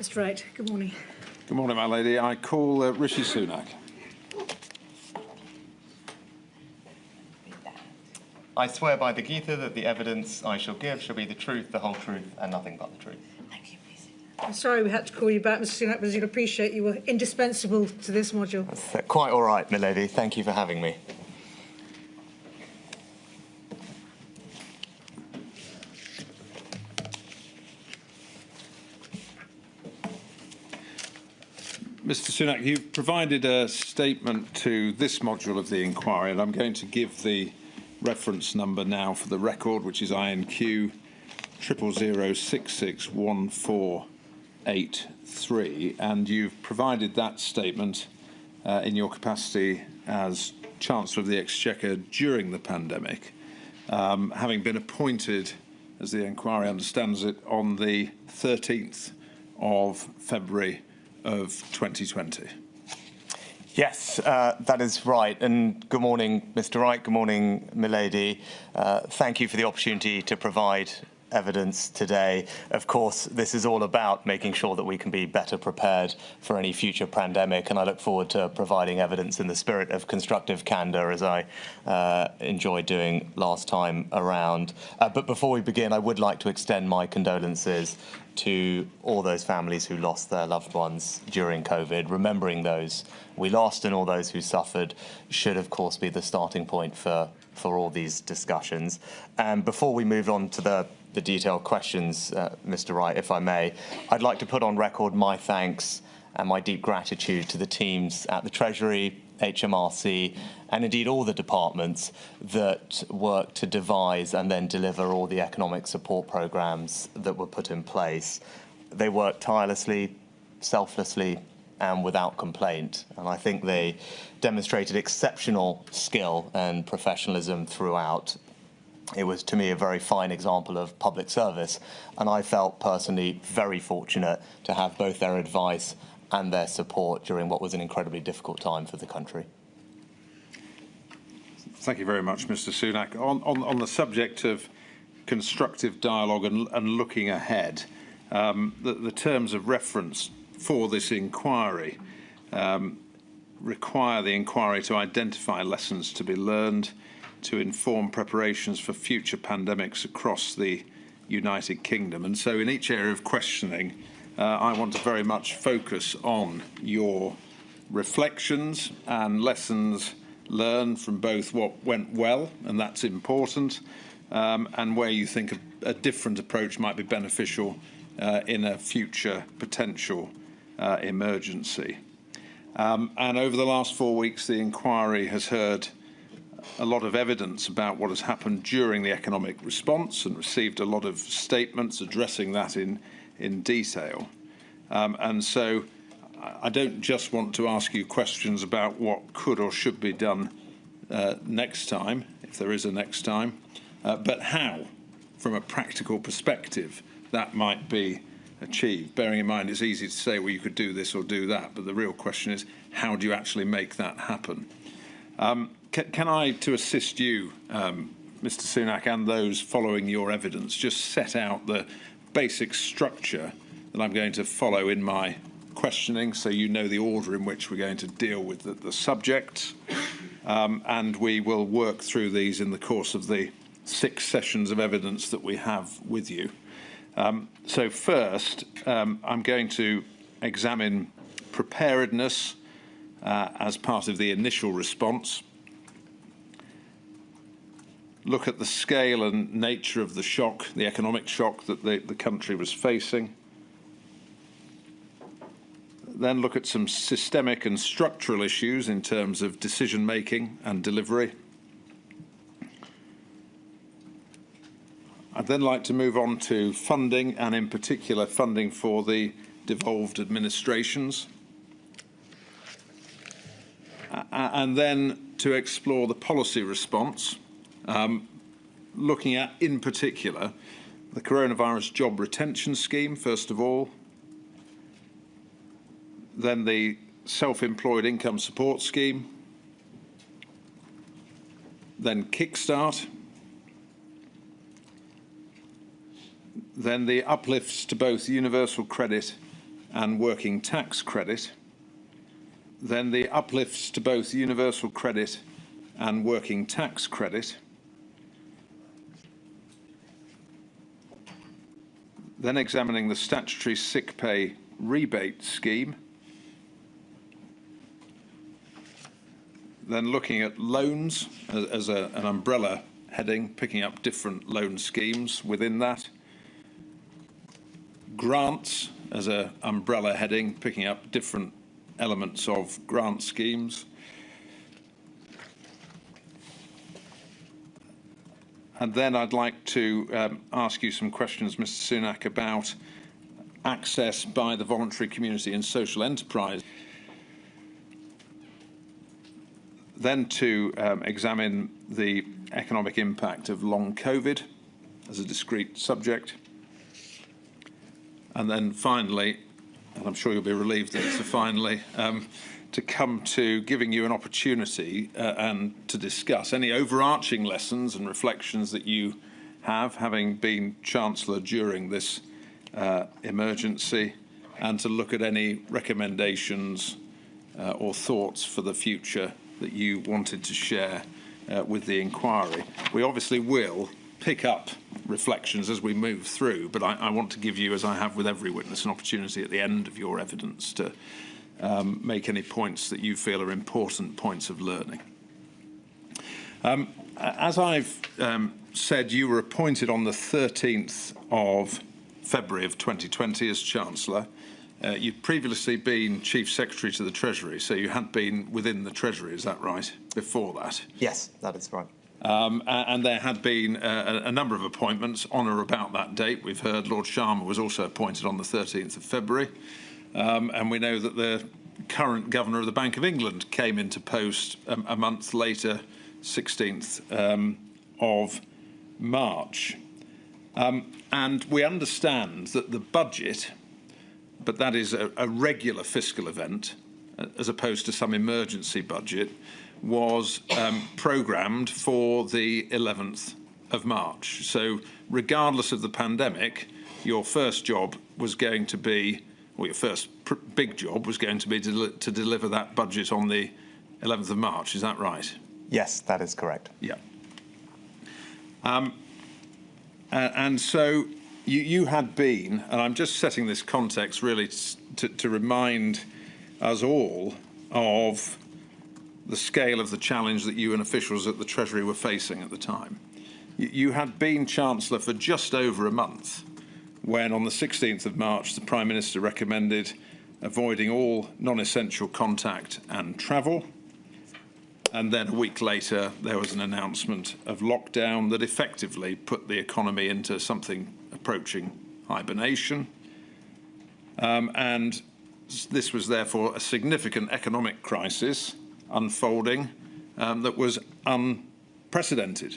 Mr. Wright, good morning. Good morning, my lady. I call Rishi Sunak. I swear by the Gita that the evidence I shall give shall be the truth, the whole truth, and nothing but the truth. Thank you, please. I'm sorry we had to call you back, Mr. Sunak, because you'll appreciate you were indispensable to this module. That's quite all right, milady. Thank you for having me. Mr. Sunak, you've provided a statement to this module of the inquiry, and I'm going to give the reference number now for the record, which is INQ 000661483, and you've provided that statement in your capacity as Chancellor of the Exchequer during the pandemic, having been appointed, as the inquiry understands it, on the 13th of February of 2020. Yes, that is right. And good morning, Mr. Wright. Good morning, milady. Thank you for the opportunity to provide evidence today. Of course, this is all about making sure that we can be better prepared for any future pandemic, and I look forward to providing evidence in the spirit of constructive candour, as I enjoyed doing last time around. But before we begin, I would like to extend my condolences to all those families who lost their loved ones during COVID. Remembering those we lost and all those who suffered should, of course, be the starting point for all these discussions. And before we move on to the detailed questions, Mr. Wright, if I may, I'd like to put on record my thanks and my deep gratitude to the teams at the Treasury, HMRC, and indeed all the departments that worked to devise and then deliver all the economic support programmes that were put in place. They worked tirelessly, selflessly, and without complaint. And I think they demonstrated exceptional skill and professionalism throughout. It was, to me, a very fine example of public service, and I felt personally very fortunate to have both their advice and their support during what was an incredibly difficult time for the country. Thank you very much, Mr. Sunak. On the subject of constructive dialogue and looking ahead, the terms of reference for this inquiry require the inquiry to identify lessons to be learned, to inform preparations for future pandemics across the United Kingdom. And so in each area of questioning, I want to very much focus on your reflections and lessons learned from both what went well, and that's important, and where you think a different approach might be beneficial in a future potential emergency. And over the last 4 weeks, the inquiry has heard a lot of evidence about what has happened during the economic response and received a lot of statements addressing that in detail. And so I don't just want to ask you questions about what could or should be done next time, if there is a next time, but how, from a practical perspective, that might be achieved. Bearing in mind it's easy to say, well, you could do this or do that, but the real question is, how do you actually make that happen? Can I, to assist you, Mr. Sunak, and those following your evidence, just set out the basic structure that I'm going to follow in my questioning, so you know the order in which we're going to deal with the subjects, and we will work through these in the course of the 6 sessions of evidence that we have with you. So first, I'm going to examine preparedness as part of the initial response, look at the scale and nature of the shock, the economic shock that the country was facing, then look at some systemic and structural issues in terms of decision-making and delivery. I'd then like to move on to funding, and in particular funding for the devolved administrations, and then to explore the policy response, looking at, in particular, the coronavirus job retention scheme, first of all, then the self-employed income support scheme, then Kickstart, then the uplifts to both universal credit and working tax credit, then the uplifts to both universal credit and working tax credit, then examining the statutory sick pay rebate scheme, then looking at loans as an umbrella heading, picking up different loan schemes within that, grants as an umbrella heading, picking up different elements of grant schemes, and then I'd like to ask you some questions, Mr. Sunak, about access by the voluntary community and social enterprise. Then to examine the economic impact of long COVID as a discrete subject. And then finally, and I'm sure you'll be relieved that it's a finally, to come to giving you an opportunity and to discuss any overarching lessons and reflections that you have, having been Chancellor during this emergency, and to look at any recommendations or thoughts for the future that you wanted to share with the inquiry. We obviously will pick up reflections as we move through, but I want to give you, as I have with every witness, an opportunity at the end of your evidence to make any points that you feel are important points of learning. As I've said, you were appointed on the 13th of February of 2020 as Chancellor. You'd previously been Chief Secretary to the Treasury, so you had been within the Treasury, is that right, before that? Yes, that is right. And there had been a number of appointments on or about that date. We've heard Lord Sharma was also appointed on the 13th of February. And we know that the current Governor of the Bank of England came into post a month later, 16th of March. And we understand that the budget, but that is a regular fiscal event, as opposed to some emergency budget, was programmed for the 11th of March. So regardless of the pandemic, your first job was going to be, or your first big job was going to be to deliver that budget on the 11th of March. Is that right? Yes, that is correct. Yeah. And so you had been, and I'm just setting this context really to remind us all of the scale of the challenge that you and officials at the Treasury were facing at the time. You had been Chancellor for just over a month when, on the 16th of March, the Prime Minister recommended avoiding all non-essential contact and travel. And then a week later, there was an announcement of lockdown that effectively put the economy into something approaching hibernation. And this was therefore a significant economic crisis unfolding that was unprecedented.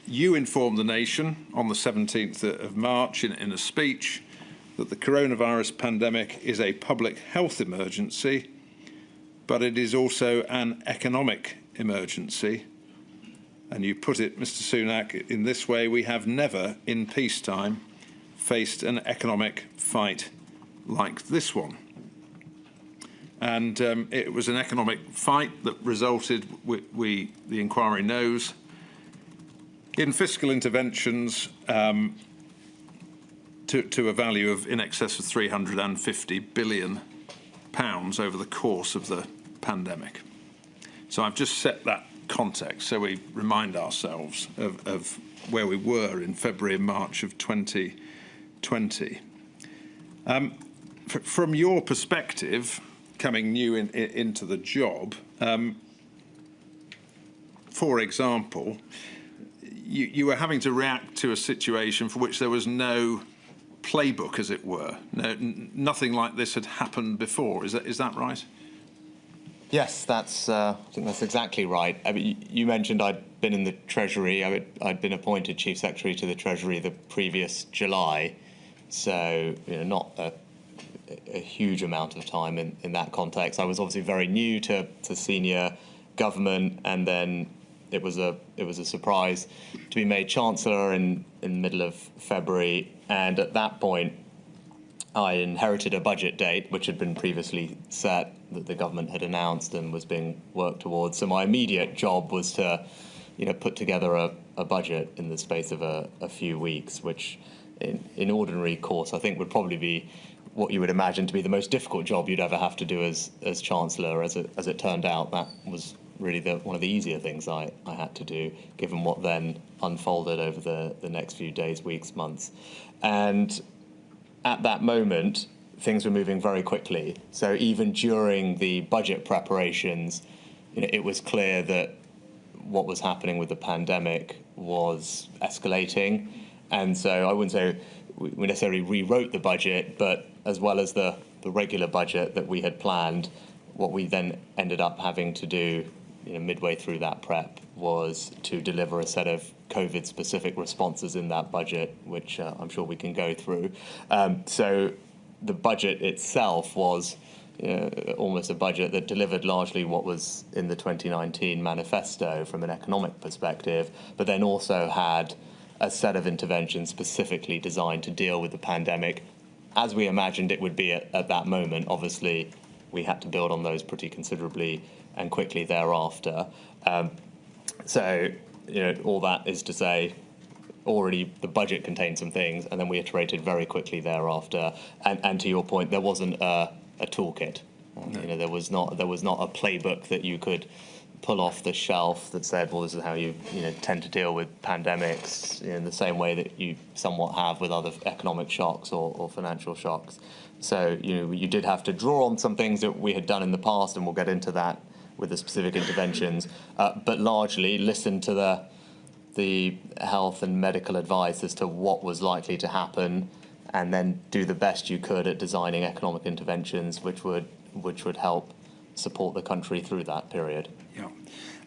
You informed the nation on the 17th of March in a speech that the coronavirus pandemic is a public health emergency, but it is also an economic emergency. And you put it, Mr. Sunak, in this way: we have never in peacetime faced an economic fight like this one. And it was an economic fight that resulted, the inquiry knows, in fiscal interventions to a value of in excess of £350 billion over the course of the pandemic. So I've just set that context so we remind ourselves of where we were in February and March of 2020. From your perspective, coming new into the job, for example, you were having to react to a situation for which there was no playbook, as it were. Nothing like this had happened before. Is that right? Yes, I think that's exactly right. I mean, you mentioned I'd been in the Treasury. I'd been appointed Chief Secretary to the Treasury the previous July, so not a huge amount of time in that context. I was obviously very new to senior government, and then it was a surprise to be made Chancellor in the middle of February. And at that point, I inherited a budget date which had been previously set, that the government had announced and was being worked towards. So my immediate job was to, put together a budget in the space of a few weeks, which in ordinary course I think would probably be what you would imagine to be the most difficult job you'd ever have to do as Chancellor. As it turned out, that was really one of the easier things I had to do, given what then unfolded over the next few days, weeks, months. And at that moment, things were moving very quickly. So even during the budget preparations, it was clear that what was happening with the pandemic was escalating. And so I wouldn't say we necessarily rewrote the budget, but as well as the regular budget that we had planned, what we then ended up having to do midway through that prep was to deliver a set of COVID-specific responses in that budget, which I'm sure we can go through. So the budget itself was almost a budget that delivered largely what was in the 2019 manifesto from an economic perspective, but then also had a set of interventions specifically designed to deal with the pandemic as we imagined it would be at that moment. Obviously, we had to build on those pretty considerably and quickly thereafter. So, all that is to say, already the budget contained some things, and then we iterated very quickly thereafter. And to your point, there wasn't a toolkit. No. There was not a playbook that you could pull off the shelf that said, well, this is how you tend to deal with pandemics in the same way that you somewhat have with other economic shocks or financial shocks. So you did have to draw on some things that we had done in the past, and we'll get into that with the specific interventions, but largely listen to the health and medical advice as to what was likely to happen, and then do the best you could at designing economic interventions which would help support the country through that period. Yeah,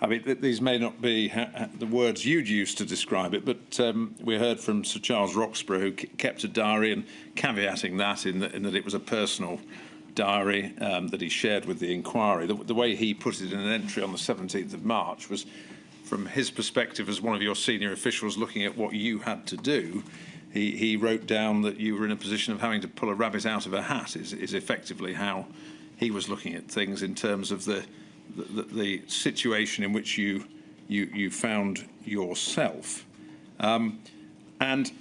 I mean, these may not be the words you'd use to describe it, but we heard from Sir Charles Roxburgh, who kept a diary, and caveating that in that it was a personal diary that he shared with the inquiry. The way he put it in an entry on the 17th of March was, from his perspective as one of your senior officials looking at what you had to do, he wrote down that you were in a position of having to pull a rabbit out of a hat, is effectively how he was looking at things in terms of the situation in which you found yourself. And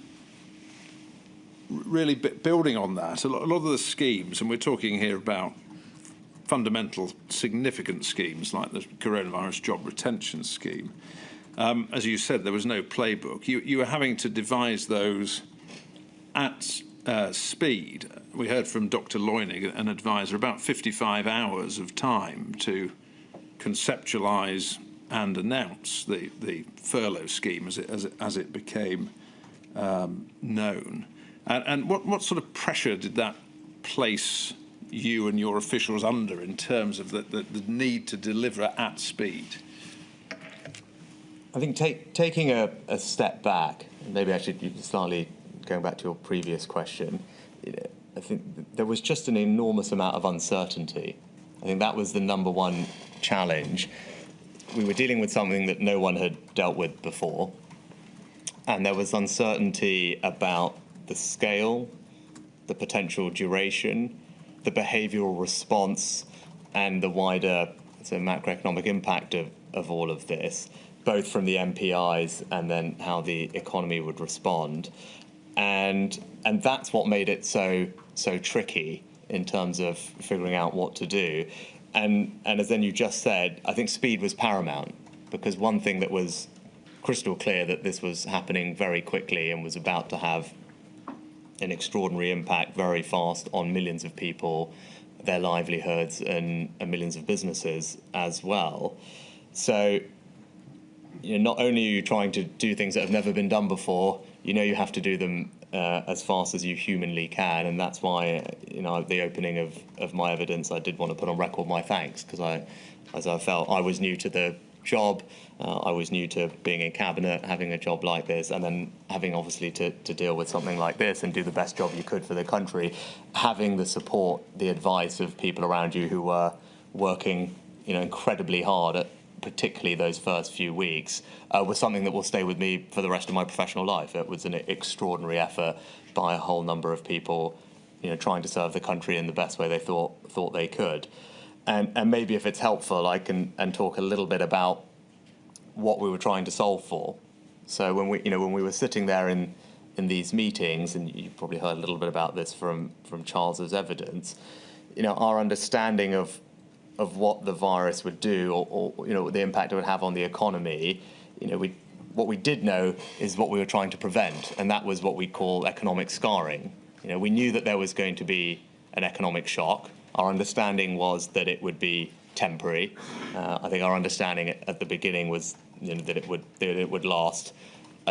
really building on that, a lot of the schemes, and we're talking here about fundamental, significant schemes like the coronavirus job retention scheme, as you said, there was no playbook. You were having to devise those at speed. We heard from Dr. Loynig, an advisor, about 55 hours of time to conceptualise and announce the furlough scheme as it became known. And what sort of pressure did that place you and your officials under in terms of the need to deliver at speed? I think taking a step back, maybe actually slightly going back to your previous question, I think there was just an enormous amount of uncertainty. I think that was the number one challenge. We were dealing with something that no one had dealt with before, and there was uncertainty about the scale, the potential duration, the behavioural response, and the wider macroeconomic impact of all of this, both from the MPIs and then how the economy would respond. And that's what made it so tricky in terms of figuring out what to do. And as then you just said, I think speed was paramount, because one thing that was crystal clear that this was happening very quickly and was about to have an extraordinary impact very fast on millions of people, their livelihoods, and millions of businesses as well. So not only are you trying to do things that have never been done before, you have to do them as fast as you humanly can, and that's why at the opening of my evidence I did want to put on record my thanks, because as I felt I was new to the job, I was new to being in cabinet, having a job like this, and then having obviously to deal with something like this and do the best job you could for the country. Having the support, the advice of people around you who were working incredibly hard at particularly those first few weeks, was something that will stay with me for the rest of my professional life. It was an extraordinary effort by a whole number of people trying to serve the country in the best way they thought they could. And maybe if it's helpful, I can talk a little bit about what we were trying to solve for. So when we were sitting there in these meetings, and you probably heard a little bit about this from Charles's evidence, our understanding of what the virus would do, or the impact it would have on the economy, what we did know is what we were trying to prevent, and that was what we call economic scarring. We knew that there was going to be an economic shock. Our understanding was that it would be temporary. I think our understanding at the beginning was that it would last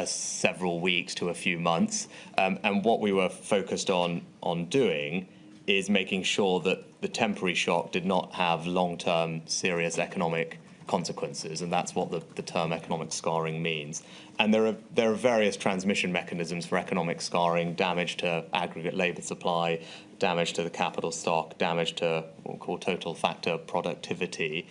several weeks to a few months. And what we were focused on doing is making sure that the temporary shock did not have long-term serious economic consequences, and that's what the term economic scarring means. And there are various transmission mechanisms for economic scarring: damage to aggregate labour supply, damage to the capital stock, damage to what we call total factor productivity,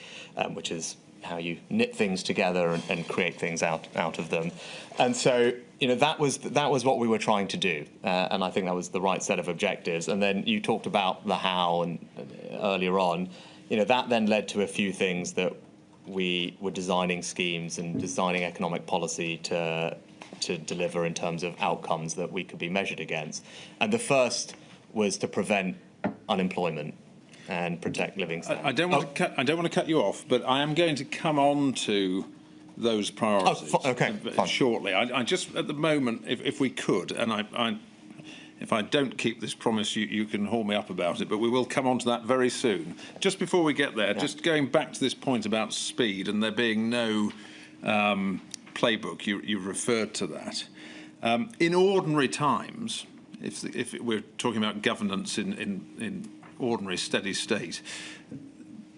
which is how you knit things together and create things out of them. And so that was what we were trying to do, and I think that was the right set of objectives. And then you talked about the how, and earlier on, that then led to a few things that we were designing schemes and designing economic policy to deliver in terms of outcomes that we could be measured against. And the first was to prevent unemployment and protect living standards. I don't want to cut you off, but I am going to come on to those priorities shortly. I just, at the moment, if we could, and if I don't keep this promise, you can haul me up about it, but we will come on to that very soon. Just before we get there, just going back to this point about speed and there being no playbook, you referred to that. In ordinary times, if we're talking about governance in ordinary steady state,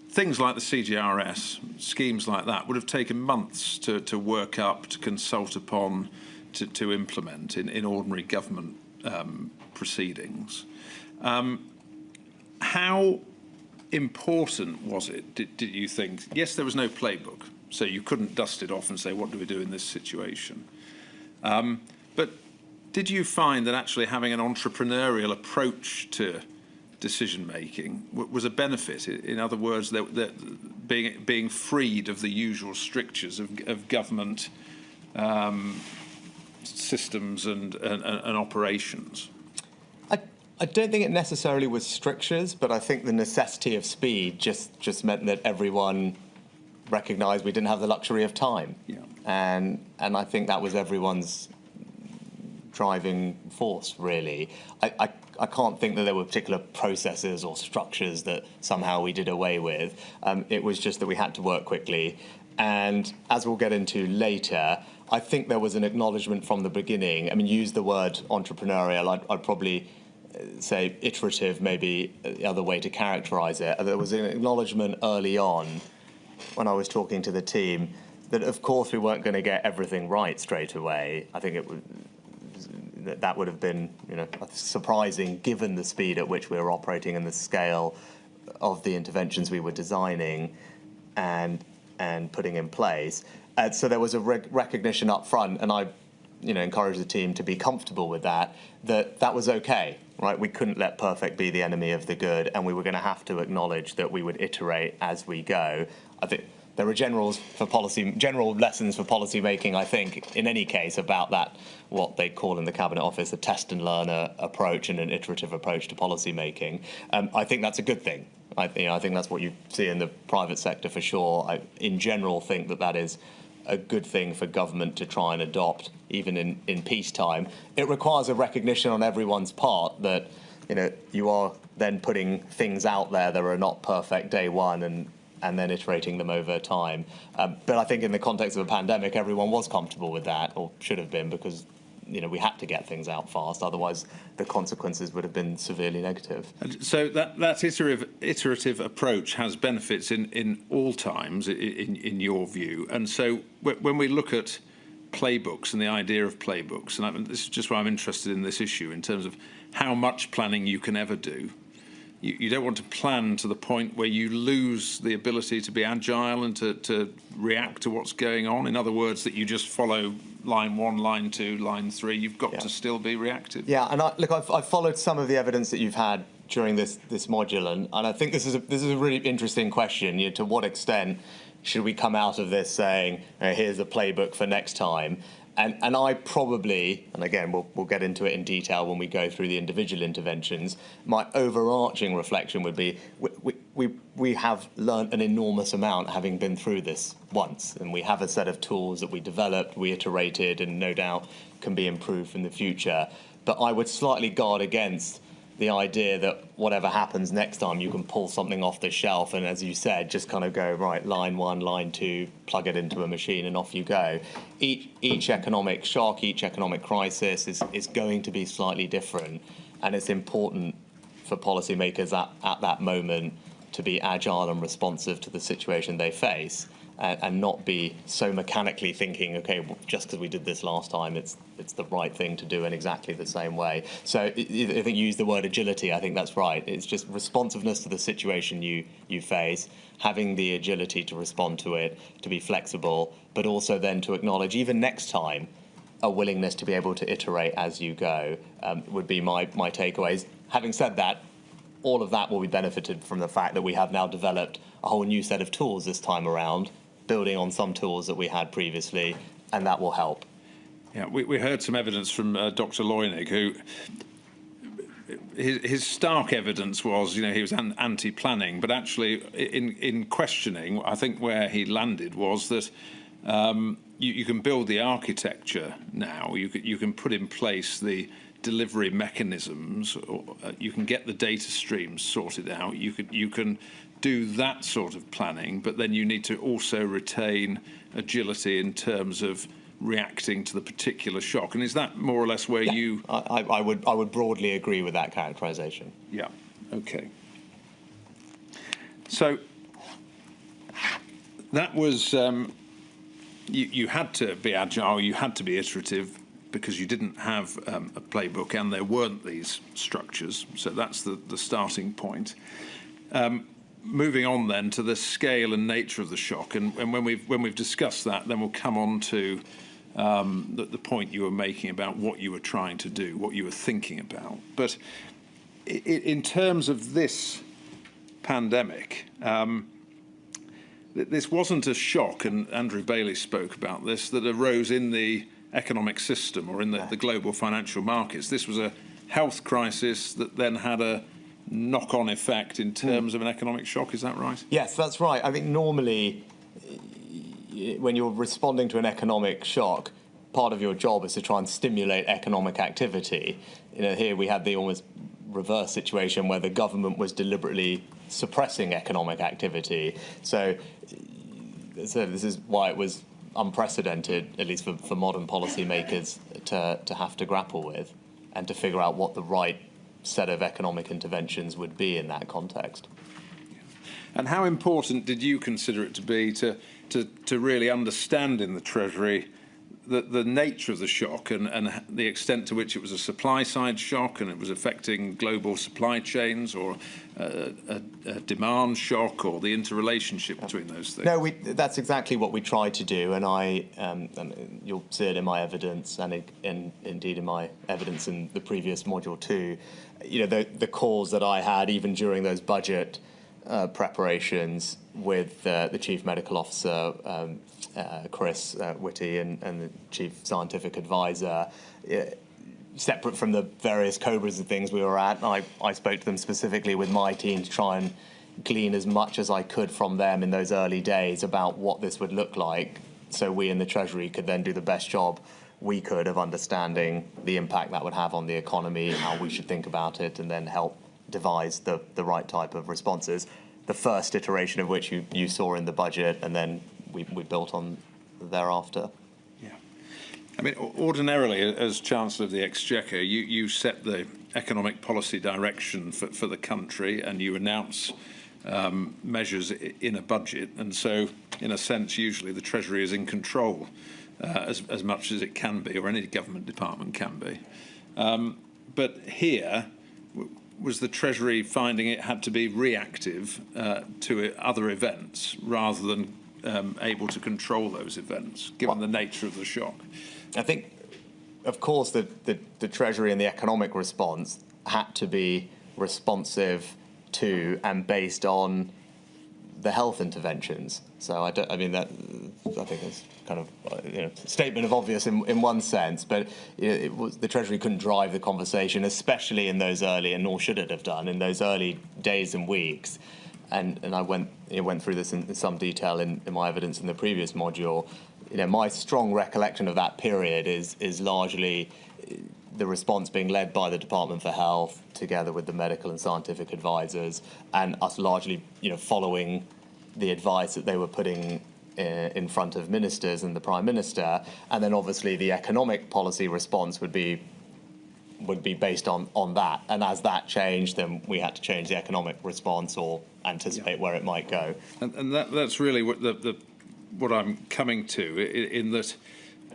things like the CGRS, schemes like that, would have taken months to work up, to consult upon, to implement in ordinary government proceedings. How important was it, did you think? Yes, there was no playbook, so you couldn't dust it off and say, what do we do in this situation? But did you find that actually having an entrepreneurial approach to decision-making was a benefit? In other words, that being freed of the usual strictures of government systems and operations? I don't think it necessarily was strictures, but I think the necessity of speed just meant that everyone recognised we didn't have the luxury of time. Yeah. And I think that was everyone's driving force, really. I can't think that there were particular processes or structures that somehow we did away with. It was just that we had to work quickly. And as we'll get into later, I think there was an acknowledgement from the beginning. I mean, use the word entrepreneurial. I'd probably say iterative, maybe the other way to characterise it. There was an acknowledgement early on when I was talking to the team that, of course, we weren't going to get everything right straight away. I think that would have been surprising given the speed at which we were operating and the scale of the interventions we were designing and putting in place. So there was a recognition up front, and I encouraged the team to be comfortable with that was okay, right? We couldn't let perfect be the enemy of the good, and we were going to have to acknowledge that we would iterate as we go. I think there are general lessons for policy making, I think, in any case, about that, what they call in the Cabinet Office a test and learn approach and an iterative approach to policy making. I think that's a good thing. I think that's what you see in the private sector for sure. I, in general, think that is a good thing for government to try and adopt, even in peacetime. It requires a recognition on everyone's part that you are then putting things out there that are not perfect day one and then iterating them over time. But I think in the context of a pandemic, everyone was comfortable with that, or should have been, because we had to get things out fast. Otherwise, the consequences would have been severely negative. So that iterative approach has benefits in all times, in your view. And so when we look at playbooks and the idea of playbooks, and this is just why I'm interested in this issue in terms of how much planning you can ever do. you don't want to plan to the point where you lose the ability to be agile and to react to what's going on. In other words, that you just follow line 1, line 2, line 3. You've got to still be reactive. Yeah, and I've followed some of the evidence that you've had during this module, and I think this is a really interesting question. To what extent should we come out of this saying, here's a playbook for next time? And I probably, and again, we'll get into it in detail when we go through the individual interventions, my overarching reflection would be we have learned an enormous amount having been through this once, and we have a set of tools that we developed, we iterated, and no doubt can be improved in the future. But I would slightly guard against the idea that whatever happens next time, you can pull something off the shelf and, as you said, just kind of go, right, line 1, line 2, plug it into a machine and off you go. Each economic shock, each economic crisis is going to be slightly different, and it's important for policymakers at that moment to be agile and responsive to the situation they face, and not be so mechanically thinking, okay, well, just because we did this last time, it's the right thing to do in exactly the same way. So I think you used the word agility. I think that's right. It's just responsiveness to the situation you face, having the agility to respond to it, to be flexible, but also then to acknowledge, even next time, a willingness to be able to iterate as you go would be my takeaways. Having said that, all of that will be benefited from the fact that we have now developed a whole new set of tools this time around, building on some tools that we had previously, and that will help. Yeah, we heard some evidence from Dr. Leunig, who his stark evidence was, he was anti-planning, but actually in questioning, I think where he landed was that you can build the architecture now, you can put in place the delivery mechanisms, or you can get the data streams sorted out, you can do that sort of planning, but then you need to also retain agility in terms of reacting to the particular shock. And is that more or less where you... I would broadly agree with that characterization. Yeah, okay. So that was... you had to be agile, you had to be iterative, because you didn't have a playbook and there weren't these structures. So that's the starting point. Moving on then to the scale and nature of the shock, and when we've discussed that, then we'll come on to the point you were making about what you were trying to do, what you were thinking about. But in terms of this pandemic, this wasn't a shock, and Andrew Bailey spoke about this, that arose in the economic system or in the global financial markets. This was a health crisis that then had a knock-on effect in terms of an economic shock. Is that right? Yes, that's right. I think normally when you're responding to an economic shock, part of your job is to try and stimulate economic activity. Here we had the almost reverse situation where the government was deliberately suppressing economic activity. So this is why it was unprecedented, at least for modern policymakers, to have to grapple with and to figure out what the right set of economic interventions would be in that context. And how important did you consider it to be to really understand in the Treasury the nature of the shock and the extent to which it was a supply-side shock and it was affecting global supply chains, or a demand shock, or the interrelationship between those things? No, that's exactly what we tried to do, and you'll see it in my evidence and indeed in my evidence in the previous module too. The calls that I had even during those budget preparations with the Chief Medical Officer, Chris Whitty, and the Chief Scientific Advisor, separate from the various Cobras and things we were at. I spoke to them specifically with my team to try and glean as much as I could from them in those early days about what this would look like, so we in the Treasury could then do the best job we could of understanding the impact that would have on the economy, how we should think about it, and then help devise the right type of responses. The first iteration of which you saw in the budget, and then we built on thereafter. Yeah. I mean, ordinarily, as Chancellor of the Exchequer, you set the economic policy direction for the country, and you announce measures in a budget. And so, in a sense, usually the Treasury is in control as much as it can be, or any government department can be. But here, was the Treasury finding it had to be reactive to other events rather than able to control those events, given the nature of the shock? I think, of course, the Treasury and the economic response had to be responsive to and based on the health interventions. So I think it's kind of a statement of obvious in one sense, but it was the Treasury couldn't drive the conversation, especially in those early, and nor should it have done, in those early days and weeks. And I went through this in some detail in my evidence in the previous module. My strong recollection of that period is largely the response being led by the Department for Health, together with the medical and scientific advisors, and us largely, following the advice that they were putting in front of ministers and the Prime Minister, and then obviously the economic policy response would be based on that. And as that changed, then we had to change the economic response or anticipate where it might go. And that's really what I'm coming to, in that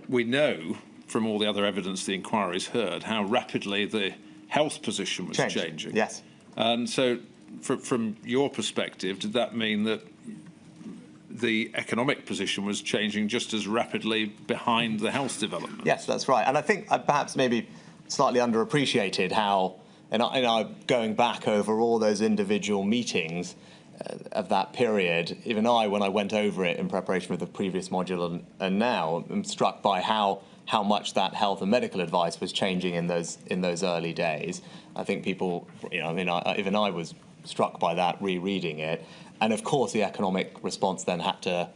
we know from all the other evidence the inquiry's heard how rapidly the health position was changing. Yes. And so from your perspective, did that mean that the economic position was changing just as rapidly behind the health development? Yes, that's right. And I think I perhaps maybe slightly underappreciated how, and I going back over all those individual meetings of that period, even when I went over it in preparation for the previous module and now, I'm struck by how much that health and medical advice was changing in those early days. I think people, even I was struck by that rereading it. And of course, the economic response then had to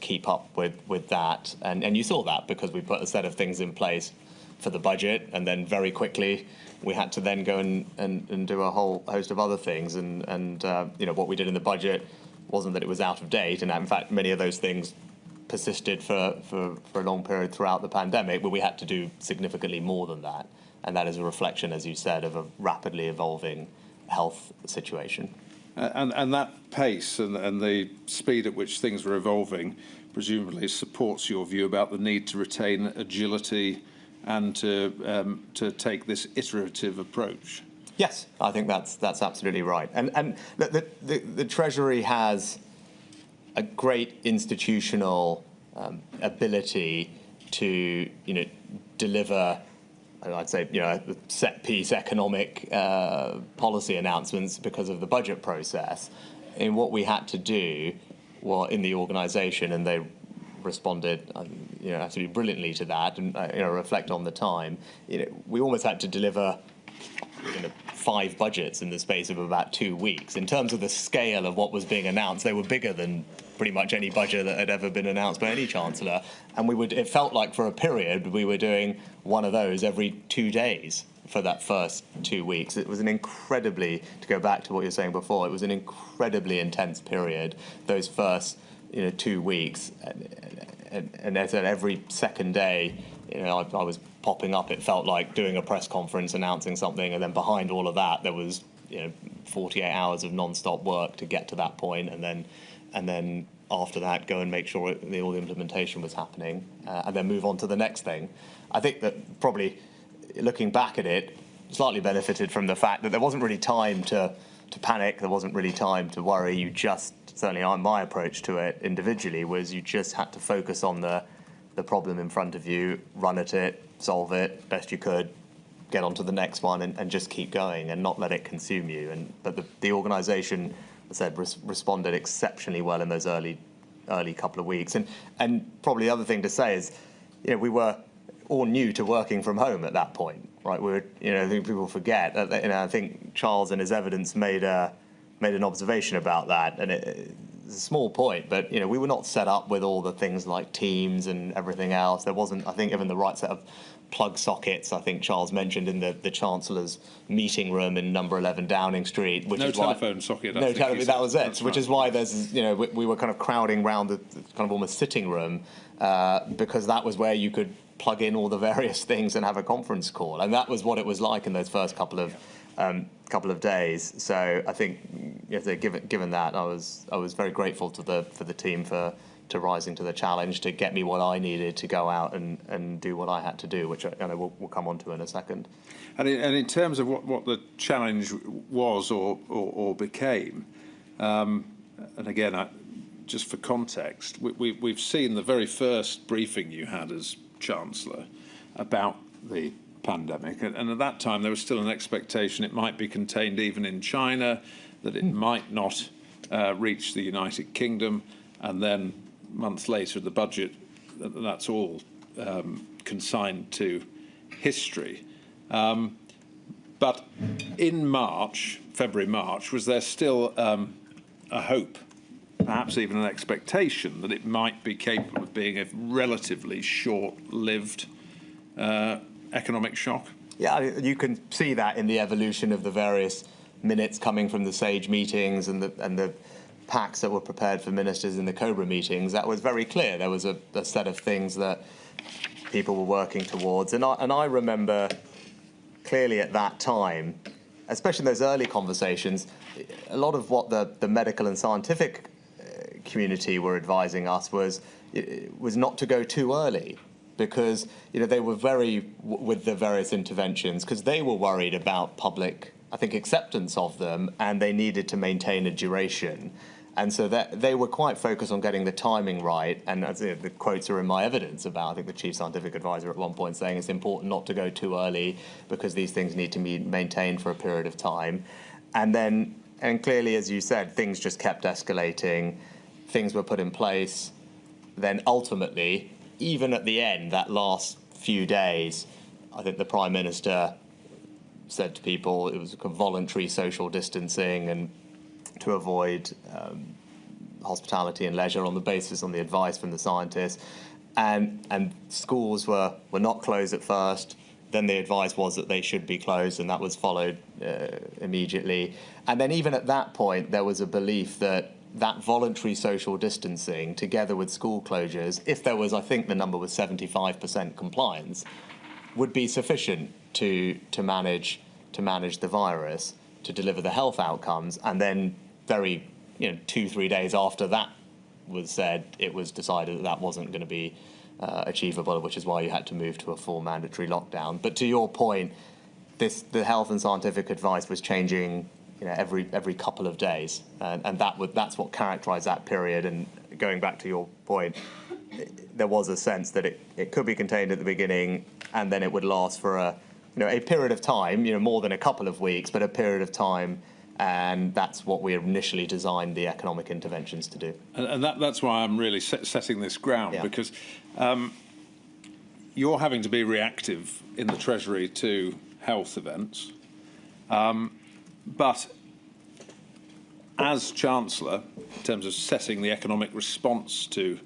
keep up with that. And you saw that because we put a set of things in place for the budget, and then very quickly we had to then go and do a whole host of other things. And what we did in the budget wasn't that it was out of date. And in fact, many of those things persisted for a long period throughout the pandemic, but we had to do significantly more than that. And that is a reflection, as you said, of a rapidly evolving health situation. And that pace and the speed at which things were evolving presumably supports your view about the need to retain agility and to take this iterative approach. Yes, I think that's absolutely right. And the Treasury has a great institutional ability to deliver, I'd say, set-piece economic policy announcements because of the budget process. And what we had to do in the organisation, and they responded, absolutely brilliantly to that, and reflect on the time. We almost had to deliver 5 budgets in the space of about 2 weeks. In terms of the scale of what was being announced, they were bigger than pretty much any budget that had ever been announced by any chancellor. And it felt like for a period we were doing one of those every 2 days for that first 2 weeks. It was to go back to what you were saying before, it was an incredibly intense period, those first 2 weeks. And as at every second day, I was popping up. It felt like doing a press conference announcing something, and then behind all of that there was 48 hours of non-stop work to get to that point, and then after that go and make sure all the implementation was happening, and then move on to the next thing. I think that probably looking back at it, slightly benefited from the fact that there wasn't really time to panic. There wasn't really time to worry. You just, certainly my approach to it individually was, you just had to focus on the problem in front of you, run at it, solve it best you could, get on to the next one, and just keep going and not let it consume you. But the organisation, as I said, responded exceptionally well in those early couple of weeks. And probably the other thing to say is, we were all new to working from home at that point, right? I think people forget that. I think Charles in his evidence made an observation about that, and it's a small point, but we were not set up with all the things like Teams and everything else. There wasn't, I think, even the right set of plug sockets. I think Charles mentioned in the Chancellor's meeting room in number 11 Downing Street, which is telephone socket. That was it. Which is why there's, we were kind of crowding around the kind of almost sitting room because that was where you could plug in all the various things and have a conference call, and that was what it was like in those first couple of days. So I think, given that, I was very grateful for the team for rising to the challenge to get me what I needed to go out and do what I had to do, which I know we'll come on to in a second. And in terms of what the challenge was or became, and again, just for context, we've seen the very first briefing you had as Chancellor about the pandemic, and at that time there was still an expectation it might be contained even in China, that it might not reach the United Kingdom, and then months later the budget, that's all consigned to history. But in March, February, March, was there still a hope, perhaps even an expectation, that it might be capable of being a relatively short-lived economic shock? Yeah, you can see that in the evolution of the various minutes coming from the SAGE meetings and the packs that were prepared for ministers in the COBRA meetings. That was very clear. There was a set of things that people were working towards. And I remember clearly at that time, especially in those early conversations, a lot of what the medical and scientific community were advising us was not to go too early, because they were with the various interventions, because they were worried about public, I think, acceptance of them, and they needed to maintain a duration. And so they were quite focused on getting the timing right. And as the quotes are in my evidence about, I think the chief scientific advisor at one point saying it's important not to go too early because these things need to be maintained for a period of time. And clearly, as you said, things just kept escalating. Things were put in place. Then ultimately, even at the end, that last few days, I think the Prime Minister said to people it was a voluntary social distancing and to avoid hospitality and leisure on the advice from the scientists. And schools were not closed at first. Then the advice was that they should be closed, and that was followed immediately. And then even at that point, there was a belief that voluntary social distancing, together with school closures, if there was, I think the number was 75% compliance, would be sufficient to manage the virus, to deliver the health outcomes. And then 2-3 days after that was said, it was decided that wasn't going to be achievable, which is why you had to move to a full mandatory lockdown. But to your point, the health and scientific advice was changing every couple of days, and that's what characterised that period. And going back to your point, there was a sense that it could be contained at the beginning, and then it would last for a period of time, more than a couple of weeks, but a period of time. And that's what we initially designed the economic interventions to do. And that's why I'm really setting this ground, because you're having to be reactive in the Treasury to health events. But as Chancellor, in terms of setting the economic response to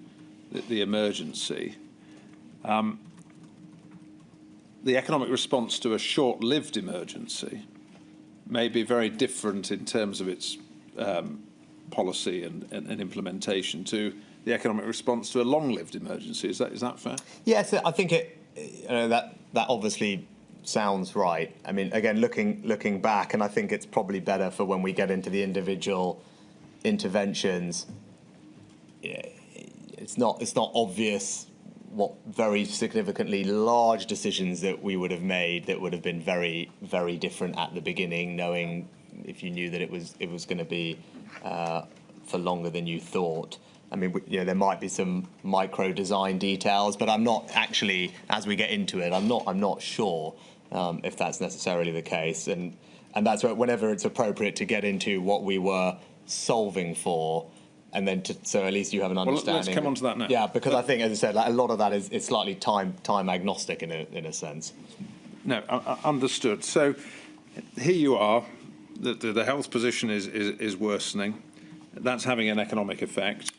the emergency, the economic response to a short-lived emergency may be very different in terms of its policy and implementation to the economic response to a long-lived emergency. Is that fair? Yes, I think that obviously sounds right. I mean, again, looking back, and I think it's probably better for when we get into the individual interventions. It's not obvious what very significantly large decisions that we would have made that would have been very, very different at the beginning, knowing if you knew that it was going to be for longer than you thought. I mean, there might be some micro design details, but I'm not actually, as we get into it, I'm not sure if that's necessarily the case. And that's whenever it's appropriate to get into what we were solving for. And then, so at least you have an understanding. Well, let's come on to that now. Yeah, because I think, as I said, a lot of that is slightly time agnostic in a sense. No, understood. So here you are. The health position is worsening. That's having an economic effect.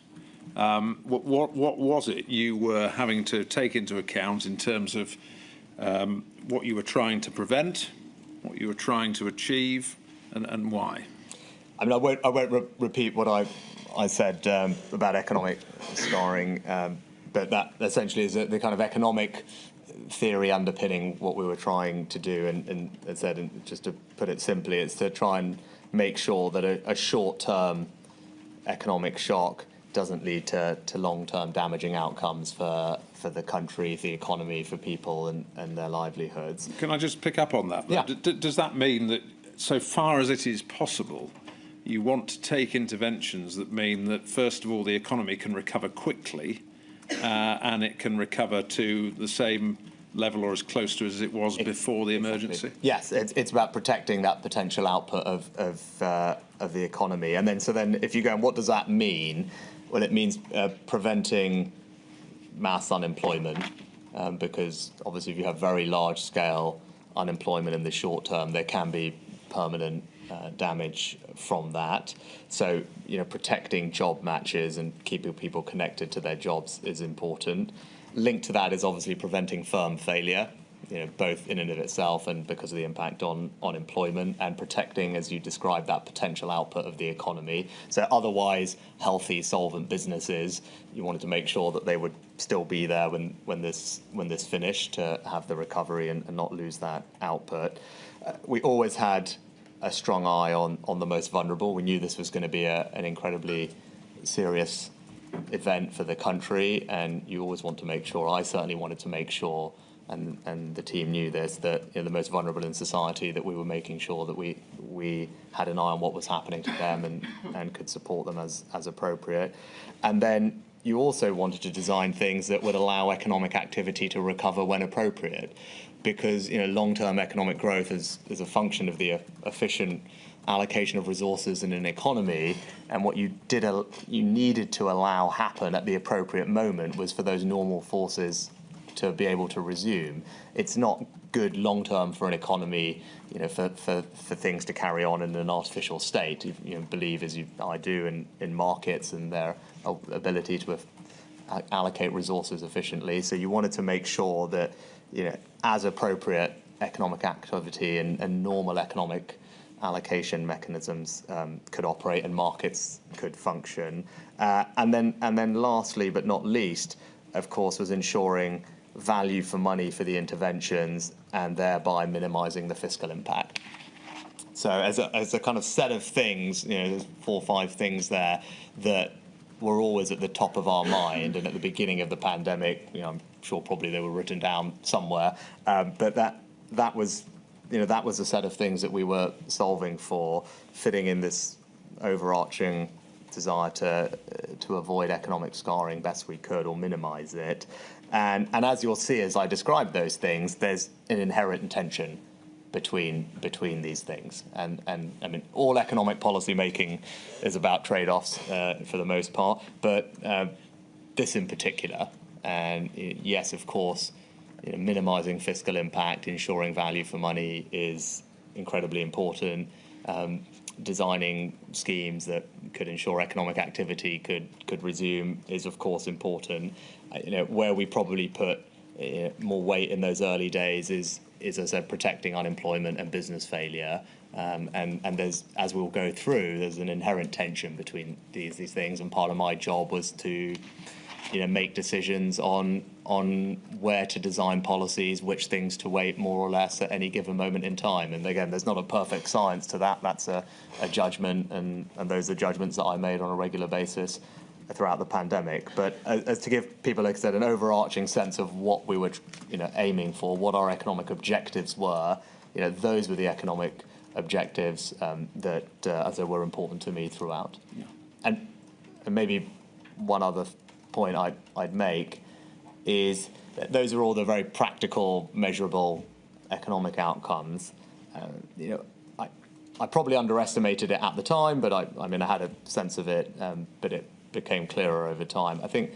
What was it you were having to take into account in terms of what you were trying to prevent, what you were trying to achieve, and why? I mean, I won't repeat what I said about economic scarring, but that essentially is the kind of economic theory underpinning what we were trying to do. And as I said, and just to put it simply, it's to try and make sure that a short-term economic shock doesn't lead to long-term damaging outcomes for the country, the economy, for people and their livelihoods. Can I just pick up on that? Yeah. Does that mean that, so far as it is possible, you want to take interventions that mean that, first of all, the economy can recover quickly and it can recover to the same level or as close to as it was before the emergency? Yes, it's about protecting that potential output of the economy. And then if you go, and what does that mean? Well, it means preventing mass unemployment, because obviously if you have very large-scale unemployment in the short term, there can be permanent damage from that. So, protecting job matches and keeping people connected to their jobs is important. Linked to that is obviously preventing firm failure, both in and of itself and because of the impact on employment, and protecting, as you described, that potential output of the economy. So otherwise healthy, solvent businesses, you wanted to make sure that they would still be there when this finished, to have the recovery and not lose that output. We always had a strong eye on the most vulnerable. We knew this was going to be an incredibly serious event for the country, and you always want to make sure, I certainly wanted to make sure, and the team knew this, that the most vulnerable in society, that we were making sure that we had an eye on what was happening to them and could support them as appropriate. And then you also wanted to design things that would allow economic activity to recover when appropriate, because long-term economic growth is a function of the efficient allocation of resources in an economy, and what you needed to allow happen at the appropriate moment was for those normal forces to be able to resume. It's not good long-term for an economy, for things to carry on in an artificial state. You believe, as I do, in markets and their ability to allocate resources efficiently. So you wanted to make sure that, as appropriate economic activity and normal economic allocation mechanisms could operate and markets could function. And then lastly, but not least, of course, was ensuring value for money for the interventions and thereby minimizing the fiscal impact. So as a kind of set of things, there's 4 or 5 things there that were always at the top of our mind. And at the beginning of the pandemic, I'm sure probably they were written down somewhere, but that was a set of things that we were solving for, fitting in this overarching desire to avoid economic scarring best we could or minimize it. And as you'll see, as I describe those things, there's an inherent tension between these things. And I mean, all economic policy making is about trade-offs for the most part, but this in particular. And yes, of course, minimizing fiscal impact, ensuring value for money is incredibly important. Designing schemes that could ensure economic activity could resume is, of course, important. Where we probably put more weight in those early days is, as I said, protecting unemployment and business failure. And there's, as we'll go through, there's an inherent tension between these things. And part of my job was to make decisions on where to design policies, which things to weight more or less at any given moment in time. And again, there's not a perfect science to that. That's a judgment, and those are judgments that I made on a regular basis throughout the pandemic. But as to give people, like I said, an overarching sense of what we were aiming for, what our economic objectives were, those were the economic objectives that as they were important to me throughout. Yeah. And maybe one other point I'd make is that those are all the very practical, measurable economic outcomes. I probably underestimated it at the time, but I had a sense of it, but it became clearer over time. I think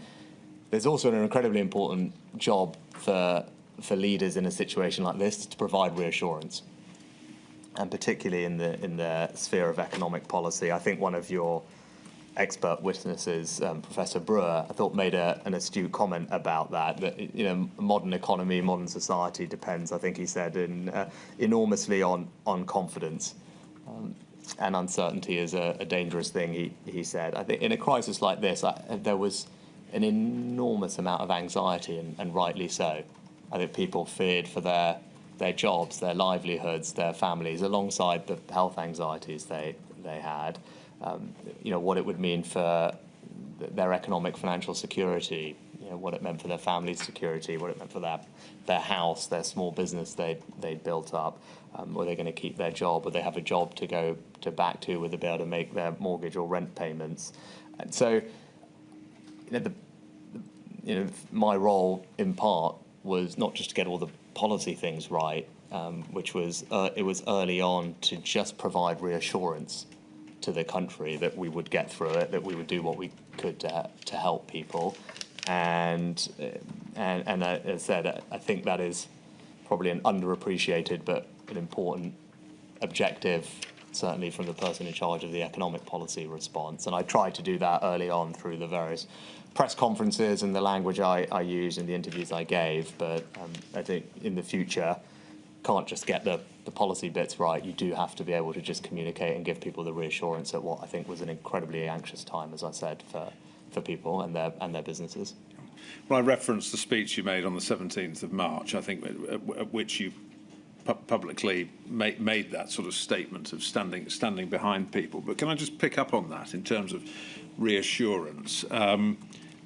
there's also an incredibly important job for leaders in a situation like this to provide reassurance, and particularly in the sphere of economic policy. I think one of your expert witnesses, Professor Brewer, I thought made an astute comment about that modern economy, modern society depends, I think he said, enormously on confidence. And uncertainty is a dangerous thing, he said. I think in a crisis like this, there was an enormous amount of anxiety, and rightly so. I think people feared for their jobs, their livelihoods, their families, alongside the health anxieties they had. What it would mean for their economic financial security, what it meant for their family's security, what it meant for their house, their small business they'd built up. Were they going to keep their job? Would they have a job to go back to? Would they be able to make their mortgage or rent payments? And so, my role in part was not just to get all the policy things right, which was it was early on to just provide reassurance to the country that we would get through it, that we would do what we could to help people, and as I said, I think that is probably an underappreciated but an important objective, certainly from the person in charge of the economic policy response. And I tried to do that early on through the various press conferences and the language I used and the interviews I gave. But I think in the future, can't just get the policy bits right. You do have to be able to just communicate and give people the reassurance at what I think was an incredibly anxious time, as I said, for people and their businesses. Well, I referenced the speech you made on the 17th of March, I think, at which you publicly made that sort of statement of standing behind people. But can I just pick up on that in terms of reassurance?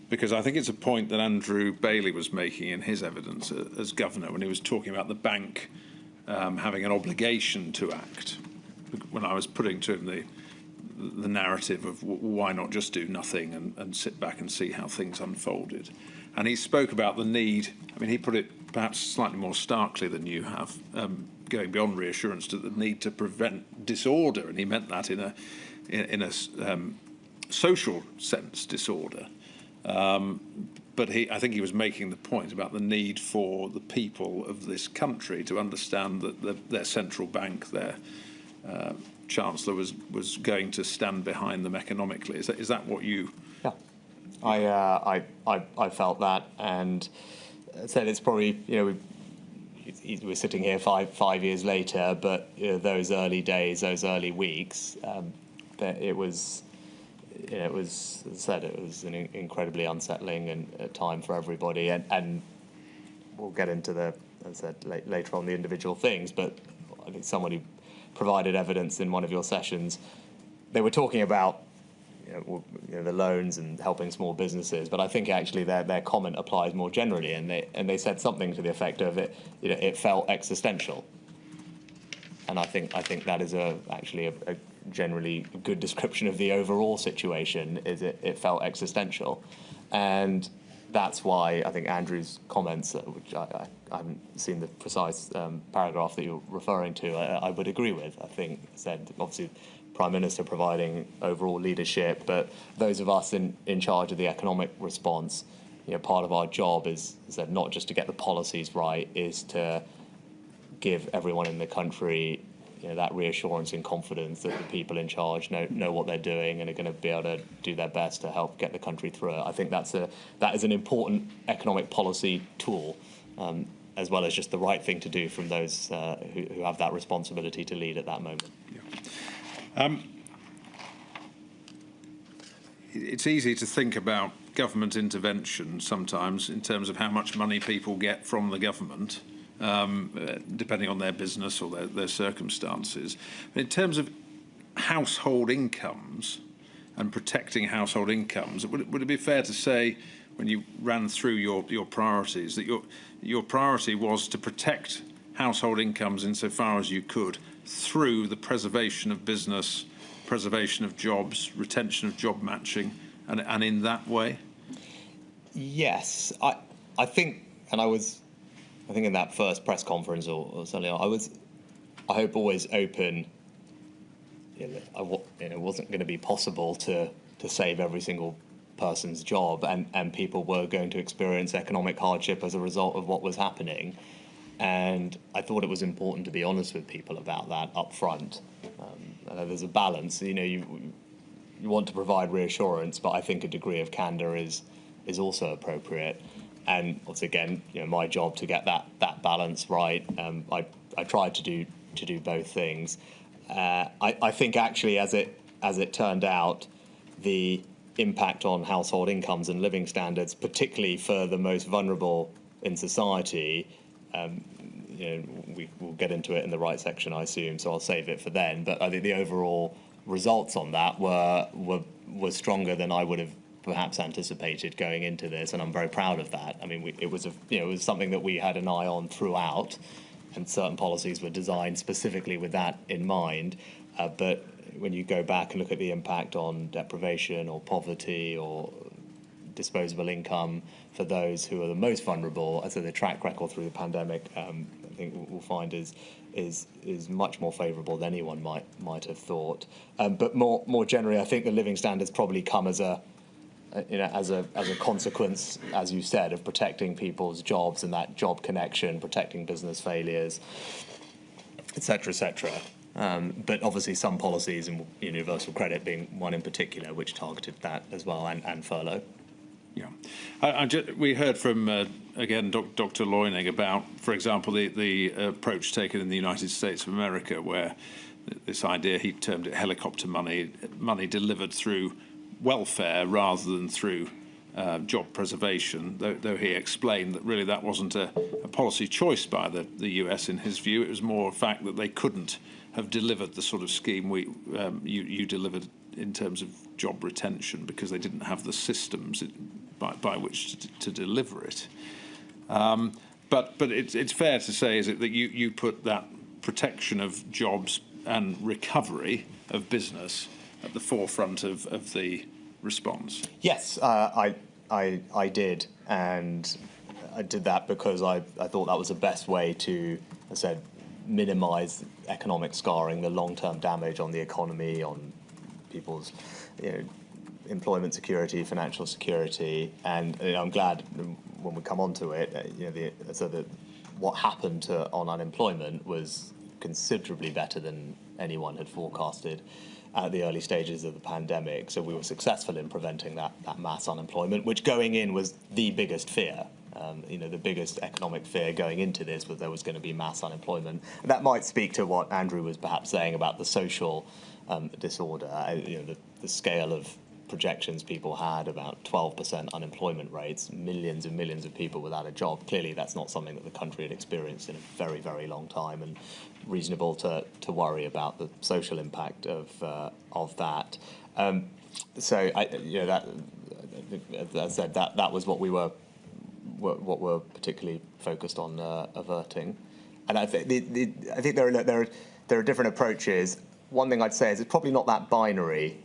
Because I think it's a point that Andrew Bailey was making in his evidence as governor when he was talking about the bank having an obligation to act. When I was putting to him the narrative of why not just do nothing and sit back and see how things unfolded. And he spoke about the need, I mean, he put it perhaps slightly more starkly than you have, going beyond reassurance to the need to prevent disorder. And he meant that in a social sense, disorder. But I think he was making the point about the need for the people of this country to understand that their central bank, their chancellor, was going to stand behind them economically. Is that what you? Yeah, I felt that, and said it's probably we're sitting here five years later, but those early days, those early weeks, that it was. It was, as I said, it was an incredibly unsettling and time for everybody, and we'll get into the, as I said, later on the individual things. But I think someone who provided evidence in one of your sessions, they were talking about the loans and helping small businesses, but I think actually their comment applies more generally, and they said something to the effect of it felt existential, and I think that is actually a generally good description of the overall situation. Is it felt existential, and that's why I think Andrew's comments, which I haven't seen the precise paragraph that you're referring to, I would agree with. I think said obviously Prime Minister providing overall leadership, but those of us in charge of the economic response, part of our job is that not just to get the policies right, is to give everyone in the country that reassurance and confidence that the people in charge know what they're doing and are going to be able to do their best to help get the country through it. I think that is an important economic policy tool, as well as just the right thing to do from those who have that responsibility to lead at that moment. Yeah. It's easy to think about government intervention sometimes in terms of how much money people get from the government, depending on their business or their circumstances. But in terms of household incomes and protecting household incomes, would it be fair to say, when you ran through your priorities, that your priority was to protect household incomes insofar as you could through the preservation of business, preservation of jobs, retention of job matching, and in that way? Yes, I think, and I think in that first press conference or something, I hope always open. It wasn't going to be possible to save every single person's job, and people were going to experience economic hardship as a result of what was happening. And I thought it was important to be honest with people about that up front. There's a balance. You want to provide reassurance, but I think a degree of candour is also appropriate. And once again, my job to get that balance right. I tried to do both things. I think actually, as it turned out, the impact on household incomes and living standards, particularly for the most vulnerable in society, we will get into it in the right section, I assume. So I'll save it for then. But I think the overall results on that were stronger than I would have perhaps anticipated going into this, and I'm very proud of that. I mean, it was something that we had an eye on throughout, and certain policies were designed specifically with that in mind. But when you go back and look at the impact on deprivation or poverty or disposable income for those who are the most vulnerable, so the track record through the pandemic, I think we'll find is much more favourable than anyone might have thought. But more generally, I think the living standards probably come as a consequence, as you said, of protecting people's jobs and that job connection, protecting business failures, etc., etc. But obviously some policies, and universal credit being one in particular, which targeted that as well, and furlough. Yeah, we heard from, again, Dr. Loyning about, for example, the approach taken in the United States of America, where this idea, he termed it helicopter money delivered through welfare rather than through job preservation, though he explained that really that wasn't a policy choice by the US in his view. It was more a fact that they couldn't have delivered the sort of scheme you delivered in terms of job retention because they didn't have the systems by which to deliver it. But it's fair to say, is it, that you put that protection of jobs and recovery of business at the forefront of the response? Yes, I did, and I did that because I thought that was the best way to, as I said, minimise economic scarring, the long-term damage on the economy, on people's employment security, financial security, and I'm glad when we come on to it, what happened on unemployment was considerably better than anyone had forecasted at the early stages of the pandemic. So we were successful in preventing that mass unemployment, which going in was the biggest fear. The biggest economic fear going into this was there was going to be mass unemployment. That might speak to what Andrew was perhaps saying about the social disorder. The scale of projections people had about 12% unemployment rates, millions and millions of people without a job. Clearly, that's not something that the country had experienced in a very, very long time, and reasonable to worry about the social impact of that. So, as I said, that was what we're particularly focused on averting. And I think there are different approaches. One thing I'd say is it's probably not that binary,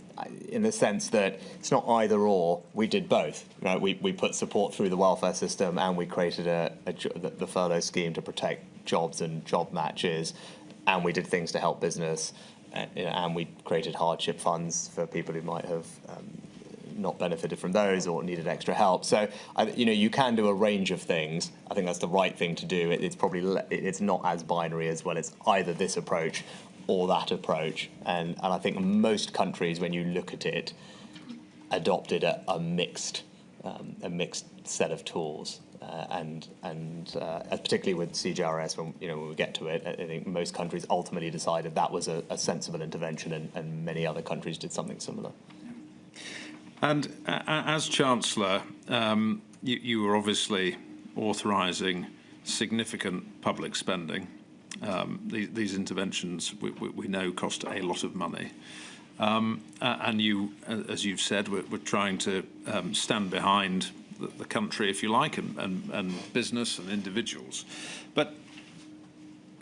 in the sense that it's not either or. We did both. Right? We put support through the welfare system, and we created the furlough scheme to protect jobs and job matches, and we did things to help business, and we created hardship funds for people who might have not benefited from those or needed extra help. So you can do a range of things. I think that's the right thing to do. It's not as binary as, well, it's either this approach or that approach, and I think most countries, when you look at it, adopted a mixed set of tools, and particularly with CJRS, when we get to it, I think most countries ultimately decided that was a sensible intervention, and many other countries did something similar. And as Chancellor, you were obviously authorising significant public spending. These interventions, we know, cost a lot of money. And you, as you've said, we're trying to stand behind the country, if you like, and business and individuals. But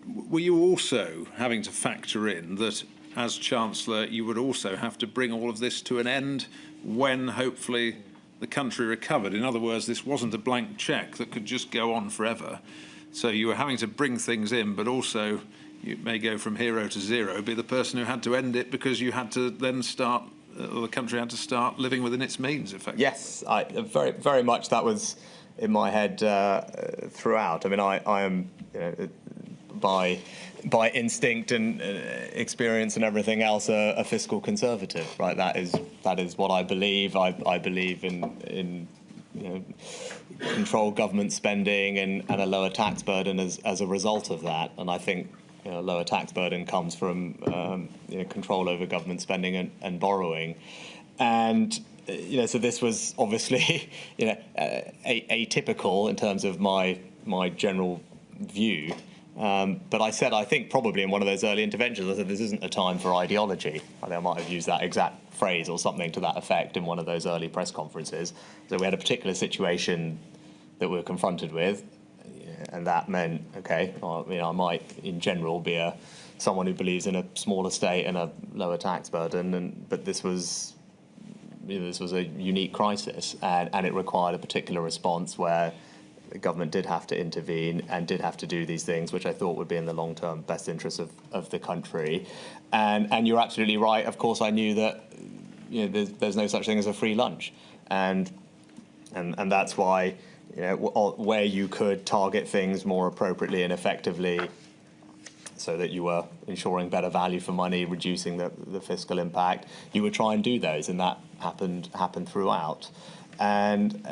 were you also having to factor in that, as Chancellor, you would also have to bring all of this to an end when, hopefully, the country recovered? In other words, this wasn't a blank cheque that could just go on forever. So you were having to bring things in, but also you may go from hero to zero, be the person who had to end it because you had to then start, or the country had to start living within its means, effectively. Yes, very, very much that was in my head throughout. I mean, I am, by instinct and experience and everything else, a fiscal conservative, right? That is what I believe. I believe in control government spending and a lower tax burden as a result of that. And I think lower tax burden comes from control over government spending and borrowing. And so this was obviously atypical in terms of my general view. But I said, I think probably in one of those early interventions, I said, this isn't a time for ideology. I think I might have used that exact phrase or something to that effect in one of those early press conferences. So we had a particular situation that we were confronted with, and that meant, okay, well, I might in general be someone who believes in a smaller state and a lower tax burden, but this was a unique crisis, and it required a particular response where the government did have to intervene and did have to do these things, which I thought would be in the long-term best interest of the country. And you're absolutely right. Of course, I knew that there's no such thing as a free lunch, and that's why where you could target things more appropriately and effectively, so that you were ensuring better value for money, reducing the fiscal impact, you would try and do those, and that happened throughout. And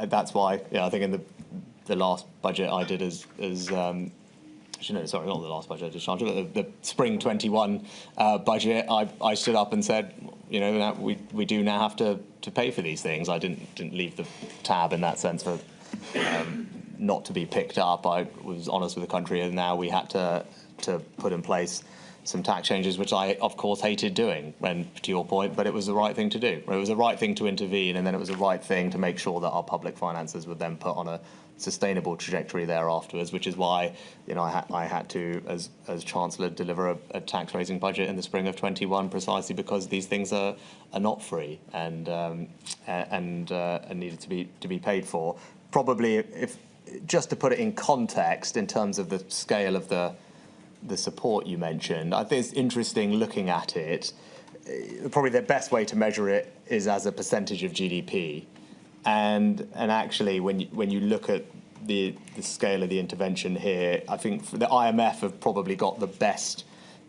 that's why I think in the last budget I did sorry, not the last budget I did, but the spring 21 budget, I stood up and said, we do now have to pay for these things. I didn't leave the tab in that sense for not to be picked up. I was honest with the country, and now we had to put in place some tax changes, which I, of course, hated doing, and to your point, but it was the right thing to do. It was the right thing to intervene, and then it was the right thing to make sure that our public finances were then put on a sustainable trajectory there afterwards, which is why I had to, as Chancellor, deliver a tax-raising budget in the spring of 21, precisely because these things are not free and needed to be paid for. Probably, if just to put it in context, in terms of the scale of the support you mentioned, I think it's interesting looking at it. Probably the best way to measure it is as a percentage of GDP. And actually, when you look at the scale of the intervention here, I think the IMF have probably got the best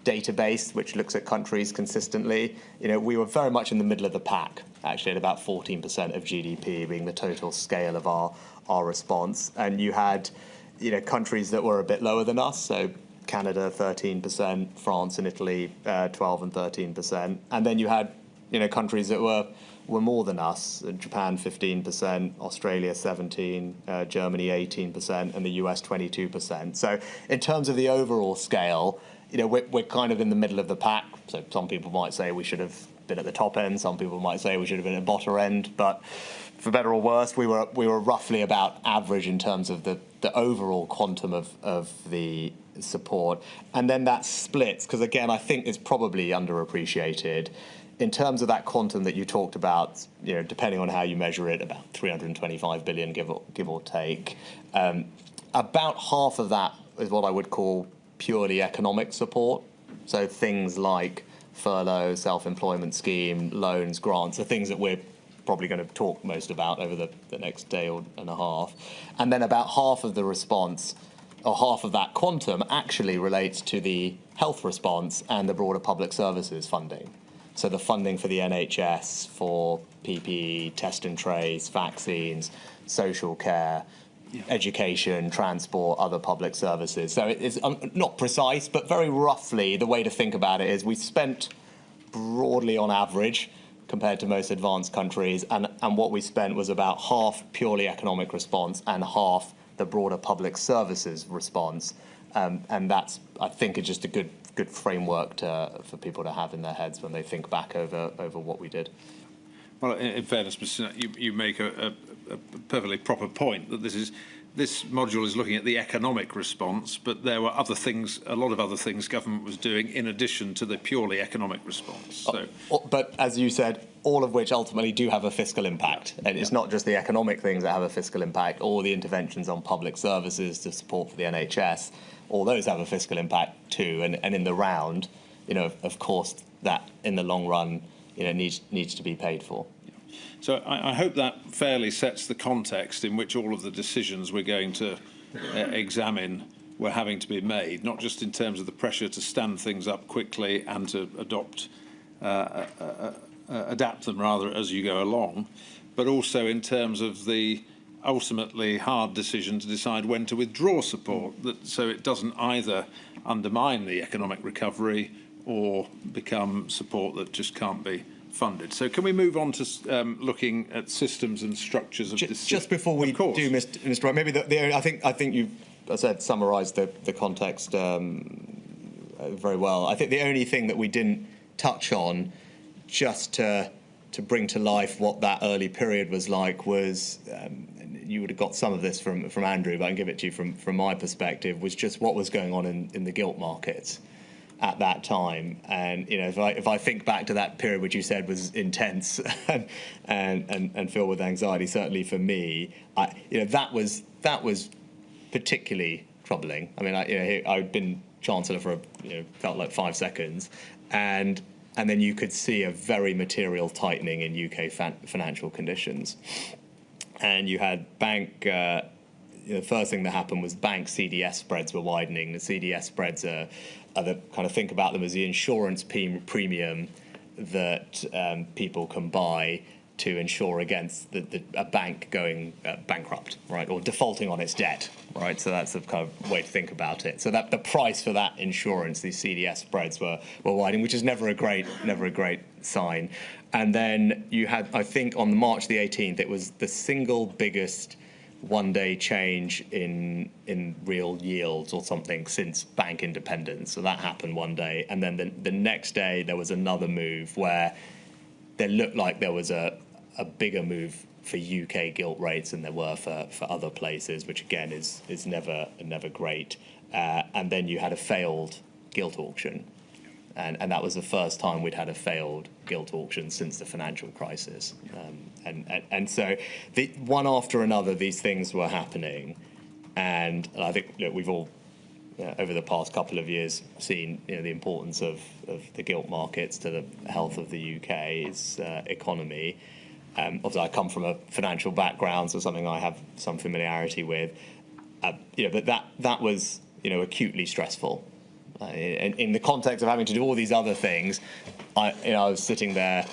database, which looks at countries consistently. We were very much in the middle of the pack, actually, at about 14% of GDP being the total scale of our response. And you had, countries that were a bit lower than us, so Canada 13%, France and Italy 12 and 13%, and then you had countries that were more than us: Japan 15%, Australia 17%, Germany 18%, and the US 22%. So in terms of the overall scale, we're kind of in the middle of the pack. So some people might say we should have been at the top end. Some people might say we should have been at the bottom end. But for better or worse, we were roughly about average in terms of the overall quantum of the support. And then that splits, because again, I think it's probably underappreciated. In terms of that quantum that you talked about, depending on how you measure it, about 325 billion, give or take, about half of that is what I would call purely economic support. So things like furlough, self-employment scheme, loans, grants, are things that we're probably going to talk most about over the next day and a half. And then about half of the response, or half of that quantum, actually relates to the health response and the broader public services funding. So the funding for the NHS, for PPE, test and trace, vaccines, social care, education, transport, other public services. So it's not precise, but very roughly the way to think about it is we spent broadly on average compared to most advanced countries, and what we spent was about half purely economic response and half the broader public services response. And that's, I think, is just a good framework for people to have in their heads when they think back over what we did. Well, in fairness, Mr. Sunak, you make a perfectly proper point that this module is looking at the economic response, but there were other things, a lot of other things government was doing in addition to the purely economic response. So, but as you said, all of which ultimately do have a fiscal impact. And it's not just the economic things that have a fiscal impact, or the interventions on public services to support for the NHS. All those have a fiscal impact too. And in the round, of course, that in the long run, needs to be paid for. So I hope that fairly sets the context in which all of the decisions we're going to examine were having to be made, not just in terms of the pressure to stand things up quickly and to adapt them rather as you go along, but also in terms of the ultimately hard decision to decide when to withdraw support, so it doesn't either undermine the economic recovery or become support that just can't be funded. So can we move on to looking at systems and structures of this? Just before we do, Mr. Wright, maybe I think you've, as I said, summarised the context very well. I think the only thing that we didn't touch on, just to bring to life what that early period was like, was you would have got some of this from Andrew, but I can give it to you from my perspective, was just what was going on in the gilt markets at that time. And if I think back to that period, which you said was intense and filled with anxiety, certainly for me, that was particularly troubling. I mean, I'd been Chancellor for felt like 5 seconds, and then you could see a very material tightening in UK financial conditions. And you had the first thing that happened was bank CDS spreads were widening. The CDS spreads are the kind of, think about them as the insurance premium that people can buy to insure against a bank going bankrupt, right, or defaulting on its debt, right? So that's the kind of way to think about it. So that the price for that insurance, these CDS spreads were widening, which is never a great sign. And then you had, I think, on March the 18th, it was the single biggest one-day change in real yields or something since bank independence. So that happened one day, and then the next day there was another move where there looked like there was a bigger move for UK gilt rates than there were for other places, which again is never great. And then you had a failed gilt auction, and that was the first time we'd had a failed gilt auction since the financial crisis. And so one after another, these things were happening, and I think we've all over the past couple of years seen the importance of the gilt markets to the health of the UK's economy. Obviously, I come from a financial background, so something I have some familiarity with. But that was acutely stressful. In the context of having to do all these other things, I was sitting there,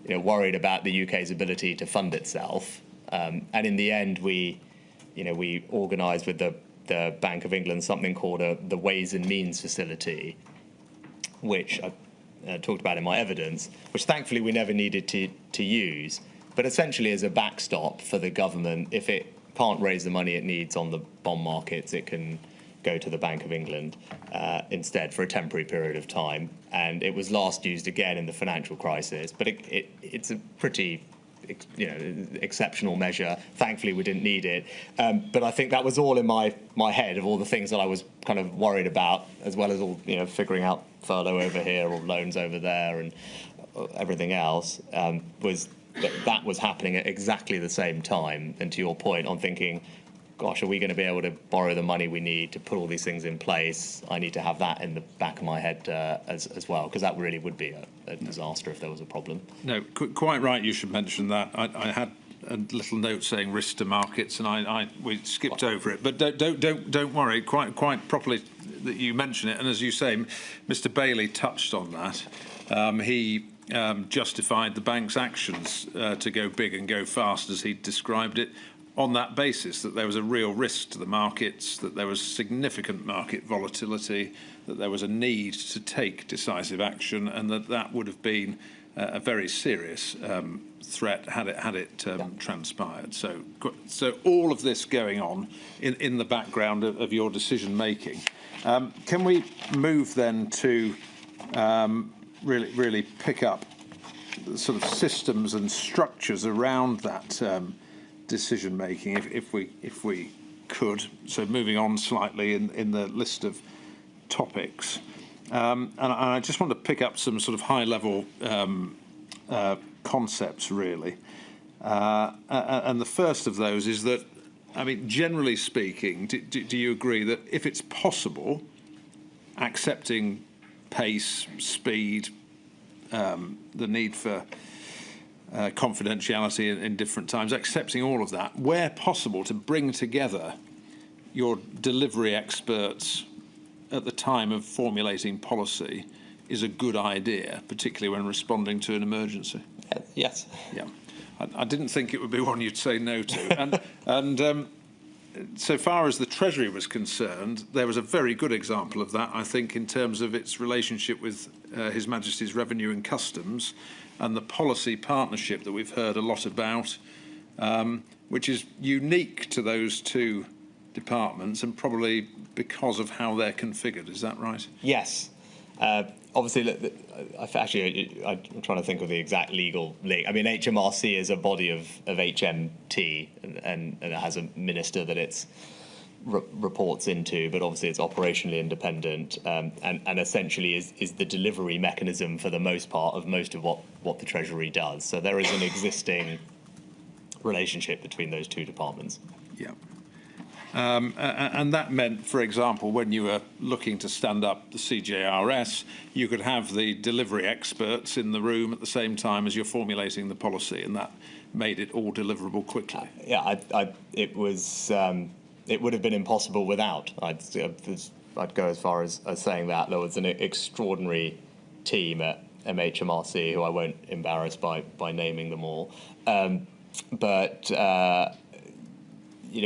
worried about the UK's ability to fund itself. And in the end, we organised with the Bank of England something called the Ways and Means Facility, which I talked about in my evidence, which thankfully we never needed to use, but essentially as a backstop for the government. If it can't raise the money it needs on the bond markets, it can go to the Bank of England instead for a temporary period of time. And it was last used again in the financial crisis, but it's a pretty exceptional measure. Thankfully, we didn't need it. But I think that was all in my head of all the things that I was kind of worried about, as well as all figuring out furlough over here or loans over there and everything else. Was that was happening at exactly the same time. And to your point, on thinking, gosh, are we going to be able to borrow the money we need to put all these things in place? I need to have that in the back of my head as well, because that really would be a disaster if there was a problem. No, quite right. You should mention that. I had a little note saying risk to markets, and we skipped over it. But don't worry. Quite properly that you mention it. And as you say, Mr. Bailey touched on that. He justified the bank's actions to go big and go fast, as he described it, on that basis, that there was a real risk to the markets, that there was significant market volatility, that there was a need to take decisive action, and that would have been a very serious threat had it transpired. So all of this going on in the background of your decision making. Can we move then to really pick up the sort of systems and structures around that decision making, if we could. So moving on slightly in the list of topics, and I just want to pick up some sort of high level concepts really, and the first of those is that, I mean, generally speaking, do you agree that if it's possible, accepting pace, speed, the need for confidentiality in different times, accepting all of that, where possible, to bring together your delivery experts at the time of formulating policy is a good idea, particularly when responding to an emergency? Yes. Yeah. I didn't think it would be one you'd say no to. And so far as the Treasury was concerned, there was a very good example of that, I think, in terms of its relationship with His Majesty's Revenue and Customs and the policy partnership that we've heard a lot about, which is unique to those two departments and probably because of how they're configured. Is that right? Yes. Obviously, I'm trying to think of the exact legal link. I mean, HMRC is a body of HMT, and it has a minister that it reports into, but obviously it's operationally independent, and essentially is the delivery mechanism for the most part of most of what the Treasury does. So there is an existing relationship between those two departments. Yeah. And that meant, for example, when you were looking to stand up the CJRS, you could have the delivery experts in the room at the same time as you're formulating the policy, and that made it all deliverable quickly. It would have been impossible without. I'd go as far as saying that there was an extraordinary team at MHMRC, who I won't embarrass by naming them all,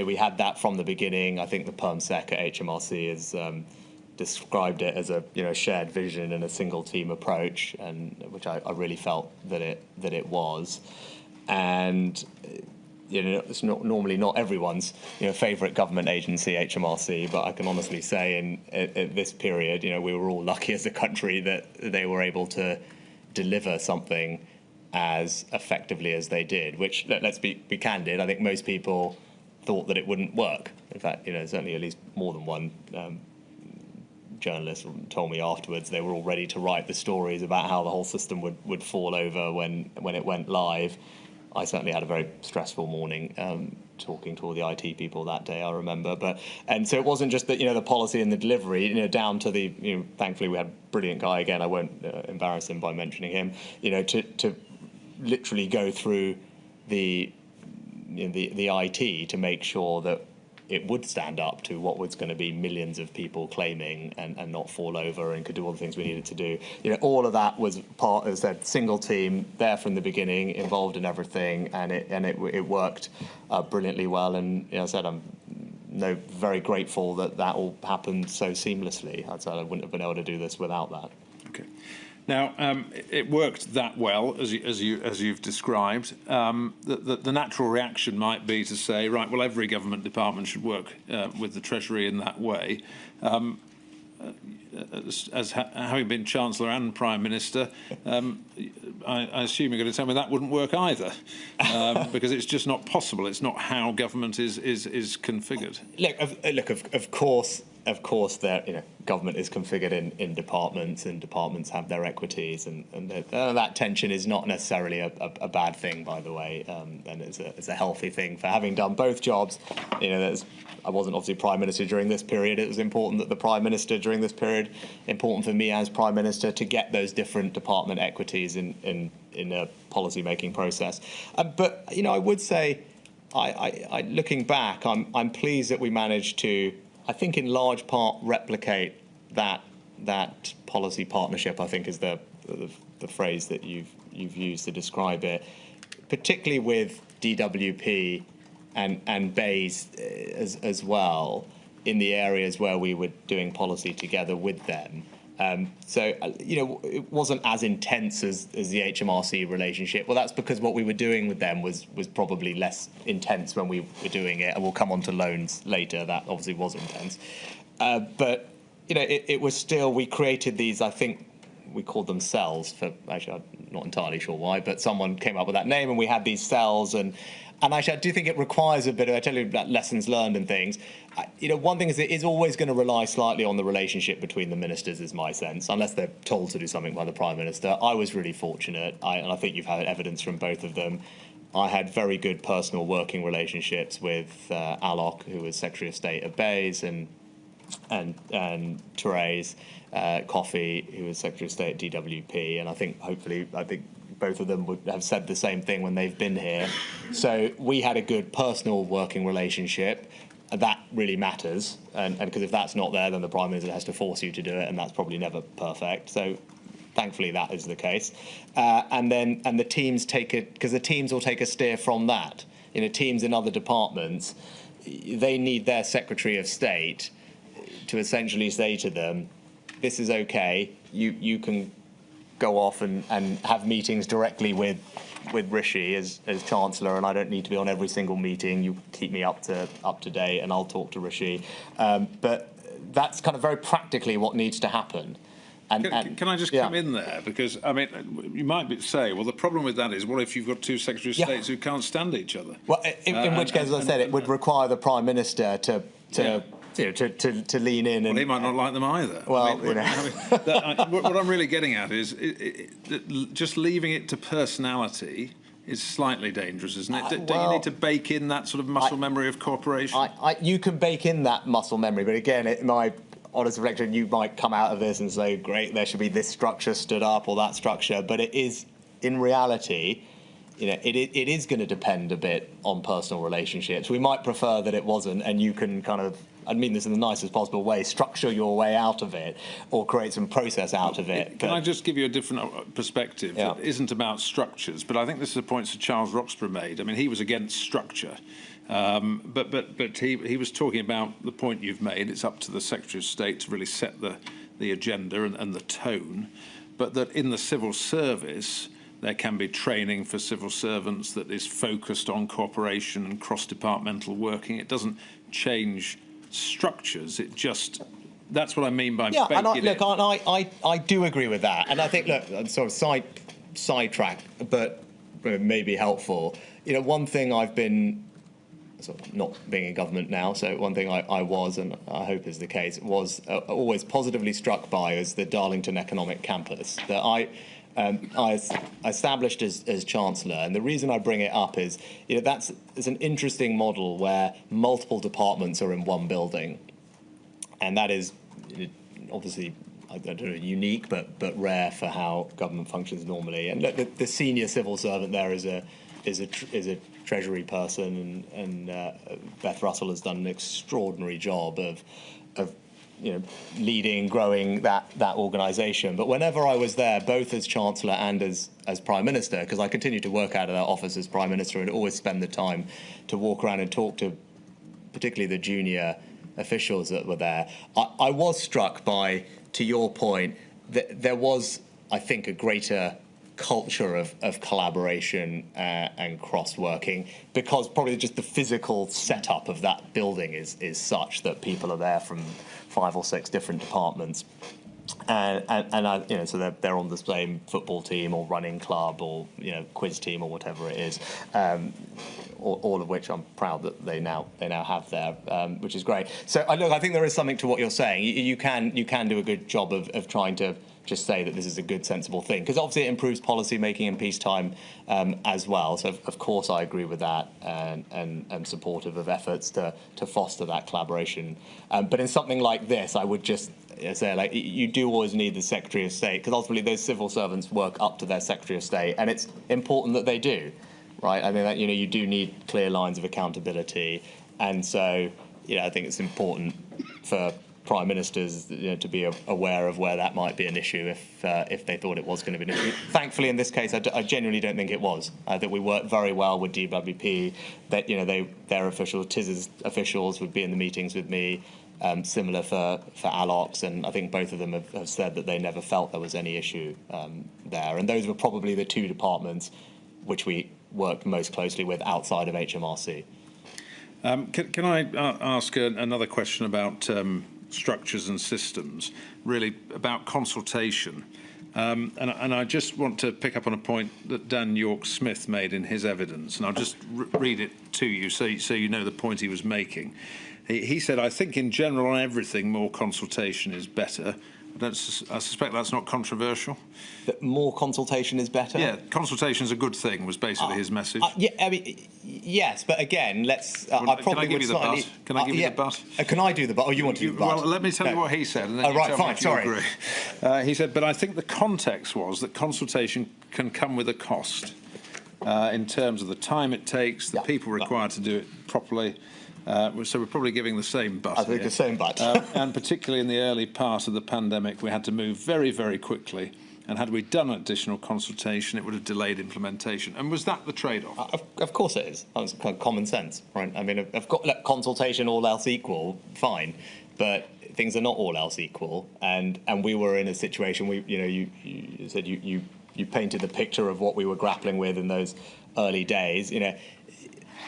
we had that from the beginning. I think the Perm Sec at HMRC has described it as a shared vision and a single team approach, and which I really felt that it was. And it's normally not everyone's favourite government agency, HMRC, but I can honestly say in this period, we were all lucky as a country that they were able to deliver something as effectively as they did. Which, let's be candid, I think most people thought that it wouldn't work. In fact, certainly at least more than one journalist told me afterwards they were all ready to write the stories about how the whole system would fall over when it went live. I certainly had a very stressful morning talking to all the IT people that day, I remember. And so it wasn't just that the policy and the delivery, down to the thankfully we had a brilliant guy, again I won't embarrass him by mentioning him, to literally go through the IT to make sure that it would stand up to what was going to be millions of people claiming and not fall over, and could do all the things we needed to do. All of that was part, as I said, single team, there from the beginning, involved in everything, and it worked brilliantly well. And as I said, I'm very grateful that all happened so seamlessly. I said I wouldn't have been able to do this without that. Okay. Now, it worked that well, as you've described. The natural reaction might be to say, right, well, every government department should work with the Treasury in that way. Having been Chancellor and Prime Minister, I assume you're going to tell me that wouldn't work either, because it's just not possible. It's not how government is configured. Of course, government is configured in departments, and departments have their equities, and that tension is not necessarily a bad thing, by the way, and it's a healthy thing for having done both jobs. I wasn't obviously Prime Minister during this period. It was important that the Prime Minister during this period, important for me as Prime Minister, to get those different department equities in a policy-making process. But I would say, looking back, I'm pleased that we managed to, I think, in large part replicate that policy partnership, I think is the phrase that you've used to describe it, particularly with DWP and BEIS as well, in the areas where we were doing policy together with them. It wasn't as intense as the HMRC relationship. Well, that's because what we were doing with them was probably less intense when we were doing it, and we'll come on to loans later. That obviously was intense. But it was still, we created these, I think we called them cells, actually I'm not entirely sure why, but someone came up with that name, and we had these cells, and actually, I do think it requires a bit of, I tell you about lessons learned and things. One thing is it is always going to rely slightly on the relationship between the ministers, is my sense, unless they're told to do something by the Prime Minister. I was really fortunate, and I think you've had evidence from both of them. I had very good personal working relationships with Alok, who was Secretary of State at BEIS, and Therese Coffey, who was Secretary of State at DWP, and I think both of them would have said the same thing when they've been here. So we had a good personal working relationship. That really matters, and because if that's not there, then the Prime Minister has to force you to do it, and that's probably never perfect. So thankfully that is the case. And the teams take it, because the teams will take a steer from that. Teams in other departments, they need their Secretary of State to essentially say to them, this is okay, you can go off and have meetings directly with Rishi as Chancellor, and I don't need to be on every single meeting. You keep me up to date, and I'll talk to Rishi. But that's kind of very practically what needs to happen. Can I just come in there? Because, I mean, you might say, well, the problem with that is, what if you've got two Secretaries of States who can't stand each other? Well, in which case, as I said, it would require the Prime Minister to lean in. Well, he might not like them either. Well, what I'm really getting at is just leaving it to personality is slightly dangerous, isn't it? Don't you need to bake in that sort of muscle memory of cooperation? You can bake in that muscle memory, but again, my honest reflection, you might come out of this and say, great, there should be this structure stood up or that structure, but it is, in reality, it is going to depend a bit on personal relationships. We might prefer that it wasn't, and you can kind of, I mean this in the nicest possible way, structure your way out of it or create some process out of it. Can I just give you a different perspective that isn't about structures, but I think this is a point Sir Charles Roxburgh made. I mean, he was against structure. But he was talking about the point you've made. It's up to the Secretary of State to really set the agenda and the tone, but that in the civil service there can be training for civil servants that is focused on cooperation and cross-departmental working. It doesn't change structures. It just, that's what I mean by baking look, I do agree with that, and I think, look, I'm sort of sidetrack, but may be helpful. One thing I've been sort of not being in government now, so one thing I was, and I hope is the case, was always positively struck by is the Darlington Economic Campus that I established as Chancellor. And the reason I bring it up is, it's an interesting model where multiple departments are in one building, and that is obviously, I don't know, unique but rare for how government functions normally. And the senior civil servant there is a Treasury person, and Beth Russell has done an extraordinary job of leading, growing that organisation. But whenever I was there, both as Chancellor and as Prime Minister, because I continued to work out of that office as Prime Minister and always spend the time to walk around and talk to particularly the junior officials that were there, I was struck by, to your point, that there was, I think, a greater culture of collaboration and cross-working, because probably just the physical setup of that building is such that people are there from 5 or 6 different departments, and so they're on the same football team or running club or quiz team or whatever it is, all of which I'm proud that they now have there, which is great. So I think there is something to what you're saying. You can do a good job of trying to just say that this is a good, sensible thing, because obviously it improves policy making in peacetime as well. So of course I agree with that, and am supportive of efforts to foster that collaboration. But in something like this, I would just say, like, you do always need the Secretary of State, because ultimately those civil servants work up to their Secretary of State, and it's important that they do, right? I mean, that, you do need clear lines of accountability, and so I think it's important for Prime Ministers to be aware of where that might be an issue if they thought it was going to be an issue. Thankfully, in this case, I genuinely don't think it was. I think we worked very well with DWP. That their officials, TIS's officials, would be in the meetings with me. Similar for Alox, and I think both of them have said that they never felt there was any issue there. And those were probably the 2 departments which we worked most closely with outside of HMRC. Can I ask another question about structures and systems, really about consultation? And I just want to pick up on a point that Dan York-Smith made in his evidence, and I'll just read it to you so you know the point he was making. He said, I think in general on everything more consultation is better. I suspect that's not controversial. That more consultation is better? Yeah, consultation is a good thing, was basically his message. Yeah, I mean, yes, but again, let's... Can I give you the but? Can I give you the but? Can I do the but? Oh, you want to do the but? Well, let me tell you what he said, and then you tell me if you agree. He said, but I think the context was that consultation can come with a cost in terms of the time it takes, the people required to do it properly. So we're probably giving the same but. I think the same but. And particularly in the early part of the pandemic, we had to move very, very quickly And had we done additional consultation, it would have delayed implementation. And was that the trade-off? Of course it is. That's kind of common sense, right? I mean, look, consultation, all else equal, fine. But things are not all else equal. And we were in a situation, you said you painted the picture of what we were grappling with in those early days.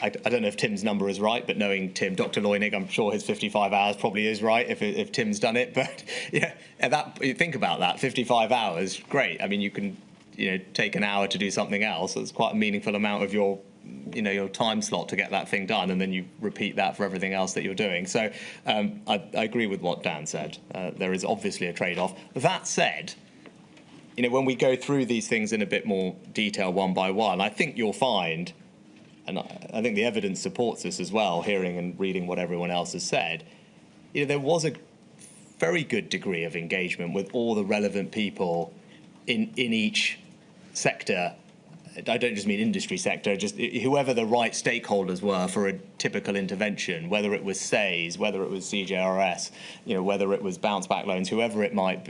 I don't know if Tim's number is right, but knowing Tim, Dr. Loynig, I'm sure his 55 hours probably is right if Tim's done it. But think about that, 55 hours, great. I mean, you can take an hour to do something else. That's quite a meaningful amount of your time slot to get that thing done, and then you repeat that for everything else that you're doing. So I agree with what Dan said. There is obviously a trade-off. That said, when we go through these things in a bit more detail one by one, I think you'll find, and I think the evidence supports this as well, hearing and reading what everyone else has said, there was a very good degree of engagement with all the relevant people in each sector. I don't just mean industry sector, just whoever the right stakeholders were for a typical intervention, whether it was SAYS, whether it was CJRS, whether it was bounce back loans, whichever it might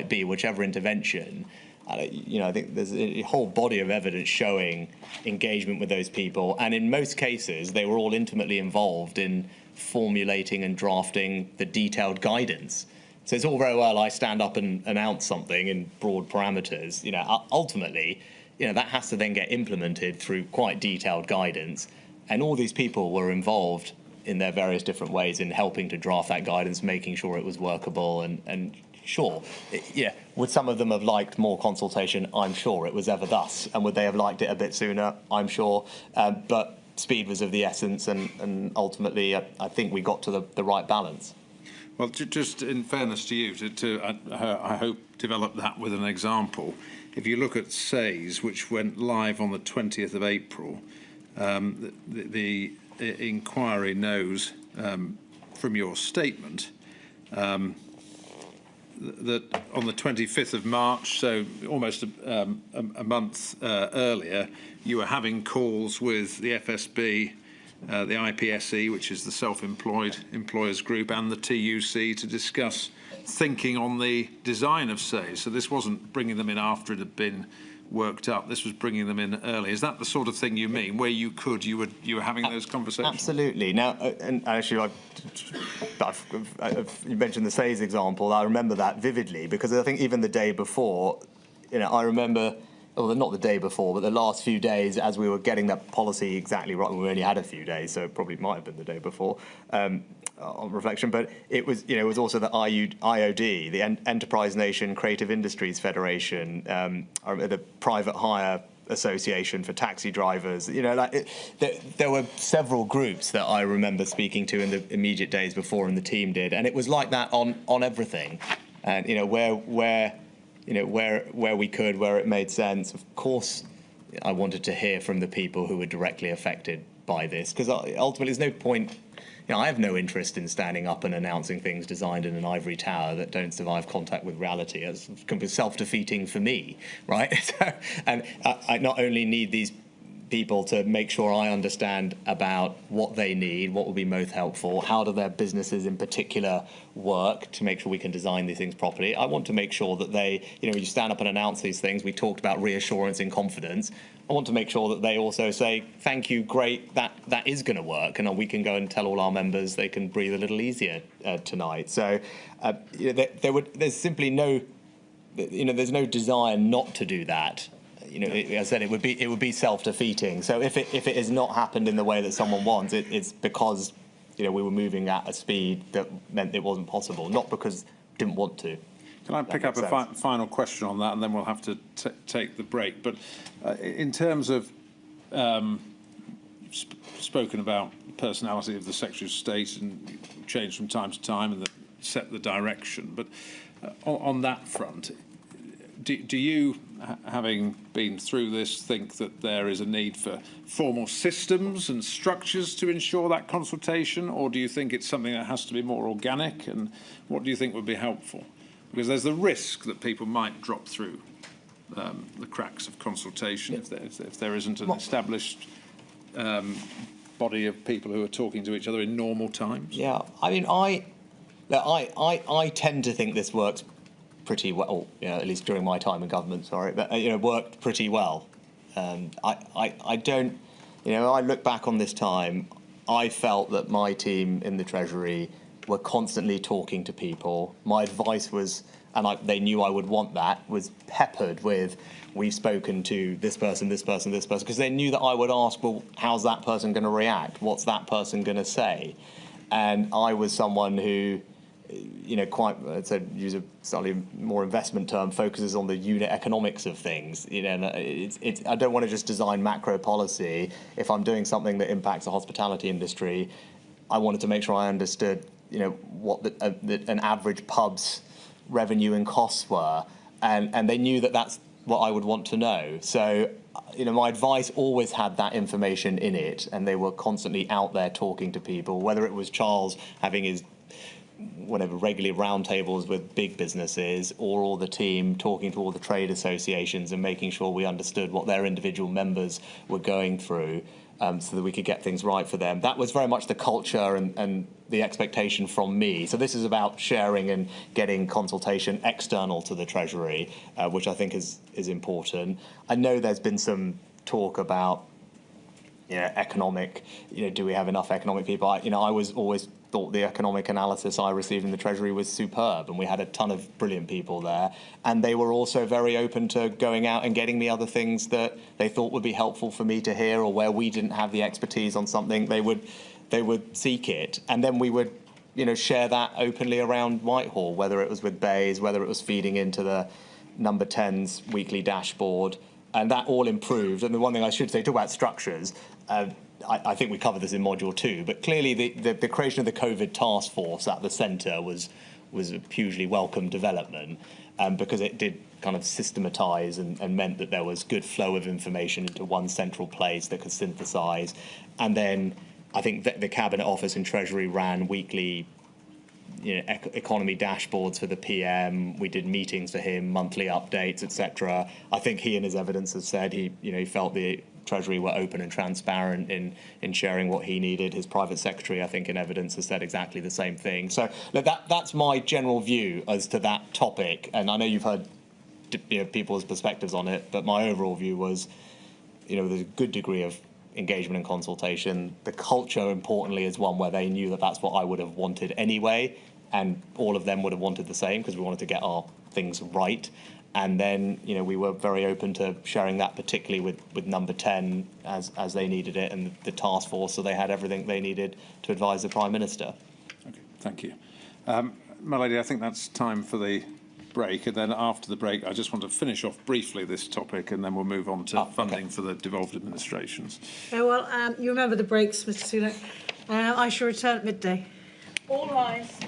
be, whichever intervention. I think there's a whole body of evidence showing engagement with those people, and in most cases, they were all intimately involved in formulating and drafting the detailed guidance. So it's all very well I stand up and announce something in broad parameters. Ultimately, that has to then get implemented through quite detailed guidance, and all these people were involved in their various different ways in helping to draft that guidance, making sure it was workable and sure, would some of them have liked more consultation? I'm sure it was ever thus. And would they have liked it a bit sooner? I'm sure. But speed was of the essence, and ultimately, I think we got to the right balance. Well, just in fairness to you, I hope develop that with an example. If you look at SAYS, which went live on the 20th of April, the inquiry knows from your statement that on the 25th of March, so almost a month earlier, you were having calls with the FSB, the IPSE, which is the Self-Employed Employers Group, and the TUC to discuss thinking on the design of SAYS. So this wasn't bringing them in after it had been worked up. This was bringing them in early. Is that the sort of thing you mean, where you were having those conversations? Absolutely. Now, and actually, you mentioned the SAYS example. I remember that vividly because I think even the day before, I remember, well, not the day before, but the last few days as we were getting that policy exactly right. We only had a few days, so it probably might have been the day before. On reflection, but it was also the IOD, the Enterprise Nation Creative Industries Federation, the Private Hire Association for taxi drivers. There were several groups that I remember speaking to in the immediate days before, and the team did, and it was like that on everything, and where we could, where it made sense. Of course, I wanted to hear from the people who were directly affected by this, because ultimately, there's no point. I have no interest in standing up and announcing things designed in an ivory tower that don't survive contact with reality. It's can be self-defeating for me, right? And I not only need these people to make sure I understand about what they need, what will be most helpful, how do their businesses in particular work to make sure we can design these things properly. I want to make sure that they, you stand up and announce these things. We talked about reassurance and confidence. I want to make sure that they also say, thank you, great, that is going to work, and we can go and tell all our members they can breathe a little easier tonight. So there's simply no, there's no desire not to do that. As I said, it would be self-defeating. So if it has not happened in the way that someone wants, it's because we were moving at a speed that meant it wasn't possible, not because we didn't want to. Can I pick up a final question on that, and then we'll have to take the break? But in terms of spoken about the personality of the Secretary of State and change from time to time and set the direction, but on that front, do you, having been through this, think that there is a need for formal systems and structures to ensure that consultation, or do you think it's something that has to be more organic, and what do you think would be helpful? Because there's the risk that people might drop through the cracks of consultation if there isn't an established body of people who are talking to each other in normal times. Yeah, I mean, I tend to think this works pretty well, at least during my time in government, sorry, but worked pretty well. I don't, I look back on this time, I felt that my team in the Treasury were constantly talking to people. My advice was, and they knew I would want that, was peppered with, we've spoken to this person, this person, this person, because they knew that I would ask, well, how's that person going to react? What's that person going to say? And I was someone who, quite, to use a slightly more investment term, focuses on the unit economics of things. I don't want to just design macro policy. If I'm doing something that impacts the hospitality industry, I wanted to make sure I understood, what an average pub's revenue and costs were, and they knew that that's what I would want to know. So, my advice always had that information in it, and they were constantly out there talking to people, whether it was Charles having his regular roundtables with big businesses, or all the team talking to all the trade associations and making sure we understood what their individual members were going through, so that we could get things right for them. That was very much the culture and the expectation from me. So this is about sharing and getting consultation external to the Treasury, which I think is important. I know there's been some talk about economic, do we have enough economic people? I was always thought the economic analysis I received in the Treasury was superb, and we had a ton of brilliant people there, and they were also very open to going out and getting me other things that they thought would be helpful for me to hear, or where we didn't have the expertise on something, they would seek it, and then we would share that openly around Whitehall, whether it was with Bays, whether it was feeding into the Number 10's weekly dashboard, and that all improved. And the one thing I should say, talk about structures, I think we covered this in Module 2, but clearly the creation of the COVID task force at the centre was a hugely welcome development, because it did kind of systematise and meant that there was good flow of information into one central place that could synthesise. And then I think the Cabinet Office and Treasury ran weekly economy dashboards for the PM. We did meetings for him, monthly updates, etc. I think he, in his evidence, has said he felt the Treasury were open and transparent in sharing what he needed. His private secretary, I think, in evidence, has said exactly the same thing. So that's my general view as to that topic. And I know you've heard people's perspectives on it, but my overall view was, there's a good degree of engagement and consultation. The culture, importantly, is one where they knew that that's what I would have wanted anyway, and all of them would have wanted the same, because we wanted to get our things right. And then, we were very open to sharing that, particularly with Number 10 as they needed it, and the task force, so they had everything they needed to advise the Prime Minister. Okay, thank you. My lady, I think that's time for the break, and then after the break I just want to finish off briefly this topic, and then we'll move on to funding for the devolved administrations. You remember the breaks, Mr. Sunak. I shall return at midday. All rise.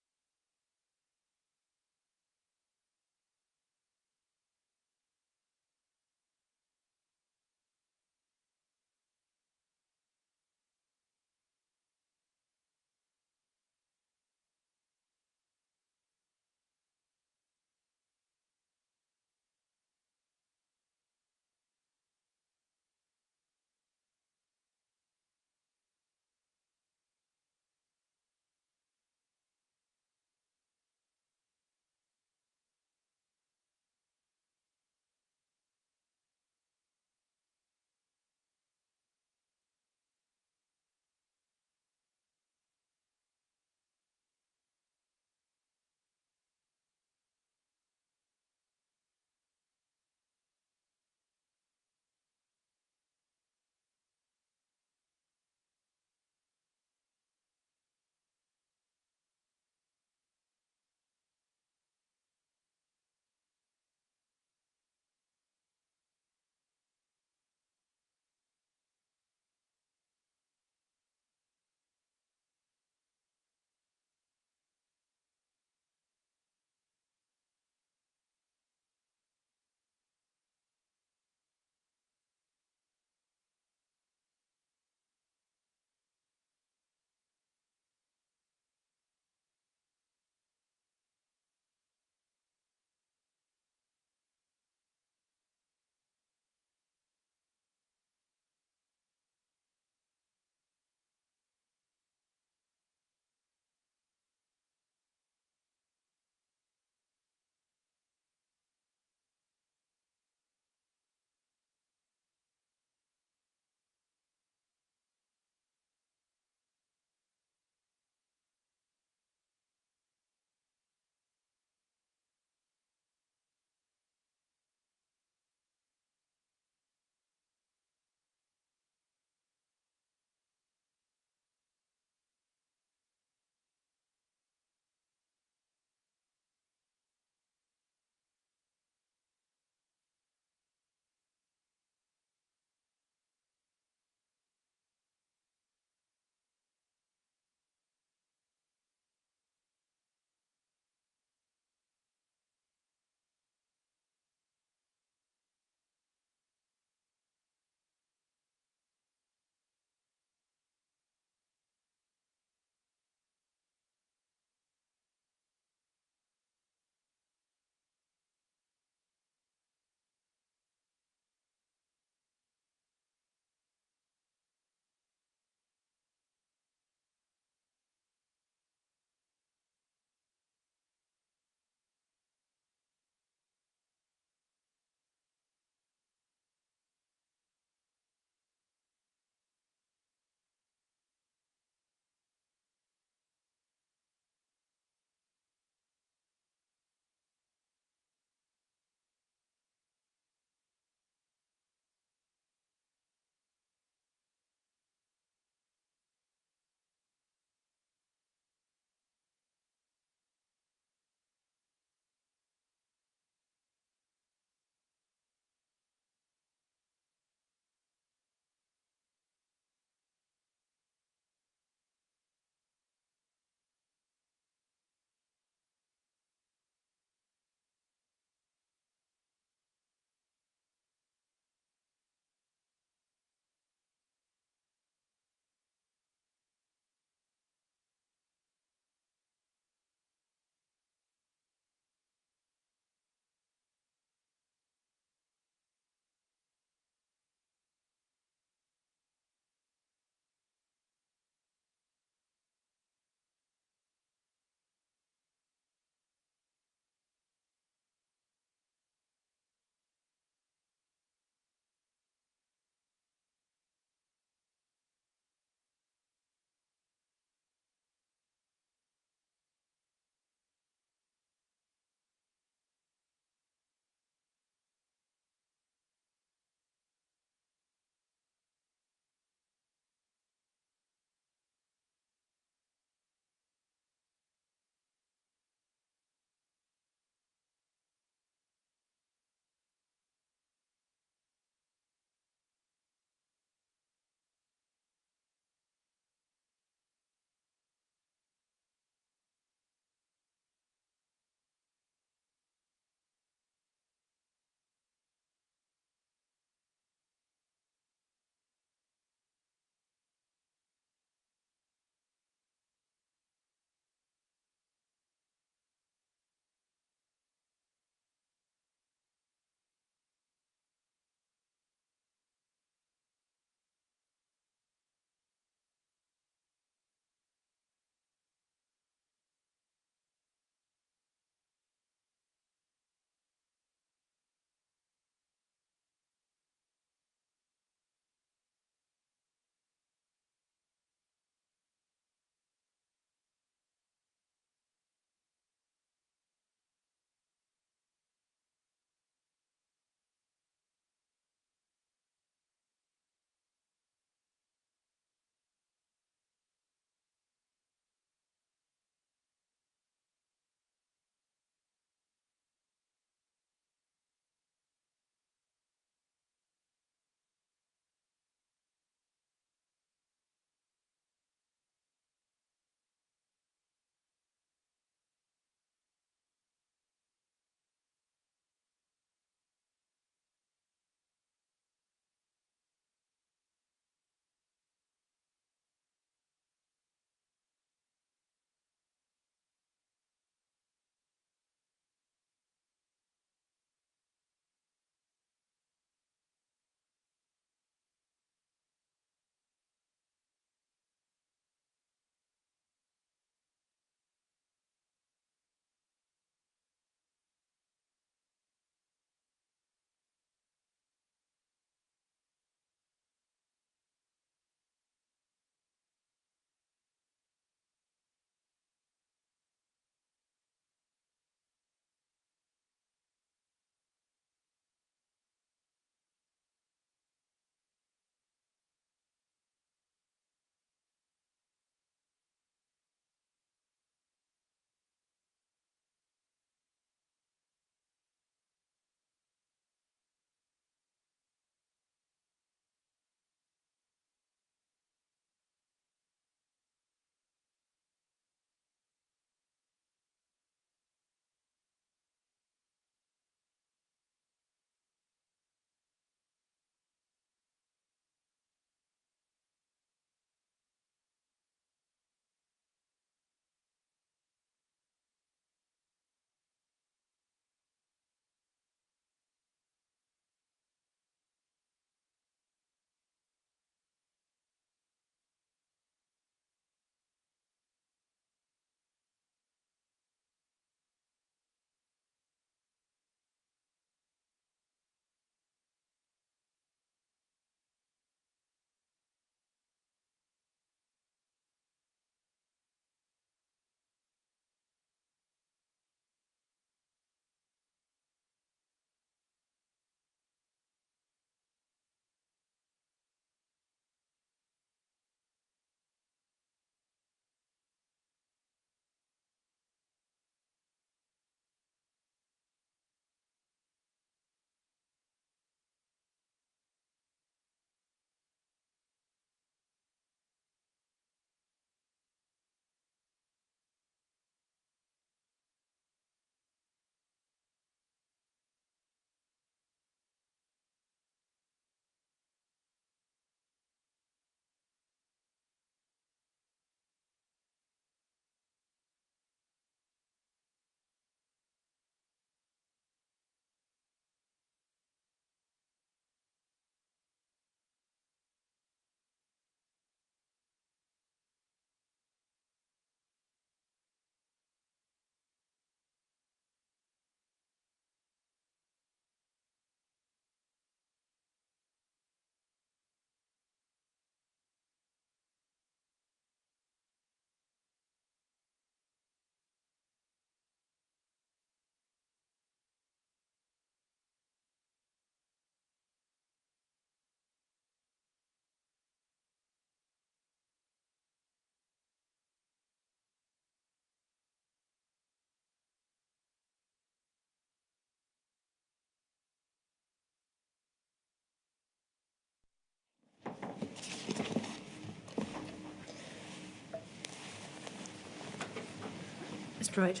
Mr. Wright.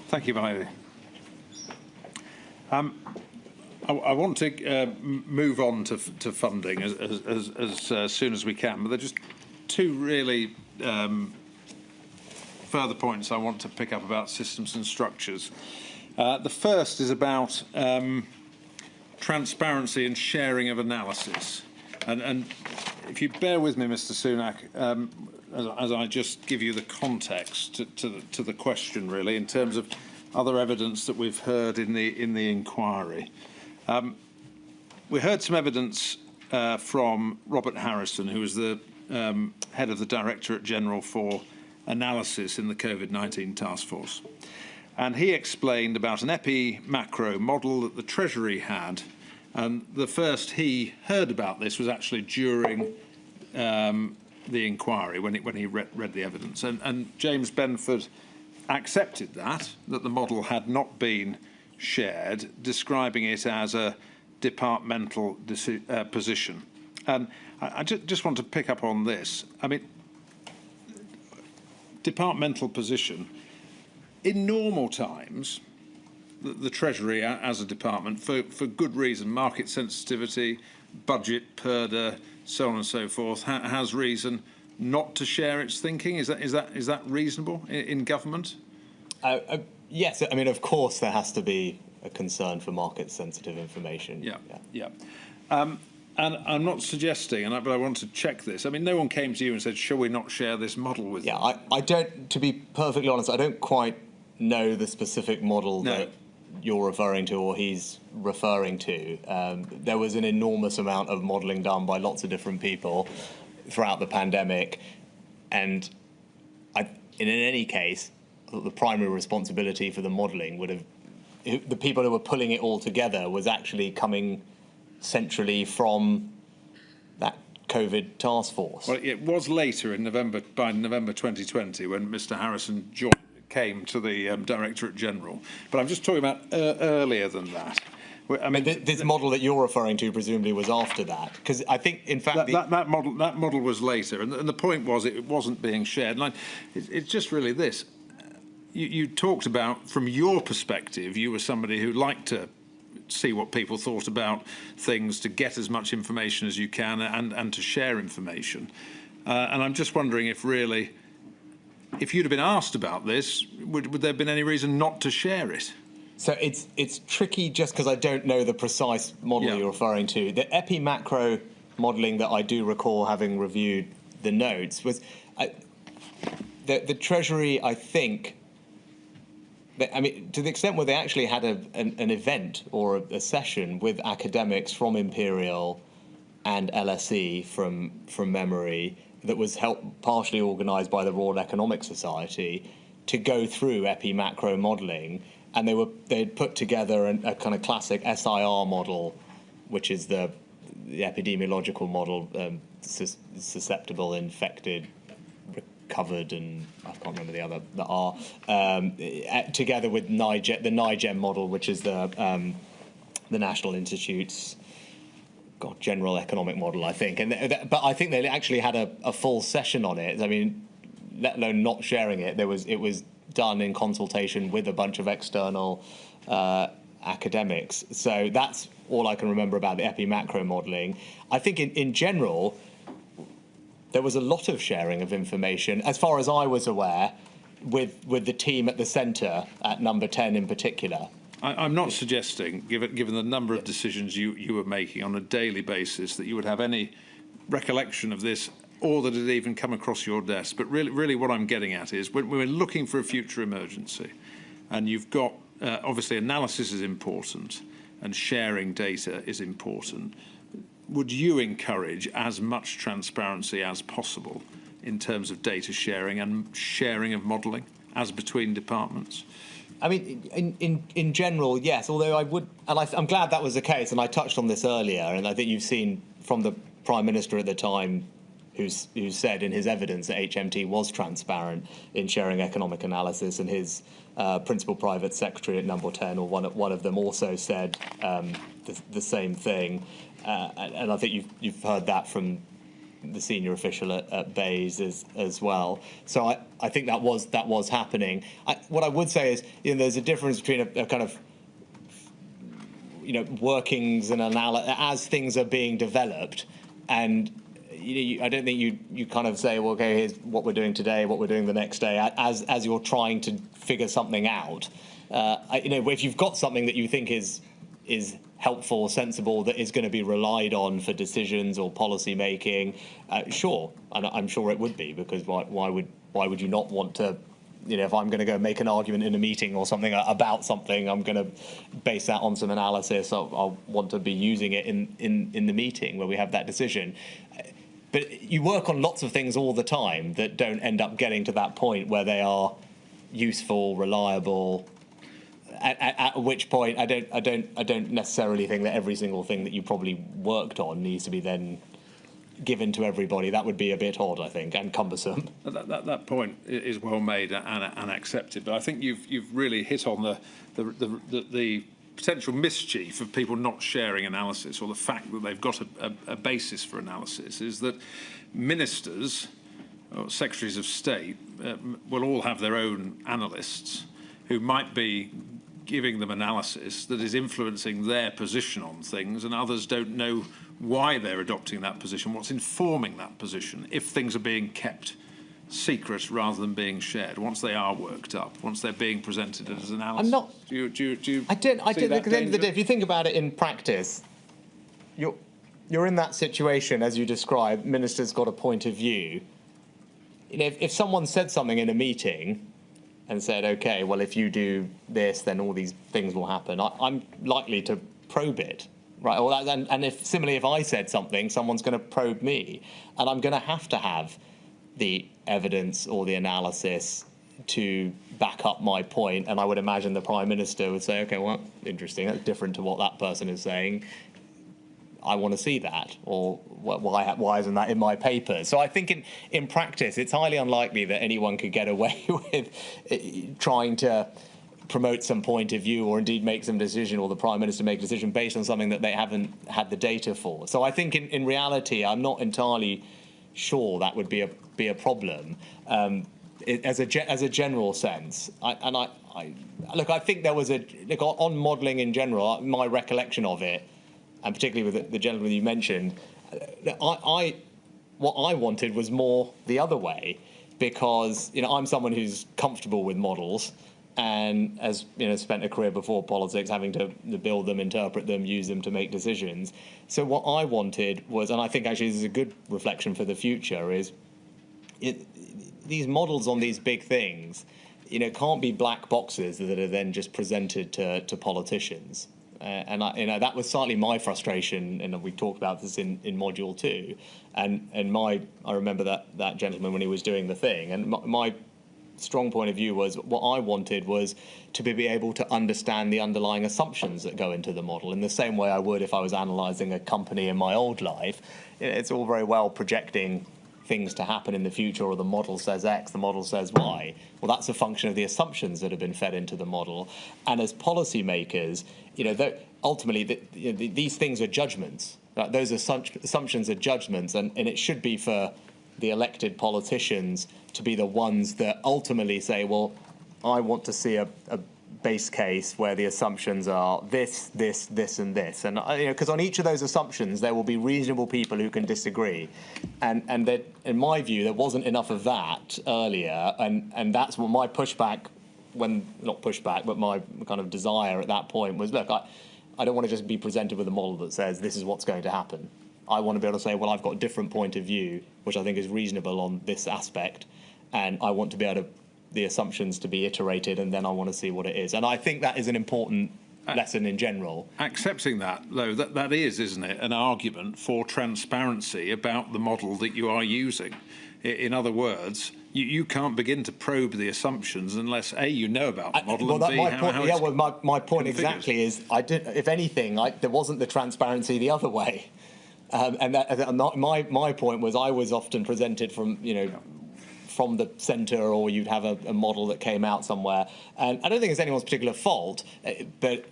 Thank you, Milady. I want to move on to funding as soon as we can, but there are just two really further points I want to pick up about systems and structures. The first is about transparency and sharing of analysis. And if you bear with me, Mr. Sunak, as I just give you the context to the question, really, in terms of other evidence that we've heard in the inquiry. We heard some evidence from Robert Harrison, who was the head of the Directorate General for Analysis in the Covid-19 Task Force. And he explained about an epi-macro model that the Treasury had. And the first he heard about this was actually during the inquiry, when he read the evidence. And James Benford accepted that the model had not been shared, describing it as a departmental position. And I just want to pick up on this. I mean, departmental position, in normal times, the Treasury as a department, for good reason, market sensitivity, budget, PERDA, so on and so forth, has reason not to share its thinking. Is that reasonable in government? Yes, I mean, of course, there has to be a concern for market-sensitive information. Yeah. And I'm not suggesting, but I want to check this. I mean, no one came to you and said, "Shall we not share this model with you?" Yeah, I don't. To be perfectly honest, I don't quite know the specific model that you're referring to or he's referring to. There was an enormous amount of modelling done by lots of different people throughout the pandemic, and in any case, the primary responsibility for the modelling would have, the people who were pulling it all together was actually coming centrally from that COVID task force. Well, it was later in November, by November 2020, when Mr. Harrison came to the Directorate General. But I'm just talking about earlier than that. I mean, this model that you're referring to presumably was after that, because I think, in fact, that model was later, and the point was it wasn't being shared. And it's just really this: you talked about, from your perspective, you were somebody who liked to see what people thought about things, to get as much information as you can, and to share information. And I'm just wondering if really, if you'd have been asked about this, would there have been any reason not to share it? So it's tricky just because I don't know the precise model you're referring to. The epi-macro modelling that I do recall having reviewed the notes was the Treasury, I think, I mean, to the extent where they actually had an event or a session with academics from Imperial and LSE from memory that was partially organised by the Royal Economic Society to go through epi-macro modelling. And they'd put together a kind of classic SIR model, which is the epidemiological model, susceptible, infected, recovered, and I can't remember the other that are, together with the NIGEM model, which is the National Institute's general economic model, I think. But I think they actually had a full session on it. I mean, let alone not sharing it, it was done in consultation with a bunch of external academics. So that's all I can remember about the epi-macro modelling. I think in general, there was a lot of sharing of information, as far as I was aware, with the team at the centre, at number 10 in particular. I'm not suggesting, given the number of decisions you were making on a daily basis, that you would have any recollection of this, or that it even come across your desk. But really what I'm getting at is, when we're looking for a future emergency, and you've got, obviously, analysis is important, and sharing data is important, would you encourage as much transparency as possible in terms of data sharing and sharing of modelling, as between departments? I mean, in general, yes, although I would, and I'm glad that was the case, and I touched on this earlier, and I think you've seen from the Prime Minister at the time, who said in his evidence that HMT was transparent in sharing economic analysis, and his principal private secretary at number 10, or one of them, also said the same thing. And I think you've heard that from the senior official at Bayes as well. So I think that was happening. What I would say is, there's a difference between a kind of workings and as things are being developed, and I don't think you kind of say, well, okay, here's what we're doing today, what we're doing the next day, as you're trying to figure something out. If you've got something that you think is helpful, sensible, that is going to be relied on for decisions or policy making, sure, and I'm sure it would be, because why would you not want to? If I'm going to go make an argument in a meeting or something about something, I'm going to base that on some analysis. I'll want to be using it in the meeting where we have that decision. But you work on lots of things all the time that don't end up getting to that point where they are useful, reliable. At which point, I don't necessarily think that every single thing that you probably worked on needs to be then given to everybody. That would be a bit odd, I think, and cumbersome. That point is well made and accepted, but I think you've really hit on the potential mischief of people not sharing analysis, or the fact that they've got a basis for analysis, is that ministers or secretaries of state will all have their own analysts who might be giving them analysis that is influencing their position on things, and others don't know why they're adopting that position, what's informing that position, if things are being kept secret rather than being shared, once they are worked up, once they're being presented as analysis. I'm not. Do you I don't. At the end of the day, danger? if you think about it in practice, you're in that situation as you describe. Minister's got a point of view. If someone said something in a meeting and said, okay, well, if you do this, then all these things will happen, I'm likely to probe it. Right, and if I said something, someone's going to probe me, and I'm going to have the evidence or the analysis to back up my point. And I would imagine the Prime Minister would say, okay, well, interesting, that's different to what that person is saying. I want to see that, or why isn't that in my paper? So I think in practice, it's highly unlikely that anyone could get away with trying to promote some point of view, or indeed make some decision, or the Prime Minister make a decision based on something that they haven't had the data for. So I think in reality, I'm not entirely sure that would be a problem. As a general sense, I think there was on modelling in general. My recollection of it, and particularly with the gentleman you mentioned, what I wanted was more the other way, because I'm someone who's comfortable with models, and has spent a career before politics having to build them, interpret them, use them to make decisions. So what I wanted was, and I think actually this is a good reflection for the future, is these models on these big things, can't be black boxes that are then just presented to politicians. And that was slightly my frustration, and we talked about this in module 2. And I remember that gentleman when he was doing the thing, and my strong point of view was, what I wanted was to be able to understand the underlying assumptions that go into the model in the same way I would if I was analysing a company in my old life. It's all very well projecting things to happen in the future, or the model says X, the model says Y. Well, that's a function of the assumptions that have been fed into the model. And as policymakers, ultimately these things are judgments. Right? Those assumptions are judgments, and it should be for the elected politicians to be the ones that ultimately say, well, I want to see a base case where the assumptions are this, this, this, and this. And because on each of those assumptions, there will be reasonable people who can disagree. And that, in my view, there wasn't enough of that earlier. And that's what my pushback, not pushback, but my kind of desire at that point was, look, I don't want to just be presented with a model that says this is what's going to happen. I want to be able to say, well, I've got a different point of view, which I think is reasonable on this aspect, and I want to be able to the assumptions to be iterated, and then I want to see what it is. And I think that is an important lesson in general. Accepting that, though, that is, isn't it, an argument for transparency about the model that you are using. In other words, you can't begin to probe the assumptions unless A, you know about the model, and B, my point exactly is, if anything, there wasn't the transparency the other way. My point was, I was often presented from the centre, or you'd have a model that came out somewhere, and I don't think it's anyone's particular fault, but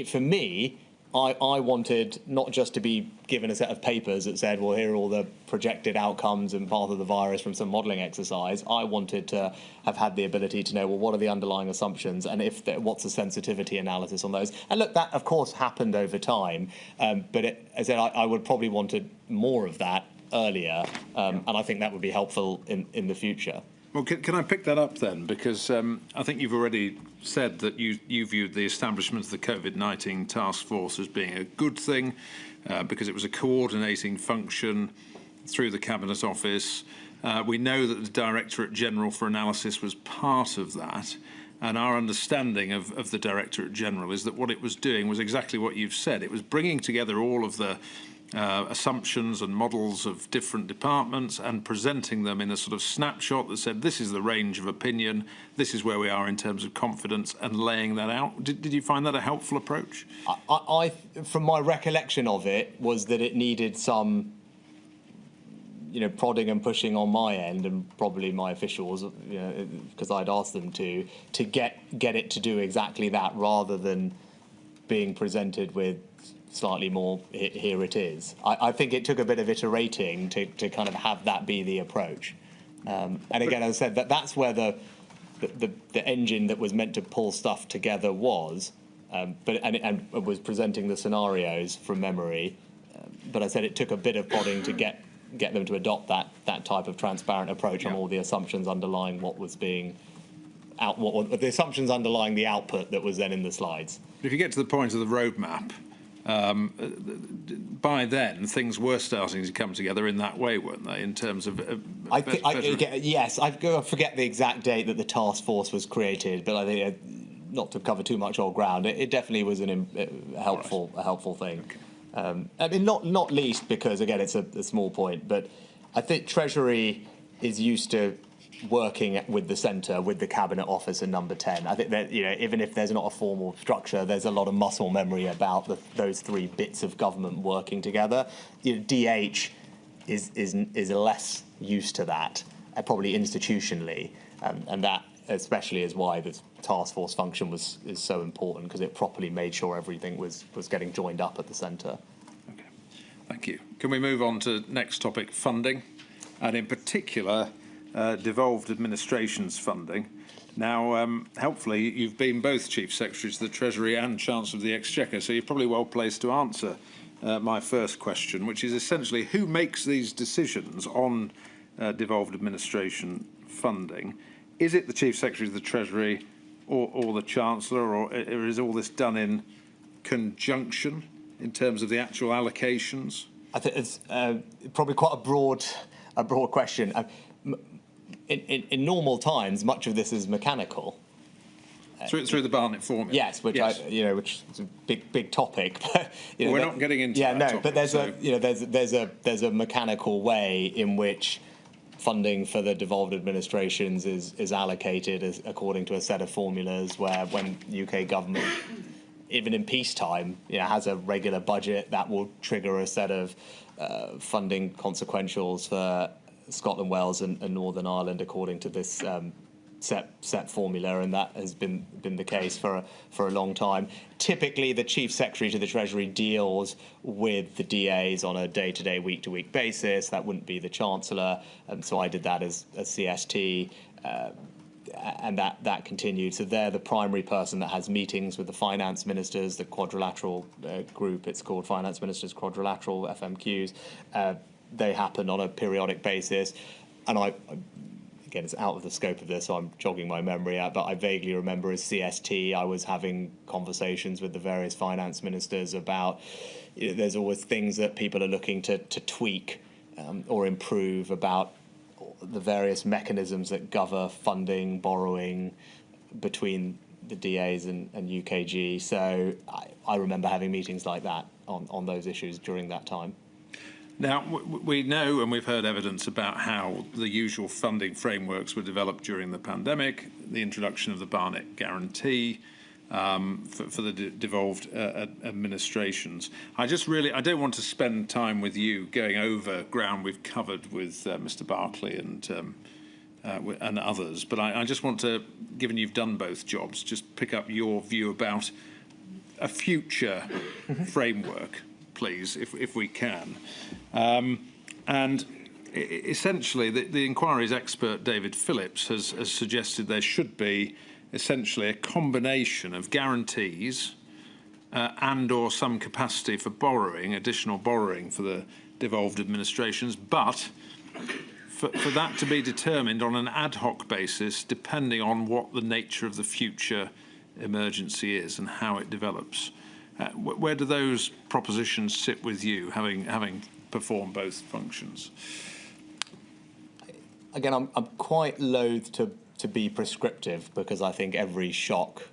for me, I wanted not just to be given a set of papers that said, well, here are all the projected outcomes and path of the virus from some modelling exercise. I wanted to have had the ability to know, well, what are the underlying assumptions and what's the sensitivity analysis on those? And look, that, of course, happened over time. But as I said, I would probably wanted more of that earlier. And I think that would be helpful in the future. Well, can I pick that up then? Because I think you've already said that you viewed the establishment of the Covid-19 task force as being a good thing because it was a coordinating function through the Cabinet Office. We know that the Directorate General for Analysis was part of that. And our understanding of the Directorate General is that what it was doing was exactly what you've said. It was bringing together all of the assumptions and models of different departments and presenting them in a sort of snapshot that said, this is the range of opinion, this is where we are in terms of confidence, and laying that out. Did you find that a helpful approach? From my recollection of it, was that it needed some prodding and pushing on my end, and probably my officials, because I'd asked them to get it to do exactly that, rather than being presented with slightly more, here it is. I think it took a bit of iterating to kind of have that be the approach. And again, as I said, that's where the engine that was meant to pull stuff together was, and was presenting the scenarios from memory. But I said it took a bit of prodding to get them to adopt that type of transparent approach on all the assumptions underlying what was being the assumptions underlying the output that was then in the slides. If you get to the point of the roadmap, by then things were starting to come together in that way, weren't they? In terms of yes, I forget the exact date that the task force was created, but I think not to cover too much old ground, it definitely was a helpful thing. Okay. I mean, not least because again it's a small point, but I think Treasury is used to working with the centre, with the Cabinet Office and Number 10. I think that even if there's not a formal structure, there's a lot of muscle memory about those three bits of government working together. DH is less used to that, probably institutionally, and that especially is why this task force function is so important, because it properly made sure everything was getting joined up at the centre. Okay, thank you. Can we move on to next topic, funding, and in particular devolved administrations funding. Now, helpfully, you've been both Chief Secretaries of the Treasury and Chancellor of the Exchequer, so you're probably well placed to answer my first question, which is essentially who makes these decisions on devolved administration funding? Is it the Chief Secretary of the Treasury or the Chancellor, or is all this done in conjunction in terms of the actual allocations? I think it's probably quite a broad question. In normal times, much of this is mechanical. Through the Barnett formula. Yes, which which is a big topic. But, we're not getting into that topic, but there's a mechanical way in which funding for the devolved administrations is allocated according to a set of formulas, where when UK government, even in peacetime, has a regular budget, that will trigger a set of funding consequentials for Scotland, Wales and Northern Ireland according to this set formula, and that has been the case for a long time. Typically, the Chief Secretary to the Treasury deals with the DAs on a day-to-day, week-to-week basis. That wouldn't be the Chancellor, and so I did that as CST, and that continued. So they're the primary person that has meetings with the finance ministers, the quadrilateral group. It's called Finance Ministers Quadrilateral, FMQs. They happen on a periodic basis, and again, it's out of the scope of this, so I'm jogging my memory out, but I vaguely remember as CST, I was having conversations with the various finance ministers about, there's always things that people are looking to tweak or improve about the various mechanisms that govern funding, borrowing between the DAs and UKG. So I remember having meetings like that on those issues during that time. Now, we know and we've heard evidence about how the usual funding frameworks were developed during the pandemic, the introduction of the Barnett Guarantee for the devolved administrations. I don't want to spend time with you going over ground we've covered with Mr. Barclay and others, but I just want to, given you've done both jobs, just pick up your view about a future framework, please, if we can. And essentially, the inquiry's expert, David Phillips, has suggested there should be essentially a combination of guarantees and or some capacity for borrowing, additional borrowing for the devolved administrations, but for that to be determined on an ad hoc basis, depending on what the nature of the future emergency is and how it develops. Where do those propositions sit with you, having performed both functions? Again, I'm quite loath to be prescriptive, because I think every shock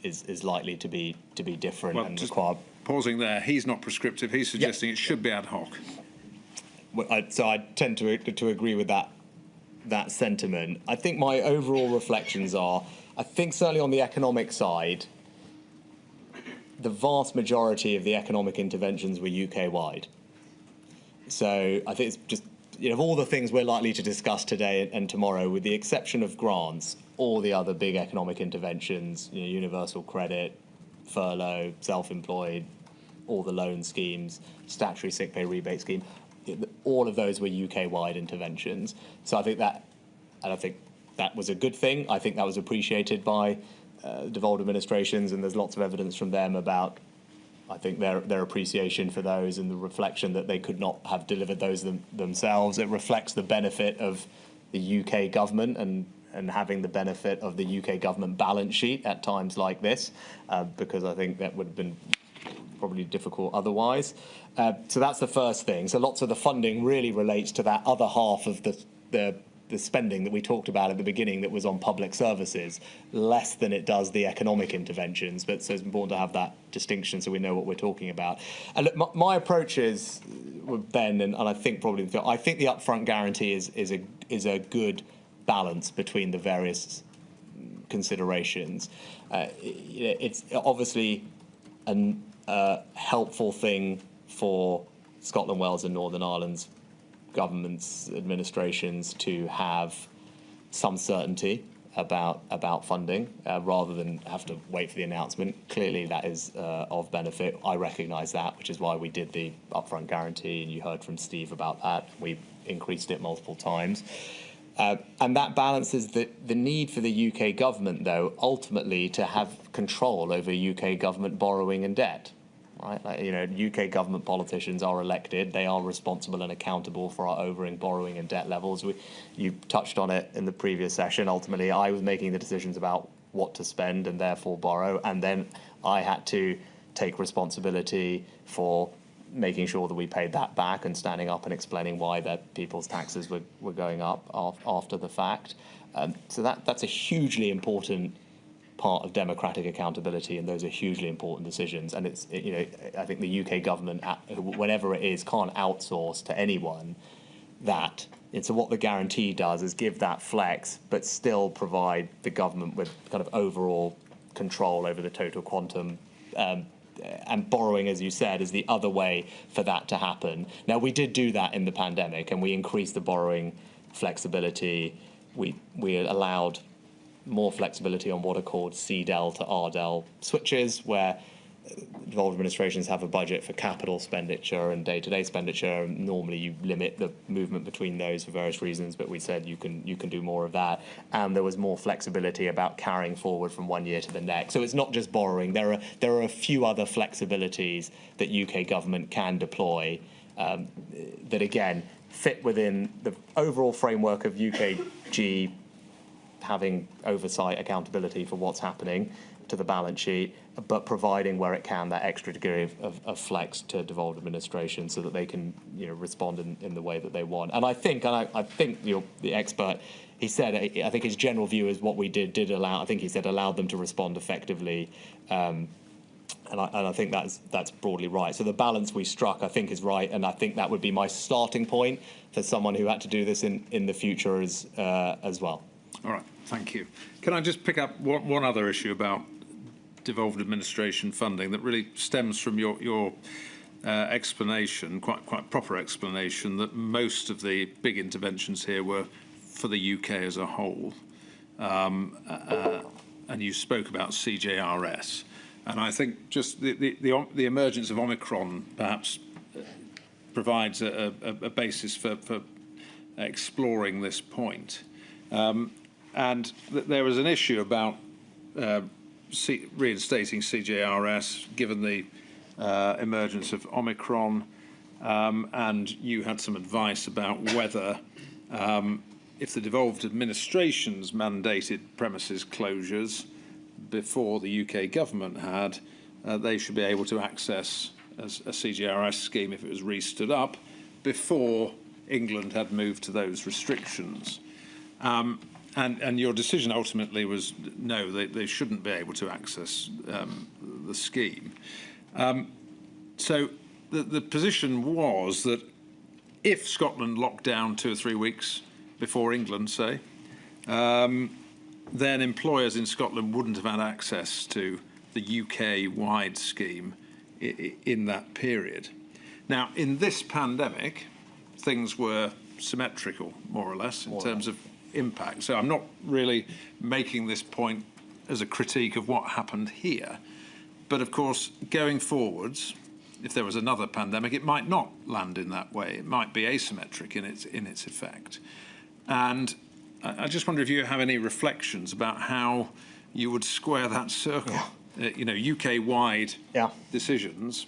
is likely to be different and require. Pausing there, he's not prescriptive. He's suggesting it should be ad hoc. So I tend to agree with that sentiment. I think my overall reflections are, I think certainly on the economic side, the vast majority of the economic interventions were UK-wide. So I think it's just, of all the things we're likely to discuss today and tomorrow, with the exception of grants, all the other big economic interventions, universal credit, furlough, self-employed, all the loan schemes, statutory sick pay rebate scheme, all of those were UK-wide interventions. So I think that was a good thing. I think that was appreciated by devolved administrations, and there's lots of evidence from them about, I think, their appreciation for those and the reflection that they could not have delivered those themselves. It reflects the benefit of the UK government and having the benefit of the UK government balance sheet at times like this, because I think that would have been probably difficult otherwise. So that's the first thing. So lots of the funding really relates to that other half of the spending that we talked about at the beginning that was on public services, less than it does the economic interventions. But so it's important to have that distinction so we know what we're talking about. And look, my approach is, Ben, and I think probably the upfront guarantee is a good balance between the various considerations. It's obviously a helpful thing for Scotland, Wales and Northern Ireland's governments, administrations to have some certainty about funding rather than have to wait for the announcement. Clearly that is of benefit. I recognise that, which is why we did the upfront guarantee, and you heard from Steve about that. We increased it multiple times. And that balances the need for the UK government, though, ultimately to have control over UK government borrowing and debt. Right? UK government politicians are elected. They are responsible and accountable for our borrowing and debt levels. You touched on it in the previous session. Ultimately, I was making the decisions about what to spend and therefore borrow, and then I had to take responsibility for making sure that we paid that back and standing up and explaining why that people's taxes were going up after the fact. So that's a hugely important part of democratic accountability, and those are hugely important decisions. And I think the UK government, whenever it is, can't outsource to anyone that. And so what the guarantee does is give that flex, but still provide the government with kind of overall control over the total quantum. And borrowing, as you said, is the other way for that to happen. Now, we did do that in the pandemic, and we increased the borrowing flexibility. We allowed more flexibility on what are called CDEL to RDEL switches, where devolved administrations have a budget for capital expenditure and day-to-day expenditure. Normally, you limit the movement between those for various reasons, but we said you can do more of that. And there was more flexibility about carrying forward from one year to the next. So it's not just borrowing. There are a few other flexibilities that UK government can deploy that, again, fit within the overall framework of UKG having oversight, accountability for what's happening to the balance sheet, but providing where it can that extra degree of flex to devolved administration so that they can respond in the way that they want. And I think the expert, he said, I think his general view is what we did allow. I think he said allowed them to respond effectively, and I think that's broadly right. So the balance we struck, I think, is right, and I think that would be my starting point for someone who had to do this in the future as well. All right, thank you. Can I just pick up one other issue about devolved administration funding that really stems from your explanation, quite proper explanation, that most of the big interventions here were for the UK as a whole, and you spoke about CJRS. And I think just the emergence of Omicron perhaps provides a basis for exploring this point. And there was an issue about reinstating CJRS given the emergence of Omicron, and you had some advice about whether if the devolved administrations mandated premises closures before the UK government had, they should be able to access a CJRS scheme if it was re-stood up before England had moved to those restrictions. And your decision ultimately was no, they shouldn't be able to access the scheme. So the position was that if Scotland locked down 2 or 3 weeks before England, say, then employers in Scotland wouldn't have had access to the UK-wide scheme in that period. Now, in this pandemic, things were symmetrical, more or less, in terms of impact. So I'm not really making this point as a critique of what happened here. But of course, going forwards, if there was another pandemic, it might not land in that way. It might be asymmetric in its effect. And I just wonder if you have any reflections about how you would square that circle. Yeah. UK-wide decisions,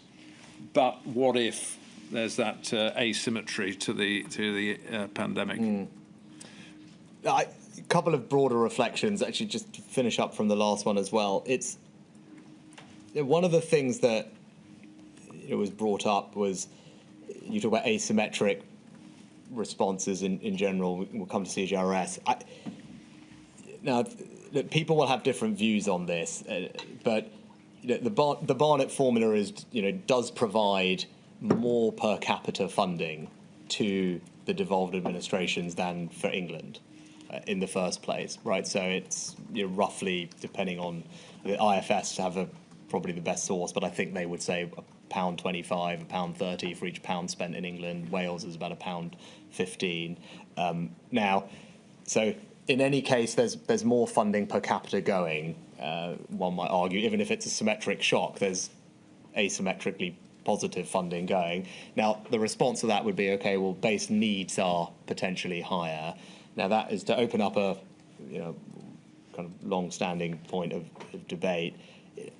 but what if there's that asymmetry to the pandemic? A couple of broader reflections, actually, just to finish up from the last one as well. It's one of the things that was brought up was you talk about asymmetric responses in general. We'll come to CJRS. Now, look, people will have different views on this, but the Barnett formula does provide more per capita funding to the devolved administrations than for England in the first place, right? So it's roughly, depending on the IFS have probably the best source, but I think they would say £1.25, £1.30 for each pound spent in England. Wales is about £1.15. Now, so in any case, there's more funding per capita going. One might argue, even if it's a symmetric shock, there's asymmetrically positive funding going. Now, the response to that would be, okay, well, base needs are potentially higher. Now, that is to open up a kind of long-standing point of debate.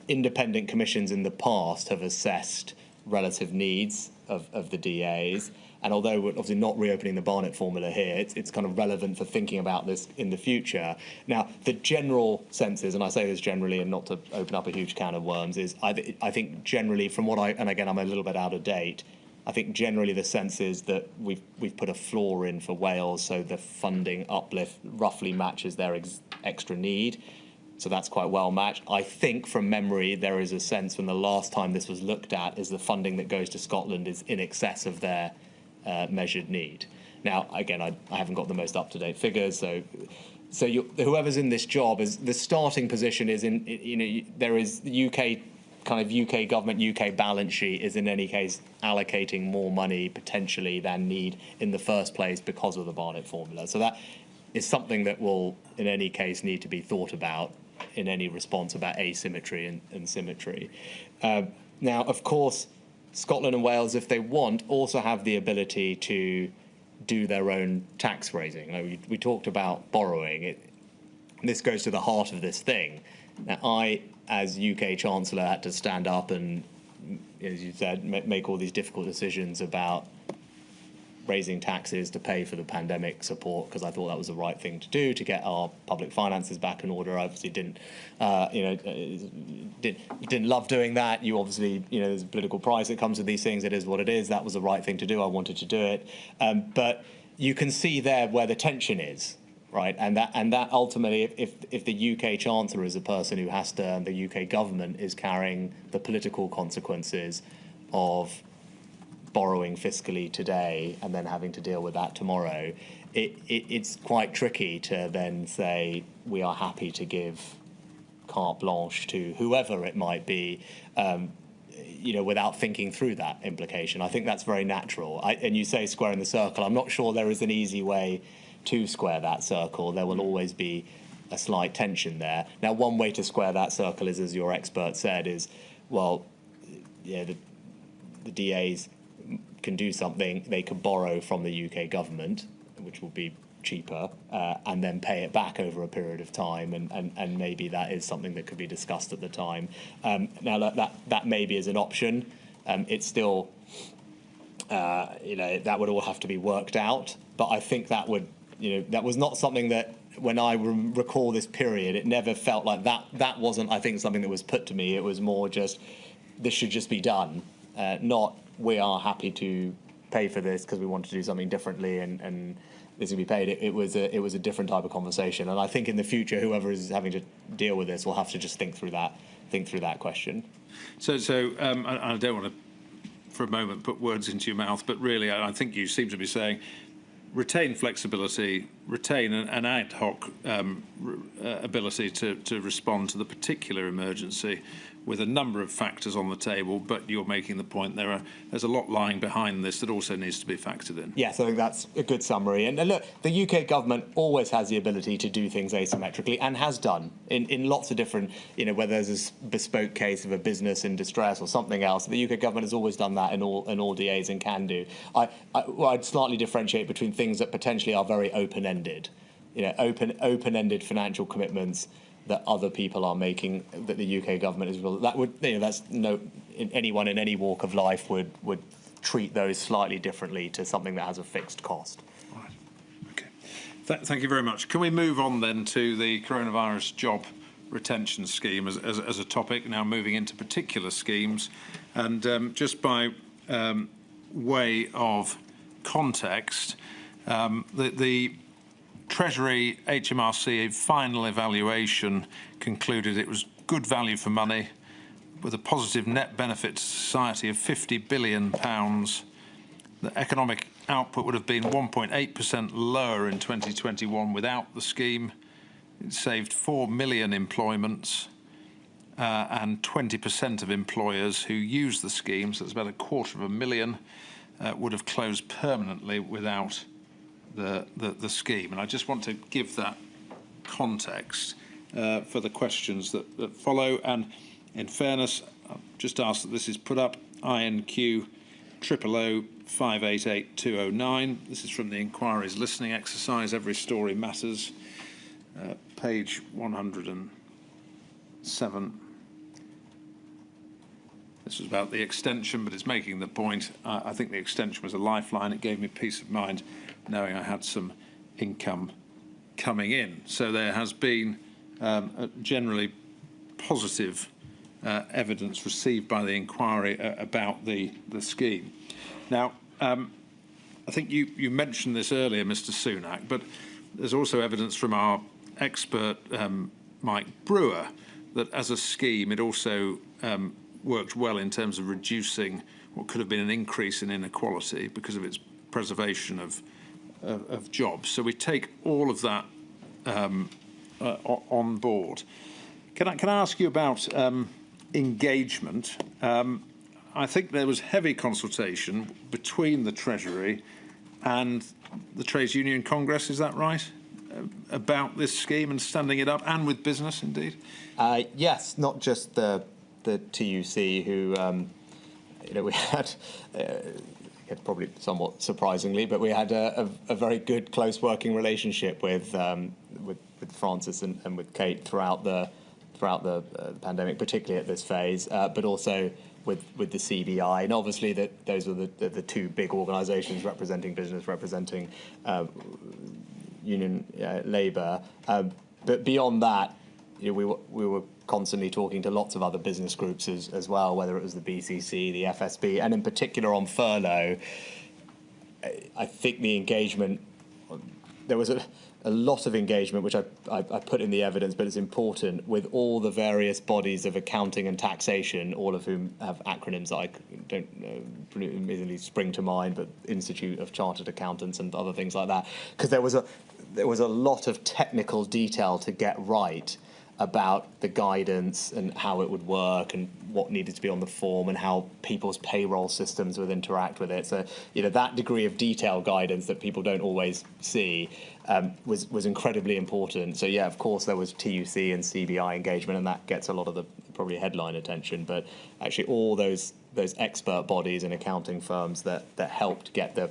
Independent commissions in the past have assessed relative needs of the DAs, and although we're obviously not reopening the Barnett formula here, it's kind of relevant for thinking about this in the future. Now, the general sense is, and I say this generally and not to open up a huge can of worms, is I think generally from what and again I'm a little bit out of date, I think generally the sense is that we've put a floor in for Wales, so the funding uplift roughly matches their extra need. So that's quite well matched. I think from memory there is a sense when the last time this was looked at is the funding that goes to Scotland is in excess of their measured need. Now, again, I haven't got the most up-to-date figures, so whoever's in this job is the starting position is there is the UK government, UK balance sheet is in any case allocating more money potentially than need in the first place because of the Barnett formula. So that is something that will in any case need to be thought about in any response about asymmetry and symmetry. Now, of course, Scotland and Wales, if they want, also have the ability to do their own tax raising. We talked about borrowing. This goes to the heart of this thing. Now, I, as UK Chancellor, had to stand up and, as you said, make all these difficult decisions about raising taxes to pay for the pandemic support because I thought that was the right thing to do to get our public finances back in order. I obviously didn't love doing that. You obviously, there's a political price that comes with these things. It is what it is. That was the right thing to do. I wanted to do it. But you can see there where the tension is, right? And that ultimately, if the UK Chancellor is a person who has to, and the UK government is carrying the political consequences of borrowing fiscally today and then having to deal with that tomorrow, it's quite tricky to then say we are happy to give carte blanche to whoever it might be, without thinking through that implication. I think that's very natural. And you say squaring the circle. I'm not sure there is an easy way to square that circle. There will always be a slight tension there. Now, one way to square that circle is, as your expert said, is, well, yeah, the DAs can do something. They could borrow from the UK government, which will be cheaper, and then pay it back over a period of time, and maybe that is something that could be discussed at the time. Now that maybe is an option. It's still, that would all have to be worked out. But I think that would, that was not something that, when I recall this period, it never felt like that. That wasn't, I think, something that was put to me. It was more just, this should just be done, not we are happy to pay for this because we want to do something differently and this will be paid. It was a different type of conversation, and I think in the future, whoever is having to deal with this will have to just think through that question. So I don't want to, for a moment, put words into your mouth, but really, I think you seem to be saying, retain flexibility, retain an ad hoc ability to respond to the particular emergency, with a number of factors on the table, but you're making the point there's a lot lying behind this that also needs to be factored in. Yes, I think that's a good summary. And look, the UK government always has the ability to do things asymmetrically, and has done in lots of different, whether there's a bespoke case of a business in distress or something else. The UK government has always done that in all DAs and can do. I'd slightly differentiate between things that potentially are very open-ended, open-ended financial commitments that other people are making, that the UK government is, that would, that's anyone in any walk of life would treat those slightly differently to something that has a fixed cost. Right. Okay. Thank you very much. Can we move on then to the coronavirus job retention scheme as a topic, now moving into particular schemes, and just by way of context, the Treasury HMRC final evaluation concluded it was good value for money, with a positive net benefit to society of £50 billion. The economic output would have been 1.8% lower in 2021 without the scheme. It saved 4 million employments, and 20% of employers who use the scheme, so it's about 250,000, would have closed permanently without the scheme. And I just want to give that context for the questions that follow. And in fairness, I'll just ask that this is put up, INQ 000 588 209. This is from the inquiry's listening exercise, Every Story Matters, page 107. This was about the extension, but it's making the point. I think the extension was a lifeline. It gave me peace of mind knowing I had some income coming in. So there has been generally positive evidence received by the inquiry about the scheme. Now, I think you mentioned this earlier, Mr. Sunak, but there's also evidence from our expert, Mike Brewer, that as a scheme, it also worked well in terms of reducing what could have been an increase in inequality because of its preservation of jobs. So we take all of that on board. Can I ask you about engagement? I think there was heavy consultation between the Treasury and the Trades Union Congress, is that right? About this scheme and standing it up, and with business indeed? Yes, not just the TUC who, we had, probably somewhat surprisingly, but we had a very good, close working relationship with Francis and with Kate throughout the pandemic, particularly at this phase, but also with the CBI, and obviously those were the two big organisations representing business, representing union labour. But beyond that, we were constantly talking to lots of other business groups as well, whether it was the BCC, the FSB, and in particular on furlough. I think the engagement, there was a lot of engagement, which I put in the evidence, but it's important, with all the various bodies of accounting and taxation, all of whom have acronyms that I don't immediately spring to mind, but Institute of Chartered Accountants and other things like that, because there was a lot of technical detail to get right about the guidance and how it would work and what needed to be on the form and how people's payroll systems would interact with it. So, that degree of detail guidance that people don't always see was incredibly important. So, yeah, of course, there was TUC and CBI engagement, and that gets a lot of the probably headline attention. But actually, all those expert bodies and accounting firms that helped get the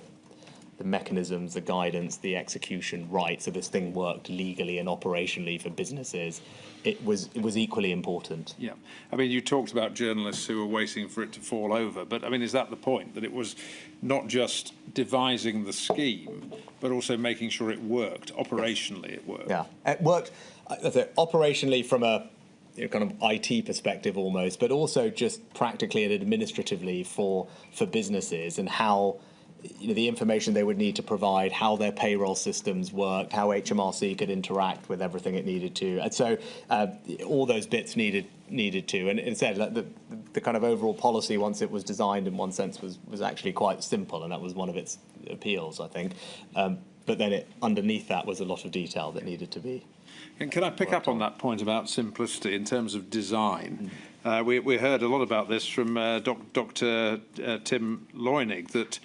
mechanisms, the guidance, the execution right, so this thing worked legally and operationally for businesses, it was equally important. Yeah. I mean, you talked about journalists who were waiting for it to fall over, but I mean, is that the point, that it was not just devising the scheme, but also making sure it worked, operationally it worked? Yeah, it worked operationally from a kind of IT perspective almost, but also just practically and administratively for businesses, and how the information they would need to provide, how their payroll systems worked, how HMRC could interact with everything it needed to, and so all those bits needed to. And instead, the kind of overall policy, once it was designed, in one sense, was actually quite simple, and that was one of its appeals, I think. But then underneath that was a lot of detail that needed to be. And can I pick up on that point about simplicity in terms of design? We heard a lot about this from Dr. Tim Loynig, that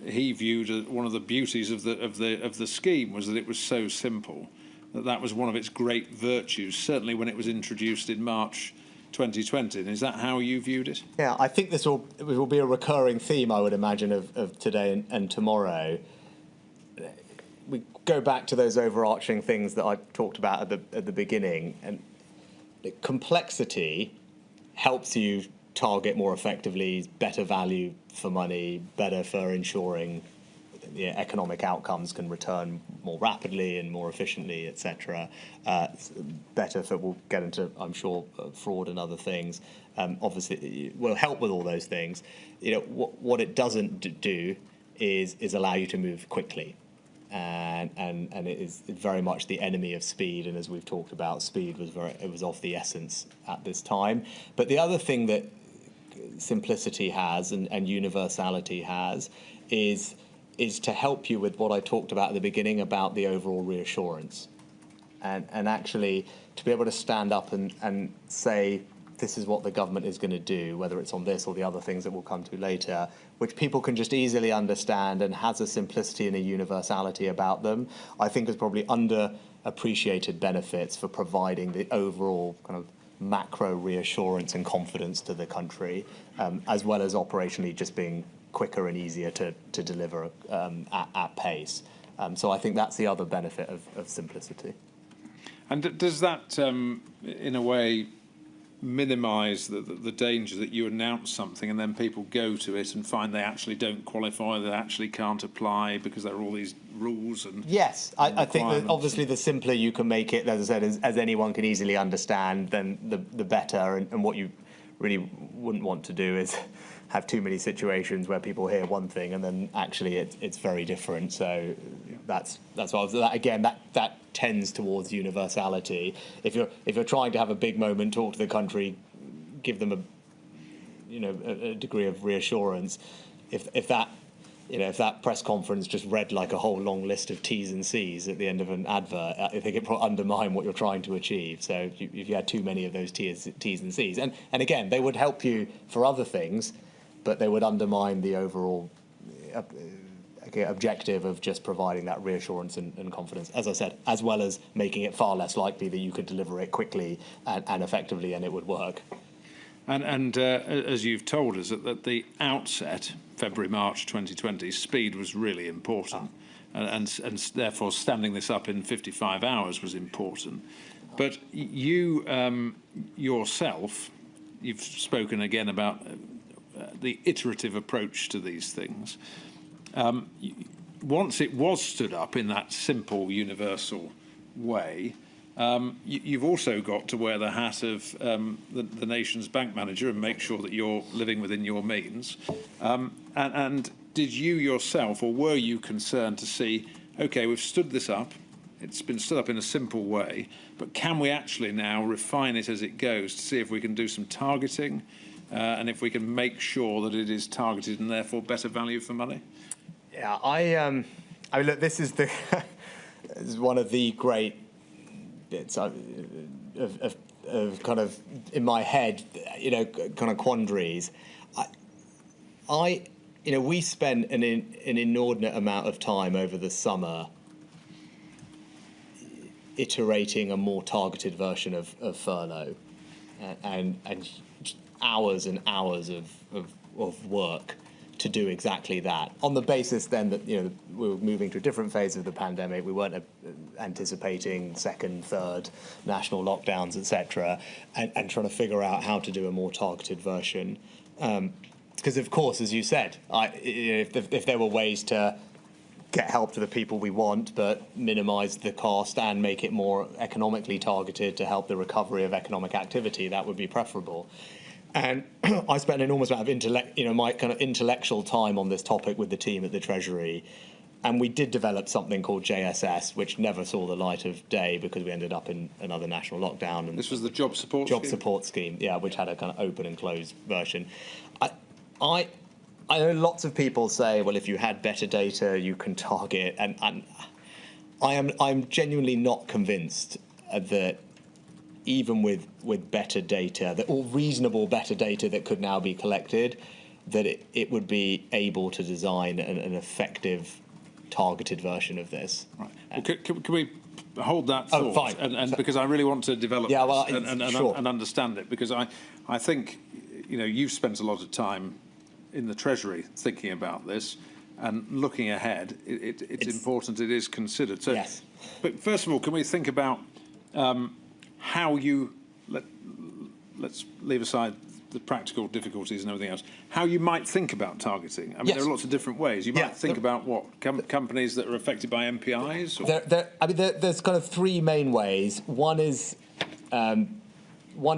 he viewed one of the beauties of the scheme was that it was so simple, that was one of its great virtues, certainly when it was introduced in March 2020. And is that how you viewed it? Yeah, I think it will be a recurring theme, I would imagine, of today and tomorrow. We go back to those overarching things that I talked about at the beginning, and complexity helps you target more effectively, better value for money, better for ensuring economic outcomes can return more rapidly and more efficiently, etc. Better for, we'll get into, I'm sure, fraud and other things. Obviously, it will help with all those things. What it doesn't do is allow you to move quickly. And it is very much the enemy of speed, and as we've talked about, speed was of the essence at this time. But the other thing that simplicity has and universality has is to help you with what I talked about at the beginning about the overall reassurance, and actually to be able to stand up and say, this is what the government is going to do, whether it's on this or the other things that we'll come to later, which people can just easily understand and has a simplicity and a universality about them, I think is probably underappreciated benefits for providing the overall kind of macro reassurance and confidence to the country, as well as operationally just being quicker and easier to deliver at pace. So I think that's the other benefit of simplicity. And does that, in a way, minimise the danger that you announce something and then people go to it and find they actually don't qualify, they actually can't apply because there are all these rules and yes, I think that obviously the simpler you can make it, as I said, as anyone can easily understand, then the better. And what you really wouldn't want to do is have too many situations where people hear one thing and then actually it's very different. So that's that tends towards universality. If you're trying to have a big moment, talk to the country, give them a degree of reassurance. If that press conference just read like a whole long list of T's and C's at the end of an advert, I think it probably undermine what you're trying to achieve. So if you had too many of those T's and C's, and again, they would help you for other things, but they would undermine the overall objective of just providing that reassurance and confidence, as I said, as well as making it far less likely that you could deliver it quickly and effectively and it would work. And as you've told us at the outset, February, March 2020, speed was really important. And therefore standing this up in 55 hours was important. But you yourself, you've spoken again about the iterative approach to these things. Once it was stood up in that simple, universal way, you've also got to wear the hat of the nation's bank manager and make sure that you're living within your means. And did you yourself, or were you concerned to see, OK, we've stood this up, it's been stood up in a simple way, but can we actually now refine it as it goes to see if we can do some targeting and if we can make sure that it is targeted and therefore better value for money? Yeah, I mean, look, this is this is one of the great bits of kind of in my head, kind of quandaries. We spent an inordinate amount of time over the summer iterating a more targeted version of furlough, and hours and hours of work to do exactly that, on the basis then that we were moving to a different phase of the pandemic. We weren't anticipating second, third national lockdowns, etc., and trying to figure out how to do a more targeted version. Because of course, as you said, if there were ways to get help to the people we want, but minimise the cost and make it more economically targeted to help the recovery of economic activity, that would be preferable. And I spent an enormous amount of my kind of intellectual time on this topic with the team at the Treasury, and we did develop something called JSS, which never saw the light of day because we ended up in another national lockdown. And this was the job support scheme, yeah, which had a kind of open and closed version. I know lots of people say, well, if you had better data, you can target, and I'm genuinely not convinced that even with better data, or reasonable better data that could now be collected, that it would be able to design an effective targeted version of this. Right. Well, can we hold that thought? Oh, fine. And because I really want to develop this sure. and understand it, because I think you've spent a lot of time in the Treasury thinking about this and looking ahead. It's important it is considered. So, yes. But first of all, can we think about how you let's leave aside the practical difficulties and everything else, how you might think about targeting? I mean, yes. There are lots of different ways. You might think about what companies that are affected by MPIs. Or? There's kind of three main ways. One is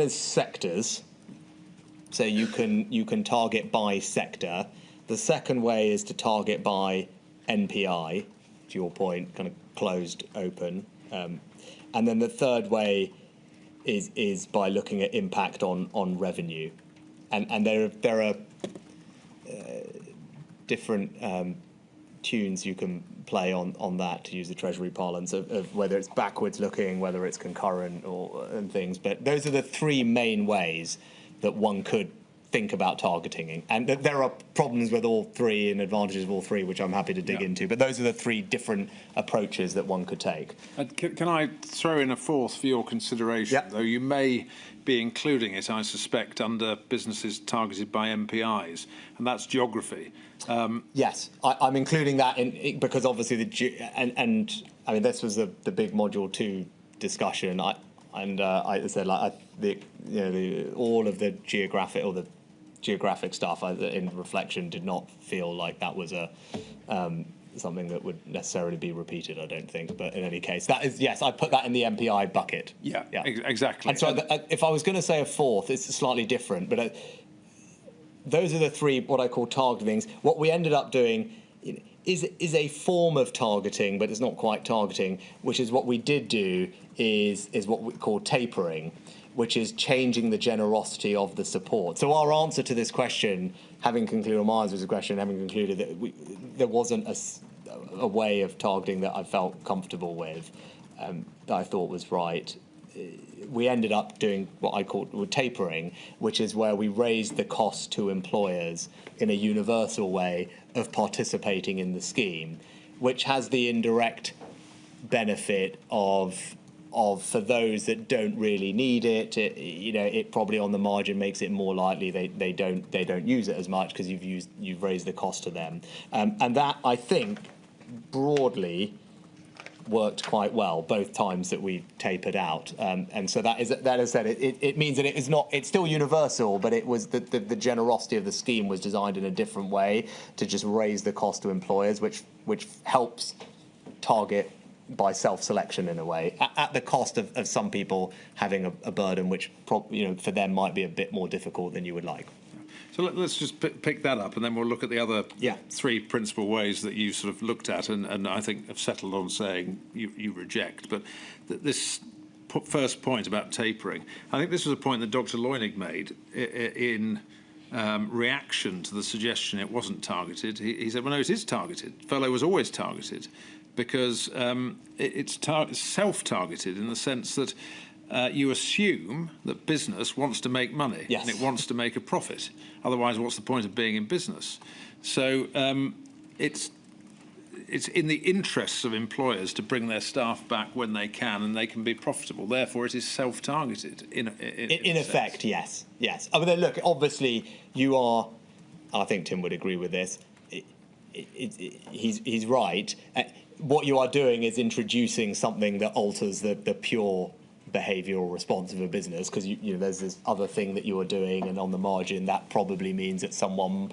sectors. So you can target by sector. The second way is to target by NPI, to your point, kind of closed, open. And then the third way is by looking at impact on revenue. And there are different tunes you can play on that, to use the Treasury parlance, of whether it's backwards looking, whether it's concurrent and things. But those are the three main ways that one could think about targeting. And there are problems with all three and advantages of all three, which I'm happy to dig into. But those are the three different approaches that one could take. Can I throw in a fourth for your consideration? Yep. Though you may be including it, I suspect, under businesses targeted by MPIs, and that's geography. Yes, I'm including that in because obviously and I mean, this was the big module 2 discussion. I said, like, all of the geographic stuff in reflection did not feel like that was something that would necessarily be repeated, I don't think. But in any case, that is, yes, I put that in the MPI bucket. Yeah. Exactly. And so if I was going to say a fourth, it's slightly different. But those are the three, what I call targetings. What we ended up doing is a form of targeting, but it's not quite targeting, which is what we did do is what we call tapering, which is changing the generosity of the support. So our answer to this question, having concluded, or my answer to the question, having concluded that there wasn't a way of targeting that I felt comfortable with, that I thought was right, we ended up doing what I called tapering, which is where we raised the cost to employers in a universal way of participating in the scheme, which has the indirect benefit of for those that don't really need it, it probably on the margin makes it more likely they don't use it as much because you've raised the cost to them, and that, I think, broadly worked quite well both times that we tapered out, and so that is said, it means that it's still universal, but it was the generosity of the scheme was designed in a different way to just raise the cost to employers, which helps target by self-selection in a way, at the cost of some people having a burden which for them might be a bit more difficult than you would like. So let's just pick that up, and then we'll look at the other three principal ways that you sort of looked at, and I think have settled on saying you reject. But this first point about tapering, I think this was a point that Dr. Leunig made in reaction to the suggestion it wasn't targeted. He said, well, no, it is targeted. Furlough was always targeted because it's self-targeted in the sense that you assume that business wants to make money Yes. and it wants to make a profit. Otherwise, what's the point of being in business? So it's in the interests of employers to bring their staff back when they can and they can be profitable. Therefore, it is self-targeted. In effect, yes. I mean, look, obviously, you are. I think Tim would agree with this. He's right. What you are doing is introducing something that alters the pure behavioural response of a business, because you know there's this other thing that you are doing, and on the margin that probably means that someone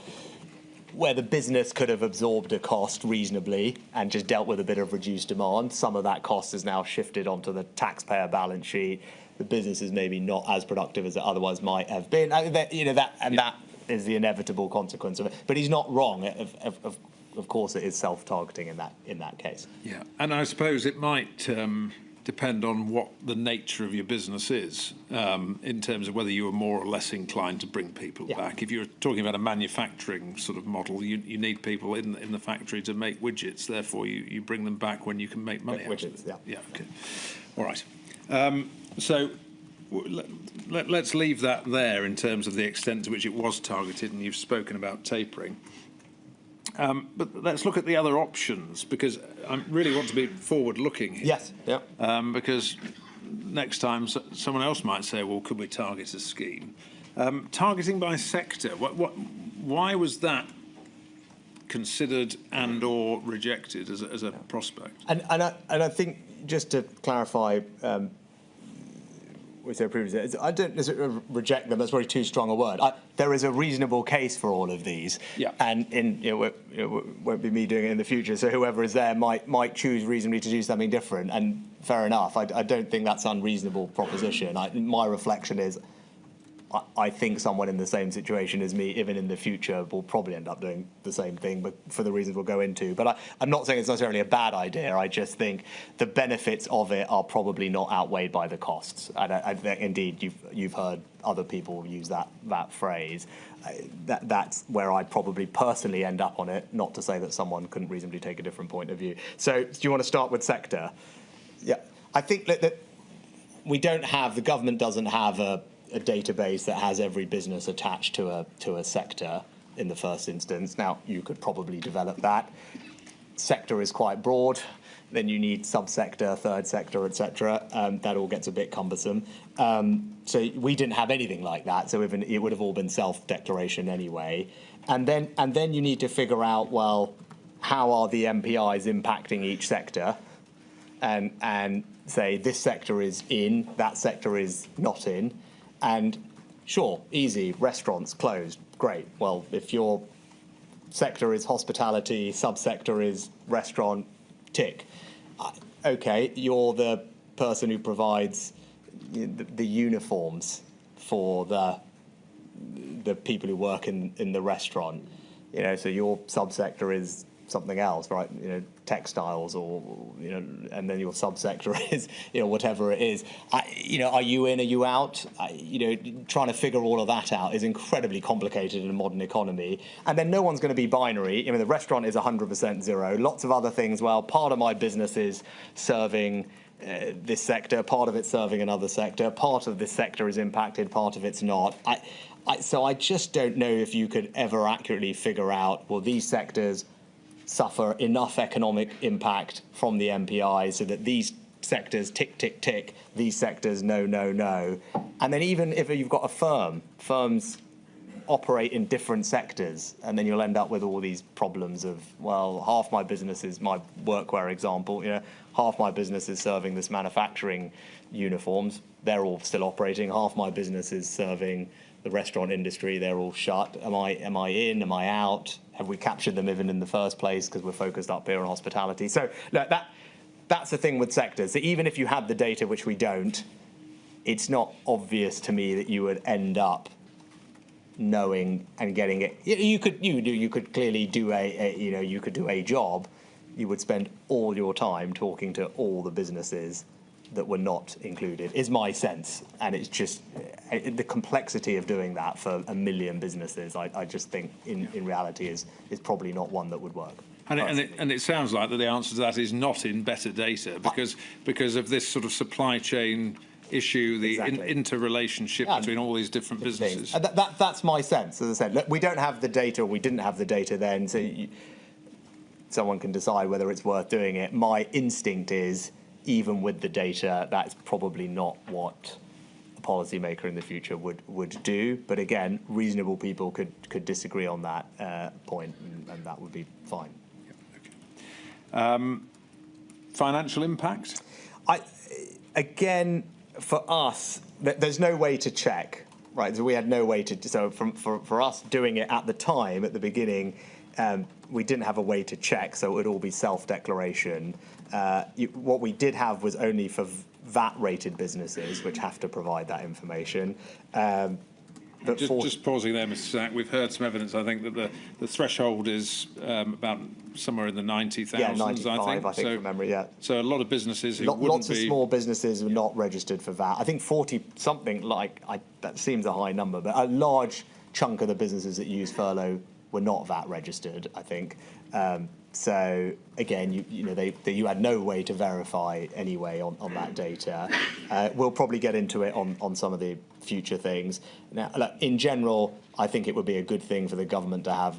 where the business could have absorbed a cost reasonably and just dealt with a bit of reduced demand, some of that cost is now shifted onto the taxpayer balance sheet. The business is maybe not as productive as it otherwise might have been. That is the inevitable consequence of it. But he's not wrong. Of course, it is self-targeting in that case. Yeah, and I suppose it might depend on what the nature of your business is, in terms of whether you are more or less inclined to bring people back. If you're talking about a manufacturing sort of model, you need people in the factory to make widgets. Therefore, you bring them back when you can make money out of it. Yeah. Okay. All right. So let's leave that there in terms of the extent to which it was targeted, and you've spoken about tapering. But let's look at the other options, because I really want to be forward-looking here. Yes. Yeah. Because next time someone else might say, "Well, could we target a scheme?" Targeting by sector. Why was that considered and/or rejected as a prospect? And I think, just to clarify, we said previously, I don't necessarily reject them. That's probably too strong a word. There is a reasonable case for all of these, and it won't be me doing it in the future. So whoever is there might choose reasonably to do something different, and fair enough. I don't think that's an unreasonable proposition. My reflection is, I think someone in the same situation as me, even in the future, will probably end up doing the same thing, but for the reasons we'll go into. But I'm not saying it's necessarily a bad idea. I just think the benefits of it are probably not outweighed by the costs. And indeed, you've heard other people use that phrase. That's where I'd probably personally end up on it. Not to say that someone couldn't reasonably take a different point of view. So, do you want to start with sector? Yeah, I think that the government doesn't have a database that has every business attached to a sector in the first instance. Now, you could probably develop that. Sector is quite broad. Then you need subsector, third sector, etc. That all gets a bit cumbersome. So we didn't have anything like that. So even it would have all been self-declaration anyway. And then you need to figure out, well, how are the MPIs impacting each sector? And say this sector is in, that sector is not in. And sure, easy, restaurants closed, great. Well, if your sector is hospitality, subsector is restaurant, tick. Okay, you're the person who provides the uniforms for the people who work in the restaurant. You know, so your subsector is something else, right? You know, textiles, or and then your subsector is whatever it is. Are you in? Are you out? Trying to figure all of that out is incredibly complicated in a modern economy. And then no one's going to be binary. I mean, the restaurant is 100% zero. Lots of other things. Well, part of my business is serving this sector. Part of it's serving another sector. Part of this sector is impacted. Part of it's not. So I just don't know if you could ever accurately figure out, well, these sectors suffer enough economic impact from the MPI so that these sectors tick, tick, tick, these sectors no, no, no. And then even if you've got a firms operate in different sectors, and then you'll end up with all these problems of, well, half my business is my workwear example, half my business is serving this manufacturing uniforms, they're all still operating, half my business is serving the restaurant industry, they're all shut. Am I in? Am I out? Have we captured them even in the first place because we're focused up here on hospitality? So look, that's the thing with sectors. So even if you have the data, which we don't, it's not obvious to me that you would end up knowing and getting it. You could clearly do you could do a job. You would spend all your time talking to all the businesses that were not included, is my sense. And it's just the complexity of doing that for a million businesses, I just think in reality is probably not one that would work. And it sounds like that the answer to that is not in better data, because of this sort of supply chain issue, the Exactly. interrelationship between all these different businesses. That's my sense. As I said, look, we don't have the data, or we didn't have the data then, so someone can decide whether it's worth doing it. My instinct is, even with the data, that's probably not what a policymaker in the future would do. But again, reasonable people could disagree on that point, and that would be fine. Yeah, okay. Financial impact? Again, for us, there's no way to check, right? So we had no way to. So for us doing it at the time, at the beginning, we didn't have a way to check, so it would all be self-declaration. What we did have was only for VAT-rated businesses, which have to provide that information. But just pausing there, Mr. Sunak, we've heard some evidence, I think, that the threshold is about somewhere in the 90,000s, yeah, 95, I think, so, from memory, yeah. So a lot of businesses who lots of small businesses were not registered for VAT. I think 40-something, that seems a high number, but a large chunk of the businesses that use furlough were not VAT registered, I think. So again, you had no way to verify anyway on that data. We'll probably get into it on some of the future things. Now, look, in general, I think it would be a good thing for the government to have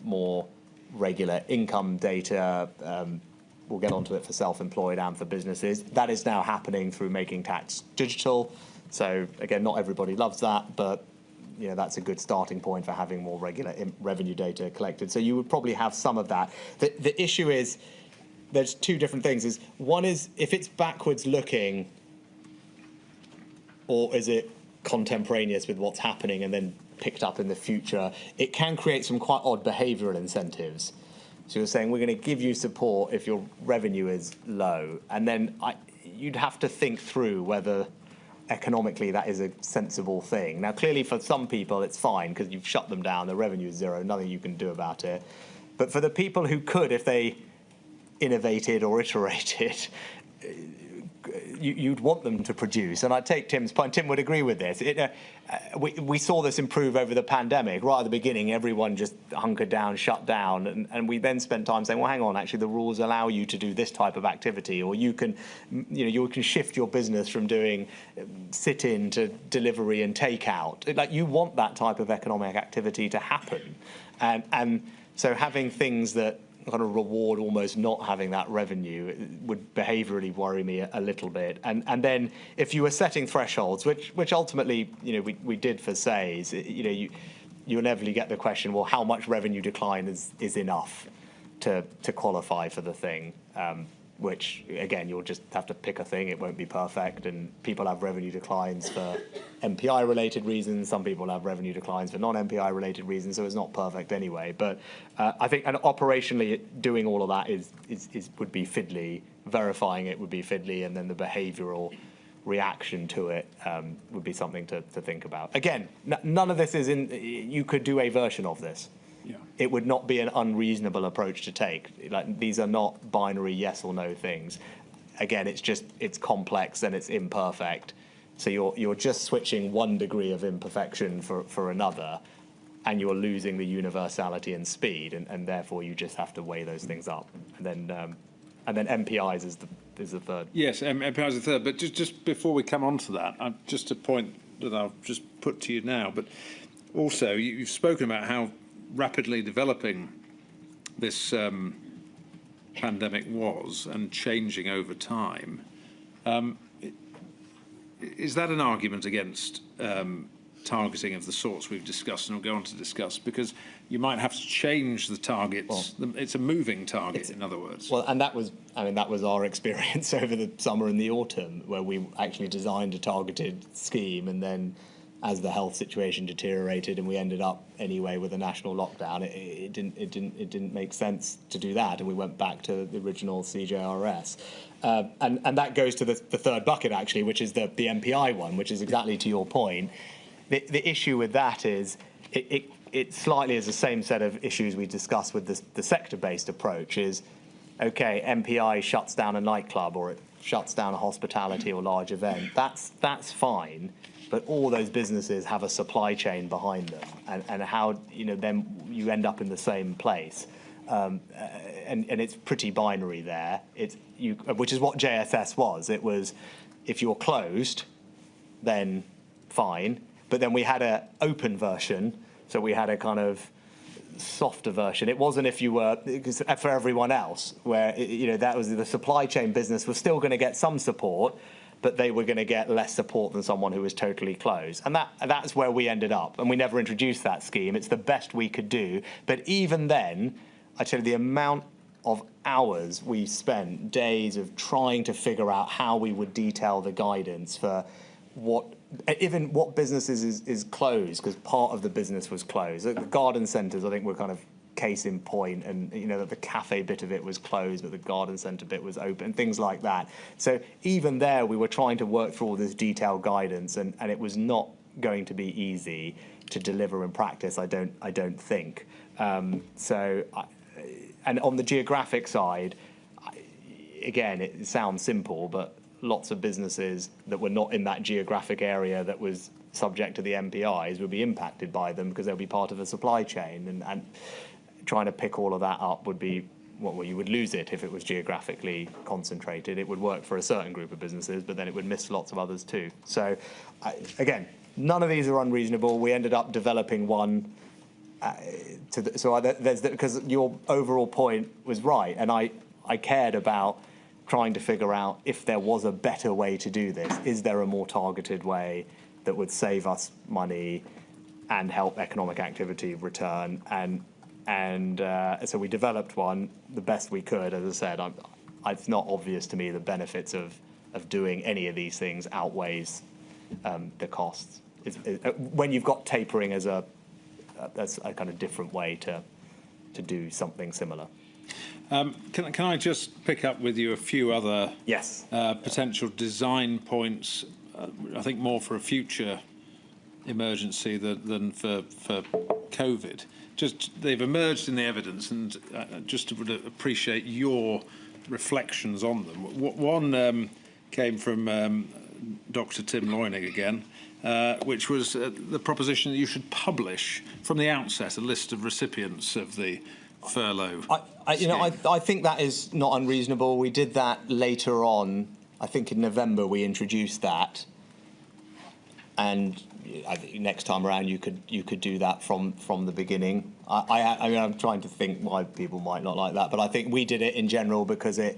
more regular income data. We'll get onto it for self-employed and for businesses. That is now happening through making tax digital. So again, not everybody loves that, but that's a good starting point for having more regular revenue data collected. So you would probably have some of that. The issue is, there's two different things. One is, if it's backwards looking, or is it contemporaneous with what's happening and then picked up in the future, it can create some quite odd behavioural incentives. So you're saying, we're going to give you support if your revenue is low. And then you'd have to think through whether economically that is a sensible thing. Now, clearly for some people it's fine because you've shut them down, the revenue is zero, nothing you can do about it. But for the people who could, if they innovated or iterated, you'd want them to produce. And I take Tim's point. Tim would agree with this. We saw this improve over the pandemic. Right at the beginning, everyone just hunkered down, shut down, and we then spent time saying, well, hang on, actually the rules allow you to do this type of activity, or you can shift your business from doing sit-in to delivery and takeout. Like, you want that type of economic activity to happen, and so having things that kind of reward almost not having that revenue would behaviourally worry me a little bit. And then if you were setting thresholds, which ultimately we did for SAYS, you inevitably get the question, well, how much revenue decline is enough to qualify for the thing? Which, again, you'll just have to pick a thing. It won't be perfect. And people have revenue declines for MPI-related reasons. Some people have revenue declines for non-MPI-related reasons. So it's not perfect anyway. But I think, and operationally, doing all of that would be fiddly. Verifying it would be fiddly. And then the behavioural reaction to it would be something to think about. Again, none of this is in. You could do a version of this. Yeah. It would not be an unreasonable approach to take. Like, these are not binary yes or no things. Again, it's complex and it's imperfect. So you're just switching one degree of imperfection for another, and you're losing the universality and speed, and therefore you just have to weigh those things up. And then MPIs is the third. Yes, MPIs is the third. But just before we come on to that, just a point that I'll just put to you now. But also, you've spoken about how rapidly developing this pandemic was and changing over time. Is that an argument against targeting of the sorts we've discussed and we'll go on to discuss? Because you might have to change the targets. Well, it's a moving target, in other words. Well, and that was our experience over the summer and the autumn, where we actually designed a targeted scheme, and then as the health situation deteriorated and we ended up anyway with a national lockdown, it didn't make sense to do that, and we went back to the original CJRS. And that goes to the third bucket, actually, which is the MPI one, which is exactly to your point. The issue with that is it slightly is the same set of issues we discussed with the sector-based approach. Is, okay, MPI shuts down a nightclub, or it shuts down a hospitality or large event. That's fine. But all those businesses have a supply chain behind them, and how then you end up in the same place, and it's pretty binary there. Which is what JSS was. It was, if you're closed, then fine. But then we had an open version, so we had a kind of softer version. It wasn't if you were, because for everyone else, where that was the supply chain business was still going to get some support, but they were going to get less support than someone who was totally closed. And that's where we ended up. And we never introduced that scheme. It's the best we could do. But even then, I tell you, the amount of hours we spent, days of trying to figure out how we would detail the guidance for what businesses is closed, because part of the business was closed. The garden centres, I think, were kind of case in point, and that the cafe bit of it was closed, but the garden centre bit was open, things like that. So even there, we were trying to work through all this detailed guidance, and it was not going to be easy to deliver in practice. I don't think. And on the geographic side, again, it sounds simple, but lots of businesses that were not in that geographic area that was subject to the MPIs would be impacted by them because they'll be part of a supply chain, and trying to pick all of that up would be, well, you would lose it if it was geographically concentrated. It would work for a certain group of businesses, but then it would miss lots of others too. So, again, none of these are unreasonable. We ended up developing one. Because your overall point was right, and I cared about trying to figure out if there was a better way to do this. Is there a more targeted way that would save us money and help economic activity return? And so we developed one the best we could. As I said, it's not obvious to me the benefits of doing any of these things outweighs the costs. When you've got tapering as that's a kind of different way to do something similar. Can I just pick up with you a few other potential design points? I think more for a future emergency than for COVID. Just they've emerged in the evidence, and just would appreciate your reflections on them. One came from Dr. Tim Loynig again, which was the proposition that you should publish from the outset a list of recipients of the furlough. I think that is not unreasonable. We did that later on. I think in November we introduced that, and I think next time around you could do that from the beginning. I mean, I'm trying to think why people might not like that, but I think we did it in general because at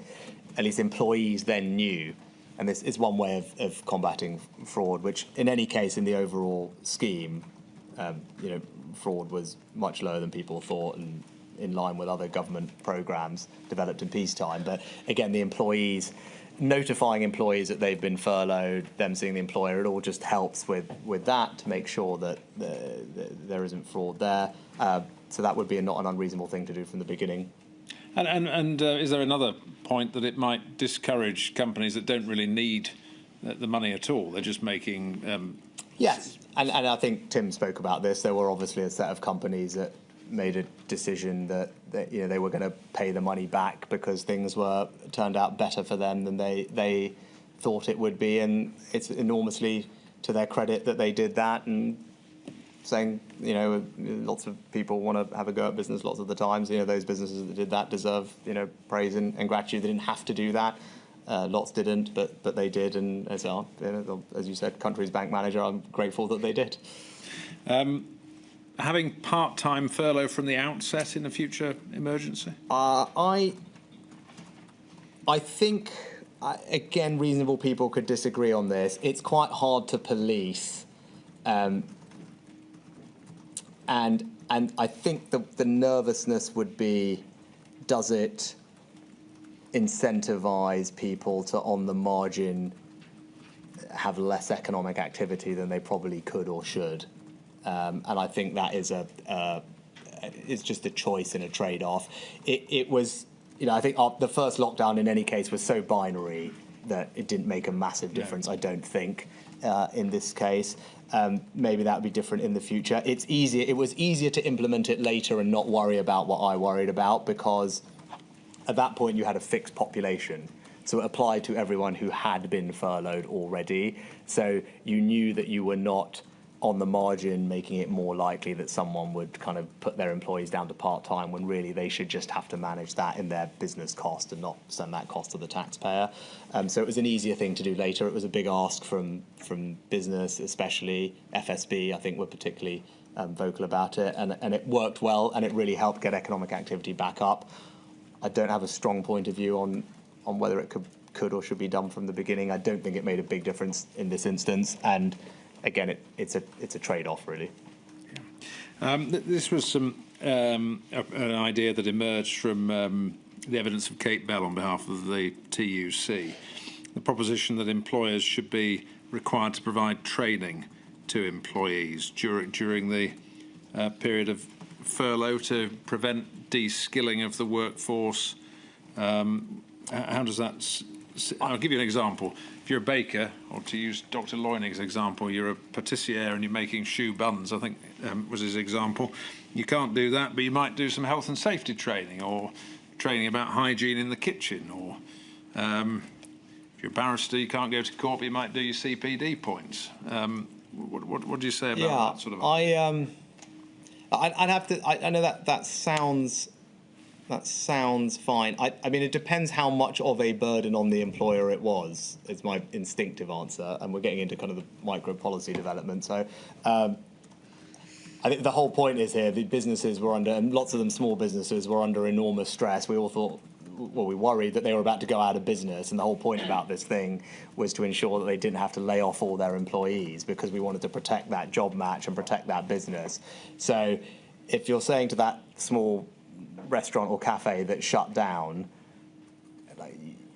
least employees then knew, and this is one way of combating fraud. Which, in any case, in the overall scheme, fraud was much lower than people thought, and in line with other government programmes developed in peacetime. But again, the employees. Notifying employees that they've been furloughed, them seeing the employer, it all just helps with that to make sure that there isn't fraud there. So that would be not an unreasonable thing to do from the beginning. And is there another point that it might discourage companies that don't really need the money at all? They're just making... Yes, and I think Tim spoke about this. There were obviously a set of companies that made a decision that they were going to pay the money back because things turned out better for them than they thought it would be, and it's enormously to their credit that they did that. And saying lots of people want to have a go at business lots of the times. Those businesses that did that deserve praise and gratitude. They didn't have to do that. Lots didn't, but they did, and as you said, country's bank manager, I'm grateful that they did. Having part-time furlough from the outset in a future emergency? I think, again, reasonable people could disagree on this. It's quite hard to police, and I think the nervousness would be, does it incentivise people to, on the margin, have less economic activity than they probably could or should? And I think that is it's just a choice and a trade-off. It was, I think the first lockdown in any case was so binary that it didn't make a massive difference. I don't think in this case. Maybe that would be different in the future. It was easier to implement it later and not worry about what I worried about, because at that point you had a fixed population. So it applied to everyone who had been furloughed already. So you knew that you were not on the margin, making it more likely that someone would kind of put their employees down to part-time when really they should just have to manage that in their business cost and not send that cost to the taxpayer. So it was an easier thing to do later. It was a big ask from business, especially FSB, I think, were particularly vocal about it, and it worked well, and it really helped get economic activity back up. I don't have a strong point of view on whether it could or should be done from the beginning. I don't think it made a big difference in this instance, and again, it's a trade-off, really. This was an idea that emerged from the evidence of Kate Bell on behalf of the TUC, the proposition that employers should be required to provide training to employees during the period of furlough to prevent de-skilling of the workforce. How does that... I'll give you an example. If you're a baker, or to use Dr. Loynig's example, you're a patissier and you're making shoe buns, I think was his example. You can't do that, but you might do some health and safety training, or training about hygiene in the kitchen, or if you're a barrister, you can't go to court, but you might do your CPD points. What do you say about that sort of... I'd have to... I know that sounds fine. I mean, it depends how much of a burden on the employer it was, is my instinctive answer, and we're getting into kind of the micro policy development. So I think the whole point is here, the businesses were under, and lots of them small businesses, were under enormous stress. We all thought, well, we worried that they were about to go out of business, and the whole point about this thing was to ensure that they didn't have to lay off all their employees, because we wanted to protect that job match and protect that business. So if you're saying to that small restaurant or cafe that shut down,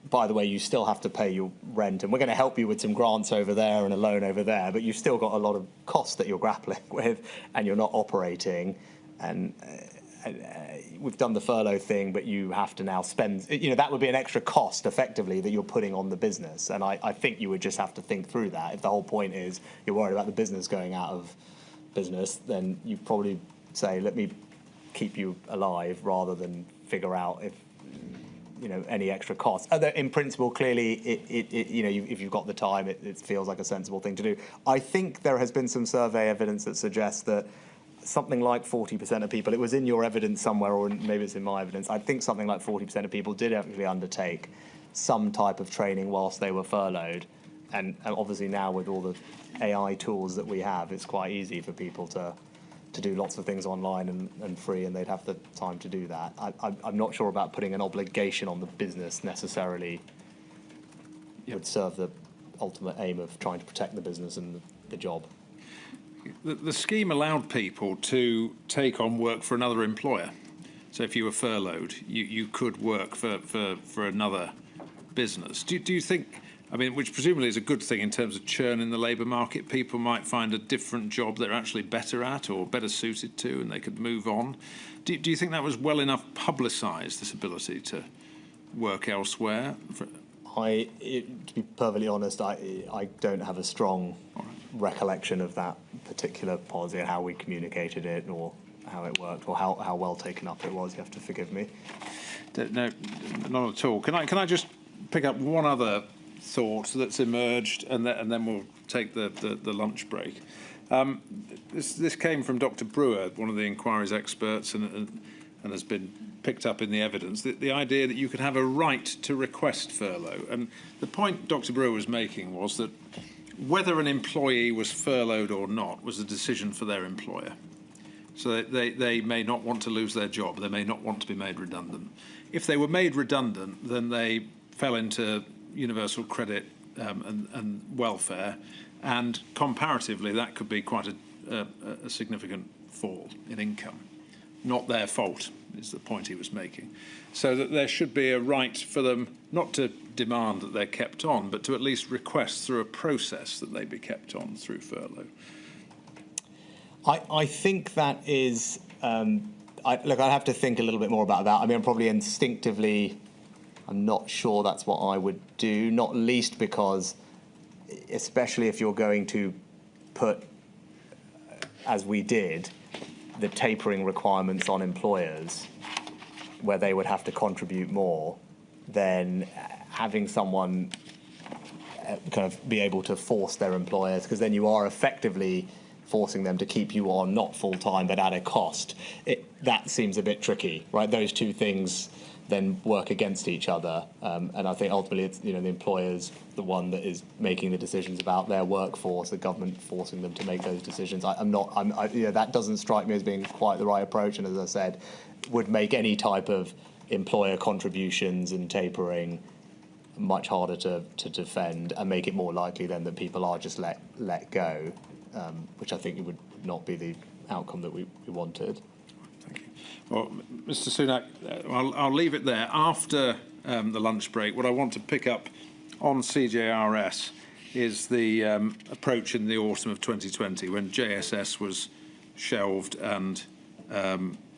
by the way, you still have to pay your rent, and we're going to help you with some grants over there and a loan over there, but you've still got a lot of costs that you're grappling with, and you're not operating, and we've done the furlough thing, but you have to now spend, that would be an extra cost effectively that you're putting on the business, and I think you would just have to think through that. If the whole point is you're worried about the business going out of business, then you probably say, let me keep you alive, rather than figure out if any extra costs. In principle, clearly, if you've got the time, it feels like a sensible thing to do. I think there has been some survey evidence that suggests that something like 40% of people, it was in your evidence somewhere, or maybe it's in my evidence, I think something like 40% of people did actually undertake some type of training whilst they were furloughed. And obviously now, with all the AI tools that we have, it's quite easy for people to do lots of things online and free, and they'd have the time to do that. I'm not sure about putting an obligation on the business necessarily would serve the ultimate aim of trying to protect the business and the job. The scheme allowed people to take on work for another employer. So if you were furloughed, you could work for another business. Do you think... I mean, which presumably is a good thing in terms of churn in the labour market. People might find a different job they're actually better at or better suited to, and they could move on. Do you think that was well enough publicised, this ability to work elsewhere? To be perfectly honest, I don't have a strong recollection of that particular policy and how we communicated it, or how it worked, or how well taken up it was. You have to forgive me. No, not at all. Can I just pick up one other thought that's emerged, and then we'll take the lunch break. This came from Dr. Brewer, one of the inquiry's experts, and has been picked up in the evidence. The idea that you could have a right to request furlough, and the point Dr. Brewer was making was that whether an employee was furloughed or not was a decision for their employer. So they may not want to lose their job, they may not want to be made redundant. If they were made redundant, then they fell into universal credit and welfare, and comparatively that could be quite a significant fall in income. Not their fault, is the point he was making. So that there should be a right for them not to demand that they're kept on, but to at least request through a process that they be kept on through furlough. I think that is... look, I'd have to think a little bit more about that. I mean, probably instinctively, I'm not sure that's what I would do, not least because, especially if you're going to put, as we did, the tapering requirements on employers, where they would have to contribute more, then having someone kind of be able to force their employers, because then you are effectively forcing them to keep you on, not full-time, but at a cost. That seems a bit tricky, right? Those two things then work against each other. And I think ultimately it's, the employer's the one that is making the decisions about their workforce, the government forcing them to make those decisions. That doesn't strike me as being quite the right approach. And as I said, would make any type of employer contributions and tapering much harder to defend, and make it more likely then that people are just let go, which I think would not be the outcome that we wanted. Thank you. Well, Mr. Sunak, I'll leave it there. After the lunch break, what I want to pick up on CJRS is the approach in the autumn of 2020 when JSS was shelved and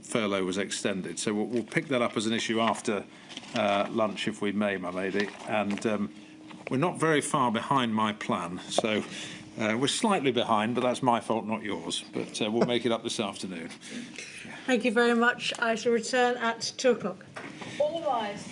furlough was extended. So we'll pick that up as an issue after lunch, if we may, my lady. And we're not very far behind my plan, so we're slightly behind, but that's my fault, not yours. But we'll make it up this afternoon. Thank you very much. I shall return at 2 o'clock. All rise.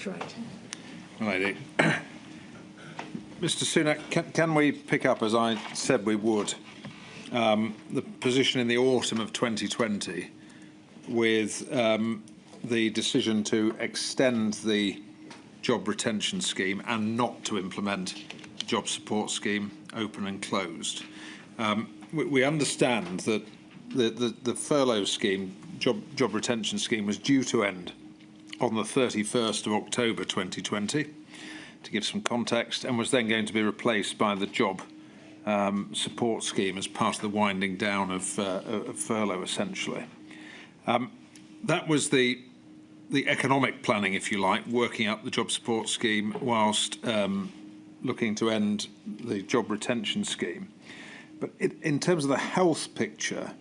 Mr. Wright. Lady. Mr. Sunak, can we pick up, as I said we would, the position in the autumn of 2020 with the decision to extend the job retention scheme and not to implement the job support scheme open and closed? We understand that the furlough scheme, job retention scheme, was due to end on the 31st of October 2020, to give some context, and was then going to be replaced by the job support scheme as part of the winding down of furlough, essentially. That was the economic planning, if you like, working up the job support scheme whilst looking to end the job retention scheme. But in terms of the health picture,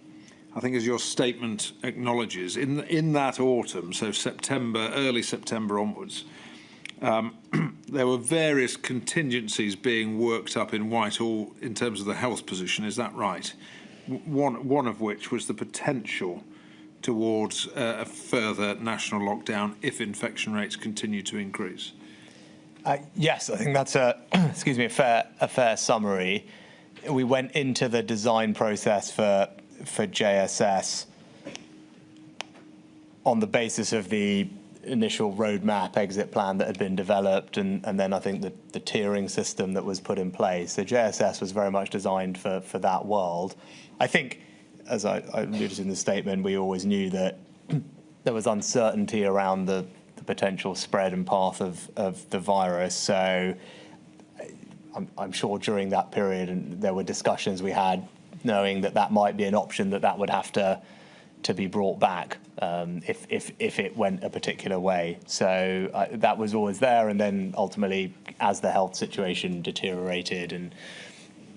I think, as your statement acknowledges, in that autumn, so early September onwards, there were various contingencies being worked up in Whitehall in terms of the health position. Is that right? One of which was the potential towards a further national lockdown if infection rates continue to increase. Yes, I think that's a fair summary. We went into the design process for JSS on the basis of the initial roadmap exit plan that had been developed, and then I think the tiering system that was put in place. So JSS was very much designed for that world. I think, as I alluded to in the statement, we always knew that there was uncertainty around the potential spread and path of the virus. So I'm sure during that period, and there were discussions we had, knowing that might be an option that would have to be brought back if it went a particular way. So that was always there, and then ultimately, as the health situation deteriorated and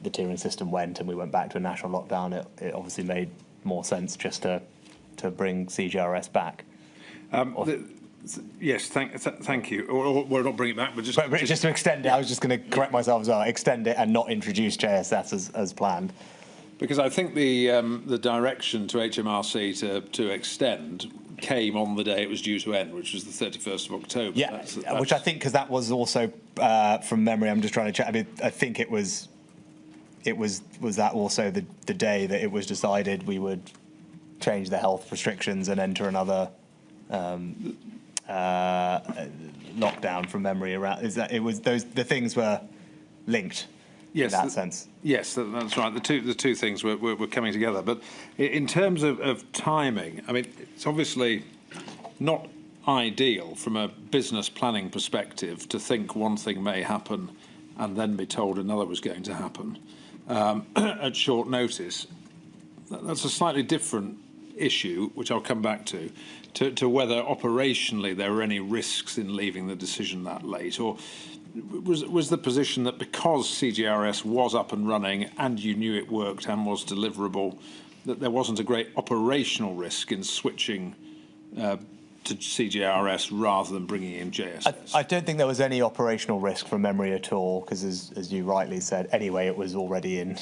the tiering system went, and we went back to a national lockdown, it obviously made more sense just to bring CGRS back. Yes, thank you. Or we'll not bring it back, but just to extend it. I was just going to correct myself as well. Extend it and not introduce JSS as planned. Because I think the direction to HMRC to extend came on the day it was due to end, which was the 31st of October. Yeah, that's which I think, because that was also from memory. I'm just trying to check. I mean, I think it was that also the day that it was decided we would change the health restrictions and enter another lockdown, from memory. Around is that it was the things were linked. Yes, in that sense. Yes, that's right. The two things were coming together. But in terms of timing, I mean, it's obviously not ideal from a business planning perspective to think one thing may happen and then be told another was going to happen at short notice. That's a slightly different issue, which I'll come back to whether operationally there were any risks in leaving the decision that late, or was the position that because CGRS was up and running and you knew it worked and was deliverable, that there wasn't a great operational risk in switching to CGRS rather than bringing in JSS? I don't think there was any operational risk from memory at all, because as you rightly said, anyway, it was already in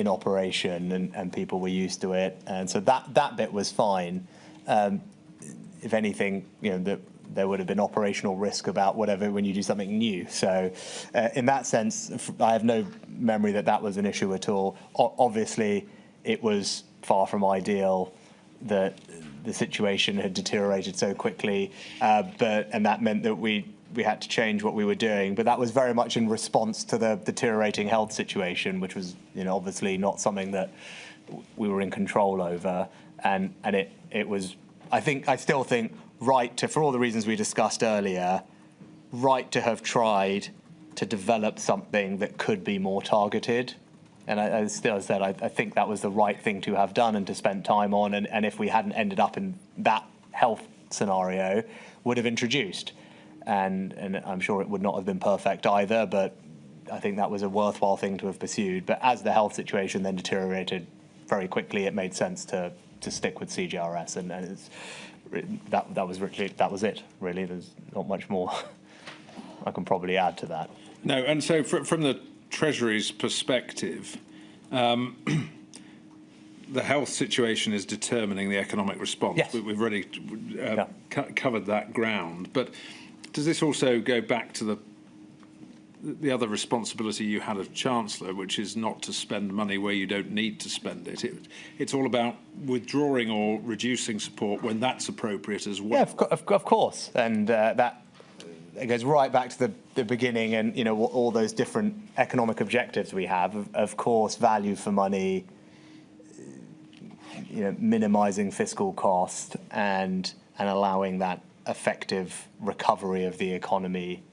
operation and people were used to it, and so that bit was fine. If anything, there would have been operational risk about whatever when you do something new. So in that sense, I have no memory that was an issue at all. Obviously, it was far from ideal that the situation had deteriorated so quickly, and that meant that we had to change what we were doing. But that was very much in response to the deteriorating health situation, which was obviously not something that we were in control over. And it was, I still think, right to, for all the reasons we discussed earlier, right to have tried to develop something that could be more targeted. And I still said, I think that was the right thing to have done and to spend time on. And if we hadn't ended up in that health scenario, would have introduced. And I'm sure it would not have been perfect either, but I think that was a worthwhile thing to have pursued. But as the health situation then deteriorated very quickly, it made sense to stick with CGRS, and that was it, really. There's not much more I can probably add to that. No, and so from the Treasury's perspective, the health situation is determining the economic response. Yes. We've already covered that ground. But Does this also go back to the other responsibility you had as Chancellor, which is not to spend money where you don't need to spend it? It's all about withdrawing or reducing support when that's appropriate as well. Yeah, of course. And that it goes right back to the beginning and, all those different economic objectives we have. Of course, value for money, minimising fiscal cost and allowing that effective recovery of the economy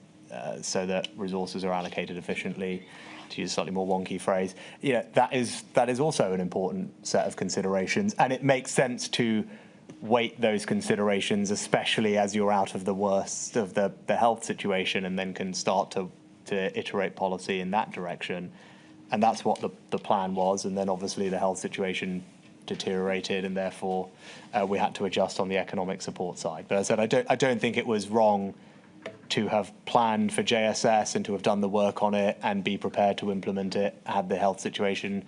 so that resources are allocated efficiently, to use a slightly more wonky phrase. That is also an important set of considerations, and it makes sense to weight those considerations, especially as you're out of the worst of the health situation and then can start to iterate policy in that direction. And that's what the plan was, and then obviously the health situation deteriorated, and therefore we had to adjust on the economic support side. But as I said, I don't think it was wrong to have planned for JSS and to have done the work on it and be prepared to implement it had the health situation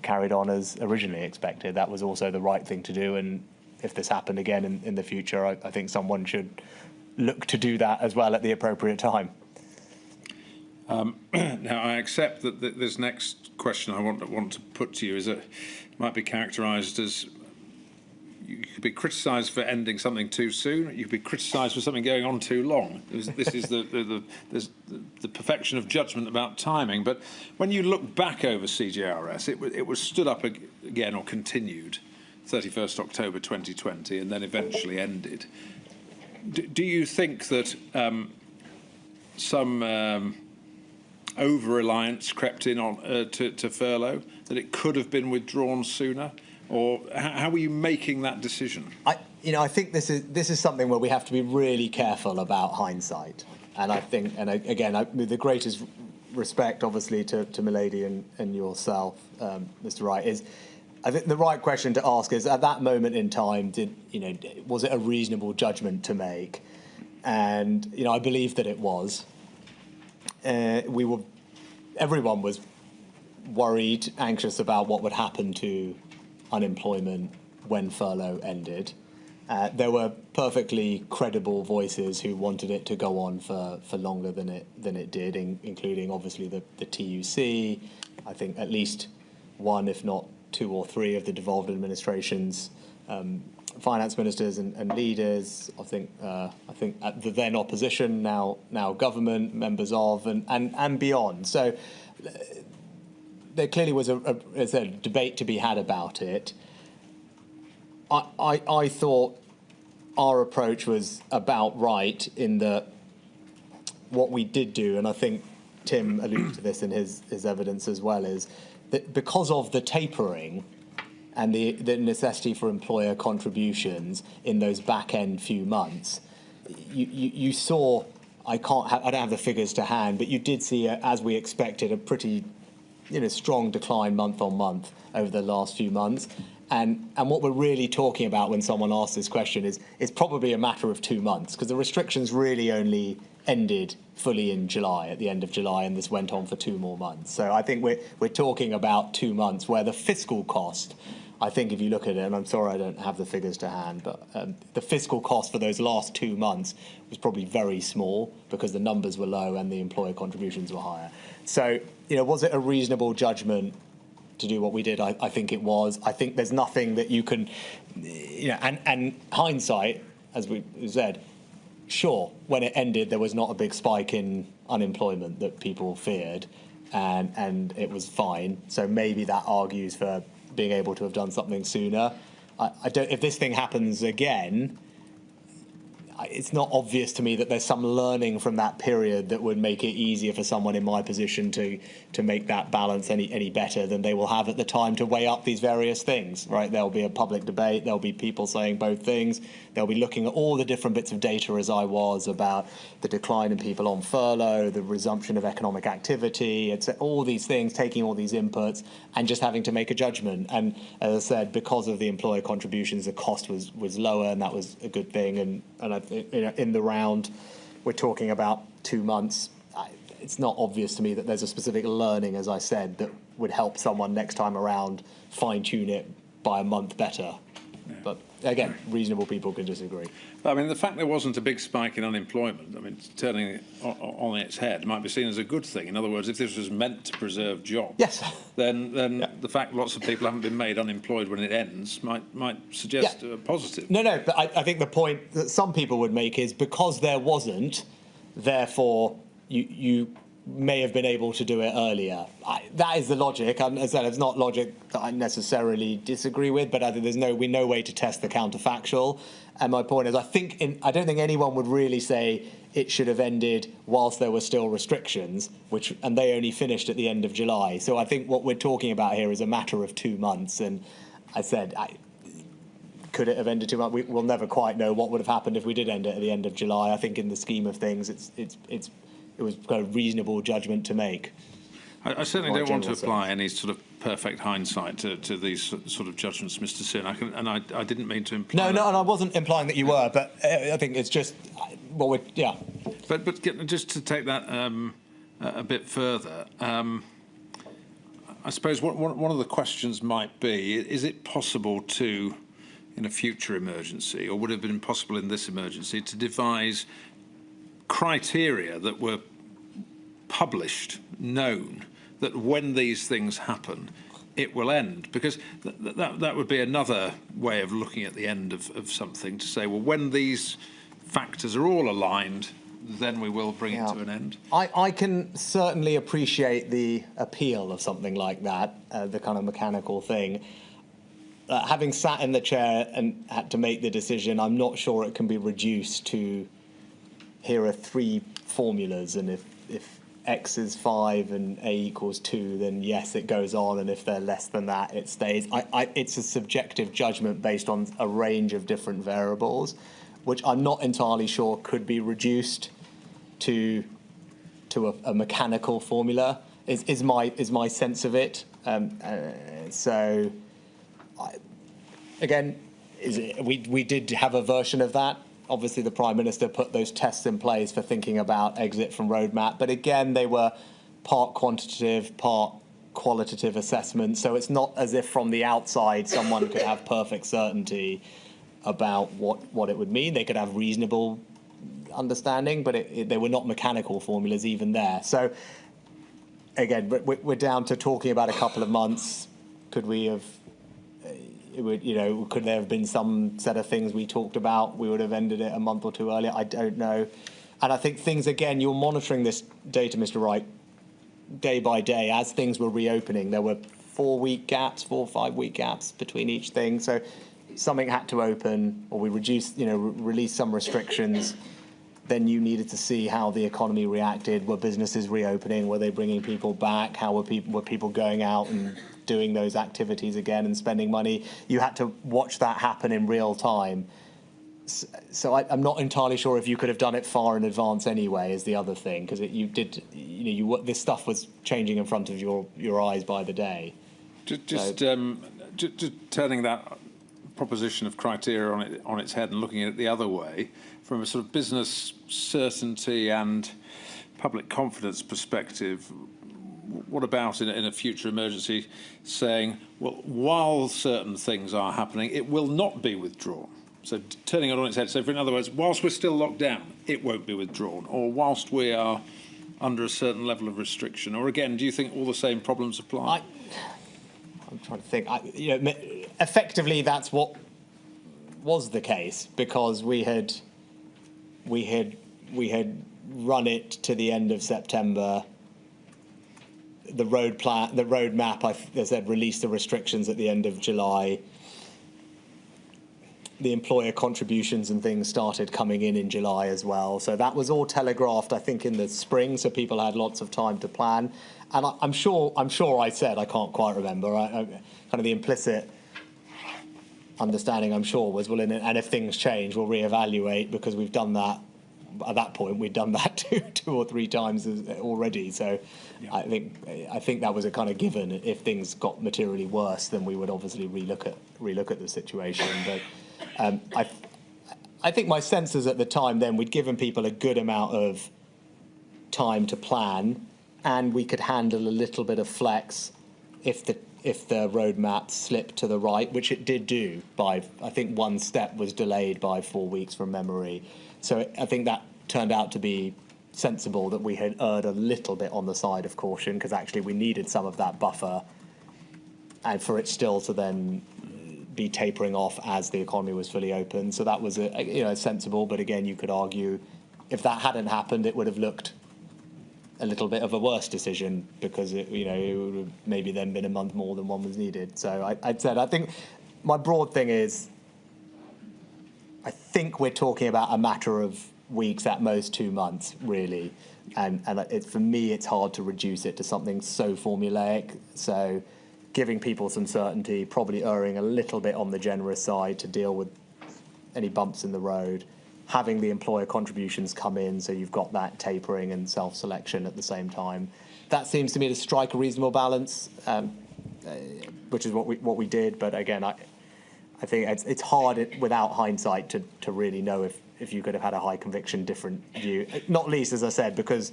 carried on as originally expected. That was also the right thing to do, and if this happened again in the future, I think someone should look to do that as well at the appropriate time. Now, I accept that this next question I want to put to you is that it might be characterised as you could be criticised for ending something too soon. You could be criticised for something going on too long. This is the perfection of judgment about timing. But when you look back over CJRS, it was stood up again or continued 31st October 2020 and then eventually ended. Do you think that some over-reliance crept in on to furlough, that it could have been withdrawn sooner? Or how are you making that decision? I think this is something where we have to be really careful about hindsight. And I think, with the greatest respect, obviously, to Milady and yourself, Mr. Wright, is I think the right question to ask is, at that moment in time, was it a reasonable judgment to make? And I believe that it was. Everyone was worried, anxious about what would happen to unemployment when furlough ended. There were perfectly credible voices who wanted it to go on for longer than it did, including obviously the TUC. I think at least one, if not two or three, of the devolved administrations, finance ministers and leaders. I think at the then opposition, now government, members of, and beyond. So there clearly was a debate to be had about it. I thought our approach was about right in that what we did do, and I think Tim alluded to this in his evidence as well, is that because of the tapering and the necessity for employer contributions in those back-end few months, you saw, I don't have the figures to hand, but you did see, as we expected, a pretty strong decline month on month over the last few months. And what we're really talking about when someone asks this question is probably a matter of 2 months, because the restrictions really only ended fully in July, at the end of July, and this went on for 2 more months. So I think we're talking about 2 months where the fiscal cost, I think if you look at it, and I'm sorry I don't have the figures to hand, but the fiscal cost for those last 2 months was probably very small because the numbers were low and the employer contributions were higher. So, was it a reasonable judgment to do what we did? I think it was. I think there's nothing that you can, and hindsight, as we said, sure, when it ended, there was not a big spike in unemployment that people feared, and it was fine. So maybe that argues for being able to have done something sooner. I don't. If this thing happens again, it's not obvious to me that there's some learning from that period that would make it easier for someone in my position to make that balance any better than they will have at the time to weigh up these various things, right? There'll be a public debate. There'll be people saying both things. They'll be looking at all the different bits of data, as I was, about the decline in people on furlough, the resumption of economic activity, it's all these things, taking all these inputs and just having to make a judgment. And as I said, because of the employer contributions, the cost was lower, and that was a good thing. And I think, in the round, we're talking about 2 months. It's not obvious to me that there's a specific learning, as I said, that would help someone next time around fine-tune it by a month better. Yeah. But again, reasonable people can disagree. I mean, the fact there wasn't a big spike in unemployment, I mean, turning it on its head might be seen as a good thing. In other words, if this was meant to preserve jobs, yes, then the fact lots of people haven't been made unemployed when it ends might suggest a positive. No, but I think the point that some people would make is because there wasn't, therefore you may have been able to do it earlier. That is the logic. As I said, it's not logic that I necessarily disagree with, but I think there's no way to test the counterfactual. And my point is, I don't think anyone would really say it should have ended whilst there were still restrictions, and they only finished at the end of July. So I think what we're talking about here is a matter of 2 months. And I said, could it have ended 2 months? We'll never quite know what would have happened if we did end it at the end of July. I think in the scheme of things, it was kind of reasonable judgment to make. I certainly don't want to apply any sort of perfect hindsight to these sort of judgments, Mr. Sunak, and I didn't mean to imply. No, and I wasn't implying that you were, but I think it's just But just to take that a bit further, I suppose one of the questions might be: is it possible to, in a future emergency, or would it have been possible in this emergency, to devise criteria that were published, known, that when these things happen, it will end? Because that would be another way of looking at the end of something, to say, well, when these factors are all aligned, then we will bring it to an end. I can certainly appreciate the appeal of something like that, the kind of mechanical thing. Having sat in the chair and had to make the decision, I'm not sure it can be reduced to here are 3 formulas, and if X is 5 and A equals 2, then yes, it goes on, and if they're less than that, it stays. It's a subjective judgment based on a range of different variables, which I'm not entirely sure could be reduced to a mechanical formula. Is my sense of it. Again, we did have a version of that. Obviously, the Prime Minister put those tests in place for thinking about exit from roadmap. But again, they were part quantitative, part qualitative assessments. So it's not as if from the outside someone could have perfect certainty about what it would mean. They could have reasonable understanding, but they were not mechanical formulas even there. So again, we're down to talking about a couple of months. Could we have... could there have been some set of things we talked about? We would have ended it a month or 2 earlier. I don't know. And I think things, again, you're monitoring this data, Mr. Wright, day by day as things were reopening. There were 4 or 5 week gaps between each thing. So something had to open, or we reduced, released some restrictions. Then you needed to see how the economy reacted. Were businesses reopening? Were they bringing people back? How were people going out and doing those activities again and spending money? You had to watch that happen in real time. So I'm not entirely sure if you could have done it far in advance anyway, is the other thing, because this stuff was changing in front of your eyes by the day. Just turning that proposition of criteria on its head and looking at it the other way, from a sort of business certainty and public confidence perspective, what about in a future emergency saying, well, while certain things are happening, it will not be withdrawn? So turning it on its head. So in other words, whilst we're still locked down, it won't be withdrawn. Or whilst we are under a certain level of restriction. Or again, do you think all the same problems apply? I'm trying to think. Effectively, that's what was the case, because we had run it to the end of September. The roadmap, they said, released the restrictions at the end of July. The employer contributions and things started coming in July as well. So that was all telegraphed, I think, in the spring, so people had lots of time to plan. And I'm sure I said, I can't quite remember, kind of the implicit understanding, I'm sure, was, well, and if things change, we'll reevaluate, because we've done that. At that point, we'd done that two or 3 times already. So yeah. I think that was a kind of given. If things got materially worse, then we would obviously relook at the situation. But I think my sense is at the time then we'd given people a good amount of time to plan, and we could handle a little bit of flex if if the roadmap slipped to the right, which it did do by, I think one step was delayed by 4 weeks from memory. So I think that turned out to be sensible, that we had erred a little bit on the side of caution, because actually we needed some of that buffer, and for it still to then be tapering off as the economy was fully open. So that was sensible, but again, you could argue if that hadn't happened, it would have looked a little bit of a worse decision, because it would have maybe then been a month more than one was needed. So I think my broad thing is, I think we're talking about a matter of weeks, at most 2 months, really. And for me, it's hard to reduce it to something so formulaic. So giving people some certainty, probably erring a little bit on the generous side to deal with any bumps in the road, having the employer contributions come in, so you've got that tapering and self-selection at the same time. That seems to me to strike a reasonable balance, which is what we did. But again, I think it's hard without hindsight to really know if you could have had a high conviction different view. Not least, as I said, because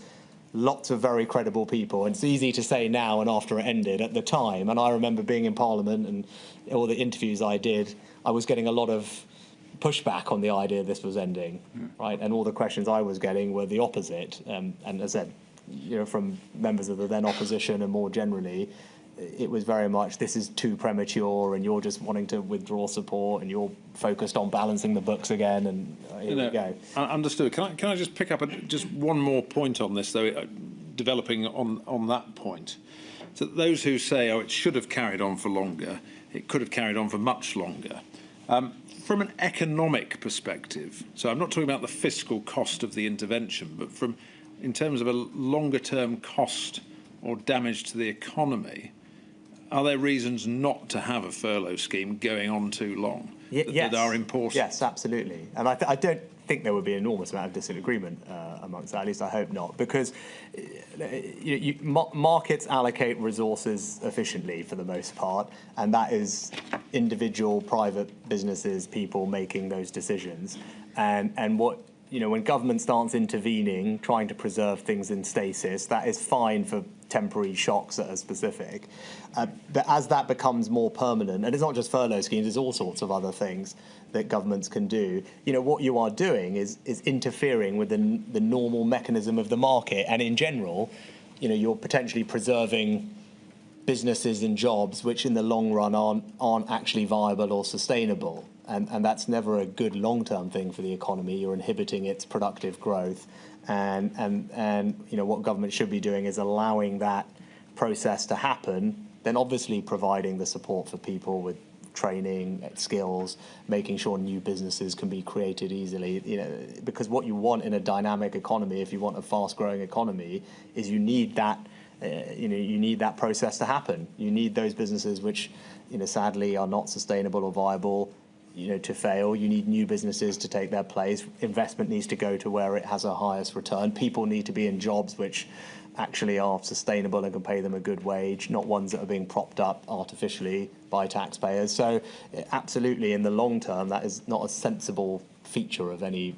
lots of very credible people, and it's easy to say now and after it ended. At the time, and I remember being in Parliament and all the interviews I did, I was getting a lot of pushback on the idea this was ending, right? And all the questions I was getting were the opposite. And as I said, from members of the then opposition and more generally, it was very much, this is too premature, and you're just wanting to withdraw support, and you're focused on balancing the books again, and here we go. Understood. Can I just pick up just one more point on this, though, developing on that point? So those who say, it should have carried on for longer, it could have carried on for much longer. From an economic perspective, so I'm not talking about the fiscal cost of the intervention, but in terms of a longer-term cost or damage to the economy, are there reasons not to have a furlough scheme going on too long that are important? Yes, absolutely. And I don't think there would be an enormous amount of disagreement amongst that. At least I hope not, because markets allocate resources efficiently for the most part, and that is individual private businesses, people making those decisions. And what when government starts intervening, trying to preserve things in stasis, that is fine for temporary shocks that are specific. But as that becomes more permanent, and it's not just furlough schemes, there's all sorts of other things that governments can do. What you are doing is interfering with the normal mechanism of the market, and in general, you're potentially preserving businesses and jobs which in the long run aren't actually viable or sustainable. And that's never a good long-term thing for the economy. You're inhibiting its productive growth. And what government should be doing is allowing that process to happen, then obviously providing the support for people with training, skills, making sure new businesses can be created easily. Because what you want in a dynamic economy, if you want a fast-growing economy, is you need that. You need that process to happen. You need those businesses which, sadly are not sustainable or viable, to fail. You need new businesses to take their place. Investment needs to go to where it has a highest return. People need to be in jobs which actually are sustainable and can pay them a good wage, not ones that are being propped up artificially by taxpayers. So absolutely, in the long term, that is not a sensible feature of any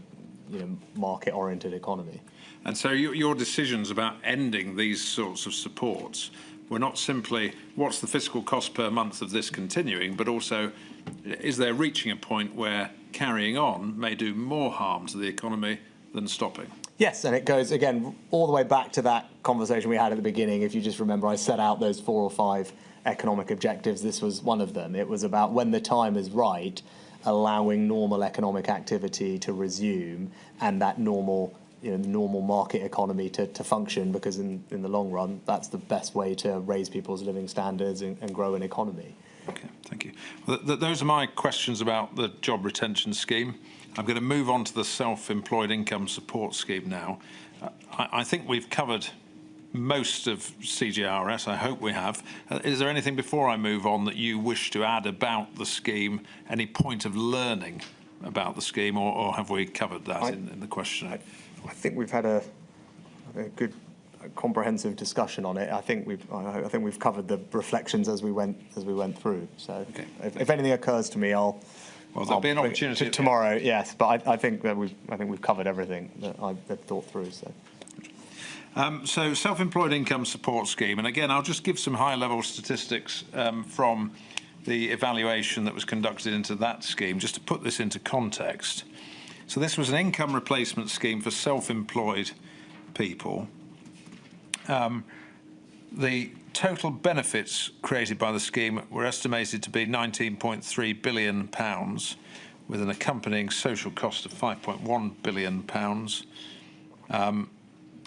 market-oriented economy. And so your decisions about ending these sorts of supports were not simply what's the fiscal cost per month of this continuing, but also is there reaching a point where carrying on may do more harm to the economy than stopping? Yes, and it goes, again, all the way back to that conversation we had at the beginning. If you just remember, I set out those 4 or 5 economic objectives. This was one of them. It was about, when the time is right, allowing normal economic activity to resume, and that normal market economy to function, because in the long run, that's the best way to raise people's living standards and grow an economy. Okay, thank you. Well, those are my questions about the job retention scheme. I'm going to move on to the self-employed income support scheme now. I think we've covered most of CJRS. I hope we have. Is there anything before I move on that you wish to add about the scheme? Any point of learning about the scheme, or have we covered that in the question? I think we've had a good, comprehensive discussion on it. I think we've covered the reflections as we went through. So, okay. If anything occurs to me, I'll there'll be an opportunity tomorrow. Yes, but I think that we've covered everything that I've thought through. So. So self-employed income support scheme, and again, I'll just give some high-level statistics from the evaluation that was conducted into that scheme, just to put this into context. So this was an income replacement scheme for self-employed people. The total benefits created by the scheme were estimated to be £19.3 billion, with an accompanying social cost of £5.1 billion.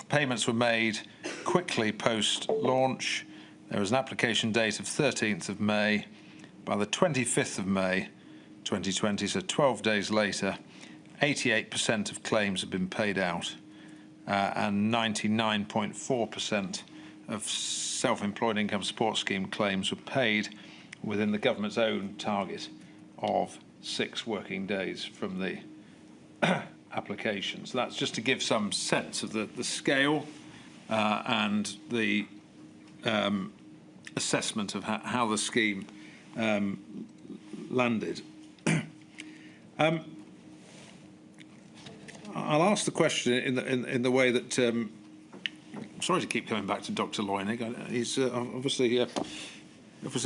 Payments were made quickly post-launch. There was an application date of 13th of May. By the 25th of May 2020, so 12 days later, 88% of claims have been paid out, and 99.4% of self-employed income support scheme claims were paid within the government's own target of 6 working days from the application. So that's just to give some sense of the scale and the assessment of how the scheme landed. I'll ask the question in the way that I'm sorry to keep coming back to Dr. Loynig. He's obviously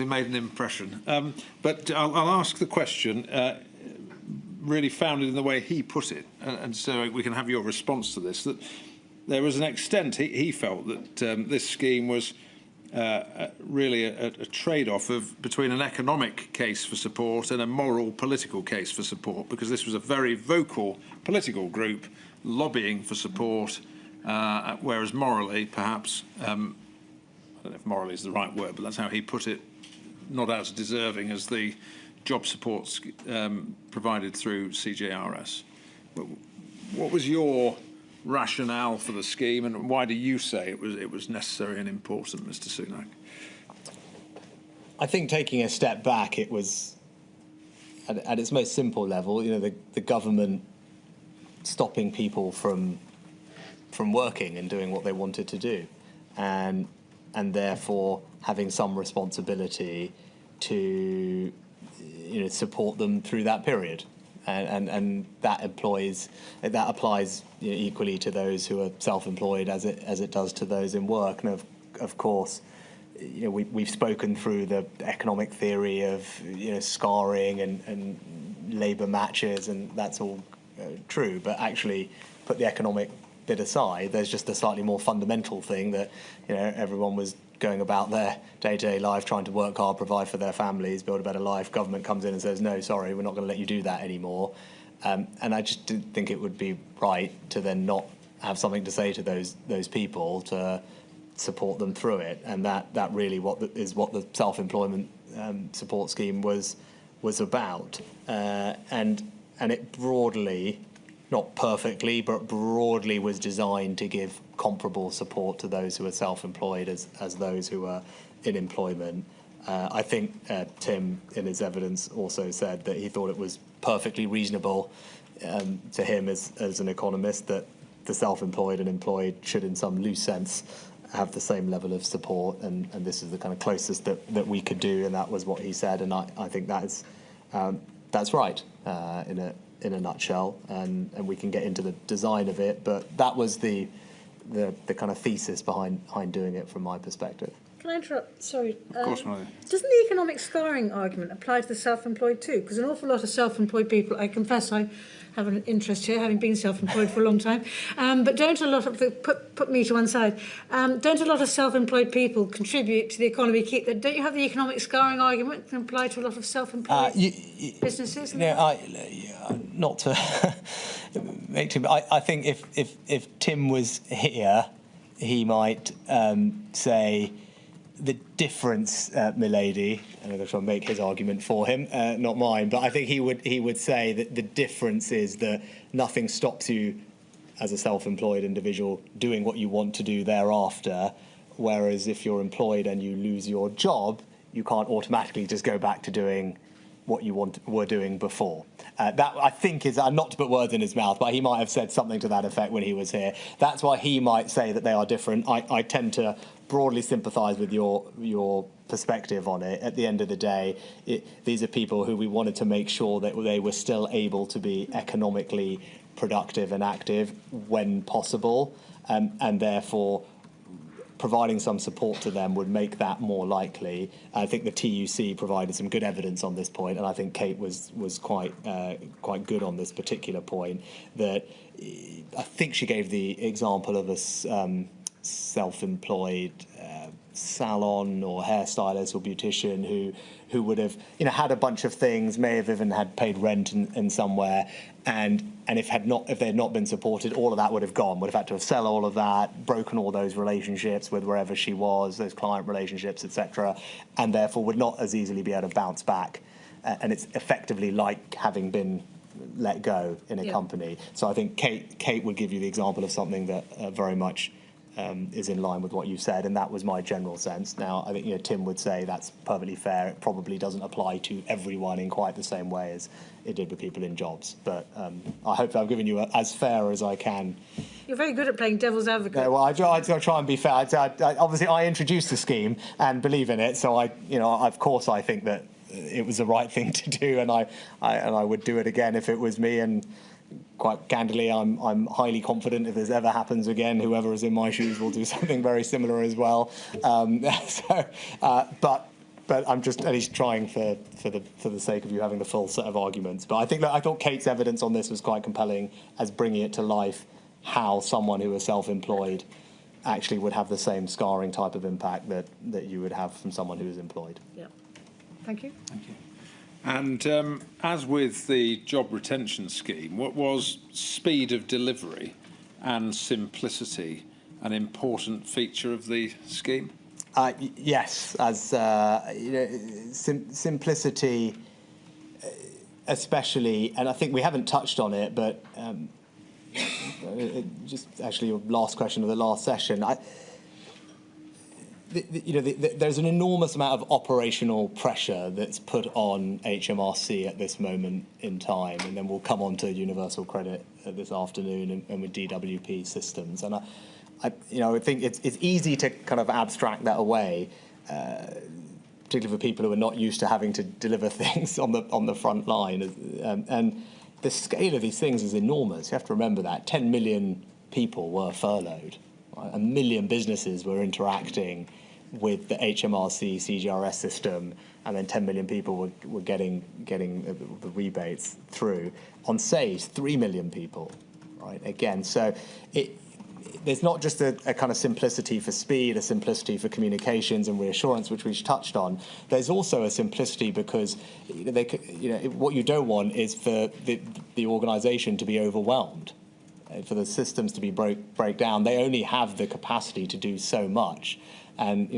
made an impression, but I'll ask the question really founded in the way he put it, and so we can have your response to this. That there was an extent he felt that this scheme was really a trade-off between an economic case for support and a moral political case for support, because this was a very vocal political group lobbying for support, whereas morally, perhaps, I don't know if morally is the right word, but that's how he put it, not as deserving as the job support provided through CJRS. What was your rationale for the scheme, and why do you say it was necessary and important, Mr. Sunak? I think, taking a step back, it was at its most simple level, you know, the government stopping people from working and doing what they wanted to do, and therefore having some responsibility to, you know, support them through that period, and that applies, you know, equally to those who are self-employed as it does to those in work. And of course, you know, we've spoken through the economic theory of, you know, scarring and labour matches, and that's all true. But actually, put the economic bit aside, there's just a slightly more fundamental thing that, you know, everyone was going about their day-to-day life, trying to work hard, provide for their families, build a better life. Government comes in and says, no, sorry, we're not going to let you do that anymore. And I just didn't think it would be right to then not have something to say to those people to support them through it. And that really is what the self-employment support scheme was about. And it broadly, not perfectly, but broadly was designed to give comparable support to those who are self-employed as those who are in employment. I think Tim, in his evidence, also said that he thought it was perfectly reasonable to him as an economist that the self-employed and employed should, in some loose sense, have the same level of support, and this is the kind of closest that we could do, and that was what he said, and I think that's right in a nutshell, and we can get into the design of it, but that was the kind of thesis behind doing it from my perspective. Can I interrupt? Sorry. Of course, Melody. Doesn't the economic scarring argument apply to the self-employed too? Because an awful lot of self-employed people, I confess I have an interest here, having been self-employed for a long time, but don't a lot of, put me to one side, don't a lot of self-employed people contribute to the economy? Don't you have the economic scarring argument that can apply to a lot of self-employed businesses? Not to make Tim, I think if Tim was here, he might say the difference, milady, and I'm going to try and make his argument for him, not mine, but I think he would say that the difference is that nothing stops you as a self-employed individual doing what you want to do thereafter, whereas if you're employed and you lose your job, you can't automatically just go back to doing what you were doing before. That, I think, is not to put words in his mouth, but he might have said something to that effect when he was here. That's why he might say that they are different. I tend to broadly sympathise with your perspective on it. At the end of the day, these are people who we wanted to make sure that they were still able to be economically productive and active when possible, and therefore providing some support to them would make that more likely. I think the TUC provided some good evidence on this point, and I think Kate was quite good on this particular point. That I think she gave the example of a self-employed salon or hairstylist or beautician who would have had a bunch of things, may have even had paid rent in somewhere, and if they had not been supported, all of that would have gone. Would have had to sell all of that, broken all those relationships with wherever she was, those client relationships, etc., and therefore would not as easily be able to bounce back. And it's effectively like having been let go in a company. So I think Kate would give you the example of something that very much is in line with what you said, and that was my general sense. Now, I think Tim would say that's perfectly fair. It probably doesn't apply to everyone in quite the same way as it did with people in jobs. But I hope I've given you as fair as I can. You're very good at playing devil's advocate. No, well, I try and be fair. Obviously, I introduced the scheme and believe in it, so of course, I think that it was the right thing to do, and I would do it again if it was me. And quite candidly, I'm highly confident if this ever happens again, whoever is in my shoes will do something very similar as well. But I'm just at least trying for the sake of you having the full set of arguments. But I thought Kate's evidence on this was quite compelling as bringing it to life how someone who is self-employed actually would have the same scarring type of impact that you would have from someone who is employed. Yeah. Thank you. Thank you. And as with the job retention scheme, what was speed of delivery and simplicity an important feature of the scheme? Yes, as simplicity, especially, and I think we haven't touched on it, but just actually your last question of the last session. There's an enormous amount of operational pressure that's put on HMRC at this moment in time, and then we'll come on to universal credit this afternoon and with DWP systems. And I think it's easy to kind of abstract that away, particularly for people who are not used to having to deliver things on the front line. And the scale of these things is enormous. You have to remember that 10 million people were furloughed. Right? 1 million businesses were interacting with the HMRC CGRS system, and then 10 million people were getting the rebates through. On SAYS, 3 million people, right? Again, so there's not just a kind of simplicity for speed, a simplicity for communications and reassurance, which we touched on. There's also a simplicity because what you don't want is for the organisation to be overwhelmed, for the systems to be break down. They only have the capacity to do so much. And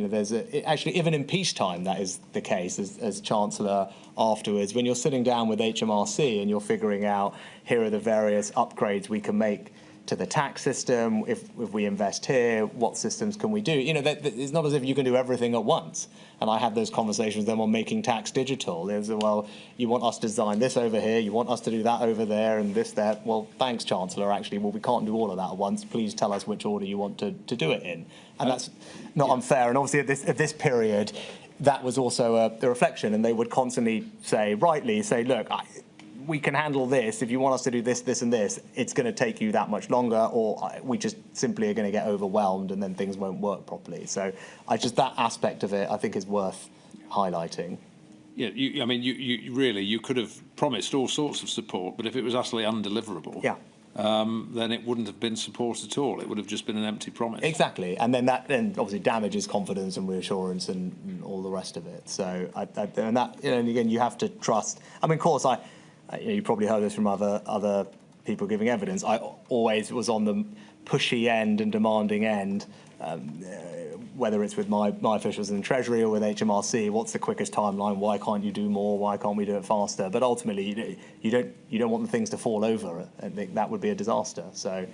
actually, even in peacetime, that is the case. As Chancellor afterwards, when you're sitting down with HMRC and you're figuring out here are the various upgrades we can make to the tax system, if we invest here, what systems can we do? It's not as if you can do everything at once. And I had those conversations with them on making tax digital. There's well, you want us to design this over here, you want us to do that over there, and this, that. Well, thanks, Chancellor, actually. Well, we can't do all of that at once. Please tell us which order you want to do it in. And that's not unfair. And obviously at this period, that was also the reflection. And they would constantly rightly say, look, we can handle this. If you want us to do this, this, and this, it's going to take you that much longer, or we just simply are going to get overwhelmed and then things won't work properly. So that aspect of it, I think, is worth highlighting. Yeah, you could have promised all sorts of support, but if it was utterly undeliverable, then it wouldn't have been support at all. It would have just been an empty promise. Exactly, and then that obviously damages confidence and reassurance and all the rest of it. So and again, you have to trust. I mean, of course, you probably heard this from other people giving evidence. I always was on the pushy end and demanding end, whether it's with my officials in the Treasury or with HMRC. What's the quickest timeline? Why can't you do more? Why can't we do it faster? But ultimately, you don't want the things to fall over. I think that would be a disaster. So,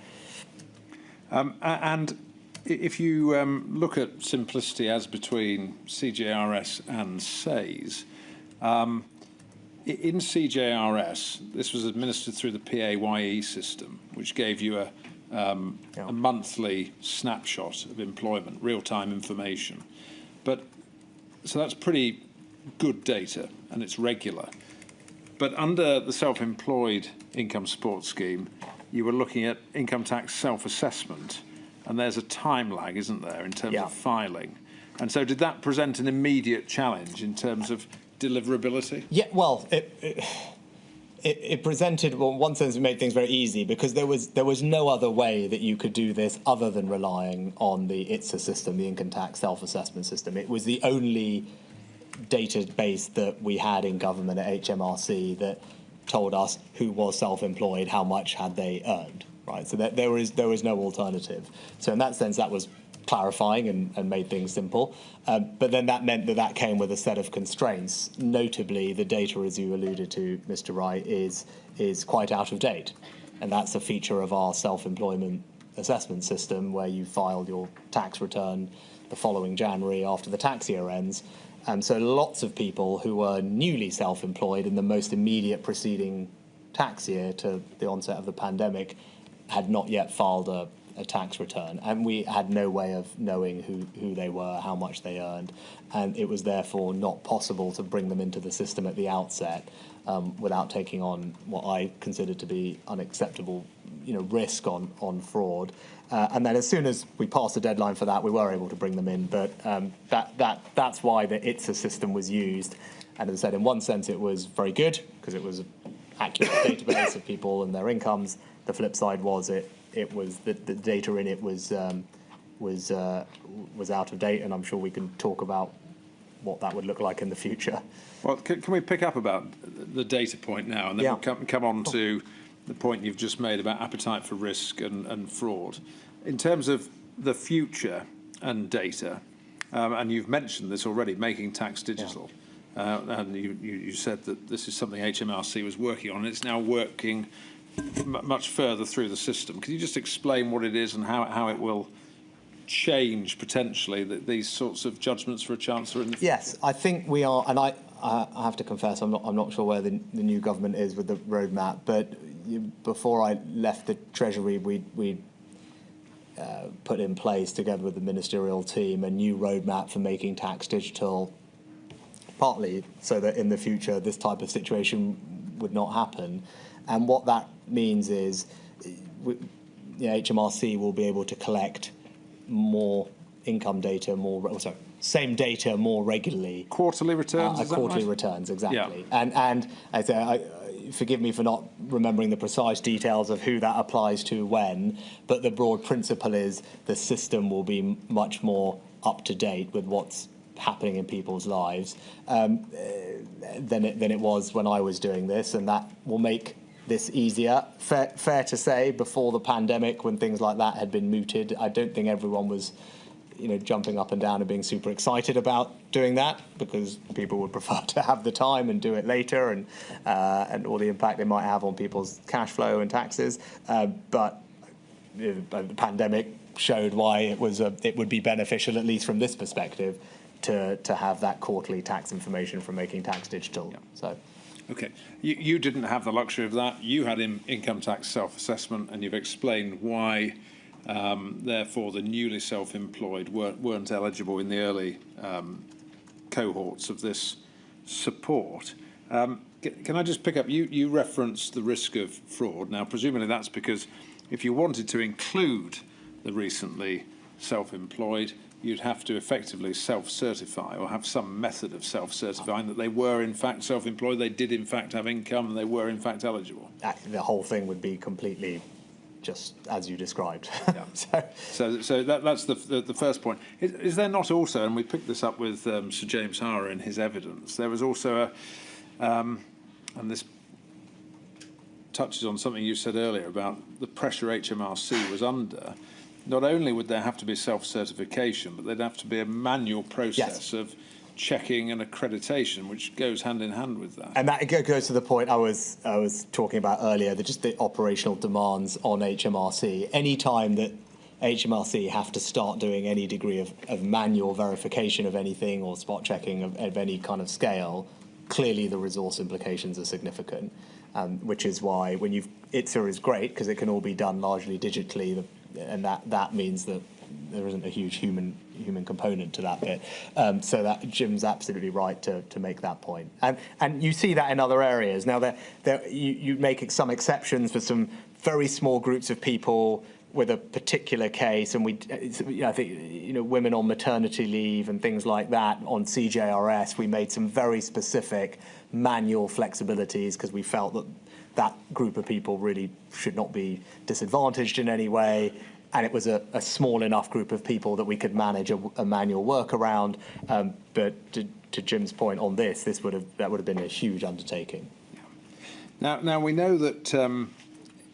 and if you look at simplicity as between CJRS and SAYS. In CJRS, this was administered through the PAYE system, which gave you a monthly snapshot of employment, real-time information. So that's pretty good data, and it's regular. But under the self-employed income support scheme, you were looking at income tax self-assessment, and there's a time lag, isn't there, in terms Yeah. of filing. And so did that present an immediate challenge in terms of deliverability? Yeah, well, it presented, well, in one sense, it made things very easy because there was no other way that you could do this other than relying on the ITSA system, the income tax self-assessment system. It was the only database that we had in government at HMRC that told us who was self-employed, how much had they earned, right? So that there was no alternative. So in that sense, that was clarifying and made things simple. But then that meant that came with a set of constraints. Notably, the data, as you alluded to, Mr. Wright, is quite out of date. And that's a feature of our self-employment assessment system where you filed your tax return the following January after the tax year ends. So lots of people who were newly self-employed in the most immediate preceding tax year to the onset of the pandemic had not yet filed a tax return, and we had no way of knowing who they were, how much they earned, and it was therefore not possible to bring them into the system at the outset without taking on what I considered to be unacceptable, risk on fraud. And then as soon as we passed the deadline for that, we were able to bring them in. But that's why the ITSA system was used. And as I said, in one sense, it was very good because it was an accurate database of people and their incomes. The flip side was it was the data in it was out of date, and I'm sure we can talk about what that would look like in the future. Well, can we pick up about the data point now, and then we'll come on to the point you've just made about appetite for risk and fraud. In terms of the future and data, and you've mentioned this already, making tax digital, and you said that this is something HMRC was working on, and it's now working much further through the system. Can you just explain what it is and how it will change potentially these sorts of judgments for a chancellor in the future? Yes, I think we are, and I have to confess, I'm not sure where the new government is with the roadmap, but before I left the Treasury, we put in place, together with the ministerial team, a new roadmap for making tax digital, partly so that in the future this type of situation would not happen. And what that means is HMRC will be able to collect more income data, same data more regularly. Quarterly returns? Quarterly returns, exactly. Yeah. And I say, forgive me for not remembering the precise details of who that applies to when, but the broad principle is the system will be much more up to date with what's happening in people's lives than it was when I was doing this, and that will make this easier. Fair to say, before the pandemic, when things like that had been mooted, I don't think everyone was jumping up and down and being super excited about doing that, because people would prefer to have the time and do it later, and all the impact it might have on people's cash flow and taxes. But the pandemic showed why it would be beneficial, at least from this perspective, to have that quarterly tax information from making tax digital. Yeah. So. Okay, you didn't have the luxury of that. You had income tax self-assessment, and you've explained why, therefore, the newly self-employed weren't eligible in the early cohorts of this support. Can I just pick up, you referenced the risk of fraud. Now, presumably that's because if you wanted to include the recently self-employed, you'd have to effectively self-certify or have some method of self-certifying that they were in fact self-employed, they did in fact have income, and they were in fact eligible. The whole thing would be completely just as you described. Yeah. So that's the first point. Is there not also, and we picked this up with Sir James Hara in his evidence, there was also and this touches on something you said earlier about the pressure HMRC was under. Not only would there have to be self-certification, but there'd have to be a manual process of checking and accreditation, which goes hand in hand with that. And that goes to the point I was talking about earlier, just the operational demands on HMRC. Any time that HMRC have to start doing any degree of manual verification of anything or spot checking of any kind of scale, clearly the resource implications are significant, which is why when ITSA is great because it can all be done largely digitally, and that means that there isn't a huge human component to that bit. So that Jim's absolutely right to make that point. And you see that in other areas. Now, you make some exceptions for some very small groups of people with a particular case, and I think women on maternity leave and things like that on CJRS, we made some very specific manual flexibilities because we felt that that group of people really should not be disadvantaged in any way, and it was a small enough group of people that we could manage a manual workaround. But to Jim's point on this, that would have been a huge undertaking. Now we know that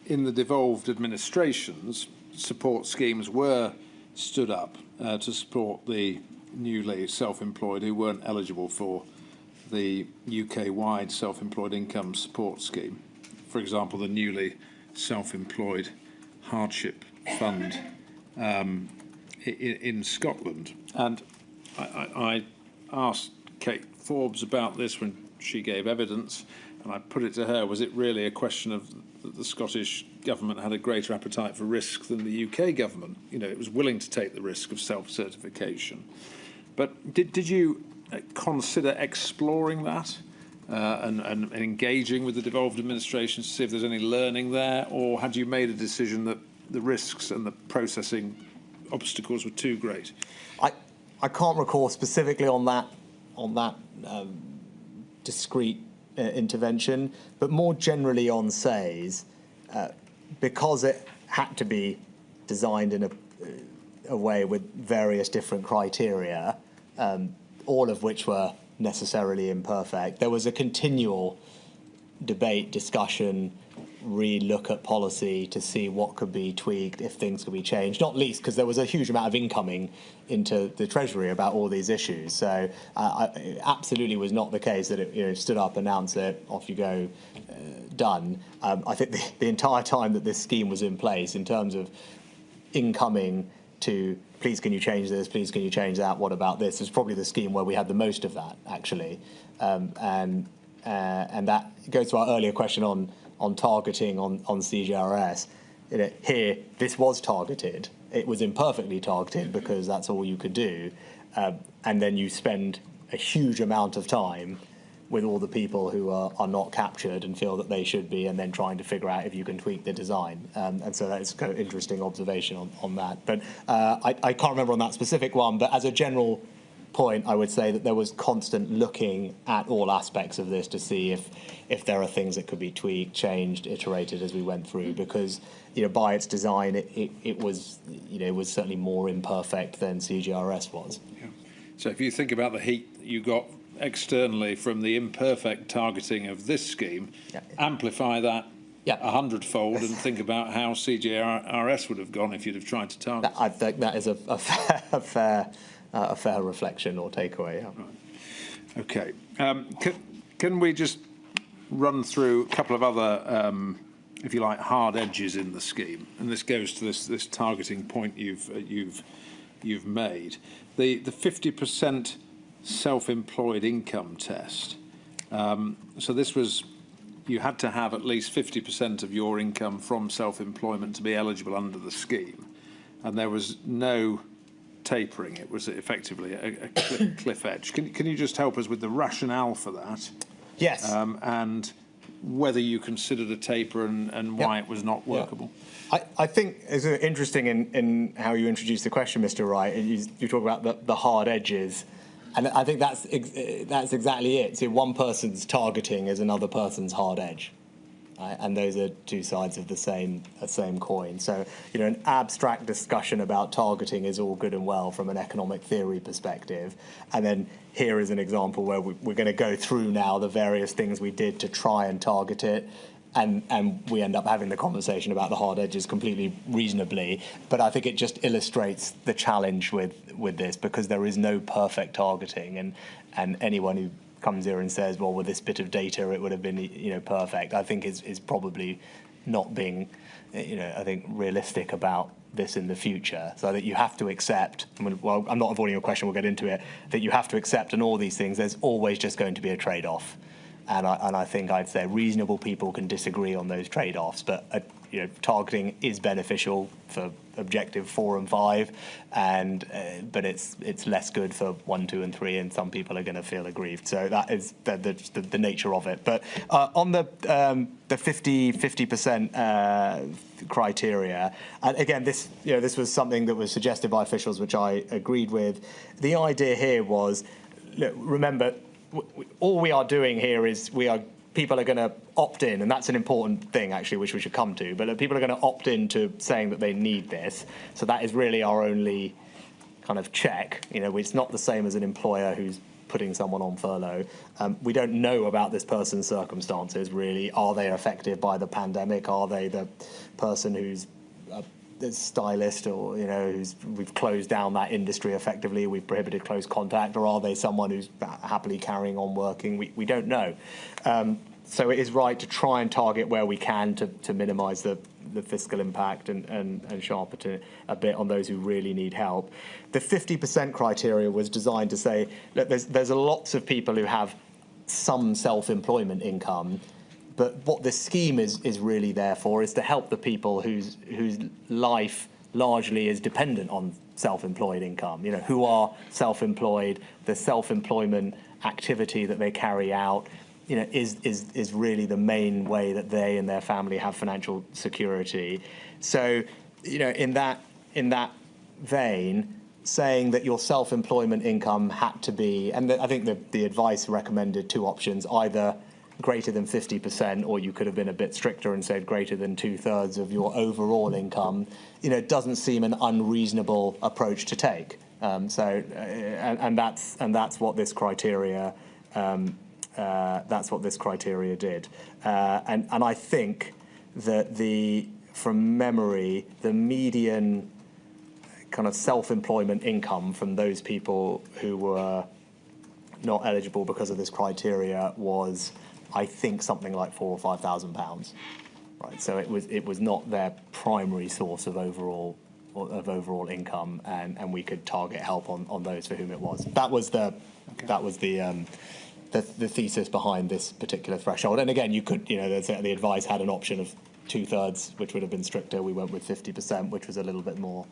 in the devolved administrations, support schemes were stood up to support the newly self-employed who weren't eligible for the UK-wide self-employed income support scheme. For example, the newly self-employed hardship fund in Scotland. And I asked Kate Forbes about this when she gave evidence, and I put it to her, was it really a question of that the Scottish government had a greater appetite for risk than the UK government? It was willing to take the risk of self-certification. But did you consider exploring that and engaging with the devolved administration to see if there's any learning there, or had you made a decision that the risks and the processing obstacles were too great? I can't recall specifically on that discrete intervention, but more generally on SAYS, because it had to be designed in a way with various different criteria, all of which were necessarily imperfect. There was a continual debate, discussion, re-look at policy to see what could be tweaked, if things could be changed, not least because there was a huge amount of incoming into the Treasury about all these issues. So it absolutely was not the case that it stood up, announced it, off you go, done. I think the entire time that this scheme was in place, in terms of incoming to please can you change this, please can you change that, what about this, is probably the scheme where we had the most of that, actually. And that goes to our earlier question on targeting on CJRS. Here, this was targeted. It was imperfectly targeted because that's all you could do. And then you spend a huge amount of time with all the people who are not captured and feel that they should be, and then trying to figure out if you can tweak the design. And so that's kind of interesting observation on that. But I can't remember on that specific one, but as a general point, I would say that there was constant looking at all aspects of this to see if there are things that could be tweaked, changed, iterated as we went through, because by its design it was was certainly more imperfect than CGRS was. Yeah. So if you think about the heat you got externally from the imperfect targeting of this scheme, amplify that 100-fold and think about how CGRS would have gone if you'd have tried to target. I think that is a fair reflection or takeaway. Yeah. Right. Okay. Can we just run through a couple of other, if you like, hard edges in the scheme? And this goes to this targeting point you've made. The 50% self-employed income test. So this was, you had to have at least 50% of your income from self-employment to be eligible under the scheme, and there was no tapering. It was effectively a cliff edge. Can you just help us with the rationale for that? Yes. And whether you considered a taper and why it was not workable? I think it's interesting in how you introduced the question, Mr. Wright. You talk about the hard edges, and I think that's exactly it. So one person's targeting is another person's hard edge. And those are two sides of the same coin. So, an abstract discussion about targeting is all good and well from an economic theory perspective. And then here is an example where we're going to go through now the various things we did to try and target it. And we end up having the conversation about the hard edges completely reasonably. But I think it just illustrates the challenge with this, because there is no perfect targeting. And anyone who comes here and says, well, with this bit of data it would have been perfect, I think is probably not being I think realistic about this in the future. So I think you have to accept, well, I'm not avoiding your question, we'll get into it, that you have to accept in all these things there's always just going to be a trade-off. And I think I'd say reasonable people can disagree on those trade-offs, but targeting is beneficial for objective 4 and 5, but it's less good for 1, 2, and 3, and some people are going to feel aggrieved. So that is the nature of it. But on the 50% criteria, and again, this was something that was suggested by officials, which I agreed with. The idea here was, look, remember, all we are doing here is people are going to opt in, and that's an important thing, actually, which we should come to. But people are going to opt in to saying that they need this. So that is really our only kind of check. It's not the same as an employer who's putting someone on furlough. We don't know about this person's circumstances, really. Are they affected by the pandemic? Are they the person who's a stylist, or we've closed down that industry effectively, we've prohibited close contact, or are they someone who's happily carrying on working? We don't know. So it is right to try and target where we can to minimise the fiscal impact and sharpen it a bit on those who really need help. The 50% criteria was designed to say that there's lots of people who have some self-employment income, but what this scheme is really there for is to help the people whose life largely is dependent on self-employed income, who are self-employed, the self-employment activity that they carry out is really the main way that they and their family have financial security. So, in that vein, saying that your self-employment income had to be, and I think the advice recommended 2 options, either greater than 50%, or you could have been a bit stricter and said greater than 2/3 of your overall income, doesn't seem an unreasonable approach to take. That's what this criteria. That's what this criteria did, and I think that from memory, the median kind of self-employment income from those people who were not eligible because of this criteria was, I think, something like £4,000 or £5,000, right? So it was not their primary source of overall income, and we could target help on those for whom it was. That was the thesis behind this particular threshold. And again, you could, the advice had an option of 2/3, which would have been stricter. We went with 50%, which was a little bit more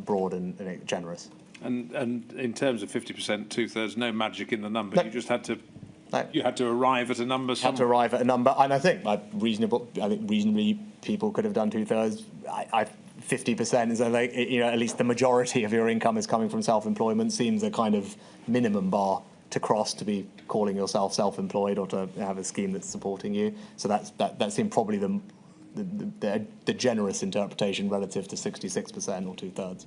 broad and generous. And in terms of 50%, 2/3, no magic in the number. No. You just had to. No. You had to arrive at a number. Had to arrive at a number, and I think reasonably people could have done 2/3. 50% is like, at least the majority of your income is coming from self-employment seems a kind of minimum bar to cross to be calling yourself self-employed or to have a scheme that's supporting you. So that seemed probably the generous interpretation relative to 66% or 2/3.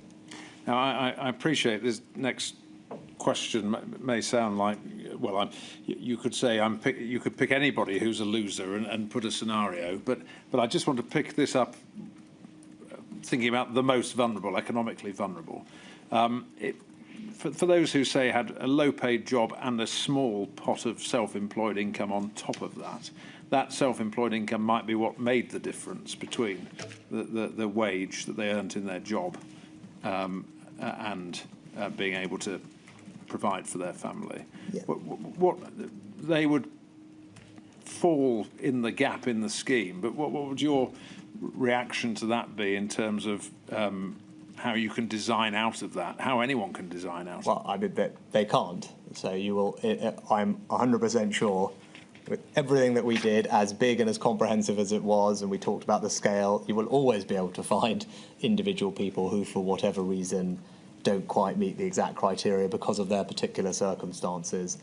Now, I appreciate this next question may sound like, well, you could say you could pick anybody who's a loser and put a scenario, but I just want to pick this up, thinking about the most vulnerable, economically vulnerable. For those who, say, had a low-paid job and a small pot of self-employed income on top of that self-employed income might be what made the difference between the wage that they earned in their job and being able to provide for their family. Yeah. What they would fall in the gap in the scheme, but what would your reaction to that be in terms of how you can design out of that, how anyone can design out of Well, I mean, they can't. So you will, I'm 100% sure, with everything that we did, as big and as comprehensive as it was, and we talked about the scale, you will always be able to find individual people who, for whatever reason, don't quite meet the exact criteria because of their particular circumstances.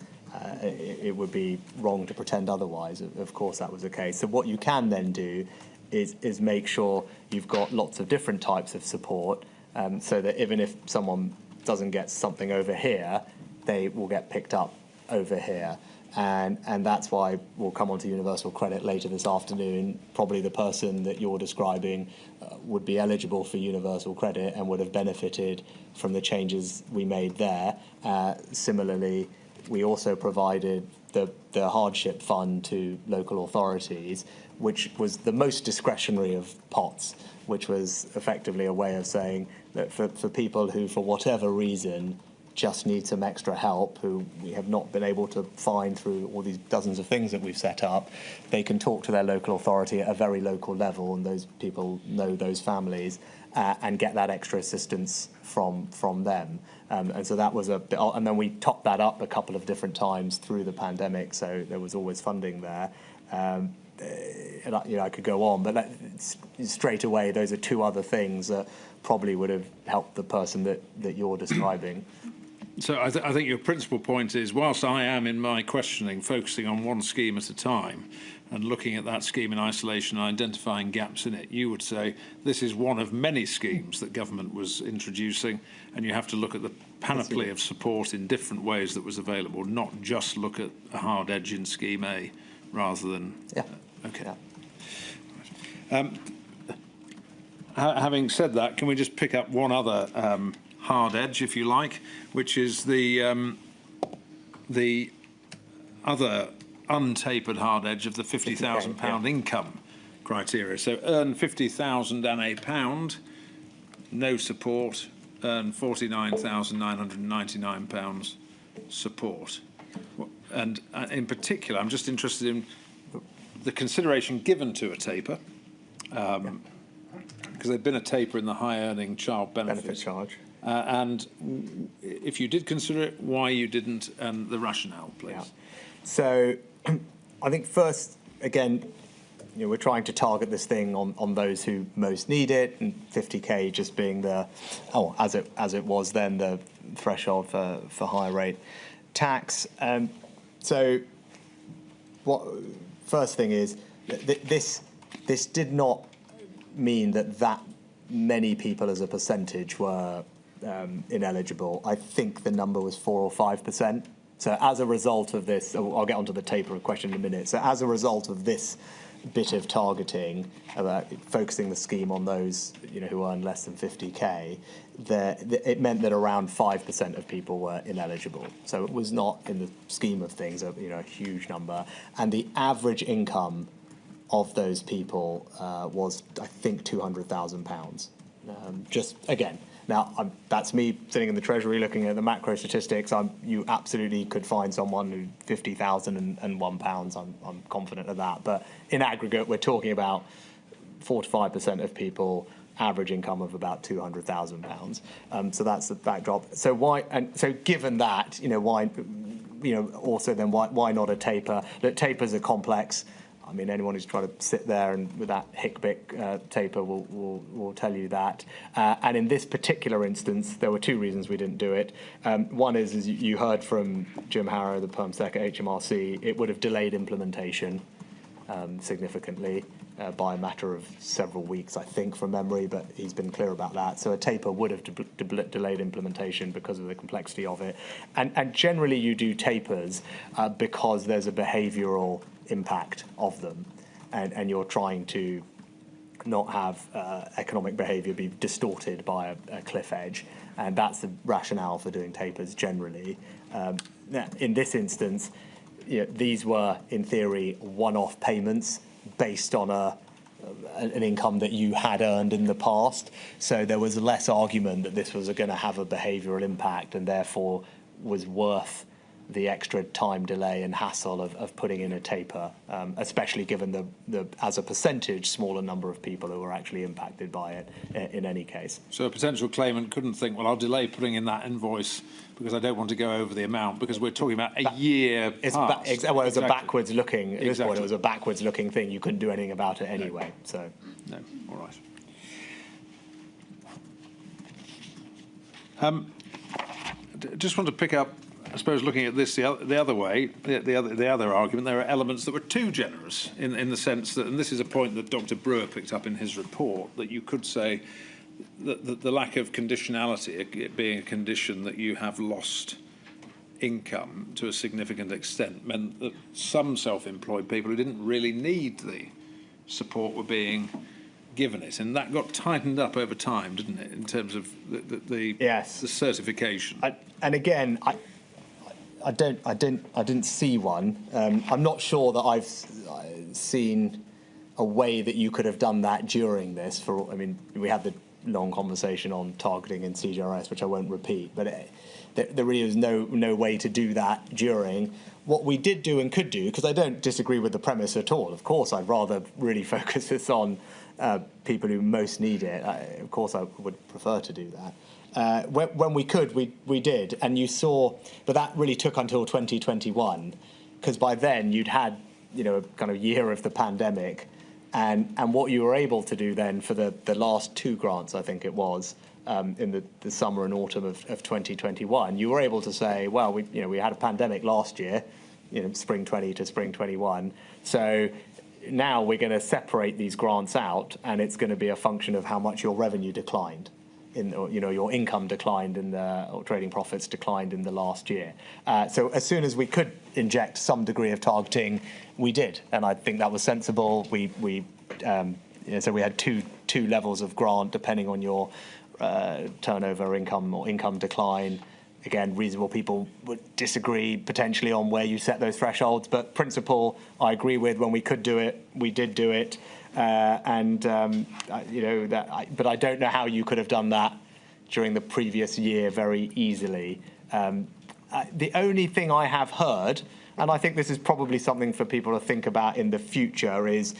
It would be wrong to pretend otherwise. Of course, that was the case. So what you can then do is make sure you've got lots of different types of support, so that even if someone doesn't get something over here, they will get picked up over here. And that's why we'll come on to universal credit later this afternoon. Probably the person that you're describing would be eligible for universal credit and would have benefited from the changes we made there. Similarly, we also provided the hardship fund to local authorities, which was the most discretionary of pots, which was effectively a way of saying that for people who, for whatever reason, just need some extra help, who we have not been able to find through all these dozens of things that we've set up, they can talk to their local authority at a very local level, and those people know those families, and get that extra assistance from them. And so that was and then we topped that up a couple of different times through the pandemic, so there was always funding there. And I could go on, but straight away, those are two other things that probably would have helped the person that you're describing. So I think your principal point is, whilst I am in my questioning focusing on one scheme at a time and looking at that scheme in isolation and identifying gaps in it, you would say this is one of many schemes that government was introducing, and you have to look at the panoply of support in different ways that was available, not just look at a hard edge in Scheme A rather than... Yeah. Okay. Yeah. Having said that, can we just pick up one other hard edge, if you like, which is the other untapered hard edge of the £50,000 income criteria. So earn £50,001, no support, earn £49,999 support. And in particular, I'm just interested in the consideration given to a taper, because there'd been a taper in the high-earning child benefit charge. And if you did consider it, why you didn't, and the rationale, please. Yeah. So I think first, again, we're trying to target this thing on those who most need it, and 50k just being as it was then, the threshold for higher rate tax. So what first thing is this did not mean that many people as a percentage were ineligible. I think the number was 4 or 5%. So as a result of this, I'll get onto the taper question in a minute. So as a result of this bit of targeting, focusing the scheme on those who earn less than 50k, it meant that around 5% of people were ineligible. So it was not, in the scheme of things, a huge number. And the average income of those people was, I think, £200,000. Just again. Now, that's me sitting in the Treasury looking at the macro statistics. You absolutely could find someone who £50,001. I'm confident of that. But in aggregate, we're talking about 4 to 5% of people, average income of about £200,000. So that's the backdrop. So why? And so given that, why? Also then why not a taper? Look, tapers are complex. I mean, anyone who's tried to sit there and with that HICBIC taper will tell you that. And in this particular instance, there were two reasons we didn't do it. One is, as you heard from Jim Harrow, the Perm Sec at HMRC, it would have delayed implementation significantly by a matter of several weeks, I think, from memory, but he's been clear about that. So a taper would have delayed implementation because of the complexity of it. And generally you do tapers because there's a behavioural impact of them, and you're trying to not have economic behaviour be distorted by a cliff edge, and that's the rationale for doing tapers generally. In this instance, these were in theory one-off payments based on an income that you had earned in the past, so there was less argument that this was going to have a behavioural impact and therefore was worth the extra time delay and hassle of putting in a taper, especially given the as a percentage smaller number of people who were actually impacted by it in any case. So a potential claimant couldn't think, well, I'll delay putting in that invoice because I don't want to go over the amount, because we're talking about a year past. It was a backwards-looking. At this point, it was a backwards-looking thing. You couldn't do anything about it anyway. So no, all right. Just want to pick up, I suppose, looking at this the other way, the other argument, there are elements that were too generous in the sense that, and this is a point that Dr. Brewer picked up in his report, that you could say that the lack of conditionality, it being a condition that you have lost income to a significant extent, meant that some self-employed people who didn't really need the support were being given it, and that got tightened up over time, didn't it, in terms of the certification? And again, I didn't see one. I'm not sure that I've seen a way that you could have done that during this. We had the long conversation on targeting in CGRS, which I won't repeat, but there really is no way to do that during. What we did do and could do, because I don't disagree with the premise at all. Of course, I'd rather really focus this on people who most need it. Of course, I would prefer to do that. When we could, we did. And you saw, but that really took until 2021, because by then you'd had, a kind of year of the pandemic. And what you were able to do then for the last two grants, I think it was, in the summer and autumn of 2021, you were able to say, well, we had a pandemic last year, spring 20 to spring 21. So now we're going to separate these grants out, and it's going to be a function of how much your revenue declined, your income declined or trading profits declined in the last year. So as soon as we could inject some degree of targeting, we did, and I think that was sensible. So we had two levels of grant depending on your turnover, income, or income decline. Again, reasonable people would disagree potentially on where you set those thresholds, but principle I agree with. When we could do it, we did do it, but I don't know how you could have done that during the previous year very easily. The only thing I have heard, and I think this is probably something for people to think about in the future, is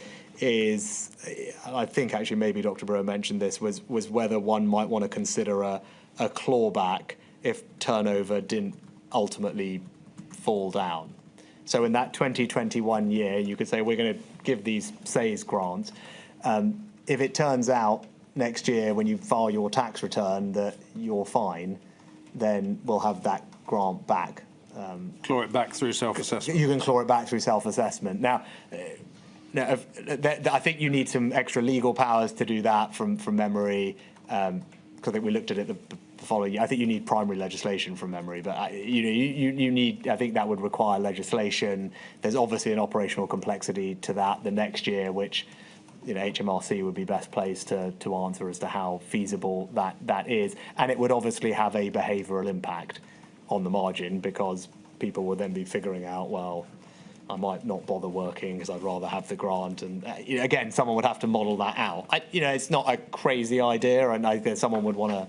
I think actually maybe Dr. Brewer mentioned this, was whether one might want to consider a clawback if turnover didn't ultimately fall down. So in that 2021 year, you could say we're going to give these SAYS grants. If it turns out next year when you file your tax return that you're fine, then we'll have that grant back. Claw it back through self-assessment. You can claw it back through self-assessment. Now, I think you need some extra legal powers to do that from memory, because I think we looked at it the following year. I think you need primary legislation from memory, but you need. I think that would require legislation. There's obviously an operational complexity to that the next year, which HMRC would be best placed to answer as to how feasible that is, and it would obviously have a behavioural impact on the margin, because people would then be figuring out, well, I might not bother working because I'd rather have the grant. And again, someone would have to model that out. It's not a crazy idea, and I think someone would want to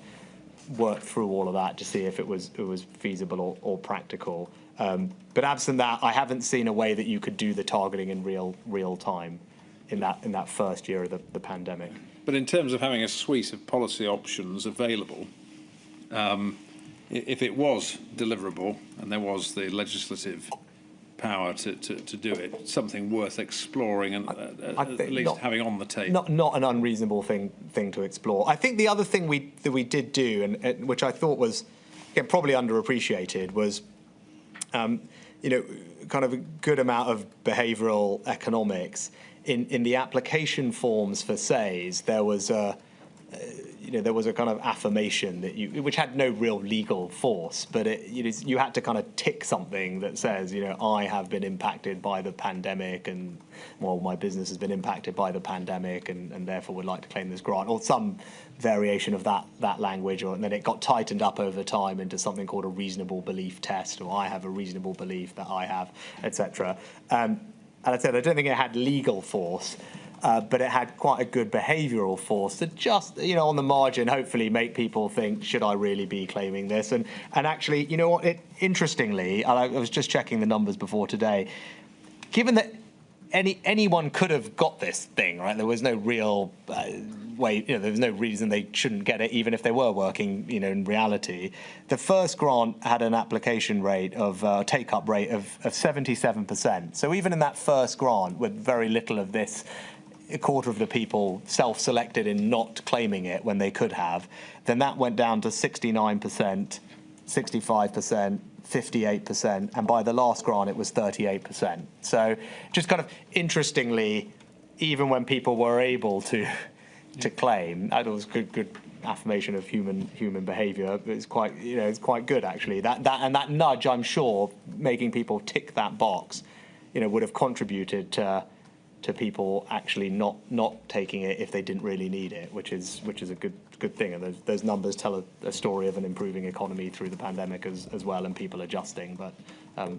work through all of that to see if it was feasible or practical. But absent that, I haven't seen a way that you could do the targeting in real time in that first year of the pandemic. But in terms of having a suite of policy options available, if it was deliverable and there was the legislative power to do it, something worth exploring and at least having on the table. Not an unreasonable thing to explore. I think the other thing that we did do, and which I thought was probably underappreciated, was kind of a good amount of behavioural economics in the application forms for SAYS. There was a kind of affirmation that which had no real legal force, but you had to kind of tick something that says, I have been impacted by the pandemic, and my business has been impacted by the pandemic, and therefore would like to claim this grant, or some variation of that language, and then it got tightened up over time into something called a reasonable belief test, or I have a reasonable belief that I have, etc. And I said I don't think it had legal force. But it had quite a good behavioural force to just, on the margin, hopefully make people think, should I really be claiming this? And actually, interestingly, I was just checking the numbers before today, given that anyone could have got this thing, right? There was no real way, there was no reason they shouldn't get it, even if they were working, in reality. The first grant had an application rate of take-up rate of 77%. So even in that first grant, with very little of this, a quarter of the people self-selected in not claiming it when they could have, then that went down to 69%, 65%, 58%, and by the last grant it was 38%. So just kind of interestingly, even when people were able to claim, that was good affirmation of human behaviour. It's quite good actually. That nudge, I'm sure, making people tick that box, would have contributed to people actually not taking it if they didn't really need it, which is a good thing. And those numbers tell a story of an improving economy through the pandemic as well, and people adjusting. But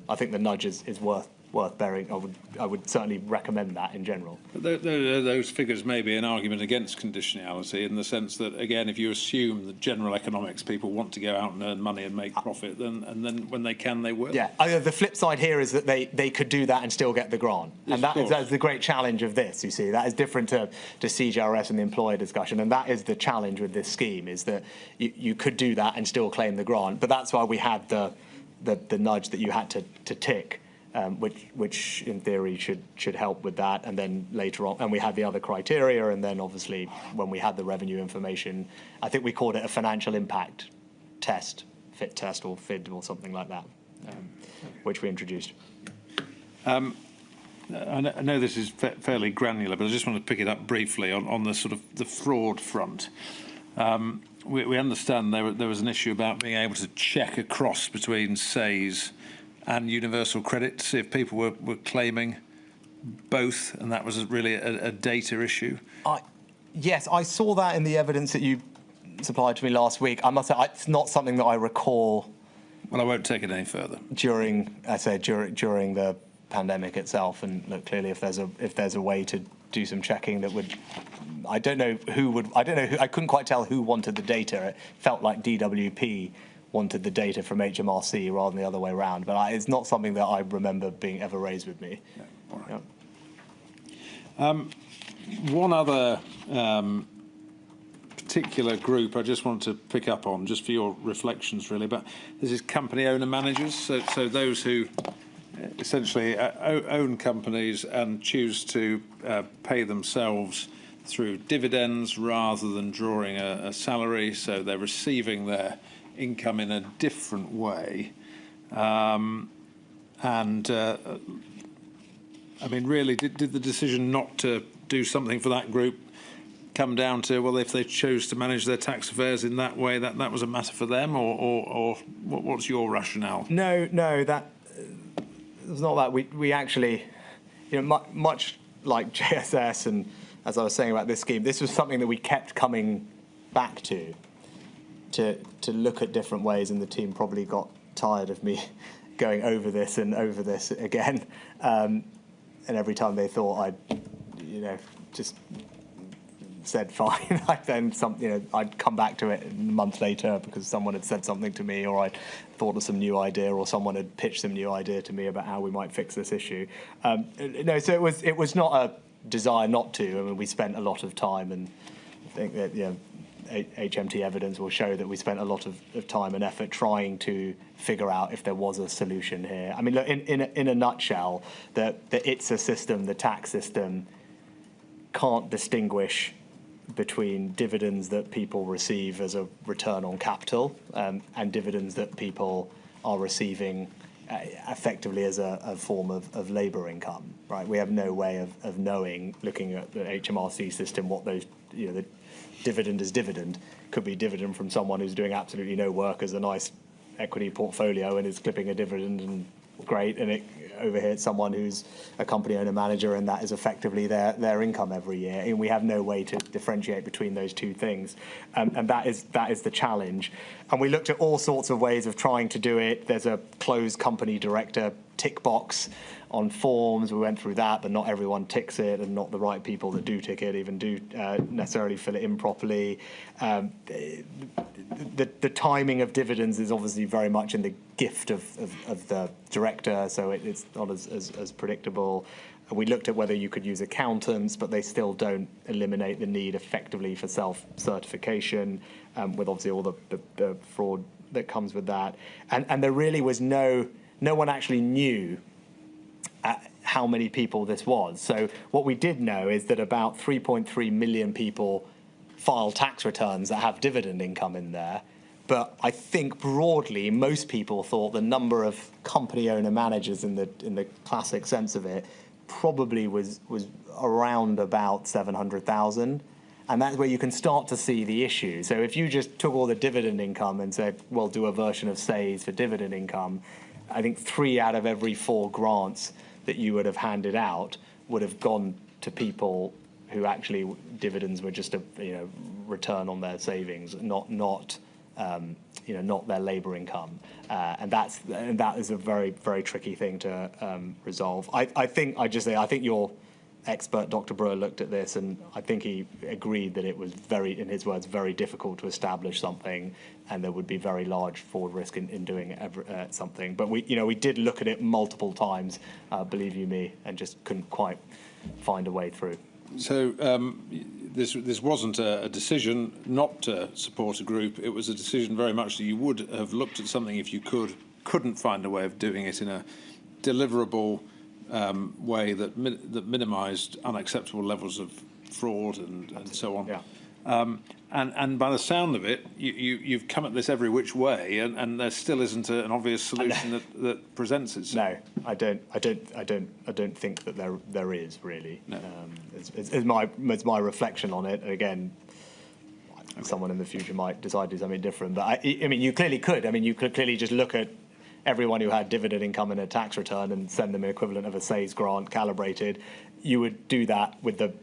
I think the nudge is worth worth bearing. I would certainly recommend that in general. But those figures may be an argument against conditionality in the sense that, again, if you assume that general economics people want to go out and earn money and make profit, then when they can, they will. Yeah, the flip side here is that they could do that and still get the grant. Yes, and that is the great challenge of this, you see. That is different to CJRS and the employer discussion. And that is the challenge with this scheme, is that you could do that and still claim the grant. But that's why we had the nudge that you had to tick. Which in theory should help with that, and then later on, and we had the other criteria, and then obviously when we had the revenue information, I think we called it a financial impact test, FIT test or FID or something like that, which we introduced. I know this is fairly granular, but I just want to pick it up briefly on the sort of the fraud front. We understand there was an issue about being able to check across between SAYS and universal credit to see if people were claiming both, and that was really a data issue. Yes, I saw that in the evidence that you supplied to me last week. I must say, it's not something that I recall. Well, I won't take it any further. During the pandemic itself, and look, clearly, if there's a way to do some checking that would, I couldn't quite tell who wanted the data. It felt like DWP wanted the data from HMRC rather than the other way around, but it's not something that I remember being ever raised with me. Yeah, all right. One other particular group I just want to pick up on, just for your reflections really, but this is company owner managers, so those who essentially own companies and choose to pay themselves through dividends rather than drawing a salary, so they're receiving their income in a different way. I mean, really, did the decision not to do something for that group come down to, well, if they chose to manage their tax affairs in that way, that was a matter for them, or what's your rationale? No, that it was not that. We actually, much like JSS, and as I was saying about this scheme, this was something that we kept coming back to look at different ways, and the team probably got tired of me going over this again. And every time they thought I'd, just said fine, I'd come back to it a month later because someone had said something to me, or I'd thought of some new idea, or someone had pitched some new idea to me about how we might fix this issue. So it was not a desire not to. I mean, we spent a lot of time, and I think that HMT evidence will show that we spent a lot of time and effort trying to figure out if there was a solution here. I mean, look, in a nutshell, that it's a system, the tax system, can't distinguish between dividends that people receive as a return on capital and dividends that people are receiving effectively as a form of labour income, right? We have no way of knowing, looking at the HMRC system, what those, the dividend is dividend. Could be dividend from someone who's doing absolutely no work as a nice equity portfolio and is clipping a dividend, and great, and over here it's someone who's a company owner manager, and that is effectively their income every year, and we have no way to differentiate between those two things, and that is the challenge. And we looked at all sorts of ways of trying to do it. There's a closed company director tick box on forms. We went through that, but not everyone ticks it, and not the right people that do tick it even do necessarily fill it in properly. The timing of dividends is obviously very much in the gift of the director, so it's not as predictable. We looked at whether you could use accountants, but they still don't eliminate the need effectively for self-certification, with obviously all the fraud that comes with that. And there really was no one actually knew how many people this was. So what we did know is that about 3.3 million people file tax returns that have dividend income in there. But I think broadly, most people thought the number of company owner managers in the classic sense of it probably was around about 700,000. And that's where you can start to see the issue. So if you just took all the dividend income and said, well, do a version of SAYS for dividend income, I think 3 out of every 4 grants that you would have handed out would have gone to people who actually dividends were just a return on their savings, not not their labour income, and that is a very, very tricky thing to resolve. I think your expert, Dr. Brewer, looked at this, and I think he agreed that it was in his words, very difficult to establish something, and there would be very large forward risk in doing something. But we did look at it multiple times, believe you me, and just couldn't quite find a way through. So this wasn't a decision not to support a group. It was a decision very much that you would have looked at something if you couldn't find a way of doing it in a deliverable way that minimised unacceptable levels of fraud and so on. Yeah. And by the sound of it, you've come at this every which way, and there still isn't an obvious solution that presents itself. No, I don't think that there is really. No. As my reflection on it. Again, someone in the future might decide to do something different. But I mean, you clearly could. I mean, you could clearly just look at everyone who had dividend income in a tax return and send them an equivalent of a SAYS grant calibrated. You would do that with the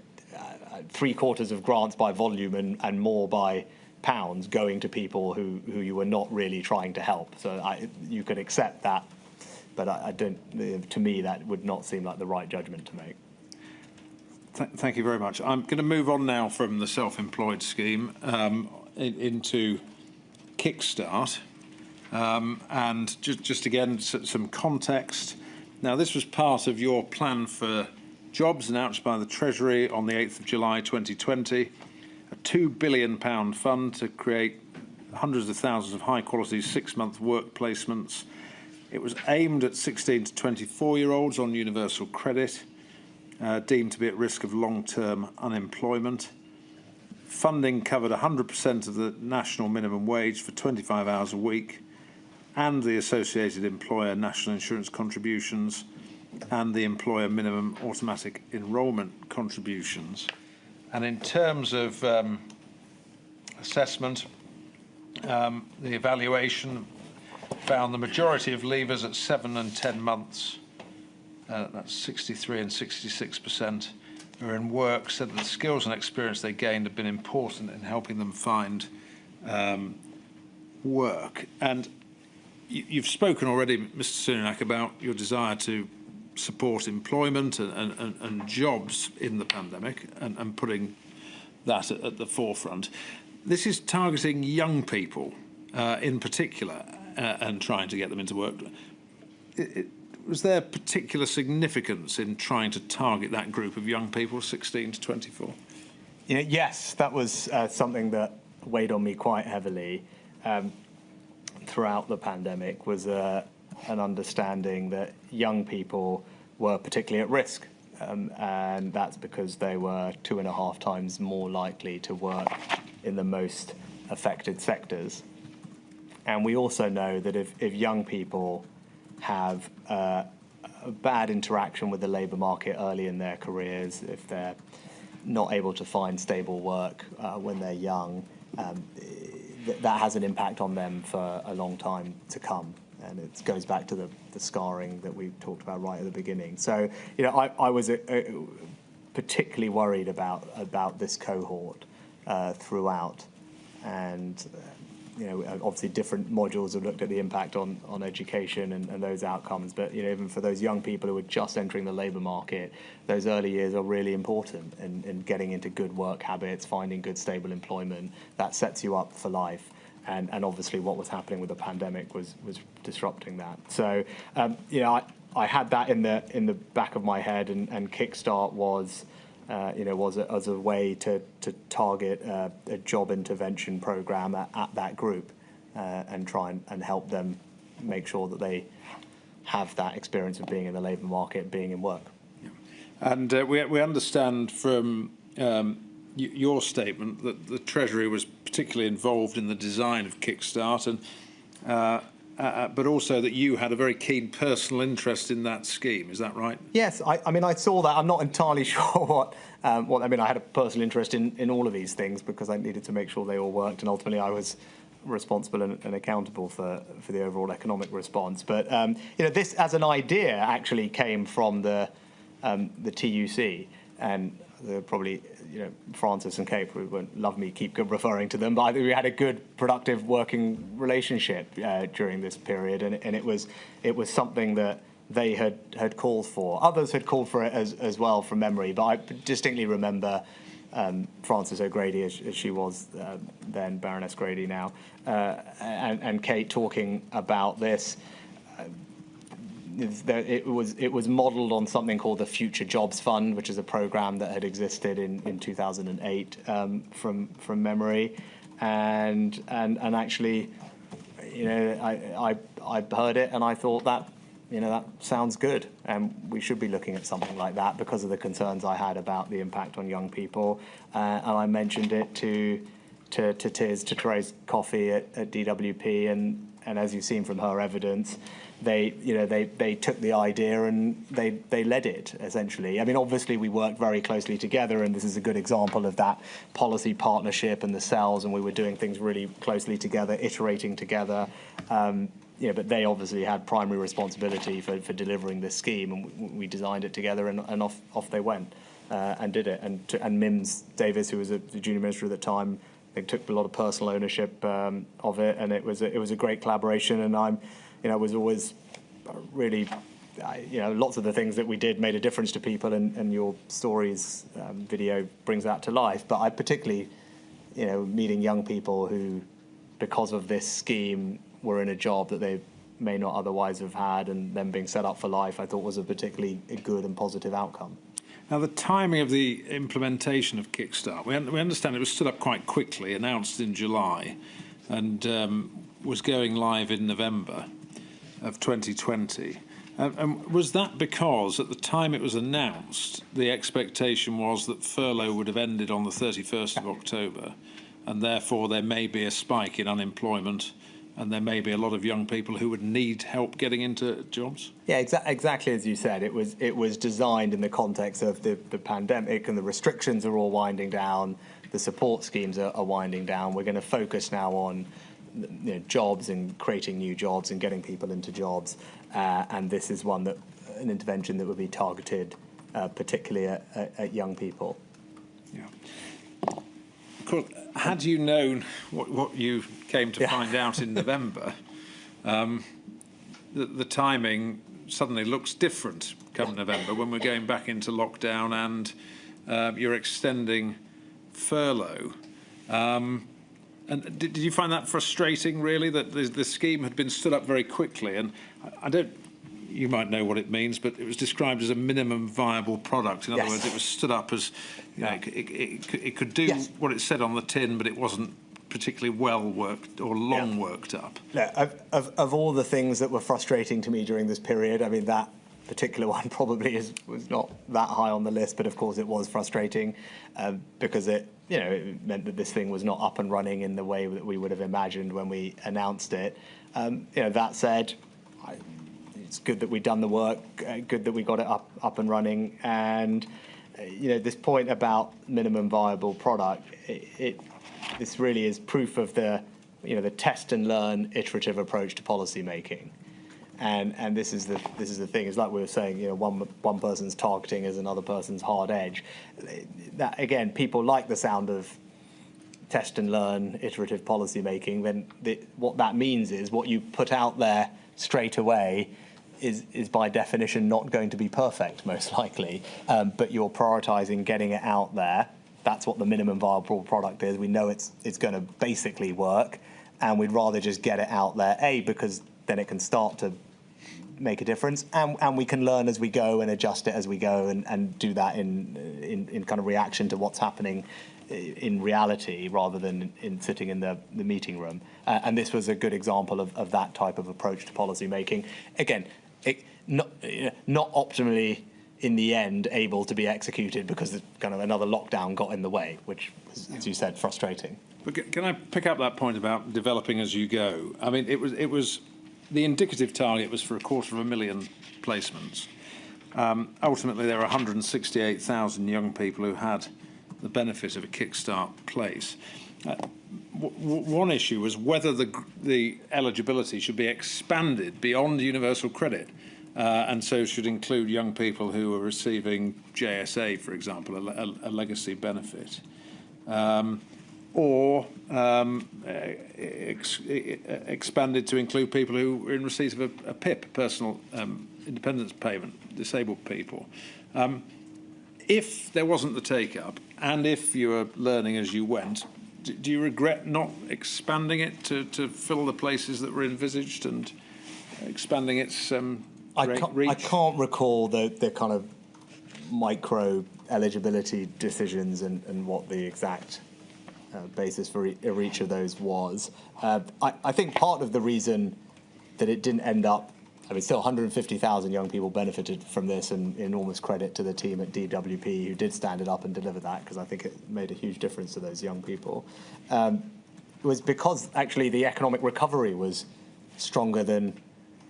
3/4 of grants by volume and more by pounds going to people who you were not really trying to help. So you could accept that, but I don't. To me, that would not seem like the right judgment to make. Thank you very much. I'm going to move on now from the self-employed scheme into Kickstart. And just again, some context. Now, this was part of your plan for jobs announced by the Treasury on the 8th of July 2020, a £2 billion fund to create hundreds of thousands of high-quality 6-month work placements. It was aimed at 16 to 24-year-olds on universal credit, deemed to be at risk of long-term unemployment. Funding covered 100% of the national minimum wage for 25 hours a week, and the associated employer national insurance contributions and the employer minimum automatic enrolment contributions. And in terms of assessment, the evaluation found the majority of leavers at 7 and 10 months, that's 63 and 66%, who are in work, said that the skills and experience they gained have been important in helping them find work. And you've spoken already, Mr. Sunak, about your desire to support employment and jobs in the pandemic and putting that at the forefront. This is targeting young people in particular and trying to get them into work. Was there particular significance in trying to target that group of young people, 16 to 24? Yes, that was something that weighed on me quite heavily throughout the pandemic, was an understanding that young people were particularly at risk, and that's because they were 2.5 times more likely to work in the most affected sectors. And we also know that if young people have a bad interaction with the labour market early in their careers, if they're not able to find stable work when they're young, that has an impact on them for a long time to come. And it goes back to the scarring that we talked about right at the beginning. So, I was particularly worried about this cohort throughout, and obviously different modules have looked at the impact on education and those outcomes. But even for those young people who are just entering the labour market, those early years are really important in getting into good work habits, finding good stable employment. That sets you up for life. And obviously what was happening with the pandemic was disrupting that. So I had that in the back of my head, and Kickstart was as a way to target a job intervention program at that group and try and help them make sure that they have that experience of being in the labour market, being in work. Yeah. And we understand from your statement that the Treasury was particularly involved in the design of Kickstart, and but also that you had a very keen personal interest in that scheme. Is that right? Yes, I mean, I saw that. I'm not entirely sure what I mean. I had a personal interest in all of these things because I needed to make sure they all worked, and ultimately I was responsible and accountable for the overall economic response. But this as an idea actually came from the TUC, and probably Francis and Kate won't love me keep referring to them, but I think we had a good, productive working relationship during this period, and it was something that they had called for. Others had called for it as well from memory, but I distinctly remember Frances O'Grady, as she was then, Baroness Grady now, and Kate talking about this. It was modelled on something called the Future Jobs Fund, which is a programme that had existed in 2008 from memory, and actually, I heard it and I thought that that sounds good, and we should be looking at something like that because of the concerns I had about the impact on young people, and I mentioned it to Therese Coffey at DWP, and as you've seen from her evidence, they took the idea and they led it, essentially. I mean, obviously we worked very closely together, and this is a good example of that policy partnership and the cells, and we were doing things really closely together, iterating together. But they obviously had primary responsibility for delivering this scheme, and we designed it together, and off they went and did it. And Mims Davis, who was the junior minister at the time, I think took a lot of personal ownership of it, and it was a great collaboration. And I was always really, lots of the things that we did made a difference to people, and your stories video brings that to life. But I particularly, meeting young people who, because of this scheme, were in a job that they may not otherwise have had, and then being set up for life, I thought was a particularly good and positive outcome. Now, the timing of the implementation of Kickstart, we understand it was stood up quite quickly, announced in July, and was going live in November of 2020. And was that because at the time it was announced, the expectation was that furlough would have ended on the 31st of October, and therefore there may be a spike in unemployment, and there may be a lot of young people who would need help getting into jobs? Yeah, exactly as you said. It was designed in the context of the pandemic, and the restrictions are all winding down. The support schemes are winding down. We're going to focus now on jobs and creating new jobs and getting people into jobs. And this is an intervention that would be targeted particularly at young people. Yeah. Of course, had you known what you came to find out in November, the timing suddenly looks different come November when we're going back into lockdown and you're extending furlough. And did you find that frustrating, really, that the scheme had been stood up very quickly? And you might know what it means, but it was described as a minimum viable product. In other words, it was stood up as, it could do what it said on the tin, but it wasn't particularly well worked or long worked up. Yeah, of all the things that were frustrating to me during this period, I mean, that particular one probably was not that high on the list, but of course it was frustrating because it meant that this thing was not up and running in the way that we would have imagined when we announced it. That said, it's good that we've done the work, good that we got it up and running, and this point about minimum viable product, this really is proof of the test and learn iterative approach to policy making. And this is the thing. It's like we were saying, one person's targeting is another person's hard edge. That again, people like the sound of test and learn, iterative policy making. Then what that means is what you put out there straight away is by definition not going to be perfect, most likely. But you're prioritising getting it out there. That's what the minimum viable product is. We know it's going to basically work, and we'd rather just get it out there. Because then it can start to make a difference, and we can learn as we go and adjust it as we go, and do that in kind of reaction to what's happening in reality rather than in sitting in the meeting room. And this was a good example of that type of approach to policy making. Again, not optimally in the end able to be executed because kind of another lockdown got in the way, which was, as you said, frustrating. But can I pick up that point about developing as you go? I mean, it was the indicative target was for 250,000 placements. Ultimately, there are 168,000 young people who had the benefit of a Kickstart place. One issue was whether the eligibility should be expanded beyond universal credit. and so should include young people who are receiving JSA, for example, a legacy benefit, or expanded to include people who are in receipt of a PIP, personal independence payment, disabled people. If there wasn't the take-up, and if you were learning as you went, do you regret not expanding it to fill the places that were envisaged and expanding its reach? I can't recall the kind of micro eligibility decisions and what the exact basis for each of those was. I think part of the reason that it didn't end up, I mean, still 150,000 young people benefited from this, and enormous credit to the team at DWP who did stand it up and deliver that, because I think it made a huge difference to those young people. It was because actually the economic recovery was stronger than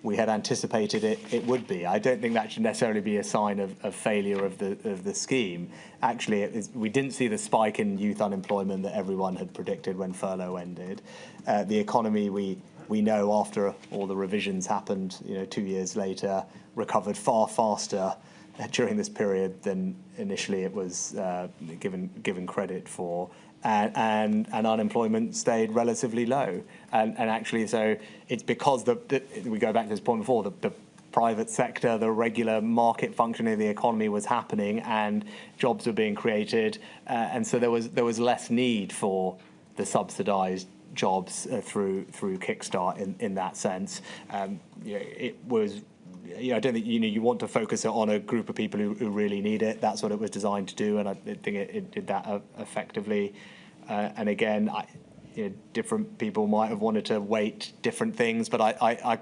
we had anticipated it would be. I don't think that should necessarily be a sign of failure of the scheme. Actually, we didn't see the spike in youth unemployment that everyone had predicted when furlough ended. The economy, we know after all the revisions happened, 2 years later, recovered far faster during this period than initially it was given credit for. And unemployment stayed relatively low. And actually, so it's because we go back to this point before, the private sector, the regular market functioning of the economy was happening and jobs were being created. And so there was less need for the subsidised jobs through Kickstart in that sense. It was. I don't think you want to focus it on a group of people who really need it. That's what it was designed to do, and I think it did that effectively. And again, different people might have wanted to weight different things, but I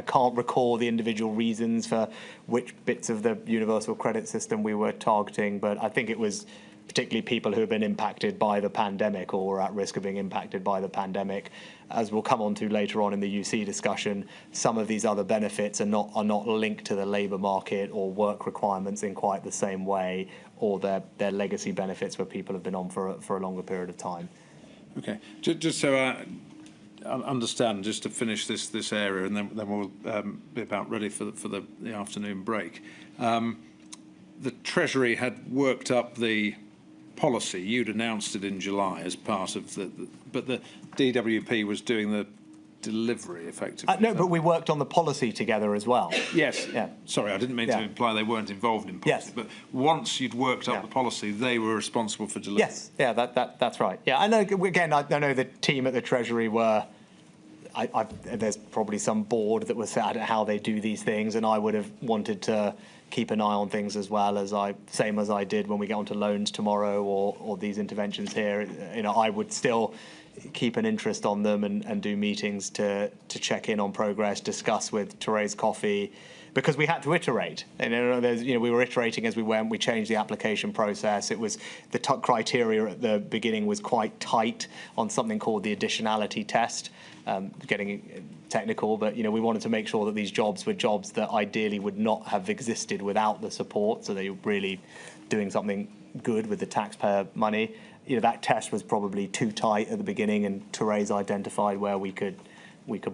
can't recall the individual reasons for which bits of the universal credit system we were targeting. But I think it was particularly people who have been impacted by the pandemic or were at risk of being impacted by the pandemic. As we'll come on to later on in the UC discussion, some of these other benefits are not linked to the labour market or work requirements in quite the same way, or their legacy benefits where people have been on for a longer period of time. Okay, just so I understand, just to finish this area, and then we'll be about ready for the afternoon break. The Treasury had worked up the policy. You'd announced it in July as part of but the DWP was doing the delivery effectively. No, but we worked on the policy together as well. Yes. Yeah. Sorry, I didn't mean to imply they weren't involved in policy. Yes. But once you'd worked up the policy, they were responsible for delivery. Yes. Yeah. That's right. Yeah. I know. Again, I know the team at the Treasury were. There's probably some board that was set at how they do these things, and I would have wanted to keep an eye on things as well, same as I did when we get onto loans tomorrow or these interventions here. I would still keep an interest on them and do meetings to check in on progress, discuss with Therese Coffey, because we had to iterate. We were iterating as we went. We changed the application process. It was the criteria at the beginning was quite tight on something called the additionality test. Getting technical, but we wanted to make sure that these jobs were jobs that ideally would not have existed without the support, so they were really doing something good with the taxpayer money. That test was probably too tight at the beginning, and Therese identified where we could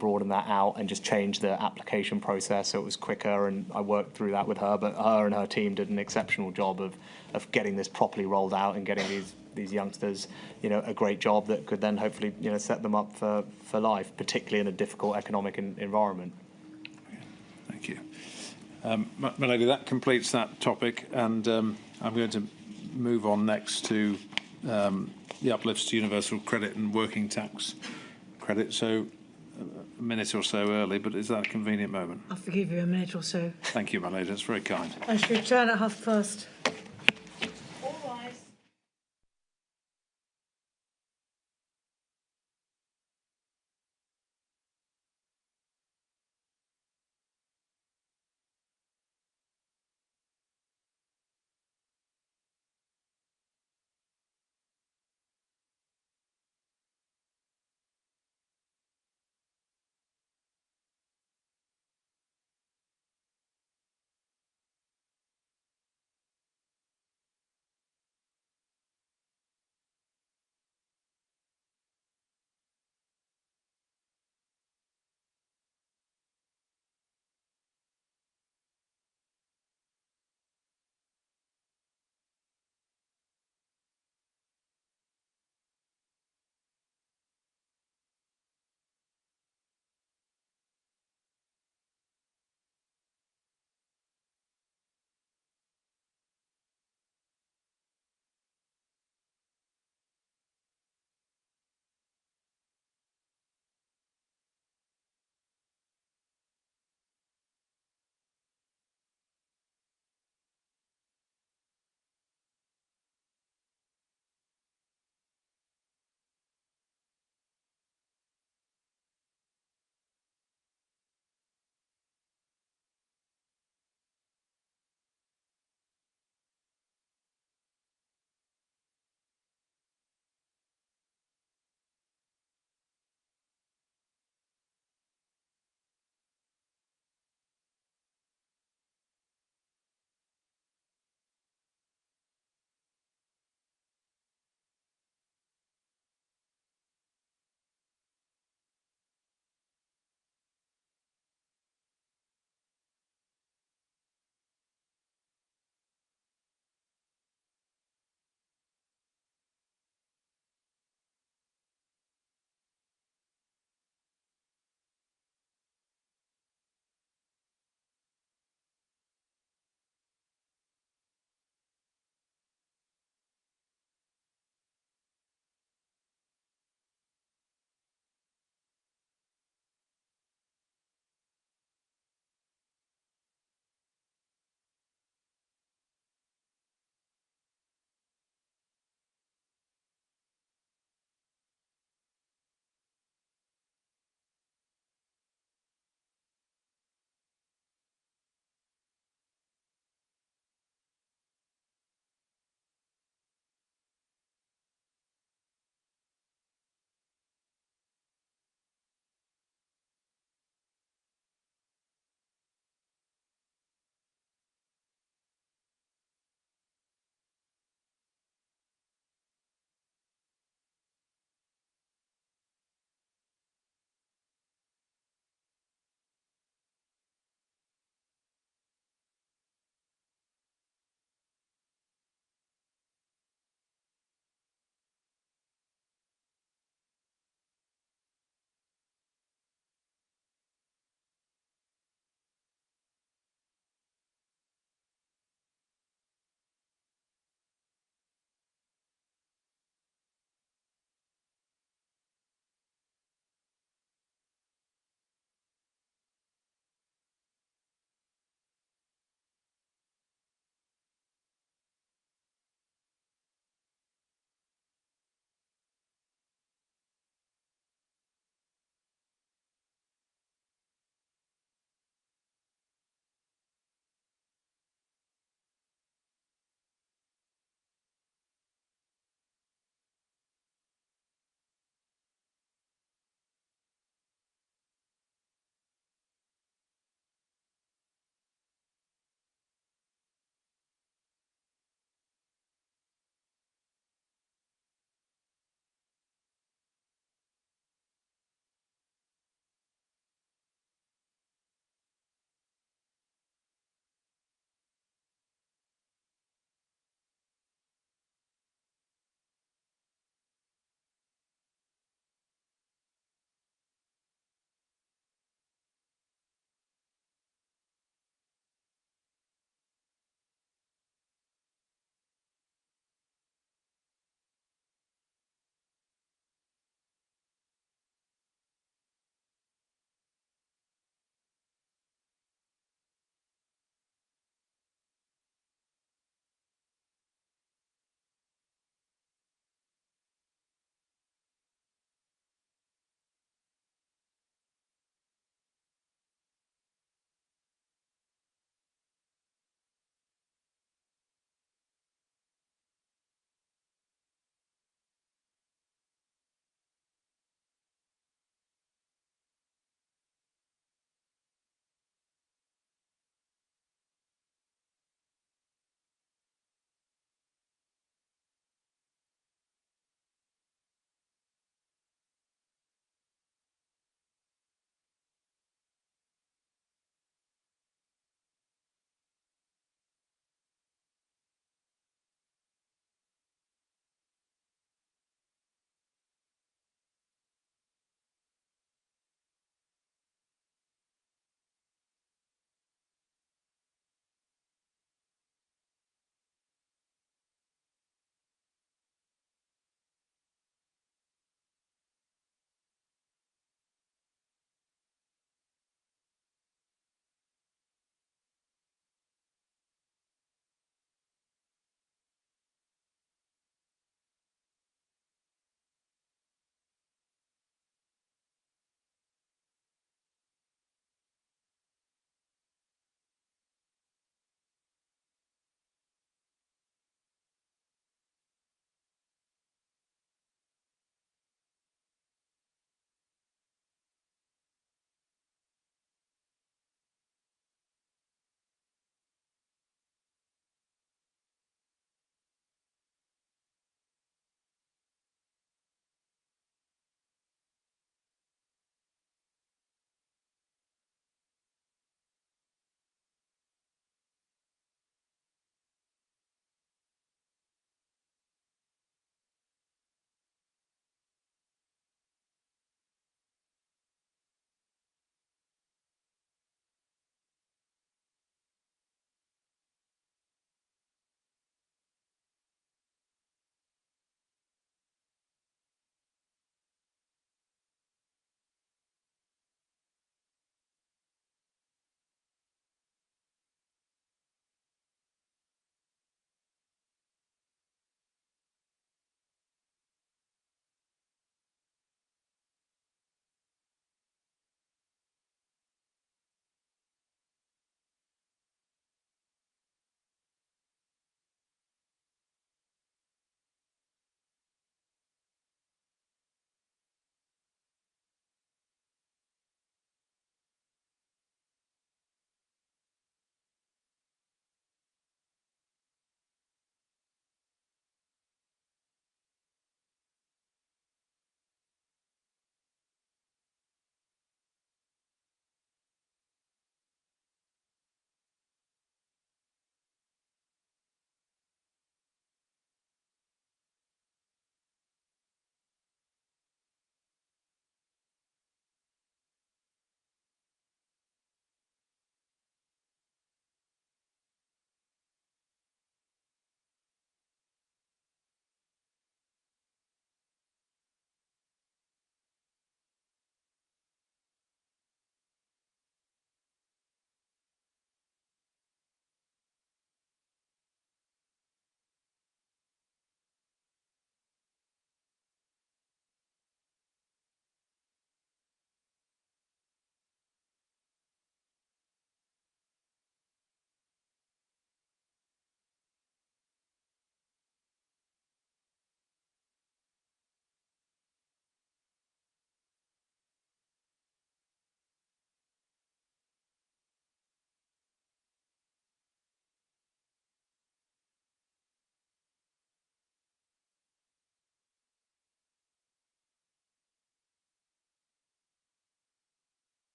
broaden that out and just change the application process so it was quicker, and I worked through that with her. But her and her team did an exceptional job of getting this properly rolled out and getting these youngsters, a great job that could then hopefully, set them up for life, particularly in a difficult economic environment. Thank you. My lady, that completes that topic, and I'm going to move on next to the uplifts to universal credit and working tax credit. So a minute or so early, but is that a convenient moment? I'll forgive you a minute or so. Thank you, my lady. That's very kind. I should return at past.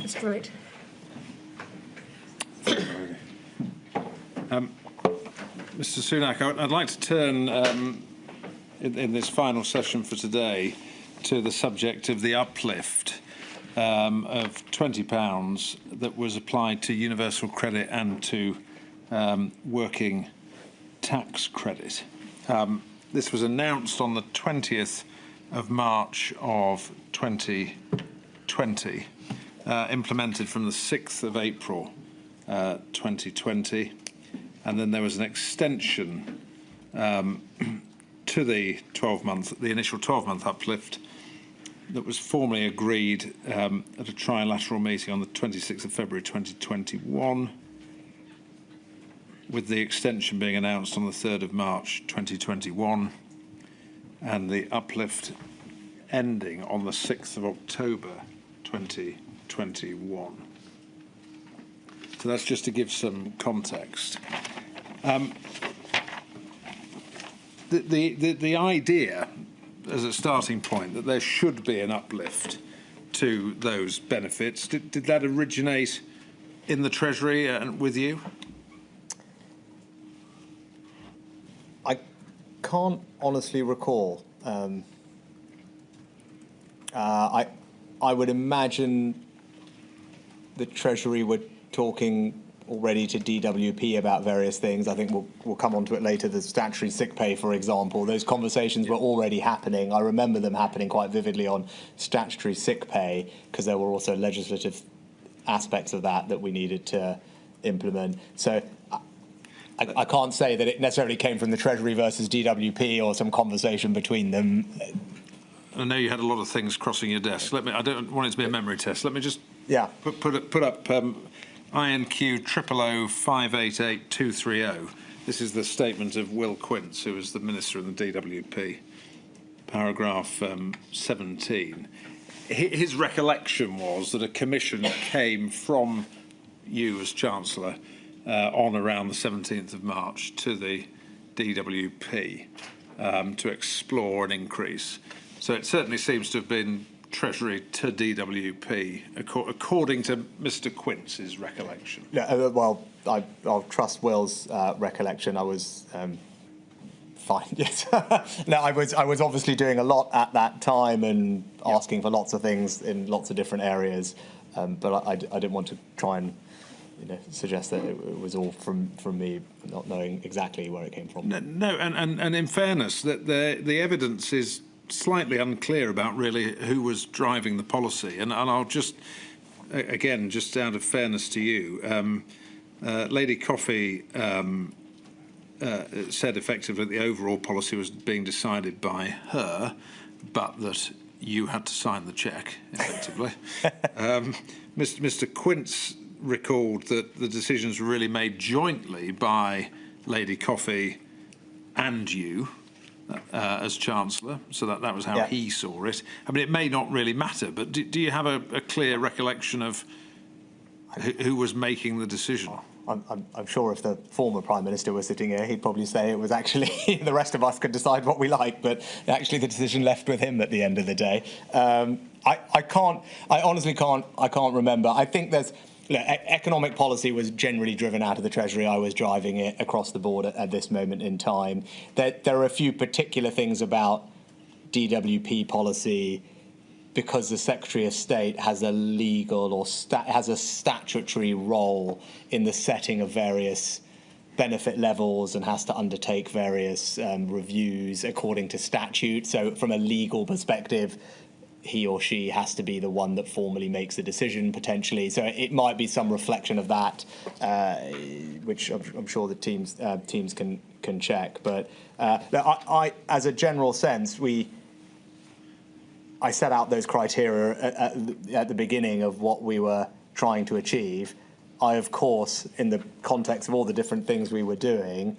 That's great. Mr. Sunak, I'd like to turn in this final session for today to the subject of the uplift of £20 that was applied to universal credit and to working tax credit. This was announced on the 20th of March of 2020, implemented from the 6th of April 2020, and then there was an extension to the initial 12-month uplift that was formally agreed at a trilateral meeting on the 26th of February 2021, with the extension being announced on the 3rd of March 2021, and the uplift ending on the 6th of October 2021. So that's just to give some context. The idea, as a starting point, that there should be an uplift to those benefits, did that originate in the Treasury and with you? I can't honestly recall. I would imagine the Treasury were talking already to DWP about various things. I think we'll come on to it later. The statutory sick pay, for example, those conversations were already happening. I remember them happening quite vividly on statutory sick pay, because there were also legislative aspects of that we needed to implement. So I can't say that it necessarily came from the Treasury versus DWP or some conversation between them. I know you had a lot of things crossing your desk. I don't want it to be a memory test. Let me just put up INQ 000588230. This is the statement of Will Quince, who was the Minister in the DWP, paragraph 17. His recollection was that a commission came from you as Chancellor on around the 17th of March to the DWP to explore an increase. So it certainly seems to have been Treasury to DWP, according to Mr. Quince's recollection. Yeah, well, I'll trust Will's recollection. I was fine. Yes. No, I was obviously doing a lot at that time and asking for lots of things in lots of different areas, but I didn't want to try and suggest that it was all from me, not knowing exactly where it came from. No, and in fairness, that the evidence is slightly unclear about really who was driving the policy, and I'll just, again, just out of fairness to you, Lady Coffey said effectively that the overall policy was being decided by her, but that you had to sign the cheque, effectively. Mr. Quince recalled that the decisions were really made jointly by Lady Coffey and you as Chancellor, so that was how he saw it. I mean, it may not really matter, but do you have a clear recollection of who was making the decision? I'm sure if the former Prime Minister was sitting here, he'd probably say it was actually the rest of us could decide what we like, but actually the decision left with him at the end of the day. I honestly can't remember. I think there's economic policy was generally driven out of the Treasury. I was driving it across the board at this moment in time. There are a few particular things about DWP policy, because the Secretary of State has a legal or has a statutory role in the setting of various benefit levels and has to undertake various reviews according to statute. So from a legal perspective, he or she has to be the one that formally makes the decision, potentially. So it might be some reflection of that, which I'm sure the teams can check. But I, as a general sense, I set out those criteria at the beginning of what we were trying to achieve. I, of course, in the context of all the different things we were doing,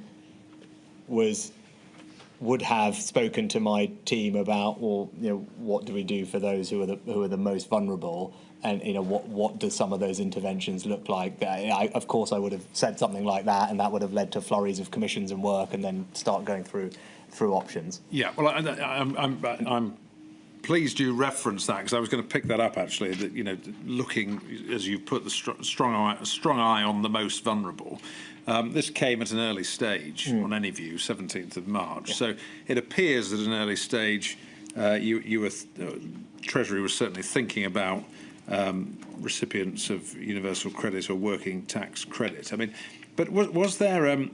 would have spoken to my team about, well, what do we do for those who are the most vulnerable, and what do some of those interventions look like? Of course, I would have said something like that, and that would have led to flurries of commissions and work, and then start going through options. Yeah, well, I'm please do reference that, because I was going to pick that up actually. That, you know, looking, as you put, the strong eye on the most vulnerable. This came at an early stage on any view, 17th of March. Yeah. So it appears that at an early stage, Treasury was certainly thinking about recipients of universal credit or working tax credit. I mean, but was there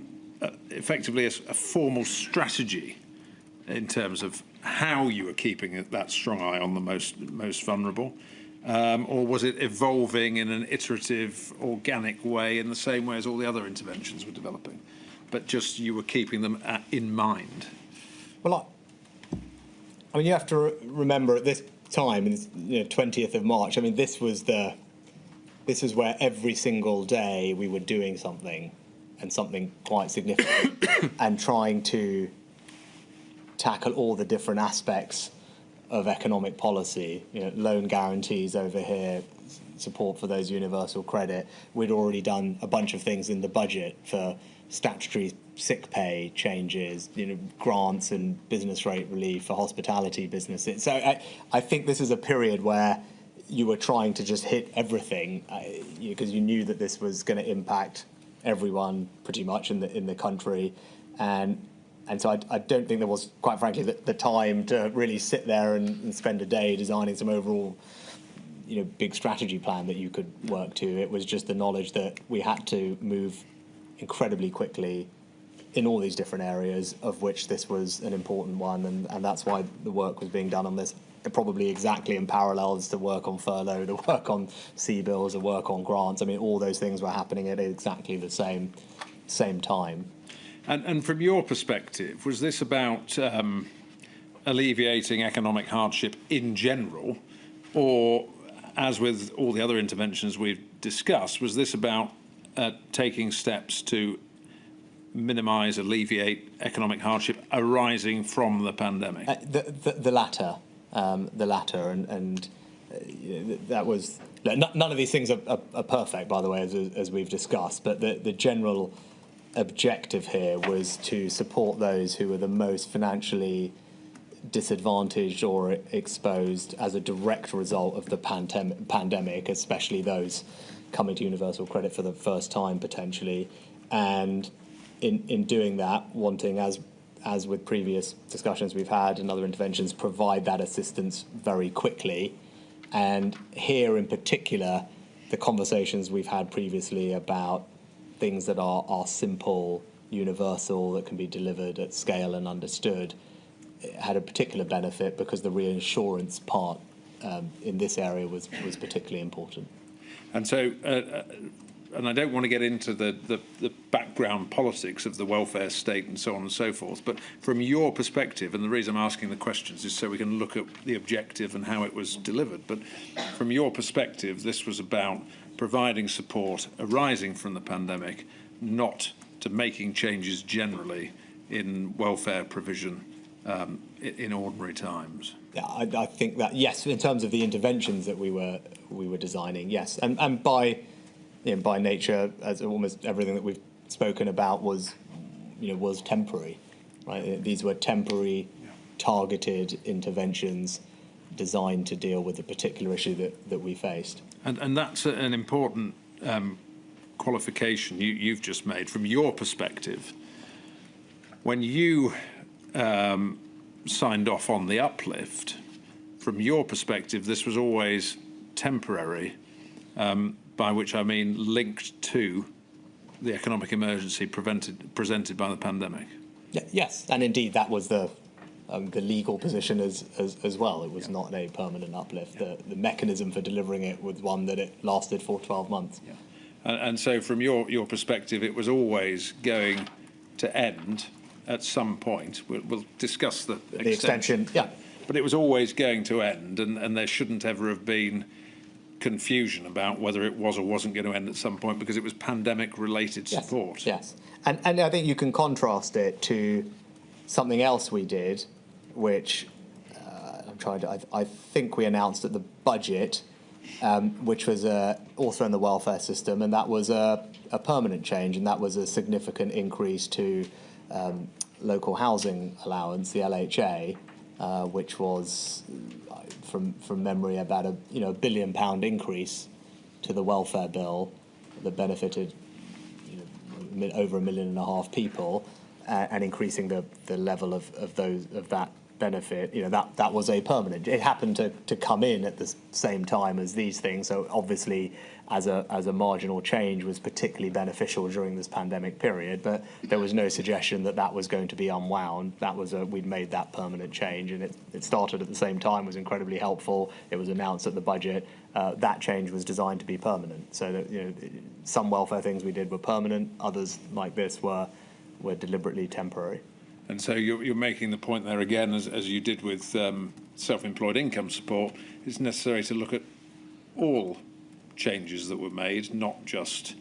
effectively a formal strategy in terms of how you were keeping that strong eye on the most vulnerable? Or was it evolving in an iterative, organic way in the same way as all the other interventions were developing, but just you were keeping them in mind? Well, I mean, you have to remember at this time, 20th of March, I mean, this was where every single day we were doing something, and something quite significant, and trying to tackle all the different aspects of economic policy, loan guarantees over here, support for those universal credit. We'd already done a bunch of things in the budget for statutory sick pay changes, grants and business rate relief for hospitality businesses. So I think this is a period where you were trying to just hit everything because you knew that this was going to impact everyone pretty much in the country, and so I don't think there was, quite frankly, the time to really sit there and spend a day designing some overall, big strategy plan that you could work to. It was just the knowledge that we had to move incredibly quickly in all these different areas, of which this was an important one, and that's why the work was being done on this probably exactly in parallel as the work on furlough, the work on C-bills, the work on grants. I mean, all those things were happening at exactly the same time. And from your perspective, was this about alleviating economic hardship in general, or, as with all the other interventions we've discussed, was this about taking steps to minimise, alleviate economic hardship arising from the pandemic? The latter, and that was. None of these things are perfect, by the way, as we've discussed, but the general objective here was to support those who were the most financially disadvantaged or exposed as a direct result of the pandemic, especially those coming to universal credit for the first time potentially, and in doing that, wanting, as with previous discussions we've had and other interventions, provide that assistance very quickly. And here in particular, the conversations we've had previously about things that are simple, universal, that can be delivered at scale and understood, had a particular benefit because the reinsurance part in this area was particularly important. And so, and I don't want to get into the background politics of the welfare state and so on and so forth, but from your perspective, and the reason I'm asking the questions is so we can look at the objective and how it was delivered, but from your perspective, this was about providing support arising from the pandemic, not to making changes generally in welfare provision in ordinary times. Yeah, I think that, yes, in terms of the interventions that we were designing, yes, and by nature, as almost everything that we've spoken about was temporary, right? These were temporary, targeted interventions designed to deal with a particular issue that we faced. And that's an important qualification you've just made from your perspective. When you signed off on the uplift, from your perspective, this was always temporary, by which I mean linked to the economic emergency presented by the pandemic. Yes, and indeed that was the legal position as well. It was not a permanent uplift. The mechanism for delivering it was one that it lasted for 12 months. Yeah. And so from your perspective, it was always going to end at some point. We'll discuss the extension. Yeah. But it was always going to end, and there shouldn't ever have been confusion about whether it was or wasn't going to end at some point because it was pandemic-related support. Yes. And I think you can contrast it to something else we did, which I think we announced at the budget, which was also in the welfare system, and that was a permanent change, and that was a significant increase to local housing allowance, the LHA, which was from memory, about a £1 billion increase to the welfare bill that benefited over 1.5 million people, and increasing the level of that benefit, that was a permanent. It happened to come in at the same time as these things, so obviously as a marginal change was particularly beneficial during this pandemic period, but there was no suggestion that was going to be unwound. We'd made that permanent change, and it started at the same time, was incredibly helpful. It was announced at the budget. That change was designed to be permanent, so that some welfare things we did were permanent, others like this were deliberately temporary. And so you're making the point there again, as you did with self-employed income support, it's necessary to look at all changes that were made, not just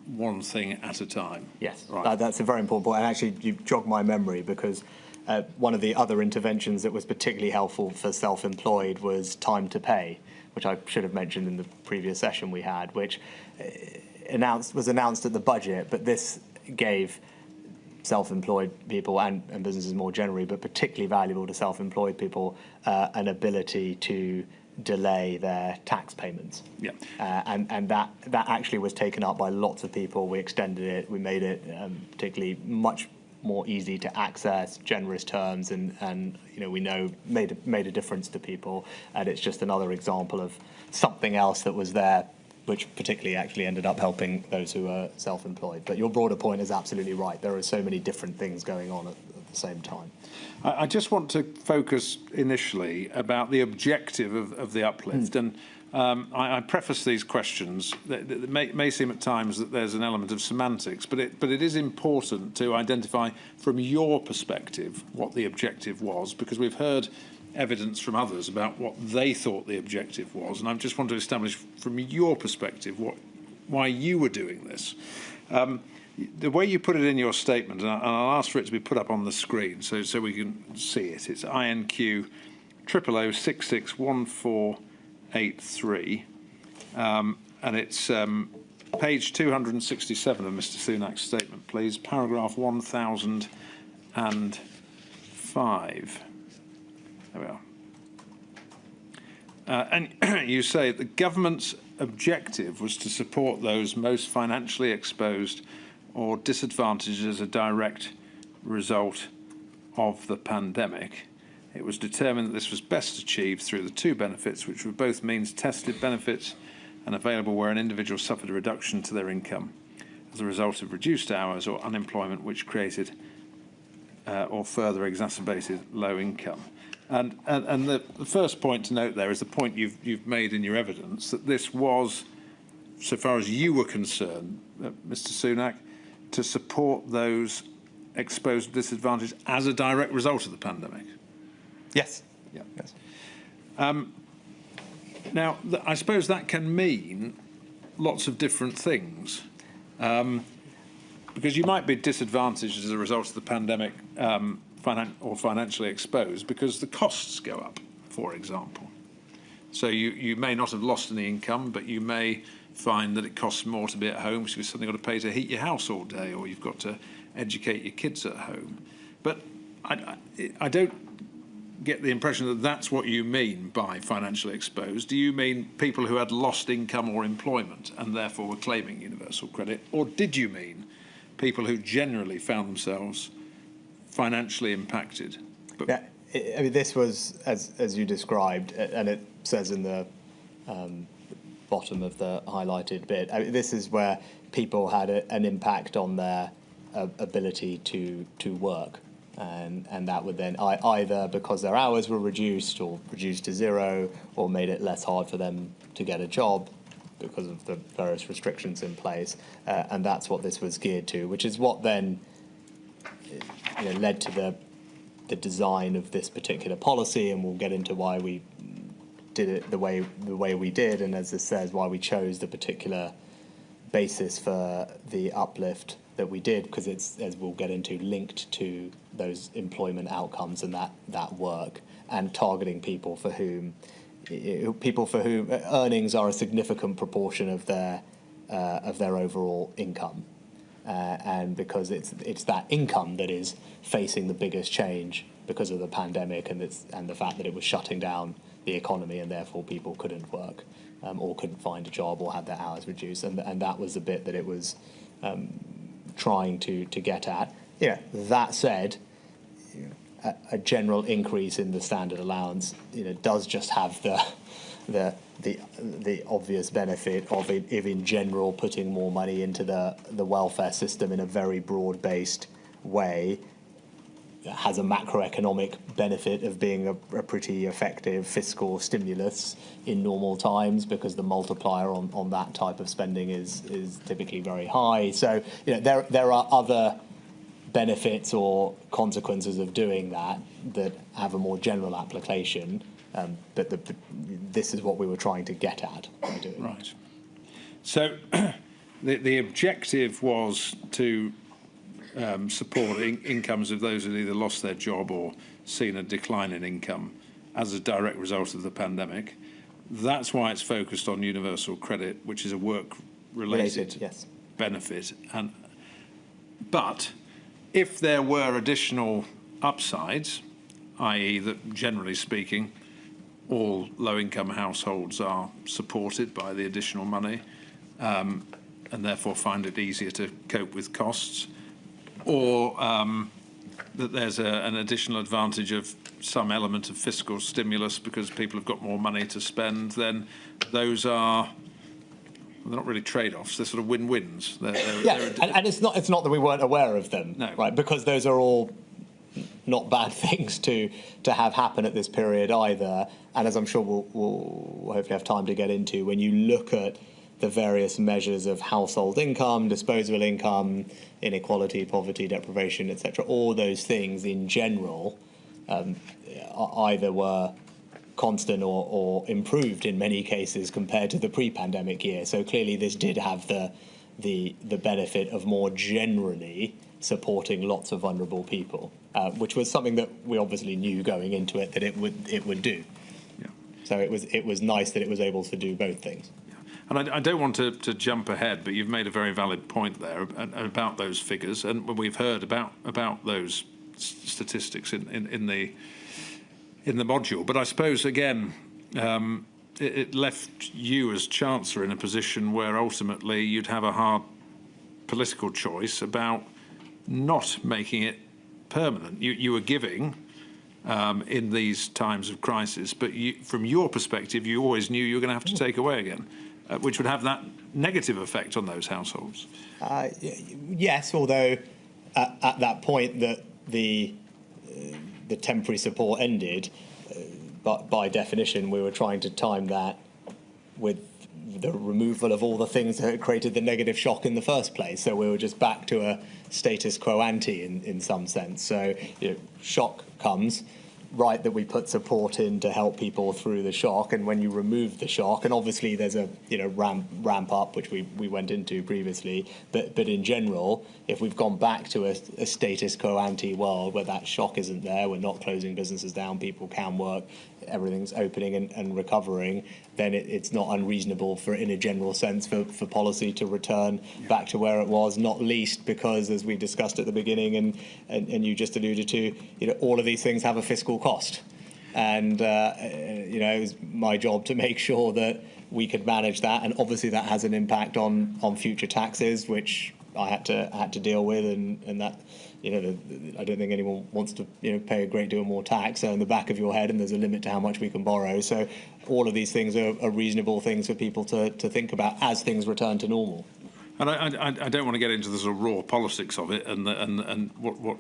one thing at a time. Yes, right. That's a very important point. And actually, you've jogged my memory, because one of the other interventions that was particularly helpful for self-employed was time to pay, which I should have mentioned in the previous session we had, which was announced at the budget, but this gave self-employed people and businesses more generally, but particularly valuable to self-employed people, an ability to delay their tax payments. Yeah. And that actually was taken up by lots of people. We extended it. We made it particularly much more easy to access, generous terms, and we know made a difference to people. And it's just another example of something else that was there, which particularly actually ended up helping those who are self-employed. But your broader point is absolutely right. There are so many different things going on at the same time. I just want to focus initially about the objective of the uplift. And I preface these questions. It may seem at times that there's an element of semantics, but it is important to identify from your perspective what the objective was, because we've heard evidence from others about what they thought the objective was, and I just want to establish from your perspective why you were doing this. The way you put it in your statement, and I'll ask for it to be put up on the screen so we can see it. It's INQ 00661483, and it's page 267 of Mr. Sunak's statement, please, paragraph 1005. There we are. And you say the government's objective was to support those most financially exposed or disadvantaged as a direct result of the pandemic. It was determined that this was best achieved through the two benefits, which were both means-tested benefits and available where an individual suffered a reduction to their income as a result of reduced hours or unemployment, which created or further exacerbated low income. And the first point to note there is the point you've made in your evidence, that this was, so far as you were concerned, Mr. Sunak, to support those exposed to disadvantage as a direct result of the pandemic. Yes. Yeah. Yes. Now, I suppose that can mean lots of different things, because you might be disadvantaged as a result of the pandemic, or financially exposed because the costs go up, for example. So you may not have lost any income, but you may find that it costs more to be at home because you've suddenly got to pay to heat your house all day, or you've got to educate your kids at home. But I don't get the impression that that's what you mean by financially exposed. Do you mean people who had lost income or employment and therefore were claiming universal credit? Or did you mean people who generally found themselves financially impacted? Yeah, I mean, this was, as you described, and it says in the bottom of the highlighted bit, I mean, this is where people had an impact on their ability to work. And that would then either because their hours were reduced or reduced to zero, or made it less hard for them to get a job because of the various restrictions in place. And that's what this was geared to, which is what then led to the design of this particular policy, and we'll get into why we did it the way we did, and as this says, why we chose the particular basis for the uplift that we did, because it's, as we'll get into, linked to those employment outcomes and that work, and targeting people for whom earnings are a significant proportion of their overall income. and because it's that income that is facing the biggest change because of the pandemic and the fact that it was shutting down the economy, and therefore people couldn't work or couldn't find a job or had their hours reduced, and that was the bit that it was trying to get at. Yeah, that said, a general increase in the standard allowance, does just have the obvious benefit of in general putting more money into the welfare system in a very broad-based way. It has a macroeconomic benefit of being a pretty effective fiscal stimulus in normal times, because the multiplier on that type of spending is typically very high. So there are other benefits or consequences of doing that have a more general application, but this is what we were trying to get at by doing it. Right. So the objective was to support incomes of those who either lost their job or seen a decline in income as a direct result of the pandemic. That's why it's focused on universal credit, which is a work-related yes. benefit. But if there were additional upsides, i.e. that generally speaking all low-income households are supported by the additional money and therefore find it easier to cope with costs, or that there's an additional advantage of some element of fiscal stimulus because people have got more money to spend, then those are, they're not really trade-offs, they're sort of win-wins. And it's not that we weren't aware of them, no. Right? Because those are all not bad things to have happen at this period either. And as I'm sure we'll hopefully have time to get into, when you look at the various measures of household income, disposable income, inequality, poverty, deprivation, etc., all those things in general either were constant or improved in many cases compared to the pre-pandemic year. So clearly this did have the benefit of more generally supporting lots of vulnerable people, which was something that we obviously knew going into it that it would do. Yeah. So it was nice that it was able to do both things. And I don't want to jump ahead, but you've made a very valid point there about those figures, and we've heard about those statistics in the module. But I suppose again, it left you as Chancellor in a position where ultimately you'd have a hard political choice about not making it permanent. You were giving in these times of crisis, but from your perspective, you always knew you were going to have to take away again. Which would have that negative effect on those households. Yes, although at that point that the temporary support ended, but by definition we were trying to time that with the removal of all the things that had created the negative shock in the first place. So we were just back to a status quo ante in some sense. So shock comes. Right that we put support in to help people through the shock, and when you remove the shock, and obviously there's a ramp up which we went into previously, but in general, if we've gone back to a status quo ante world where that shock isn't there, we're not closing businesses down, people can work, everything's opening and recovering, then it's not unreasonable in a general sense for policy to return back to where it was, not least because, as we discussed at the beginning and you just alluded to, all of these things have a fiscal cost. And, it was my job to make sure that we could manage that. And obviously that has an impact on future taxes, which I had to deal with, and that, I don't think anyone wants to, pay a great deal more tax. So in the back of your head, and there's a limit to how much we can borrow. So all of these things are reasonable things for people to think about as things return to normal. And I don't want to get into the sort of raw politics of it and what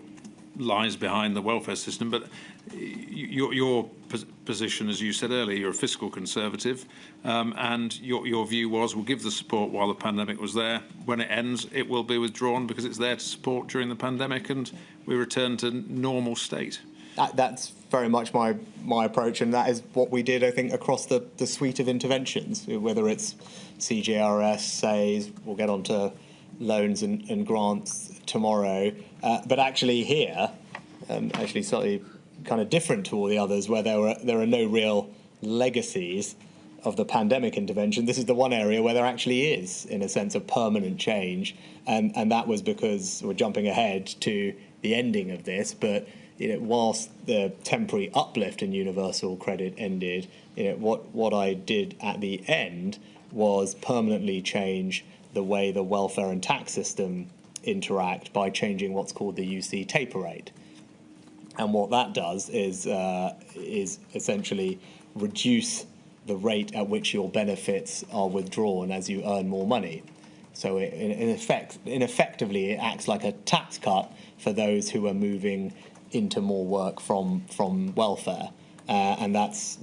lies behind the welfare system, but your position, as you said earlier, you're a fiscal conservative, and your view was we'll give the support while the pandemic was there. When it ends, it will be withdrawn because it's there to support during the pandemic, and we return to normal state. That's very much my approach, and that is what we did, I think, across the suite of interventions, whether it's CJRS, SAYS, we'll get on to loans and grants tomorrow, but actually here, actually slightly kind of different to all the others, where there are no real legacies the pandemic intervention, this is the one area where there actually is, in a sense, a permanent change, and that was because we're jumping ahead to the ending of this. But whilst the temporary uplift in universal credit ended, what I did at the end was permanently change the way the welfare and tax system interact by changing what's called the UC taper rate. And what that does is essentially reduce the rate at which your benefits are withdrawn as you earn more money. So effectively, it acts like a tax cut for those who are moving into more work from welfare. And that's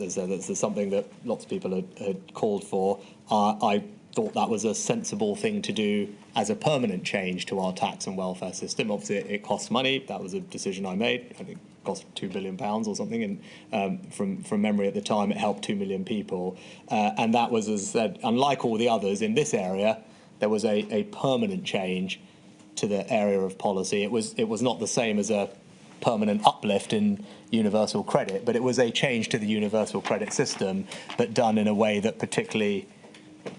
something that lots of people had called for. I thought that was a sensible thing to do as a permanent change to our tax and welfare system. Obviously, it costs money. That was a decision I made. I think it cost £2 billion or something. And from memory at the time, it helped 2 million people. And that was, as said, unlike all the others in this area, there was a permanent change to the area of policy. It was not the same as a permanent uplift in universal credit, but it was a change to the universal credit system, but done in a way that particularly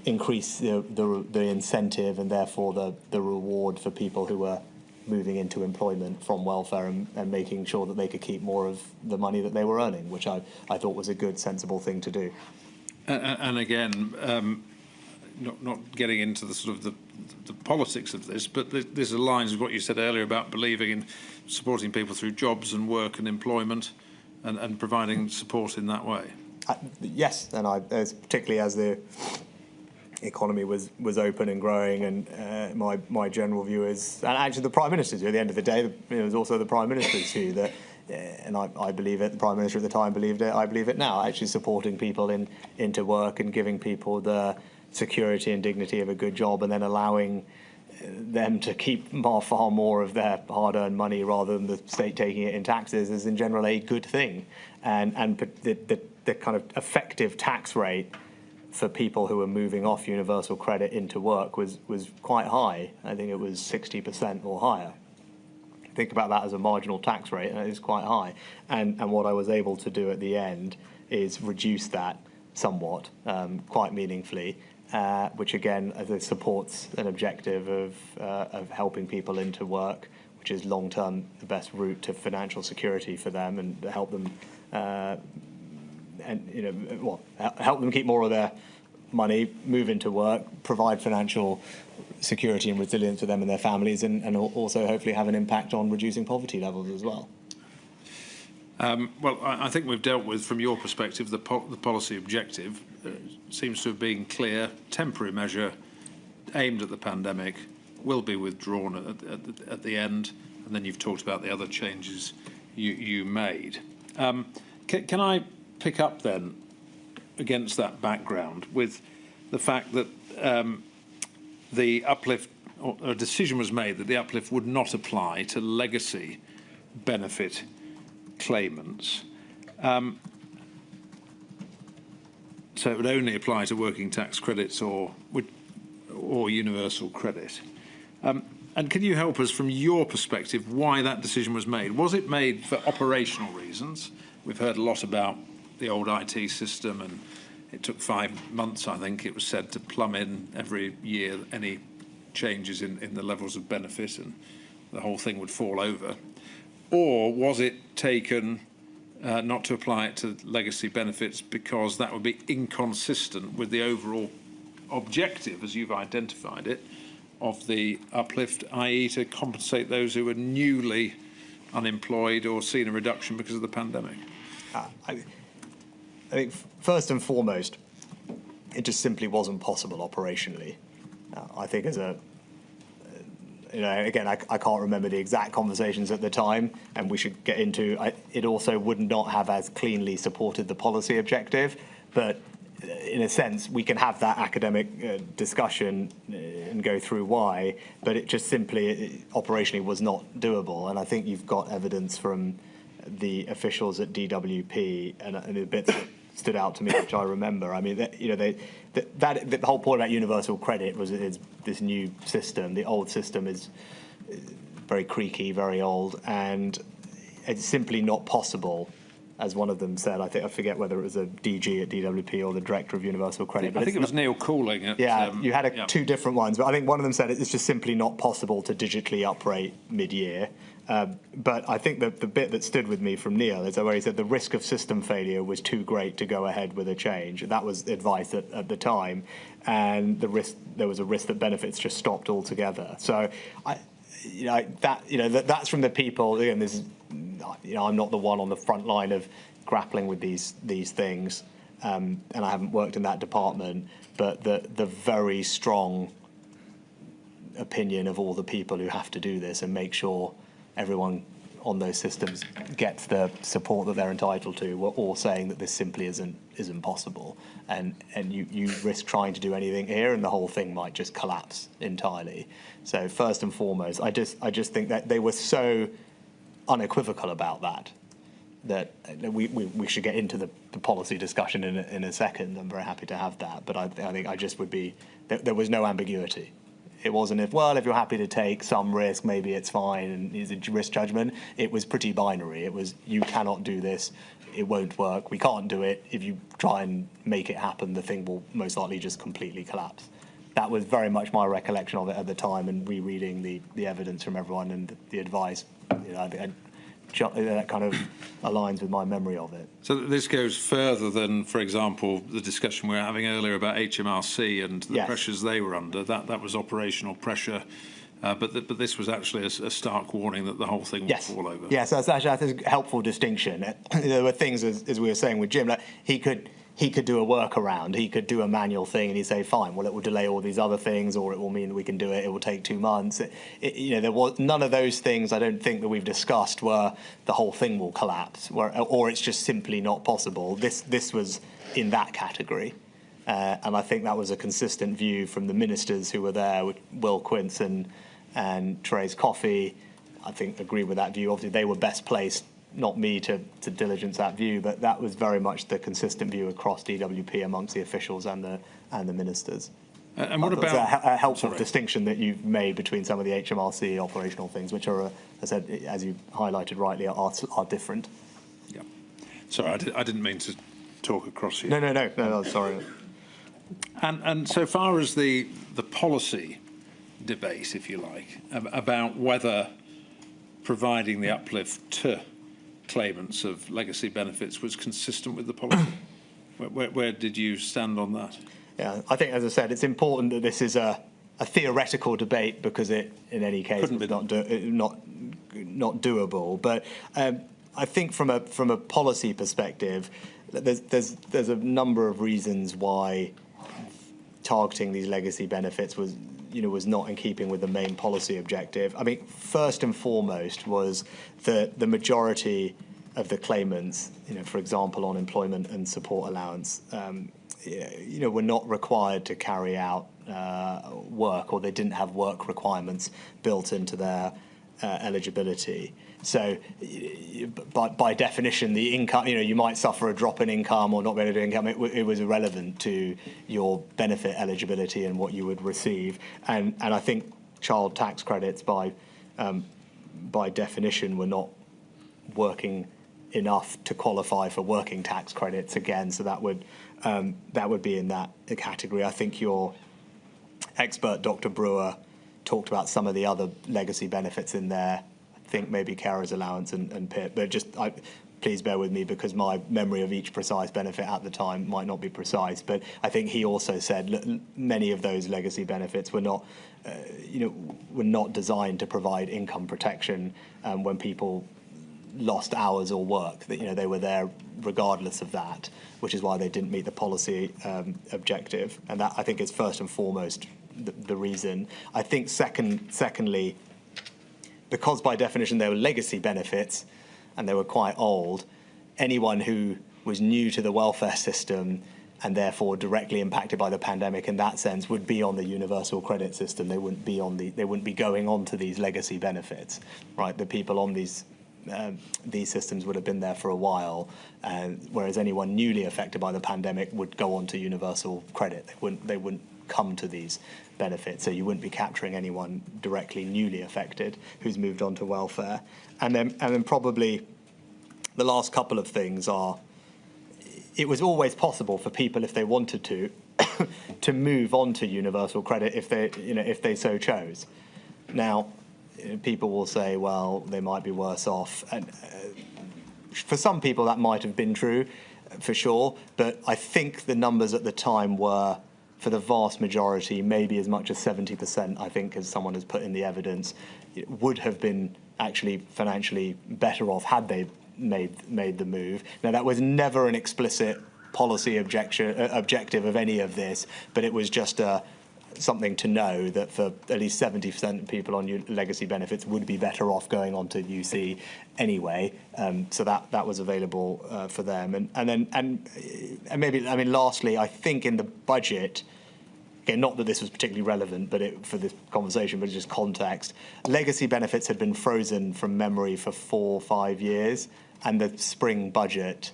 increased the incentive and therefore the reward for people who were moving into employment from welfare and making sure that they could keep more of the money that they were earning, which I thought was a good, sensible thing to do. And again, not getting into the sort of the politics of this, but this aligns with what you said earlier about believing in supporting people through jobs and work and employment and providing support in that way. Yes, and particularly as the economy was open and growing, and my general view is, and actually the Prime Minister's view at the end of the day, it was also the Prime Minister's view that, and I believe it, the Prime Minister at the time believed it, I believe it now, actually supporting people into work and giving people the security and dignity of a good job, and then allowing them to keep far more of their hard-earned money rather than the state taking it in taxes is in general a good thing. And the kind of effective tax rate for people who are moving off universal credit into work was quite high. I think it was 60% or higher. Think about that as a marginal tax rate, and it is quite high. And what I was able to do at the end is reduce that somewhat, quite meaningfully, which again supports an objective of helping people into work, which is long-term the best route to financial security for them, and to help them help them keep more of their money, move into work, provide financial security and resilience for them and their families, and also hopefully have an impact on reducing poverty levels as well. Well, I think we've dealt with, from your perspective, the policy objective seems to have been clear. Temporary measure aimed at the pandemic will be withdrawn at the end, and then you've talked about the other changes you made. Can I pick up then against that background with the fact that the uplift, or a decision was made that the uplift would not apply to legacy benefit claimants. So it would only apply to working tax credits or universal credit. And can you help us, from your perspective, why that decision was made? Was it made for operational reasons? We've heard a lot about the old IT system, and it took 5 months, I think it was said, to plumb in every year any changes in the levels of benefit, and the whole thing would fall over. Or was it taken not to apply it to legacy benefits because that would be inconsistent with the overall objective, as you've identified it, of the uplift, i.e. to compensate those who were newly unemployed or seen a reduction because of the pandemic? I think first and foremost, it just simply wasn't possible operationally. I think as a again, I can't remember the exact conversations at the time, and we should get into it. Also would not have as cleanly supported the policy objective, but in a sense, we can have that academic discussion and go through why, but it just simply operationally was not doable. And I think you've got evidence from the officials at DWP and the bits that stood out to me, which I remember. I mean, the whole point about universal credit was it's this new system. The old system is very creaky, very old, and it's simply not possible as one of them said. I forget whether it was a DG at DWP or the Director of Universal Credit. I think it was Neil Cooling. You had two different ones, but I think one of them said it's just simply not possible to digitally uprate mid-year. But I think that the bit that stood with me from Neil is where he said the risk of system failure was too great to go ahead with a change. That was advice at the time, and there was a risk that benefits just stopped altogether. So, that's from the people. Again, this is, I'm not the one on the front line of grappling with these things, and I haven't worked in that department. But the very strong opinion of all the people who have to do this and make sure everyone on those systems gets the support that they're entitled to, we're all saying that this simply isn't possible, and you risk trying to do anything here and the whole thing might just collapse entirely. So first and foremost, I just think that they were so unequivocal about that we should get into the policy discussion in a second. I'm very happy to have that, but I think I just would be there was no ambiguity. It wasn't if you're happy to take some risk, maybe it's fine, and it's a risk judgment. It was pretty binary. It was, you cannot do this, it won't work, we can't do it. If you try and make it happen, the thing will most likely just completely collapse. That was very much my recollection of it at the time, and rereading the evidence from everyone and the advice. I think that kind of aligns with my memory of it. So this goes further than, for example, the discussion we were having earlier about HMRC and the pressures they were under. That was operational pressure, but this was actually a stark warning that the whole thing would fall over. Yes, that's actually a helpful distinction. There were things, as we were saying with Jim, like he could do a workaround, he could do a manual thing, and he'd say, fine, well, it will delay all these other things, or it will mean that we can do it, it will take 2 months. There was none of those things, I don't think, that we've discussed where the whole thing will collapse, or it's just simply not possible. This was in that category. And I think that was a consistent view from the ministers who were there, with Will Quince and Therese Coffey. I think agree with that view. Obviously, they were best placed, not me, to diligence that view, but that was very much the consistent view across DWP amongst the officials and the ministers. And what about a helpful distinction that you've made between some of the HMRC operational things, which are, as I said, as you highlighted rightly, are different. Yeah. Sorry, I didn't mean to talk across you. No, sorry. And so far as the policy debate, if you like, about whether providing the uplift to claimants of legacy benefits was consistent with the policy, where did you stand on that? Yeah, I think, as I said, it's important that this is a theoretical debate, because it, in any case, was not doable. But I think from a policy perspective, there's a number of reasons why targeting these legacy benefits was not in keeping with the main policy objective. I mean, first and foremost was that the majority of the claimants, for example, on employment and support allowance, were not required to carry out work, or they didn't have work requirements built into their eligibility. So, by definition, the income, you might suffer a drop in income or not be able to do income. It was irrelevant to your benefit eligibility and what you would receive. And I think child tax credits, by definition, were not working enough to qualify for working tax credits again. So that would be in that category. I think your expert, Dr. Brewer, talked about some of the other legacy benefits in there. I think maybe carer's allowance and PIP, but please bear with me, because my memory of each precise benefit at the time might not be precise. But I think he also said many of those legacy benefits were not, were not designed to provide income protection when people lost hours or work. That they were there regardless of that, which is why they didn't meet the policy objective. And that, I think, is first and foremost the reason. I think secondly, because by definition they were legacy benefits and they were quite old, anyone who was new to the welfare system and therefore directly impacted by the pandemic in that sense would be on the universal credit system. They wouldn't be going on to these legacy benefits, right? The people on these systems would have been there for a while, whereas anyone newly affected by the pandemic would go on to universal credit. They wouldn't come to these benefits, so you wouldn't be capturing anyone directly newly affected who's moved on to welfare. And then probably the last couple of things are, it was always possible for people, if they wanted to, to move on to universal credit if they so chose. Now, people will say, well, they might be worse off. And for some people, that might have been true, for sure. But I think the numbers at the time were, for the vast majority, maybe as much as 70%, I think, as someone has put in the evidence, it would have been actually financially better off had they made the move. Now, that was never an explicit policy objective of any of this, but it was just something to know that for at least 70% of people on legacy benefits would be better off going on to UC anyway. So that was available for them. And maybe, I mean, lastly, I think in the budget, again, not that this was particularly relevant, but for this conversation, but just context, legacy benefits had been frozen from memory for 4 or 5 years, and the spring budget,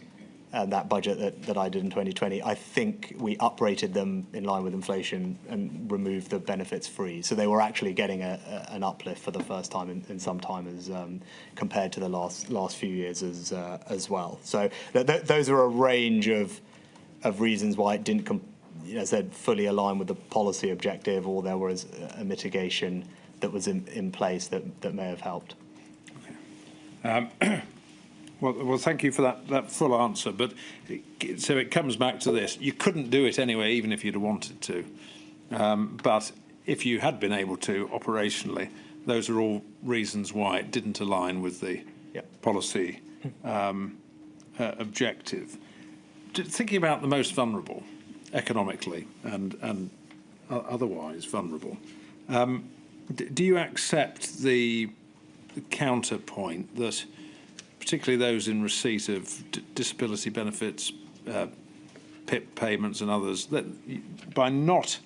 that budget that I did in 2020, I think we uprated them in line with inflation and removed the benefits free. So they were actually getting an uplift for the first time in some time, as compared to the last few years as well. So those are a range of reasons why it didn't, as I said, fully align with the policy objective, or there was a mitigation that was in place that may have helped. Okay. Well, thank you for that full answer. But so it comes back to this: you couldn't do it anyway, even if you'd have wanted to. But if you had been able to operationally, those are all reasons why it didn't align with the policy objective. Thinking about the most vulnerable, economically and otherwise vulnerable, do you accept the counterpoint that, particularly those in receipt of disability benefits, PIP payments and others, that by not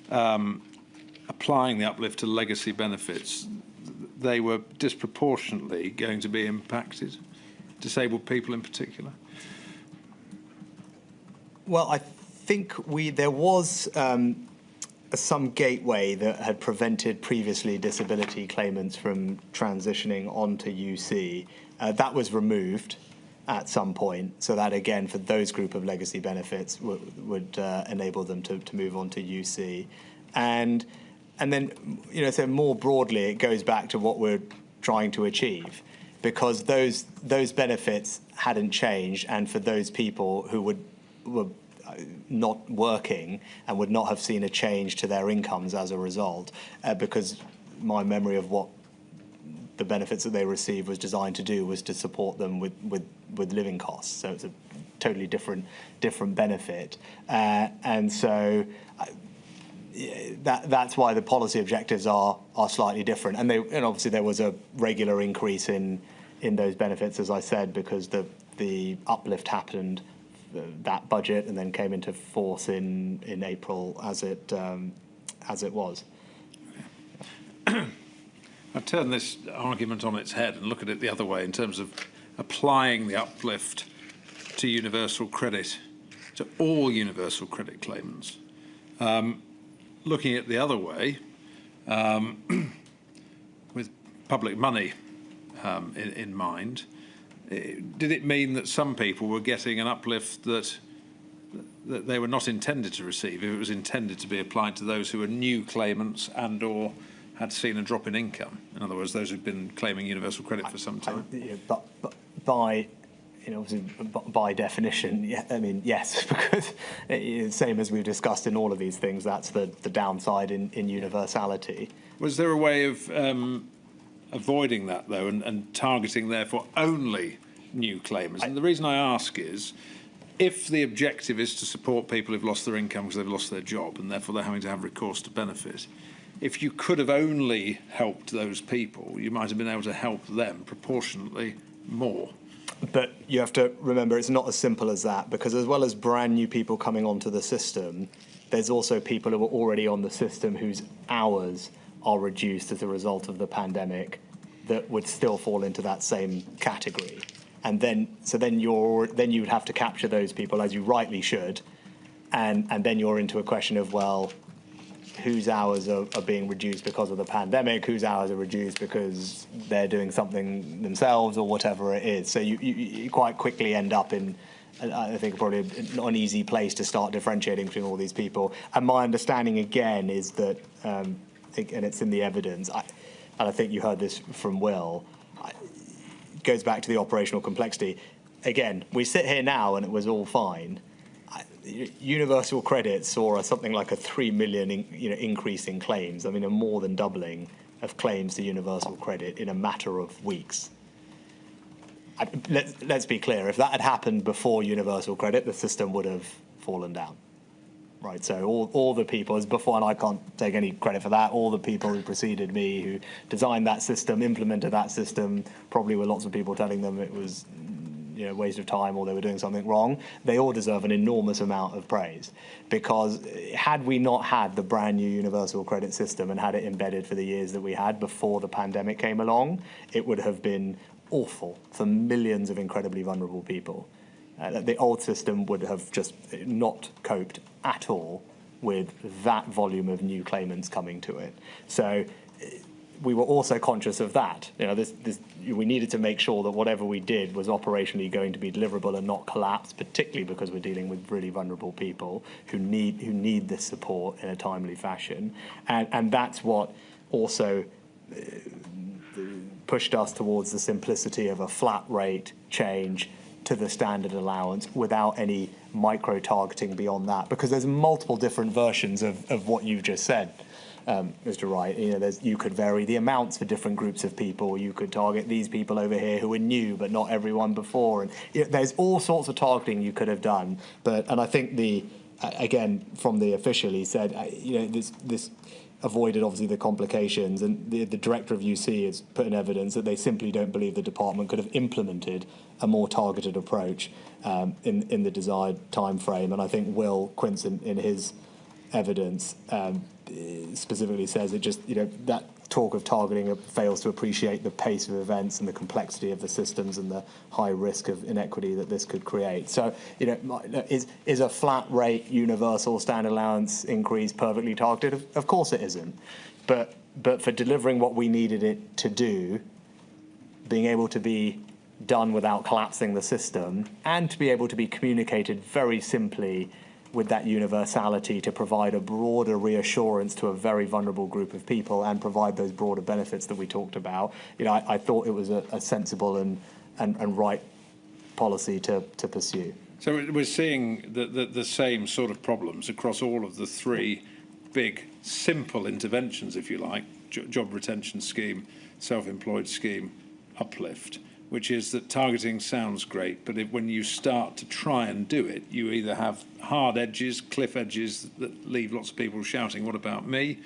applying the uplift to legacy benefits, they were disproportionately going to be impacted, disabled people in particular? Well, I think there was some gateway that had prevented previously disability claimants from transitioning onto UC. That was removed at some point, so that again for those group of legacy benefits would enable them to move on to UC, and then so more broadly it goes back to what we're trying to achieve, because those benefits hadn't changed, and for those people who were not working and would not have seen a change to their incomes as a result, because my memory of what the benefits that they received was designed to do was to support them with living costs. So it's a totally different benefit, and so that's why the policy objectives are slightly different. And obviously there was a regular increase in those benefits, as I said, because the uplift happened that budget and then came into force in April as it was. I turn this argument on its head and look at it the other way in terms of applying the uplift to universal credit, to all universal credit claimants. Looking at the other way, with public money in mind, did it mean that some people were getting an uplift that they were not intended to receive, if it was intended to be applied to those who were new claimants and or had seen a drop in income? In other words, those who've been claiming universal credit for some time. But by obviously by definition, yes, because same as we've discussed in all of these things, that's the downside in universality. Was there a way of avoiding that, though, and targeting, therefore, only new claimants? And the reason I ask is, if the objective is to support people who've lost their income because they've lost their job and therefore they're having to have recourse to benefit, if you could have only helped those people, you might have been able to help them proportionately more. But you have to remember it's not as simple as that, because as well as brand new people coming onto the system, there's also people who are already on the system whose hours are reduced as a result of the pandemic that would still fall into that same category. And then you would have to capture those people, as you rightly should, and then you're into a question of, well, whose hours are being reduced because of the pandemic, whose hours are reduced because they're doing something themselves or whatever it is. So you quite quickly end up in, I think, probably not an easy place to start differentiating between all these people. And my understanding, again, is that, and it's in the evidence, and I think you heard this from Will, it goes back to the operational complexity. Again, we sit here now and it was all fine. Universal credit saw something like a 3 million increase in claims. I mean, a more than doubling of claims to universal credit in a matter of weeks. Let's be clear, if that had happened before universal credit, the system would have fallen down. Right, so all the people, as before, and I can't take any credit for that, all the people who preceded me, who designed that system, implemented that system, probably with lots of people telling them it was a waste of time or they were doing something wrong, they all deserve an enormous amount of praise. Because had we not had the brand new universal credit system and had it embedded for the years that we had before the pandemic came along, it would have been awful for millions of incredibly vulnerable people. The old system would have just not coped at all with that volume of new claimants coming to it. So we were also conscious of that. We needed to make sure that whatever we did was operationally going to be deliverable and not collapse, particularly because we're dealing with really vulnerable people who need this support in a timely fashion. And that's what also pushed us towards the simplicity of a flat rate change to the standard allowance without any micro-targeting beyond that, because there's multiple different versions of what you've just said, Mr. Wright. You could vary the amounts for different groups of people. You could target these people over here who are new, but not everyone before. And there's all sorts of targeting you could have done. And I think again, from the official, he said, this avoided obviously the complications, and the director of UC has put in evidence that they simply don't believe the department could have implemented a more targeted approach in the desired time frame. And I think Will Quince in his evidence specifically says it just that talk of targeting fails to appreciate the pace of events and the complexity of the systems and the high risk of inequity that this could create. So, is a flat rate universal standard allowance increase perfectly targeted? Of course it isn't. But for delivering what we needed it to do, being able to be done without collapsing the system, and to be able to be communicated very simply with that universality to provide a broader reassurance to a very vulnerable group of people and provide those broader benefits that we talked about. I thought it was a sensible and right policy to pursue. So we're seeing the same sort of problems across all of the three big, simple interventions, if you like, job retention scheme, self-employed scheme, uplift, which is that targeting sounds great, but when you start to try and do it, you either have hard edges, cliff edges that leave lots of people shouting, what about me?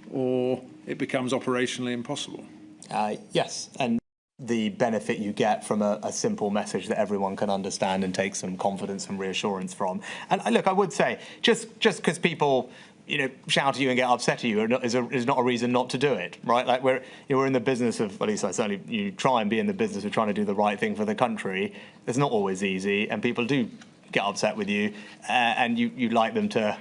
Or it becomes operationally impossible. Yes, and the benefit you get from a simple message that everyone can understand and take some confidence and reassurance from. And look, I would say, just because people shout at you and get upset at you is not a reason not to do it, right? Like we're in the business of, at least I certainly you try and be in the business of trying to do the right thing for the country. It's not always easy, and people do get upset with you, and you'd like them to,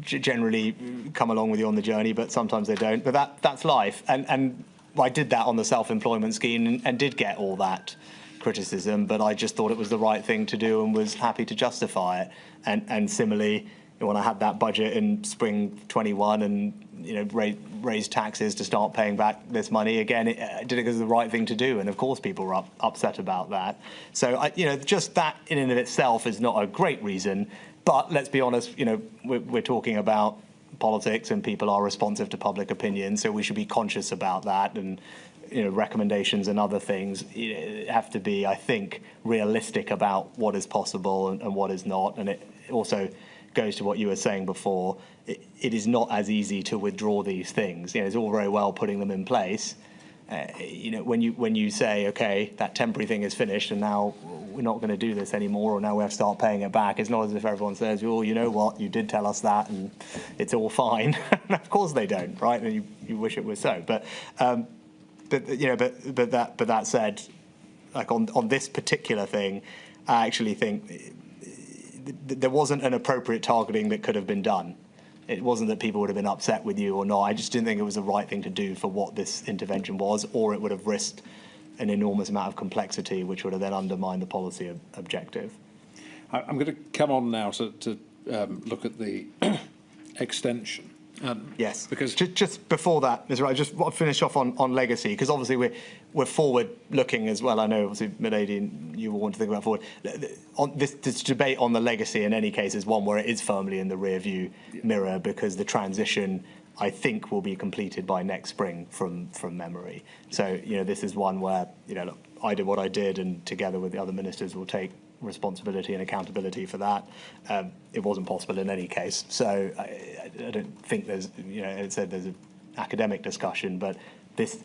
generally come along with you on the journey, but sometimes they don't. But that's life, and I did that on the self-employment scheme and did get all that criticism, but I just thought it was the right thing to do and was happy to justify it. And similarly, when I had that budget in spring 21 and raised taxes to start paying back this money again, I did it because it was the right thing to do, and of course people were upset about that. So just that in and of itself is not a great reason, but let's be honest, we're talking about politics and people are responsive to public opinion, so we should be conscious about that, and recommendations and other things have to be, I think, realistic about what is possible and what is not. And it also goes to what you were saying before. It is not as easy to withdraw these things. It's all very well putting them in place. When you say, okay, that temporary thing is finished and now we're not going to do this anymore, or now we have to start paying it back, it's not as if everyone says, well, you know what, you did tell us that and it's all fine. Of course they don't, right? And you wish it was so. But that said, like on this particular thing, I actually think there wasn't an appropriate targeting that could have been done. It wasn't that people would have been upset with you or not. I just didn't think it was the right thing to do for what this intervention was, or it would have risked an enormous amount of complexity, which would have then undermined the policy objective. I'm going to come on now to look at the extension. Yes, because just before that, Mr. Wright, I just want to finish off on legacy, because obviously we're forward-looking as well. I know, obviously, Milady, and you will want to think about forward. This debate on the legacy, in any case, is one where it is firmly in the rear-view mirror, because the transition, I think, will be completed by next spring from memory. So, this is one where, look, I did what I did, and together with the other ministers will take responsibility and accountability for that. It wasn't possible in any case. So I don't think there's, it said there's an academic discussion, but this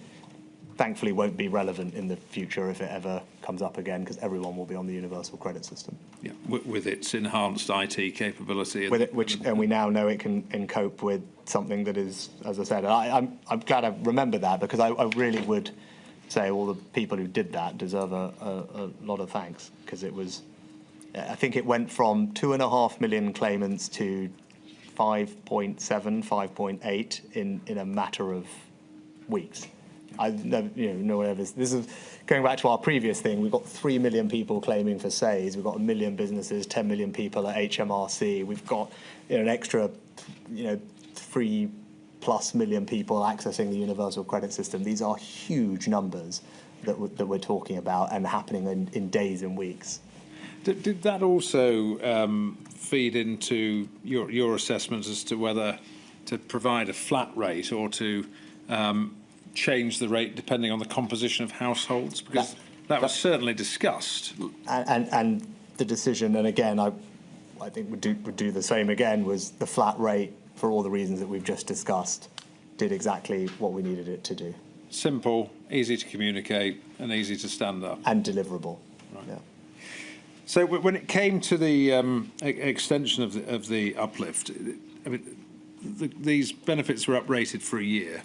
thankfully won't be relevant in the future if it ever comes up again, because everyone will be on the universal credit system. Yeah, with its enhanced IT capability. With it, and we now know it can cope with something that is, as I said, I'm glad I remember that, because I really would say all the people who did that deserve a lot of thanks, because it was, I think it went from 2.5 million claimants to 5.7, 5.8 in a matter of weeks. I've never, no one ever. This is going back to our previous thing. We've got 3 million people claiming for SAYS. We've got 1 million businesses, 10 million people at HMRC. We've got an extra, 3+ million people accessing the universal credit system. These are huge numbers that we're talking about, and happening in days and weeks. Did that also feed into your assessment as to whether to provide a flat rate or to change the rate depending on the composition of households? Because that was certainly discussed. And the decision, and again, I think would do the same again, was the flat rate, for all the reasons that we've just discussed, did exactly what we needed it to do. Simple, easy to communicate, and easy to stand up. And deliverable. Right. Yeah. So when it came to the extension of the uplift, I mean, these benefits were uprated for a year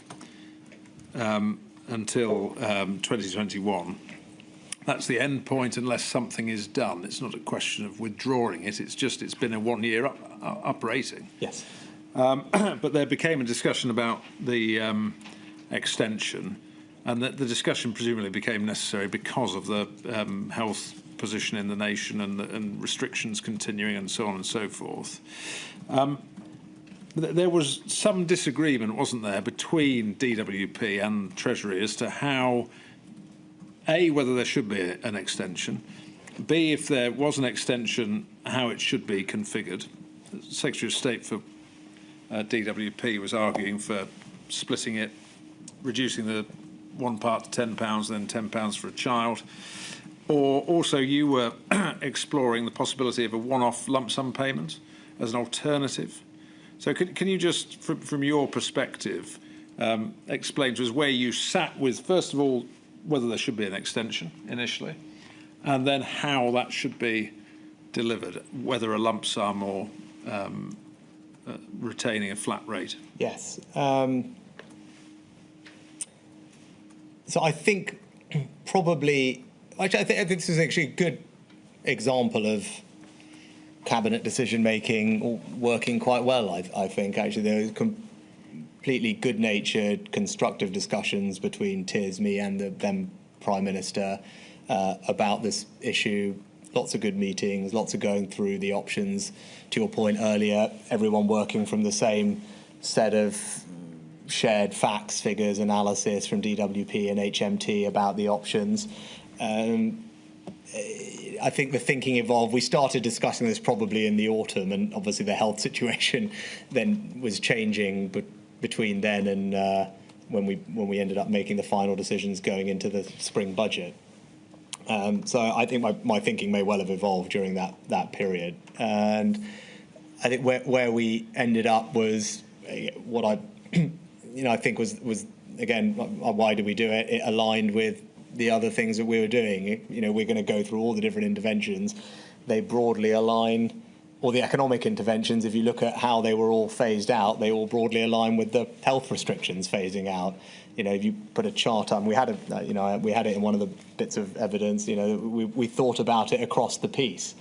until 2021. That's the end point unless something is done. It's not a question of withdrawing it. It's been a 1 year uprating. Yes. But there became a discussion about the extension, and that the discussion presumably became necessary because of the health position in the nation and restrictions continuing and so on and so forth. There was some disagreement, wasn't there, between DWP and Treasury as to how, A, whether there should be an extension, B, if there was an extension, how it should be configured. The Secretary of State for DWP was arguing for splitting it, reducing the one part to £10, then £10 for a child. Or also you were exploring the possibility of a one-off lump sum payment as an alternative. So can you just, from your perspective, explain to us where you sat with, first of all, whether there should be an extension initially, and then how that should be delivered, whether a lump sum or retaining a flat rate? Yes. So I think probably, actually, I think this is actually a good example of cabinet decision-making working quite well, I think. Actually, there was completely good-natured, constructive discussions between Tiz, me and the then Prime Minister about this issue. Lots of good meetings, lots of going through the options. To your point earlier, everyone working from the same set of shared facts, figures, analysis from DWP and HMT about the options. I think the thinking evolved. We started discussing this probably in the autumn, and obviously the health situation then was changing between then and when we ended up making the final decisions going into the spring budget. So I think my thinking may well have evolved during that period, and I think where we ended up was what I think was again, why did we do it? It aligned with the other things that we were doing. We're going to go through all the different interventions. They broadly align, or the economic interventions, if you look at how they were all phased out, they all broadly align with the health restrictions phasing out. If you put a chart on, we had it in one of the bits of evidence. We thought about it across the piece.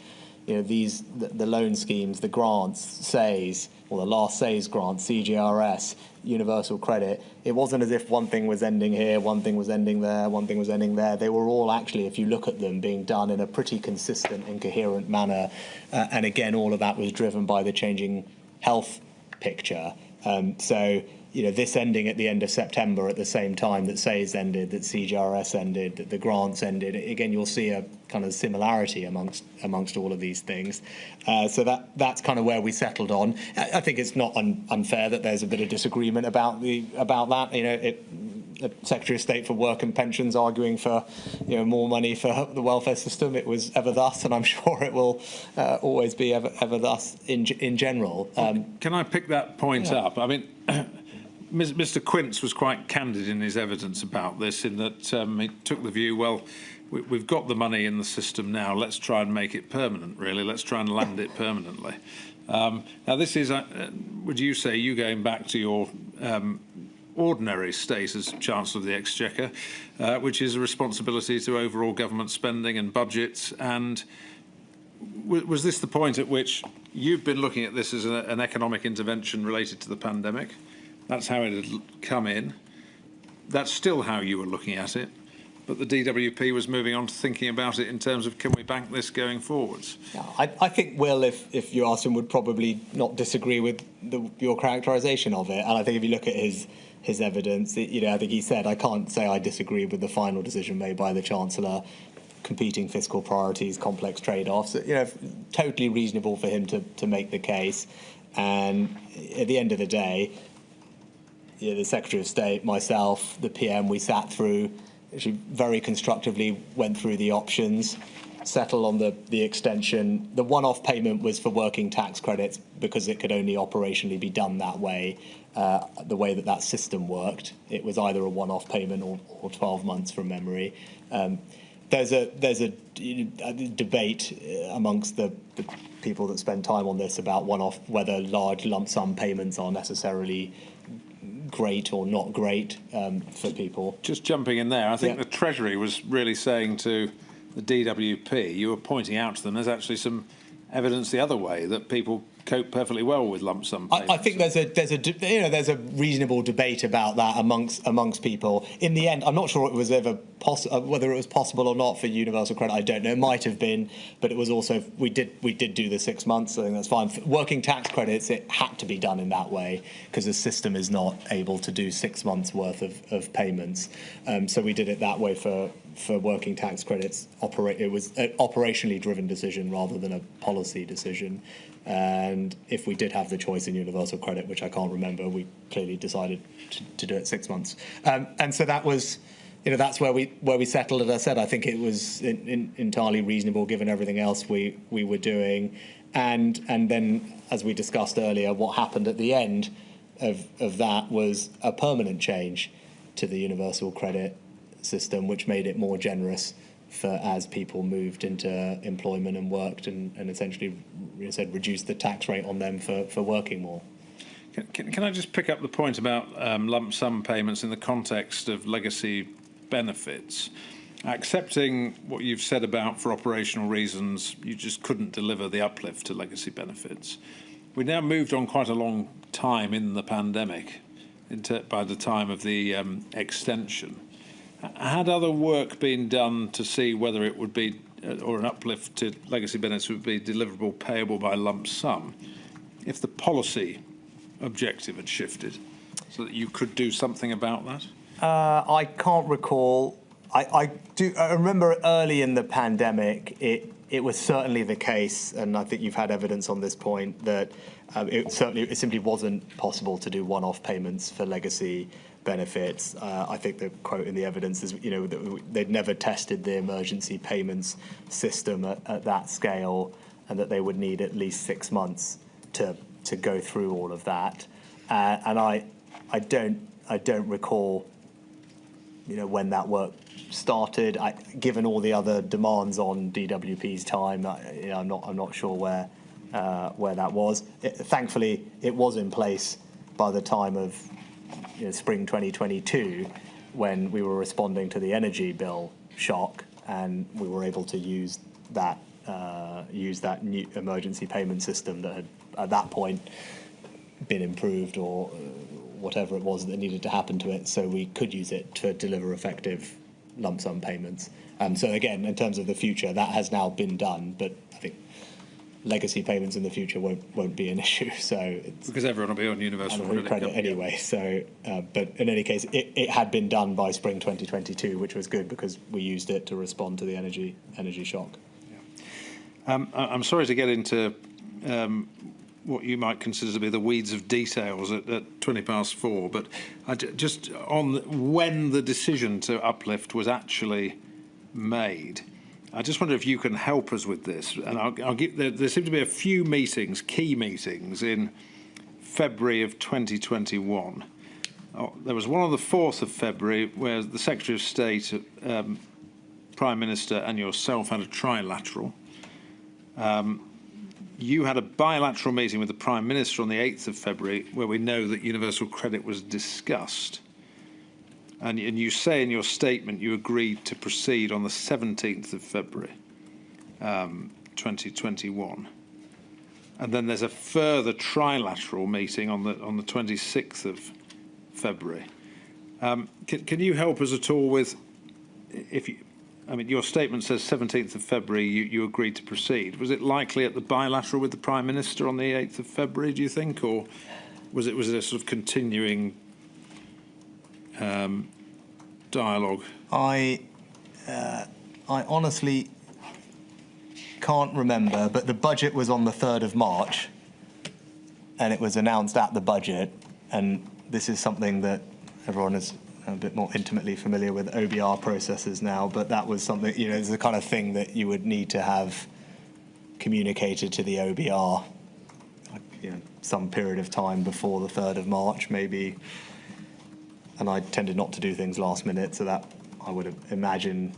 the loan schemes, the grants, SAYS, or the last SAYS grant, CGRS, universal credit, it wasn't as if one thing was ending here, one thing was ending there, one thing was ending there. They were all actually, if you look at them, being done in a pretty consistent and coherent manner. And again, all of that was driven by the changing health picture. So this ending at the end of September at the same time that SAYS ended, that CGRS ended, that the grants ended, again, you'll see a kind of similarity amongst all of these things. So that's kind of where we settled on. I think it's not unfair that there's a bit of disagreement about that. The Secretary of State for Work and Pensions arguing for more money for the welfare system. It was ever thus, and I'm sure it will always be ever thus in general. Can I pick that point up? I mean, Mr. Quince was quite candid in his evidence about this, in that he took the view, well, we've got the money in the system now, let's try and make it permanent, really. Let's try and land it permanently. Now, this is, would you say, you going back to your ordinary state as Chancellor of the Exchequer, which is a responsibility to overall government spending and budgets, and was this the point at which you've been looking at this as an economic intervention related to the pandemic? That's how it had come in. That's still how you were looking at it. But the DWP was moving on to thinking about it in terms of, can we bank this going forwards? Yeah, I think Will, if you asked him, would probably not disagree with your characterisation of it. And I think if you look at his evidence, I think he said, I can't say I disagree with the final decision made by the Chancellor, competing fiscal priorities, complex trade-offs. Totally reasonable for him to make the case. And at the end of the day, the Secretary of State, myself, the PM, we sat through, actually very constructively went through the options, settled on the extension. The one-off payment was for working tax credits because it could only operationally be done that way, the way that system worked. It was either a one-off payment or 12 months from memory. There's a debate amongst the people that spend time on this about one-off, whether large lump sum payments are necessarily great or not great for people. Just jumping in there, I think the Treasury was really saying to the DWP, you were pointing out to them, there's actually some evidence the other way that people cope perfectly well with lump sum payments. I think there's a reasonable debate about that amongst people. In the end, I'm not sure it was ever whether it was possible or not for universal credit. I don't know. It might have been, but it was also we did do the 6 months. I think that's fine. Working tax credits, it had to be done in that way because the system is not able to do 6 months worth of payments. So we did it that way for working tax credits. It was an operationally driven decision rather than a policy decision. And if we did have the choice in universal credit, which I can't remember, we clearly decided to do it 6 months. And so that was, that's where we settled. As I said, I think it was entirely reasonable given everything else we were doing. And then, as we discussed earlier, what happened at the end of that was a permanent change to the universal credit system, which made it more generous as people moved into employment and worked and essentially reduced the tax rate on them for working more. Can I just pick up the point about lump sum payments in the context of legacy benefits? Accepting what you've said about, for operational reasons, you just couldn't deliver the uplift to legacy benefits. We now moved on quite a long time in the pandemic by the time of the extension. Had other work been done to see whether it would be, or an uplift to legacy benefits would be deliverable, payable by lump sum, if the policy objective had shifted, so that you could do something about that? I can't recall. I remember early in the pandemic, it was certainly the case, and I think you've had evidence on this point, that it simply wasn't possible to do one-off payments for legacy benefits. I think the quote in the evidence is, that they'd never tested the emergency payments system at that scale, and that they would need at least 6 months to go through all of that. And I don't recall, when that work started. Given all the other demands on DWP's time, I'm not sure where that was. Thankfully, it was in place by the time of spring 2022, when we were responding to the energy bill shock, and we were able to use that use that new emergency payment system that had at that point been improved or whatever it was that needed to happen to it, so we could use it to deliver effective lump sum payments. So again, in terms of the future, that has now been done, but I think legacy payments in the future won't be an issue. So it's, because everyone will be on universal credit anyway. So, but in any case, it had been done by spring 2022, which was good because we used it to respond to the energy shock. Yeah. I'm sorry to get into what you might consider to be the weeds of details at 4:20, but just on when the decision to uplift was actually made, I just wonder if you can help us with this. And I'll give, there seem to be a few meetings, key meetings, in February of 2021. There was one on the 4th of February where the Secretary of State, Prime Minister and yourself had a trilateral. You had a bilateral meeting with the Prime Minister on the 8th of February where we know that universal credit was discussed. And you say in your statement you agreed to proceed on the 17th of February, 2021. And then there's a further trilateral meeting on the 26th of February. Can you help us at all with, your statement says 17th of February you agreed to proceed. Was it likely at the bilateral with the Prime Minister on the 8th of February, do you think, or was it a sort of continuing dialogue? I honestly can't remember, but the budget was on the 3rd of March, and it was announced at the budget, and this is something that everyone is a bit more intimately familiar with OBR processes now, but that was something, it's the kind of thing that you would need to have communicated to the OBR, some period of time before the 3rd of March, maybe. And I tended not to do things last minute, so that I would have imagined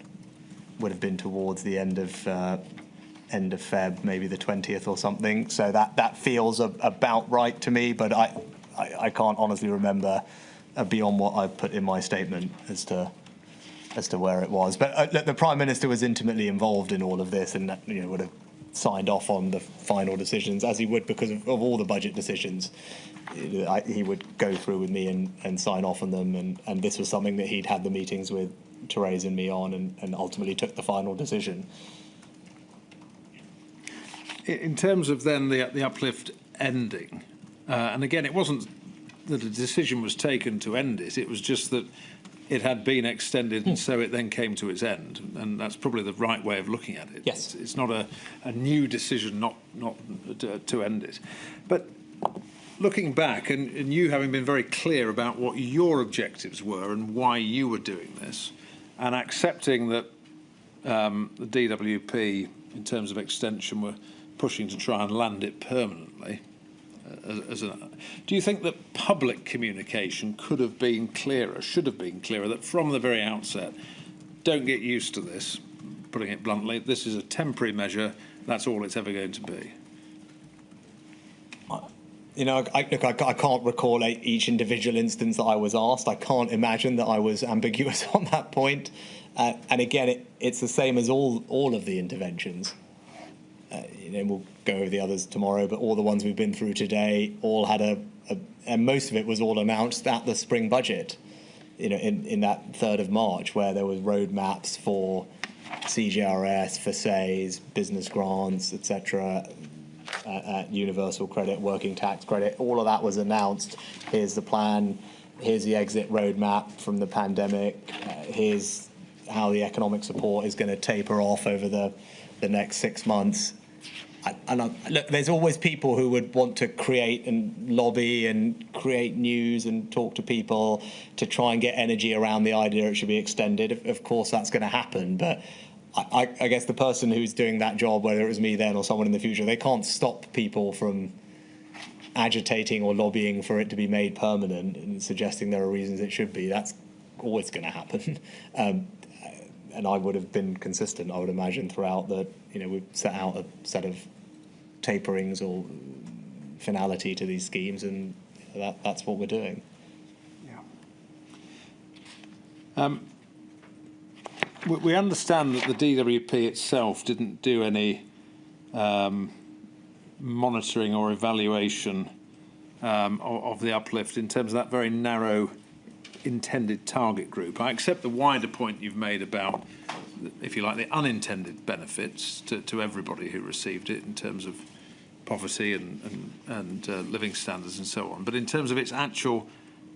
would have been towards the end of Feb, maybe the 20th or something. So that feels about right to me, but I can't honestly remember beyond what I put in my statement as to where it was. But the Prime Minister was intimately involved in all of this, and would have signed off on the final decisions, as he would because of all the budget decisions. He would go through with me and sign off on them, and this was something that he'd had the meetings with Therese and me on, and ultimately took the final decision. In terms of then the uplift ending, and again, it wasn't that a decision was taken to end it, it was just that it had been extended, and so it then came to its end, and that's probably the right way of looking at it. Yes. It's not a new decision not to end it. But looking back, and you having been very clear about what your objectives were and why you were doing this, and accepting that the DWP, in terms of extension, were pushing to try and land it permanently, do you think that public communication could have been clearer, should have been clearer, that from the very outset, don't get used to this, putting it bluntly, this is a temporary measure, that's all it's ever going to be? I can't recall each individual instance that I was asked. I can't imagine that I was ambiguous on that point. And again, it's the same as all of the interventions. We'll go over the others tomorrow, but all the ones we've been through today all had and most of it was all announced at the spring budget, in that 3rd of March, where there was roadmaps for CJRS, for SAYS, business grants, etc., universal credit, working tax credit, all of that was announced. Here's the plan, here's the exit roadmap from the pandemic, here's how the economic support is going to taper off over the next 6 months. Look, there's always people who would want to create and lobby and create news and talk to people to try and get energy around the idea it should be extended. Of course, that's going to happen, but I guess the person who's doing that job, whether it was me then or someone in the future, they can't stop people from agitating or lobbying for it to be made permanent and suggesting there are reasons it should be. That's always going to happen. And I would have been consistent, I would imagine, throughout that, we've set out a set of taperings or finality to these schemes, and that's what we're doing. Yeah. We understand that the DWP itself didn't do any monitoring or evaluation of the uplift in terms of that very narrow intended target group. I accept the wider point you've made about, if you like, the unintended benefits to everybody who received it in terms of poverty and living standards and so on. But in terms of its actual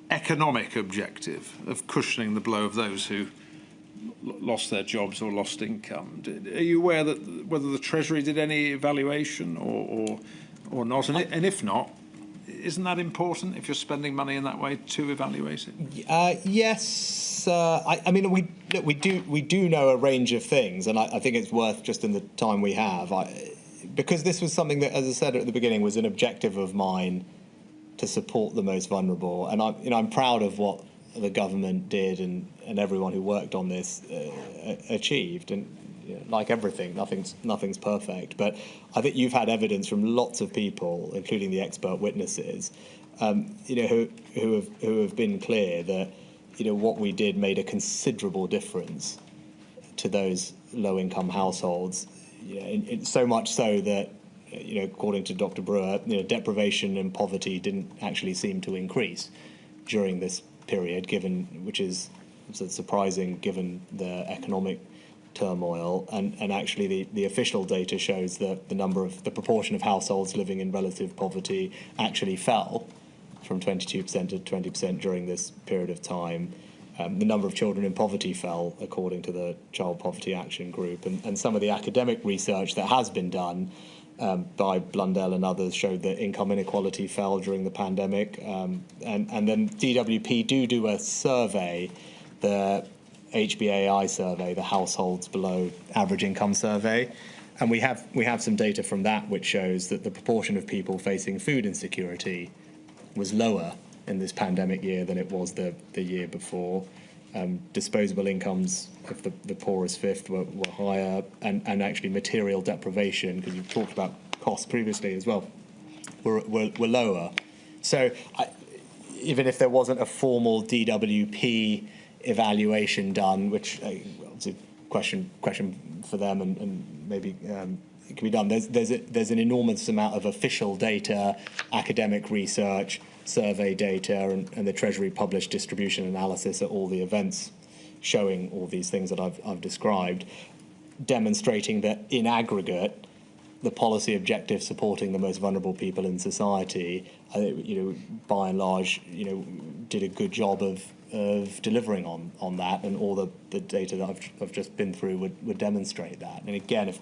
economic objective of cushioning the blow of those who lost their jobs or lost income, are you aware that whether the Treasury did any evaluation or not? And if not, isn't that important if you're spending money in that way to evaluate it? Yes. I mean, we do know a range of things, and I think it's worth, just in the time we have, because this was something that, as I said at the beginning, was an objective of mine to support the most vulnerable, and I'm proud of what the government did and everyone who worked on this achieved. And like everything, nothing's perfect. But I think you've had evidence from lots of people, including the expert witnesses, who have been clear that what we did made a considerable difference to those low-income households. So much so that, according to Dr. Brewer, deprivation and poverty didn't actually seem to increase during this period, which is surprising given the economic turmoil, and actually the official data shows that the proportion of households living in relative poverty actually fell from 22% to 20% during this period of time. The number of children in poverty fell, according to the Child Poverty Action Group, and some of the academic research that has been done by Blundell and others showed that income inequality fell during the pandemic. And then DWP do a survey, the HBAI survey, the Households Below Average Income survey, and we have some data from that which shows that the proportion of people facing food insecurity was lower in this pandemic year than it was the year before. Disposable incomes of the poorest fifth were higher, and actually material deprivation, because you've talked about costs previously as well, were lower. So even if there wasn't a formal DWP evaluation done, which obviously question for them, and maybe it can be done, there's an enormous amount of official data, academic research, survey data, and the Treasury published distribution analysis at all the events showing all these things that I've described, demonstrating that in aggregate the policy objective supporting the most vulnerable people in society, by and large, did a good job of delivering on that, and all the data that I've just been through would demonstrate that. And again, if